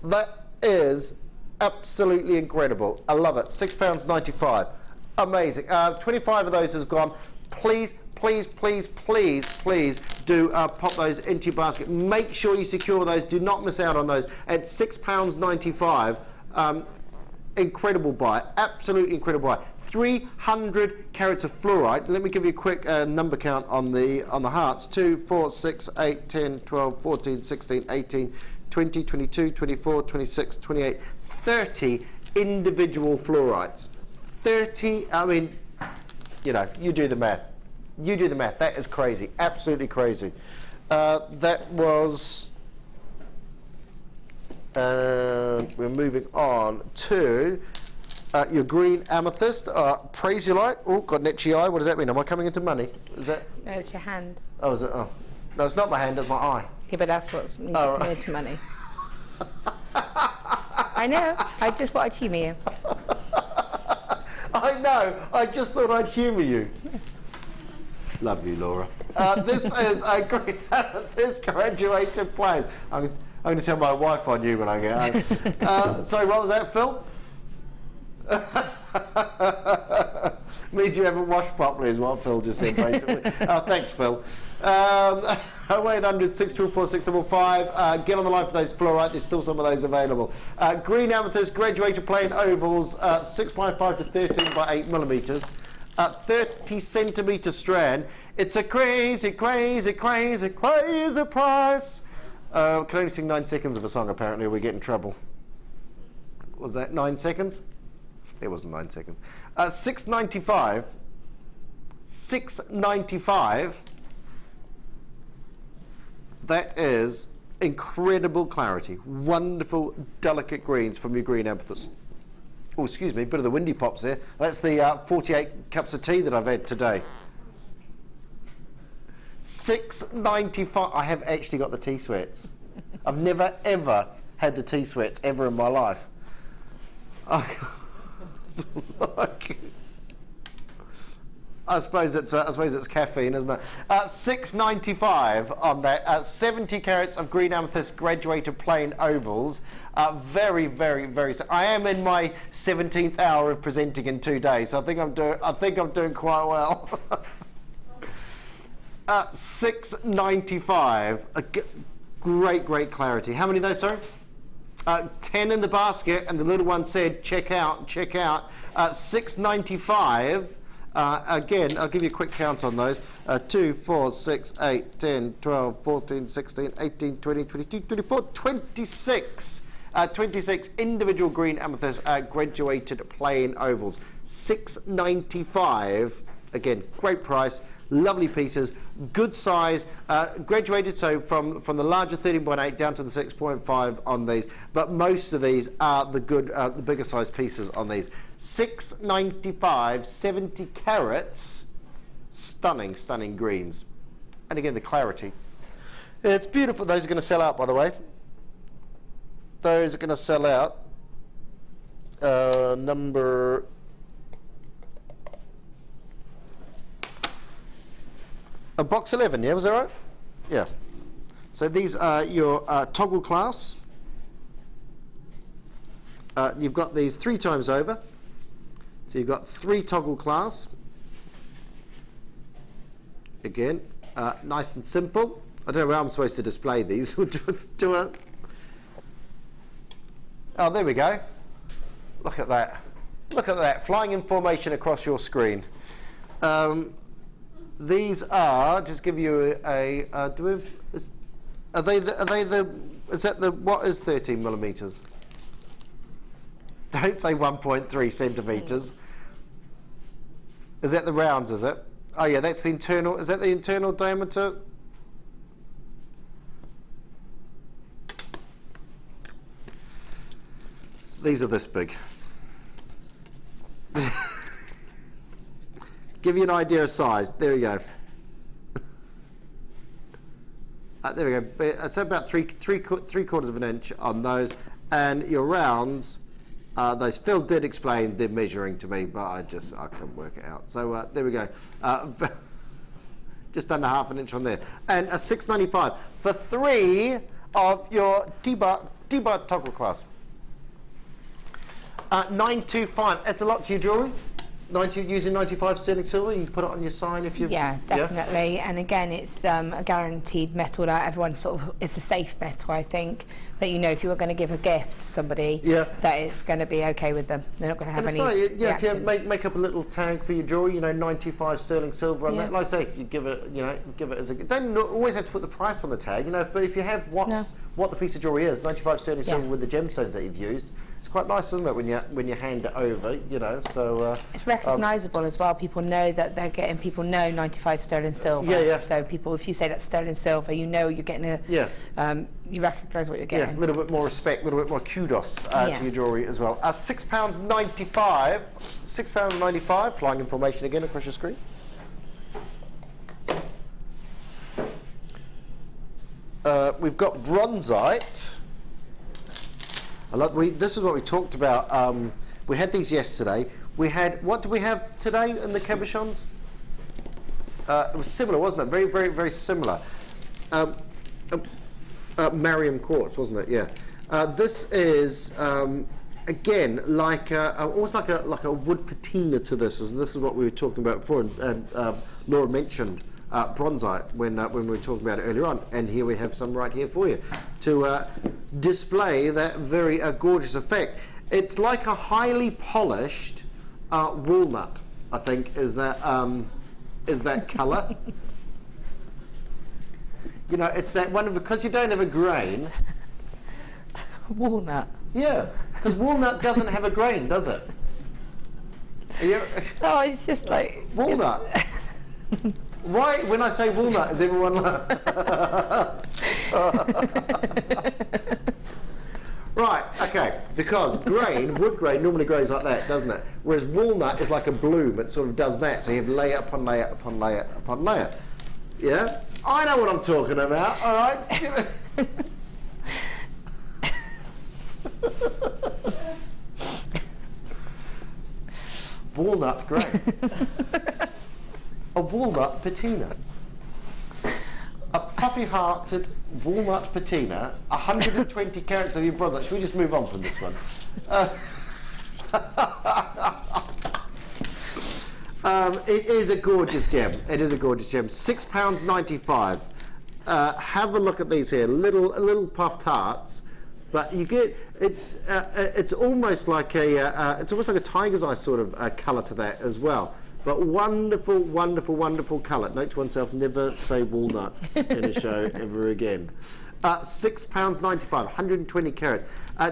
[SPEAKER 4] That is absolutely incredible. I love it. £6.95. Amazing. 25 of those has gone. Please, please, please, please, please do pop those into your basket. Make sure you secure those. Do not miss out on those at £6.95. Incredible buy. Absolutely incredible buy. 300 carats of fluorite. Let me give you a quick number count on the hearts. 2, 4, 6, 8, 10, 12, 14, 16, 18, 20, 22, 24, 26, 28, 30 individual fluorites. 30, I mean, you know, you do the math. You do the math. That is crazy. Absolutely crazy. That was... we're moving on to your green amethyst. Praise your light. Oh, got an itchy eye. What does that mean? Am I coming into money? Is that?
[SPEAKER 5] No, it's your hand.
[SPEAKER 4] Oh, is it? Oh, no, it's not my hand. It's my eye.
[SPEAKER 5] Yeah, but that's what means coming into money. I know. I just thought I'd humour you.
[SPEAKER 4] I know. I just thought I'd humour you. Love you, Laura. This is a green amethyst graduated plain. I'm going to tell my wife on you when I get home. Sorry, what was that, Phil? Means you haven't washed properly is what Phil just said, basically. Thanks, Phil. 0800 624 655. Get on the line for those fluorite. There's still some of those available. Green amethyst graduated plain ovals, 6.5 to 13 by 8 millimeters. 30 centimeter strand. It's a crazy, crazy, crazy, crazy price. Can only sing 9 seconds of a song, apparently, or we get in trouble. Was that 9 seconds? It wasn't 9 seconds. $6.95. $6.95. That is incredible clarity. Wonderful, delicate greens from your green amethyst. Oh, excuse me, a bit of the windy pops there. That's the 48 cups of tea that I've had today. $6.95. I have actually got the tea sweats. I've never ever had the tea sweats ever in my life. I suppose it's caffeine, isn't it? $6.95 on that. 70 carats of green amethyst graduated plain ovals. Very, very, very. I am in my 17th hour of presenting in 2 days. So I think I'm doing quite well. $6.95. Great, great clarity. How many of those, sorry? 10 in the basket, and the little one said, check out, check out. $6.95. Again, I'll give you a quick count on those. 2, 4, 6, 8, 10, 12, 14, 16, 18, 20, 22, 24, 26. 26 individual green amethyst graduated plain ovals. $6.95. Again, great price. Lovely pieces, good size, graduated, so from the larger 13.8 down to the 6.5 on these, but most of these are the good, the bigger size pieces on these. $6.95, 70 carats, stunning, stunning greens. And again, the clarity It's beautiful. Those are going to sell out, by the way. Those are going to sell out. Number... box 11, yeah, was that right? Yeah. So these are your toggle clasps. You've got these 3 times over. So you've got 3 toggle clasps. Again, nice and simple. I don't know where I'm supposed to display these. Oh, there we go. Look at that. Look at that. Flying information across your screen. These are, just give you a, is that the, what is 13 millimeters? Don't say 1.3 centimeters. Is that the rounds, is it? Oh yeah, that's the internal, is that the internal diameter? These are this big. Give you an idea of size. There we go. There we go. It's about three quarters of an inch on those, and your rounds. Those Phil did explain they're measuring to me, but I couldn't work it out. So there we go. Just under half an inch on there, and a $6.95 for 3 of your T-bar toggle clasp. $9.25. It's a lot to your jewellery. Using 95 sterling silver, you can put it on your sign if you...
[SPEAKER 5] Yeah, definitely. Yeah? And again, it's a guaranteed metal that everyone's sort of... It's a safe metal, I think, that you know if you were going to give a gift to somebody, that it's going to be okay with them. They're not going to have any
[SPEAKER 4] if you make up a little tag for your jewellery, you know, 95 sterling silver on that. Like I say, you give it, you know, give it as a... Don't always have to put the price on the tag, you know, but if you have what the piece of jewellery is, 95 sterling silver with the gemstones that you've used, it's quite nice, isn't it, when you hand it over, you know, so...
[SPEAKER 5] it's recognisable as well. People know that they're getting, people know 95 sterling silver. So people, if you say that's sterling silver, you know you're getting a... you recognise what you're getting.
[SPEAKER 4] Yeah, a little bit more respect, a little bit more kudos to your jewellery as well. £6.95. £6.95, flying information again across your screen. We've got bronzite. This is what we talked about. We had these yesterday. We had, what do we have today in the cabochons? It was similar, wasn't it? Very, very, very similar. Mariam quartz, wasn't it? Yeah. This is again like almost like a wood patina to this. This is what we were talking about before, and Laura mentioned bronzite when we were talking about it earlier on, and here we have some right here for you to display that very gorgeous effect. It's like a highly polished walnut, I think, is that colour. You know, it's that one, because you don't have a grain.
[SPEAKER 5] Walnut.
[SPEAKER 4] Yeah, because walnut doesn't have a grain, does it?
[SPEAKER 5] No, it's just like...
[SPEAKER 4] Walnut. Why, when I say walnut, is everyone like... Right, okay, because wood grain normally grows like that, doesn't it? Whereas walnut is like a bloom, it sort of does that, so you have layer upon layer upon layer upon layer. Yeah? I know what I'm talking about, all right? Walnut grain. A walnut patina. A puffy-hearted walnut patina, 120 carats of your bronzite. Should we just move on from this one? It is a gorgeous gem. It is a gorgeous gem. £6.95. Have a look at these here. Little puffed hearts, but you get it's almost like a tiger's eye sort of colour to that as well. But wonderful, wonderful, wonderful colour. Note to oneself: never say walnut in a show ever again. £6.95, 120 carats,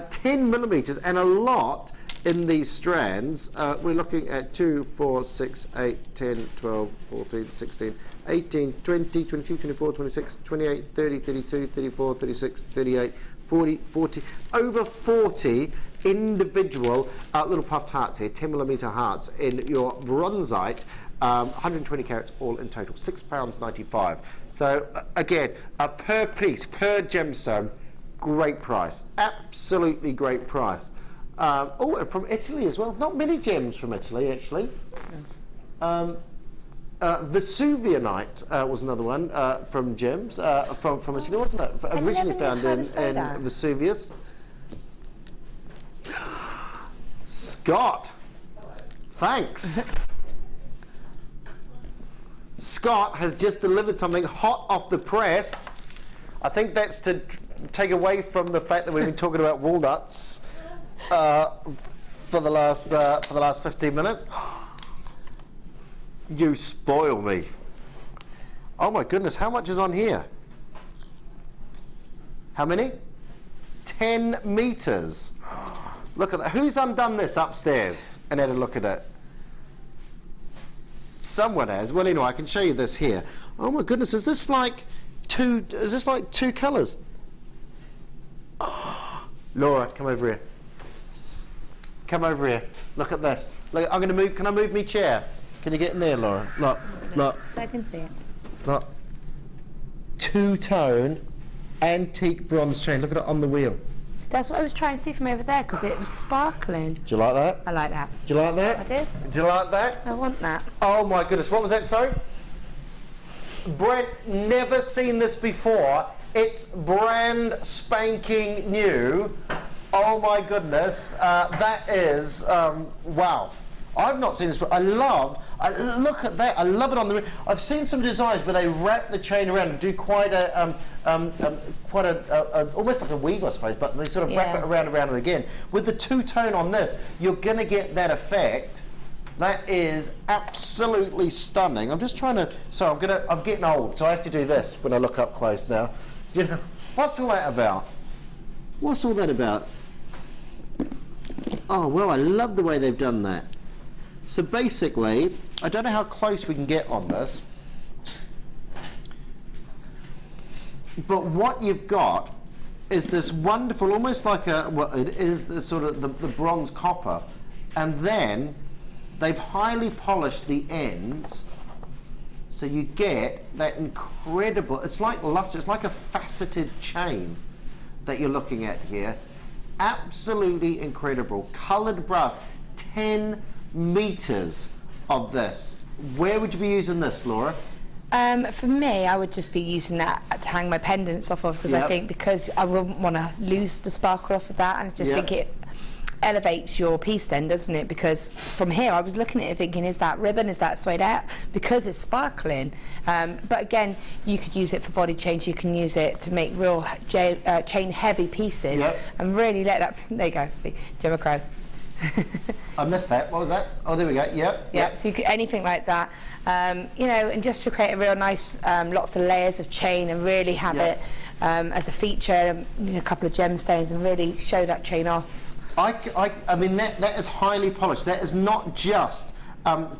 [SPEAKER 4] 10 millimetres, and a lot in these strands. We're looking at 2, 4, 6, 8, 10, 12, 14, 16, 18, 20, 22, 24, 26, 28, 30, 32, 34, 36, 38, 40, 40, over 40 individual little puffed hearts here, 10 millimetre hearts in your bronzite. 120 carats all in total, £6.95. So again, per piece, per gemstone, great price, absolutely great price. Oh, and from Italy as well. Not many gems from Italy, actually. Vesuvianite was another one from gems from Italy, wasn't it? Originally found in Vesuvius. Scott, thanks. Scott has just delivered something hot off the press. I think that's to take away from the fact that we've been talking about walnuts for the last 15 minutes. You spoil me. Oh my goodness, how much is on here? How many? 10 meters. Look at that. Who's undone this upstairs and had a look at it? Someone has. Well, anyway, I can show you this here. Oh my goodness, is this like two colours? Oh, Laura, come over here. Come over here. Look at this. Look, I'm going to move. Can I move my chair? Can you get in there, Laura? Look, look.
[SPEAKER 5] So I can see it.
[SPEAKER 4] Look. Two-tone antique bronze chain. Look at it on the wheel.
[SPEAKER 5] That's what I was trying to see from over there, because it was sparkling.
[SPEAKER 4] Do you like that?
[SPEAKER 5] I like that.
[SPEAKER 4] Do you like that?
[SPEAKER 5] I do.
[SPEAKER 4] Do you like that?
[SPEAKER 5] I want that.
[SPEAKER 4] Oh my goodness, what was that, sorry? Brent, never seen this before. It's brand spanking new. Oh my goodness, that is, wow. I've not seen this, but look at that. I love it on the. I've seen some designs where they wrap the chain around and do quite a, almost like a weave, I suppose, but they sort of wrap it around and again. With the two-tone on this, you're going to get that effect. That is absolutely stunning. I'm just trying to. So I'm getting old, so I have to do this when I look up close now. You know, what's all that about? What's all that about? Oh well, I love the way they've done that. So basically, I don't know how close we can get on this, but what you've got is this wonderful, almost like it is the sort of the bronze copper, and then they've highly polished the ends, so you get that incredible, it's like luster, it's like a faceted chain that you're looking at here. Absolutely incredible. Coloured brass, 10 meters of this. Where would you be using this, Laura?
[SPEAKER 5] For me, I would just be using that to hang my pendants off of, because I think because I wouldn't want to lose the sparkle off of that, and I just think it elevates your piece then, doesn't it? Because from here I was looking at it thinking, is that ribbon, is that suede out? Because it's sparkling. But again, you could use it for body chains, you can use it to make real chain heavy pieces and really let that, there you go, see, Gemma Crow.
[SPEAKER 4] I missed that. What was that? Oh, there we go. Yep.
[SPEAKER 5] So you could, anything like that, you know, and just to create a real nice, lots of layers of chain and really have it as a feature, you know, a couple of gemstones and really show that chain off.
[SPEAKER 4] I mean, that is highly polished. That is not just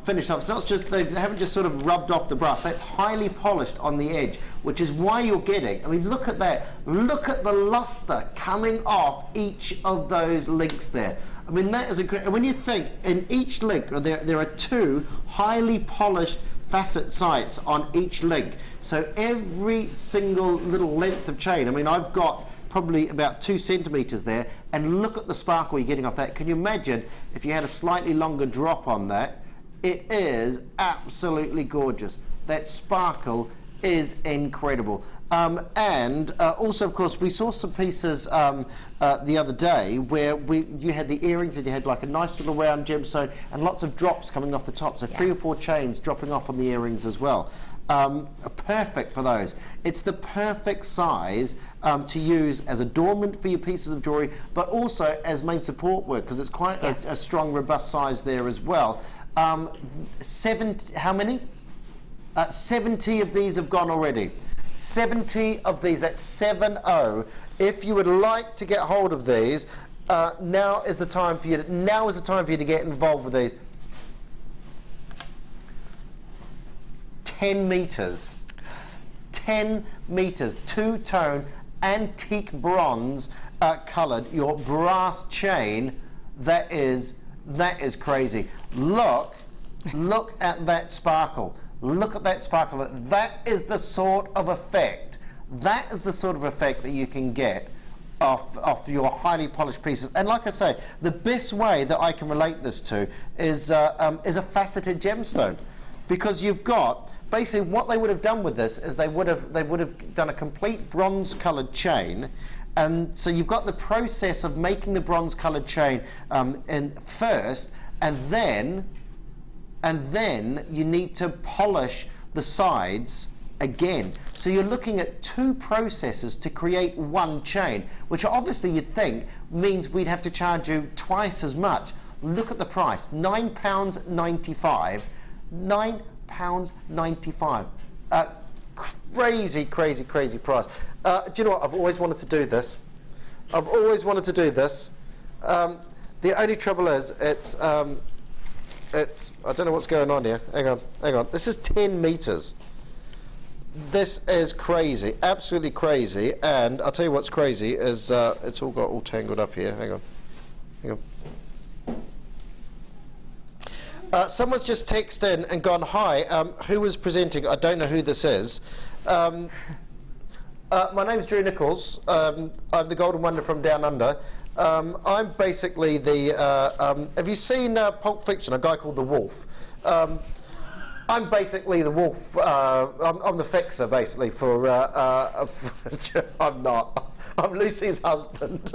[SPEAKER 4] finished off. It's not just, they haven't just sort of rubbed off the brass. That's highly polished on the edge, which is why you're getting, I mean, look at that. Look at the luster coming off each of those links there. I mean, that is incredible. And when you think, in each link, there are two highly polished facet sights on each link. So every single little length of chain, I mean, I've got probably about 2 centimeters there, and look at the sparkle you're getting off that. Can you imagine if you had a slightly longer drop on that? It is absolutely gorgeous. That sparkle is incredible. And also, of course, we saw some pieces the other day where you had the earrings and you had like a nice little round gemstone and lots of drops coming off the top. So 3 or 4 chains dropping off on the earrings as well. Perfect for those. It's the perfect size to use as adornment for your pieces of jewellery, but also as main support work, because it's quite a strong, robust size there as well. 70, how many? 70 of these have gone already. 70 of these, that's 7-0. If you would like to get hold of these, now is the time for you to get involved with these. 10 meters. 10 meters, two-tone, antique bronze coloured, your brass chain. That is crazy. Look Look at that sparkle. Look at that sparkle. That is the sort of effect. That is the sort of effect that you can get off your highly polished pieces. And like I say, the best way that I can relate this to is a faceted gemstone, because you've got basically what they would have done with this is they would have done a complete bronze coloured chain. And so you've got the process of making the bronze coloured chain in first, and then you need to polish the sides again. So you're looking at two processes to create one chain, which obviously you'd think means we'd have to charge you twice as much. Look at the price, £9.95. £9.95. Crazy, crazy, crazy price. Do you know what? I've always wanted to do this. I've always wanted to do this. The only trouble is, it's I don't know what's going on here. Hang on. This is 10 meters. This is crazy, absolutely crazy. And I'll tell you what's crazy is it's all got all tangled up here. Hang on. Someone's just texted in and gone, hi, who was presenting? I don't know who this is. My name's Drew Nicholls. I'm the Golden Wonder from Down Under. I'm basically the, have you seen Pulp Fiction, a guy called the Wolf? I'm basically the wolf. I'm the fixer, basically, for I'm not. I'm Lucy's husband.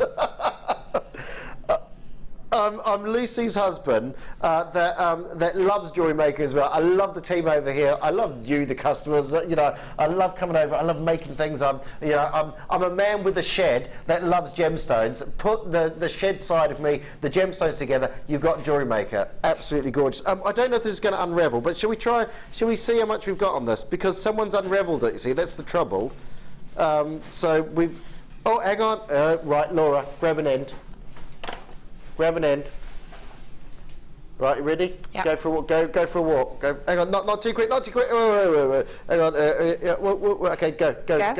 [SPEAKER 4] I'm Lucy's husband that loves JewelleryMaker as well. I love the team over here. I love you, the customers. You know, I love coming over. I love making things. I'm a man with a shed that loves gemstones. Put the shed side of me, the gemstones together. You've got JewelleryMaker. Absolutely gorgeous. I don't know if this is going to unravel, but shall we try? Shall we see how much we've got on this? Because someone's unraveled it. You see, that's the trouble. So we've. Oh, hang on. Right, Laura, grab an end. Grab an end. Right, you ready?
[SPEAKER 5] Yep.
[SPEAKER 4] Go for a walk. Go for a walk. Go. Hang on, not too quick. Not too quick. Wait. Hang on. Okay, go. Hang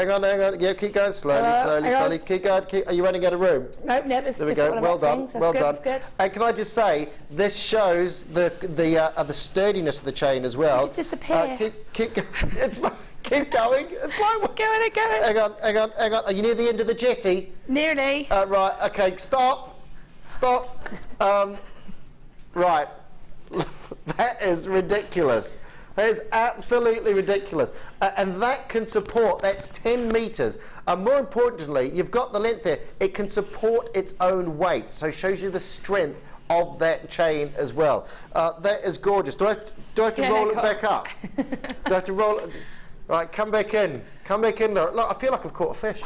[SPEAKER 4] on. Yeah, keep going slowly. Keep going. Are you running out of room?
[SPEAKER 5] Nope. It's
[SPEAKER 4] there we
[SPEAKER 5] just
[SPEAKER 4] go. Well done. Well done.
[SPEAKER 5] Good.
[SPEAKER 4] And can I just say, this shows the sturdiness of the chain as well.
[SPEAKER 5] Did it disappear?
[SPEAKER 4] Keep. It's like. Keep going. It's like we're
[SPEAKER 5] going.
[SPEAKER 4] Hang on. Are you near the end of the jetty?
[SPEAKER 5] Nearly.
[SPEAKER 4] Right. Okay. Stop. Right. That is ridiculous. That is absolutely ridiculous. And that can support. That's 10 meters. More importantly, you've got the length there. It can support its own weight. So it shows you the strength of that chain as well. That is gorgeous. Do I have to roll it back up? Do I have to roll it? Right, come back in. Look, I feel like I've caught a fish.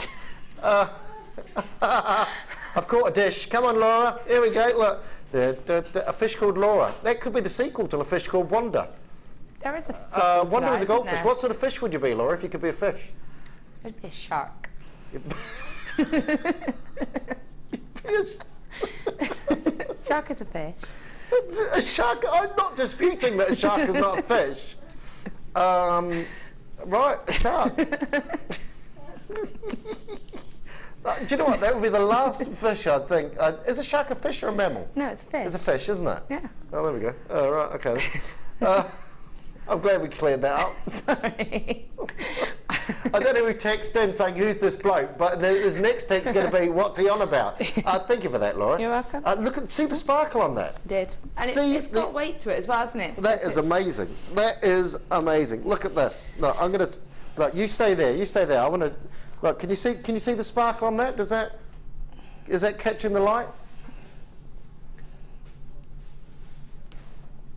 [SPEAKER 4] I've caught a dish. Come on, Laura. Here we go. Look, a fish called Laura. That could be the sequel to a fish called Wanda.
[SPEAKER 5] There is a sequel to
[SPEAKER 4] Wanda was a
[SPEAKER 5] that,
[SPEAKER 4] goldfish. What sort of fish would you be, Laura, if you could be a fish?
[SPEAKER 5] I'd be a shark. Shark is a fish.
[SPEAKER 4] A shark? I'm not disputing that a shark is not a fish. Right, a shark. Do you know what? That would be the last fish, I think. Is a shark a fish or a mammal?
[SPEAKER 5] No, it's a fish.
[SPEAKER 4] It's a fish, isn't it?
[SPEAKER 5] Yeah.
[SPEAKER 4] Oh, there we go. Oh, right, okay. I'm glad we cleared that up.
[SPEAKER 5] Sorry.
[SPEAKER 4] I don't know who texted in saying, who's this bloke? But this next text is going to be, what's he on about? Thank you for that, Laura.
[SPEAKER 5] You're welcome.
[SPEAKER 4] See the sparkle on that.
[SPEAKER 5] Did. And it's got weight to it as well, hasn't it?
[SPEAKER 4] That is amazing. That is amazing. Look at this. Look, I'm going to... Look, you stay there. I want to... Look, can you see the sparkle on that? Is that catching the light?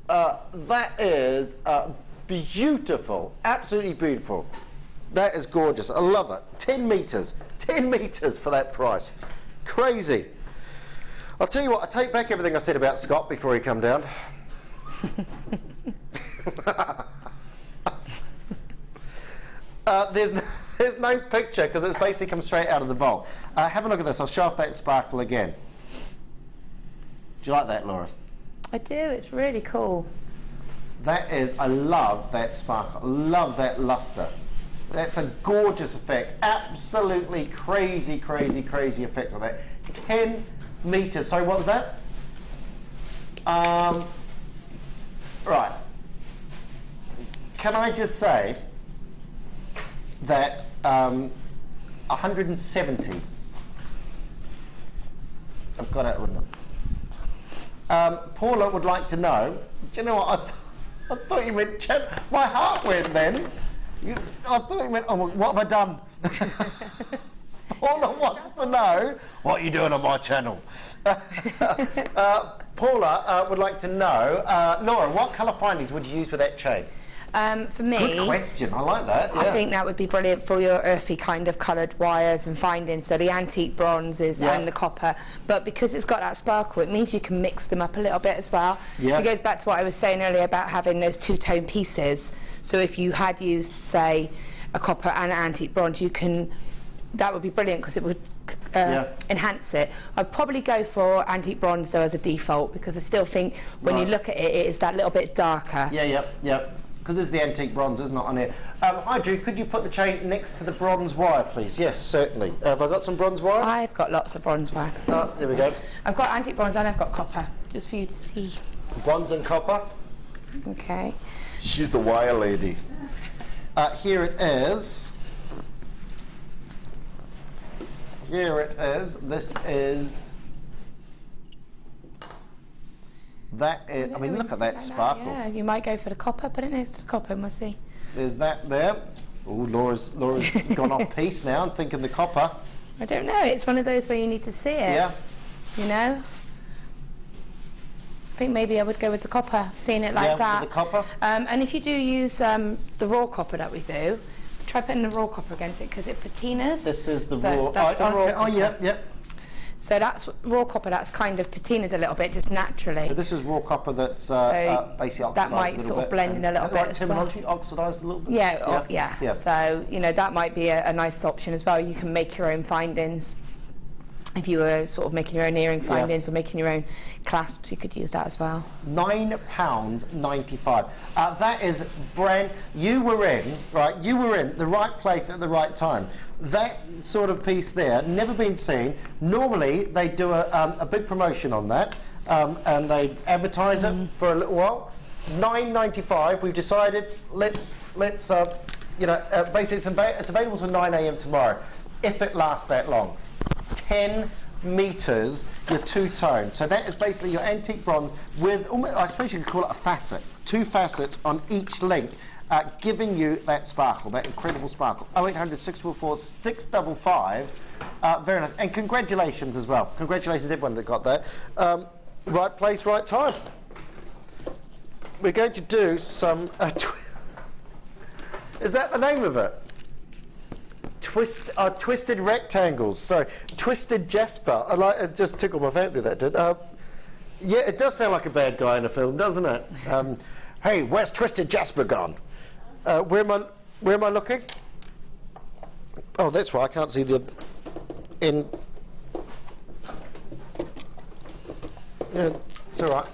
[SPEAKER 4] That is beautiful. Absolutely beautiful. That is gorgeous. I love it. 10 meters. 10 meters for that price. Crazy. I'll tell you what, I take back everything I said about Scott before he come down. There's no picture because it's basically come straight out of the vault. Have a look at this. I'll show off that sparkle again. Do you like that, Laura?
[SPEAKER 5] I do. It's really cool.
[SPEAKER 4] That is, I love that sparkle. I love that luster. That's a gorgeous effect. Absolutely crazy, crazy, crazy effect on that. 10 metres. Sorry, what was that? Right. Can I just say that 170. I've got it, wouldn't I? Paula would like to know, do you know what, I thought you meant, my heart went then. I thought you meant, oh, what have I done? Paula wants to know, what are you doing on my channel? Paula would like to know, Laura, what colour findings would you use with that chain?
[SPEAKER 5] For me,
[SPEAKER 4] good question. I like that. Yeah.
[SPEAKER 5] I think that would be brilliant for your earthy kind of coloured wires and findings. So the antique bronzes and the copper, but because it's got that sparkle, it means you can mix them up a little bit as well. Yeah. It goes back to what I was saying earlier about having those two-tone pieces. So if you had used, say, a copper and an antique bronze, you can. That would be brilliant because it would enhance it. I'd probably go for antique bronze though as a default because I still think when you look at it, it is that little bit darker.
[SPEAKER 4] Yeah. Because it's the antique bronze, isn't it, on here? Hi, Drew, could you put the chain next to the bronze wire, please? Yes, certainly. Have I got some bronze wire?
[SPEAKER 5] I've got lots of bronze wire.
[SPEAKER 4] Oh, there we go.
[SPEAKER 5] I've got antique bronze and I've got copper, just for you to see.
[SPEAKER 4] Bronze and copper.
[SPEAKER 5] Okay.
[SPEAKER 11] She's the wire lady.
[SPEAKER 4] Here it is. Here it is. This is... That is, I mean, look at that sparkle.
[SPEAKER 5] Yeah, you might go for the copper, put it next to the copper and we'll see.
[SPEAKER 4] There's that there. Oh, Laura's gone off piece now and thinking the copper.
[SPEAKER 5] I don't know, it's one of those where you need to see it.
[SPEAKER 4] Yeah.
[SPEAKER 5] You know? I think maybe I would go with the copper, seeing it like that.
[SPEAKER 4] With the copper.
[SPEAKER 5] And if you do use the raw copper that we do, try putting the raw copper against it because it patinas.
[SPEAKER 4] This is the raw.
[SPEAKER 5] That's the raw.
[SPEAKER 4] Oh, yeah.
[SPEAKER 5] So that's raw copper, that's kind of patinaed a little bit, just naturally.
[SPEAKER 4] So this is raw copper that's basically oxidised
[SPEAKER 5] that might
[SPEAKER 4] a little
[SPEAKER 5] sort of
[SPEAKER 4] bit.
[SPEAKER 5] blend in a little
[SPEAKER 4] is that
[SPEAKER 5] bit.
[SPEAKER 4] Right terminology, oxidised a little bit?
[SPEAKER 5] Yeah. So, you know, that might be a nice option as well. You can make your own findings. If you were sort of making your own earring findings or making your own clasps, you could use that as well.
[SPEAKER 4] £9.95. That is brand. You were in the right place at the right time. That sort of piece there, never been seen. Normally they do a big promotion on that and they advertise it for a little while. £9.95. We've decided let's basically it's available till 9 AM tomorrow, if it lasts that long. 10 metres, your two-tone. So that is basically your antique bronze with, I suppose you could call it a facet. 2 facets on each link, giving you that sparkle, that incredible sparkle. 0800 644 655. Very nice. And congratulations as well. Congratulations everyone that got that. Right place, right time. We're going to do some... is that the name of it? Twisted rectangles. Sorry, twisted jasper. It just tickled my fancy, that did. Yeah, it does sound like a bad guy in a film, doesn't it? Hey, where's Twisted Jasper gone? Where am I looking? Oh, that's why I can't see the in. Yeah, it's all right.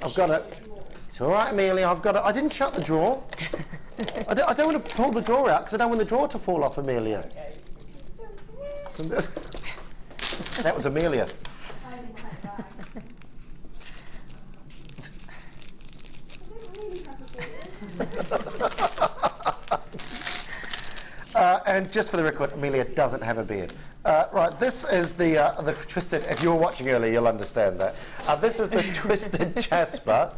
[SPEAKER 4] I've got it. It's all right, Amelia. I've got it. I didn't shut the drawer. I don't want to pull the drawer out because I don't want the drawer to fall off, Amelia. That was Amelia. And just for the record, Amelia doesn't have a beard. Right, this is the twisted. If you were watching earlier, you'll understand that. This is the twisted jasper,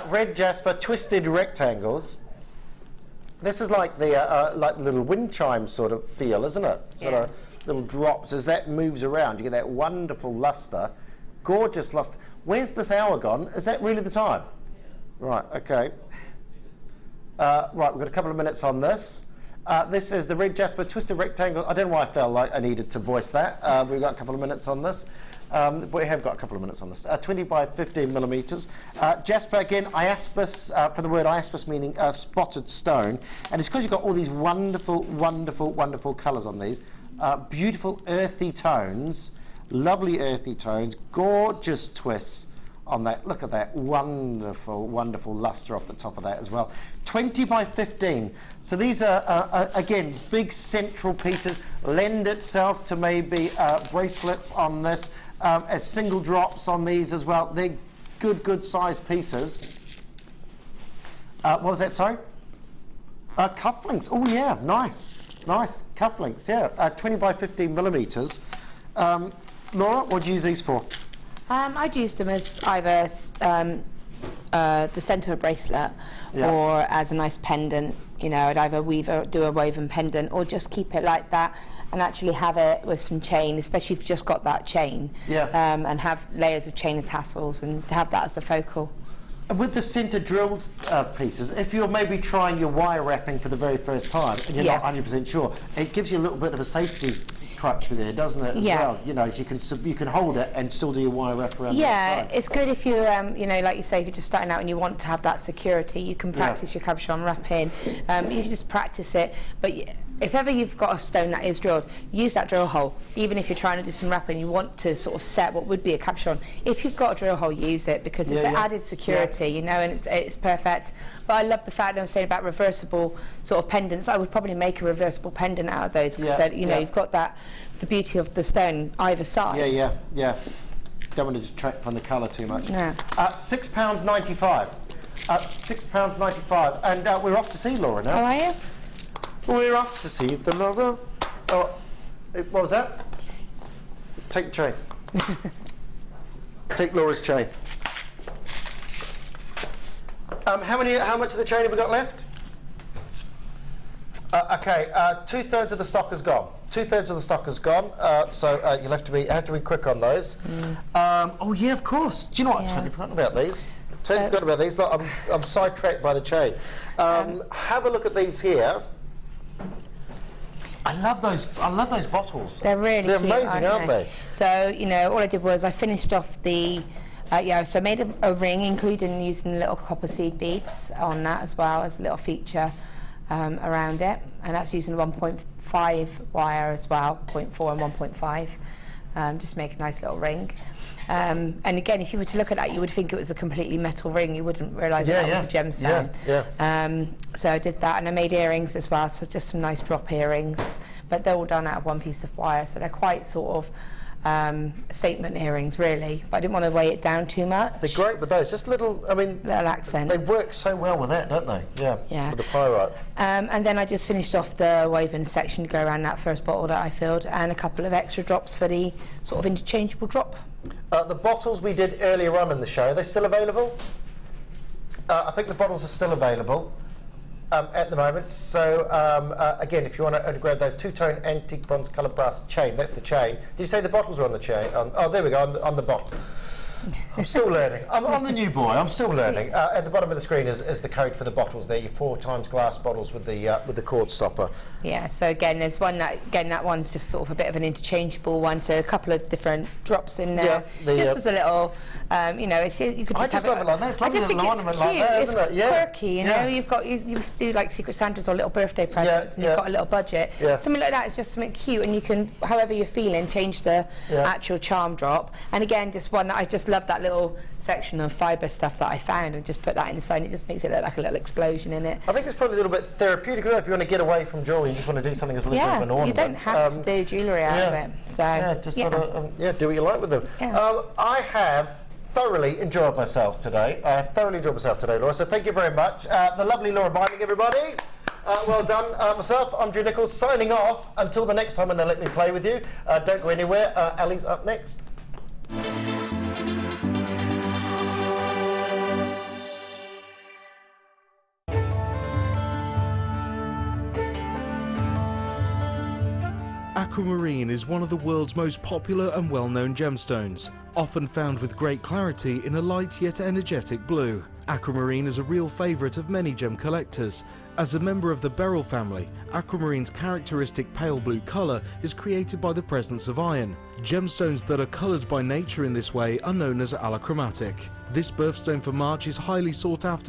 [SPEAKER 4] red jasper, twisted rectangles. This is like the little wind chime sort of feel, isn't it? Sort of little drops as that moves around. You get that wonderful luster, gorgeous luster. Where's this hour gone? Is that really the time? Right. Okay. Right, we've got a couple of minutes on this. This is the red jasper twisted rectangle. I don't know why I felt like I needed to voice that. We've got a couple of minutes on this. We have got a couple of minutes on this. 20 by 15 millimetres. Jasper, again, iaspis, for the word iaspis meaning spotted stone. And it's because you've got all these wonderful, wonderful, wonderful colours on these. Beautiful earthy tones, lovely earthy tones, gorgeous twists on that. Look at that, wonderful, wonderful lustre off the top of that as well. 20 by 15. So these are, again, big central pieces. Lend itself to maybe bracelets on this, as single drops on these as well. They're good sized pieces. What was that, sorry? Cufflinks. Oh yeah, nice cufflinks. Yeah, 20 by 15 millimeters. Laura, what do you use these for?
[SPEAKER 5] I'd use them as either the centre of a bracelet or as a nice pendant. You know, I'd either do a woven pendant or just keep it like that and actually have it with some chain, especially if you've just got that chain. And have layers of chain and tassels and to have that as a focal.
[SPEAKER 4] And with the centre drilled pieces, if you're maybe trying your wire wrapping for the very first time and you're not 100% sure, it gives you a little bit of a safety crutch there, doesn't it, as well? You know, you can hold it and still do your wire wrap around the outside.
[SPEAKER 5] It's good if you, you know, like you say, if you're just starting out and you want to have that security, you can practice your cabochon wrapping. You can just practice it, but if ever you've got a stone that is drilled, use that drill hole. Even if you're trying to do some wrapping, you want to sort of set what would be a cabochon. If you've got a drill hole, use it because it's added security, you know, and it's perfect. But I love the fact that I was saying about reversible sort of pendants. I would probably make a reversible pendant out of those because you know you've got the beauty of the stone either side.
[SPEAKER 4] Yeah. Don't want to detract from the colour too much.
[SPEAKER 5] No.
[SPEAKER 4] £6.95. £6.95, and we're off to see Laura now.
[SPEAKER 5] Oh, are you?
[SPEAKER 4] We're off to see the Laura. Oh, what was that? Take the chain. Take Laura's chain. How much of the chain have we got left? Okay, 2/3 of the stock is gone. 2/3 of the stock is gone, so you'll have to be quick on those. Oh yeah, of course. Do you know what? I totally forgotten about these. Look, I'm sidetracked by the chain. Have a look at these here. I love those bottles.
[SPEAKER 5] They're really
[SPEAKER 4] They're
[SPEAKER 5] cute,
[SPEAKER 4] amazing, aren't they?
[SPEAKER 5] So, you know, all I did was I finished off the so I made a ring, including using little copper seed beads on that as well as a little feature around it, and that's using 1.5 wire as well, 0.4 and 1.5, just make a nice little ring. And again, if you were to look at that, you would think it was a completely metal ring. You wouldn't realise that was a gemstone. So I did that, and I made earrings as well, so just some nice drop earrings, but they're all done out of one piece of wire, so they're quite sort of statement earrings really, but I didn't want to weigh it down too much.
[SPEAKER 4] They're great with those, just little
[SPEAKER 5] accents.
[SPEAKER 4] They work so well with that, don't they? Yeah. With the pyrite.
[SPEAKER 5] And then I just finished off the woven section to go around that first bottle that I filled, and a couple of extra drops for the sort of interchangeable drop.
[SPEAKER 4] The bottles we did earlier on in the show, are they still available? I think the bottles are still available at the moment. So again, if you want to grab those two-tone antique bronze coloured brass chain, that's the chain. Did you say the bottles were on the chain? Oh, there we go, on the bottle. I'm still learning. I'm the new boy. I'm still learning. At the bottom of the screen is the code for the bottles there. Your 4x glass bottles with the cord stopper.
[SPEAKER 5] Yeah. So again, there's one that one's just sort of a bit of an interchangeable one. So a couple of different drops in there, just as a little, you know, you could.
[SPEAKER 4] I just love it like that. It's lovely little ornament like that, isn't it? Yeah.
[SPEAKER 5] Quirky, you know. You do like Secret Santas or little birthday presents, and you've got a little budget. Something like that is just something cute, and you can, however you're feeling, change the actual charm drop. And again, just one that I just love, that little section of fibre stuff that I found, and just put that inside. It just makes it look like a little explosion in it.
[SPEAKER 4] I think it's probably a little bit therapeutic if you want to get away from jewellery. You just want to do something as little bit of an ornament.
[SPEAKER 5] You don't have to do jewellery out of it. So
[SPEAKER 4] just sort of do what you like with them. I have thoroughly enjoyed myself today. Laura. So thank you very much. The lovely Laura Binding, everybody. Well done. Myself, I'm Drew Nicholls, signing off until the next time, and then let me play with you. Don't go anywhere. Ali's up next.
[SPEAKER 1] Aquamarine is one of the world's most popular and well-known gemstones, often found with great clarity in a light yet energetic blue. Aquamarine is a real favourite of many gem collectors. As a member of the beryl family, aquamarine's characteristic pale blue colour is created by the presence of iron. Gemstones that are coloured by nature in this way are known as allochromatic. This birthstone for March is highly sought after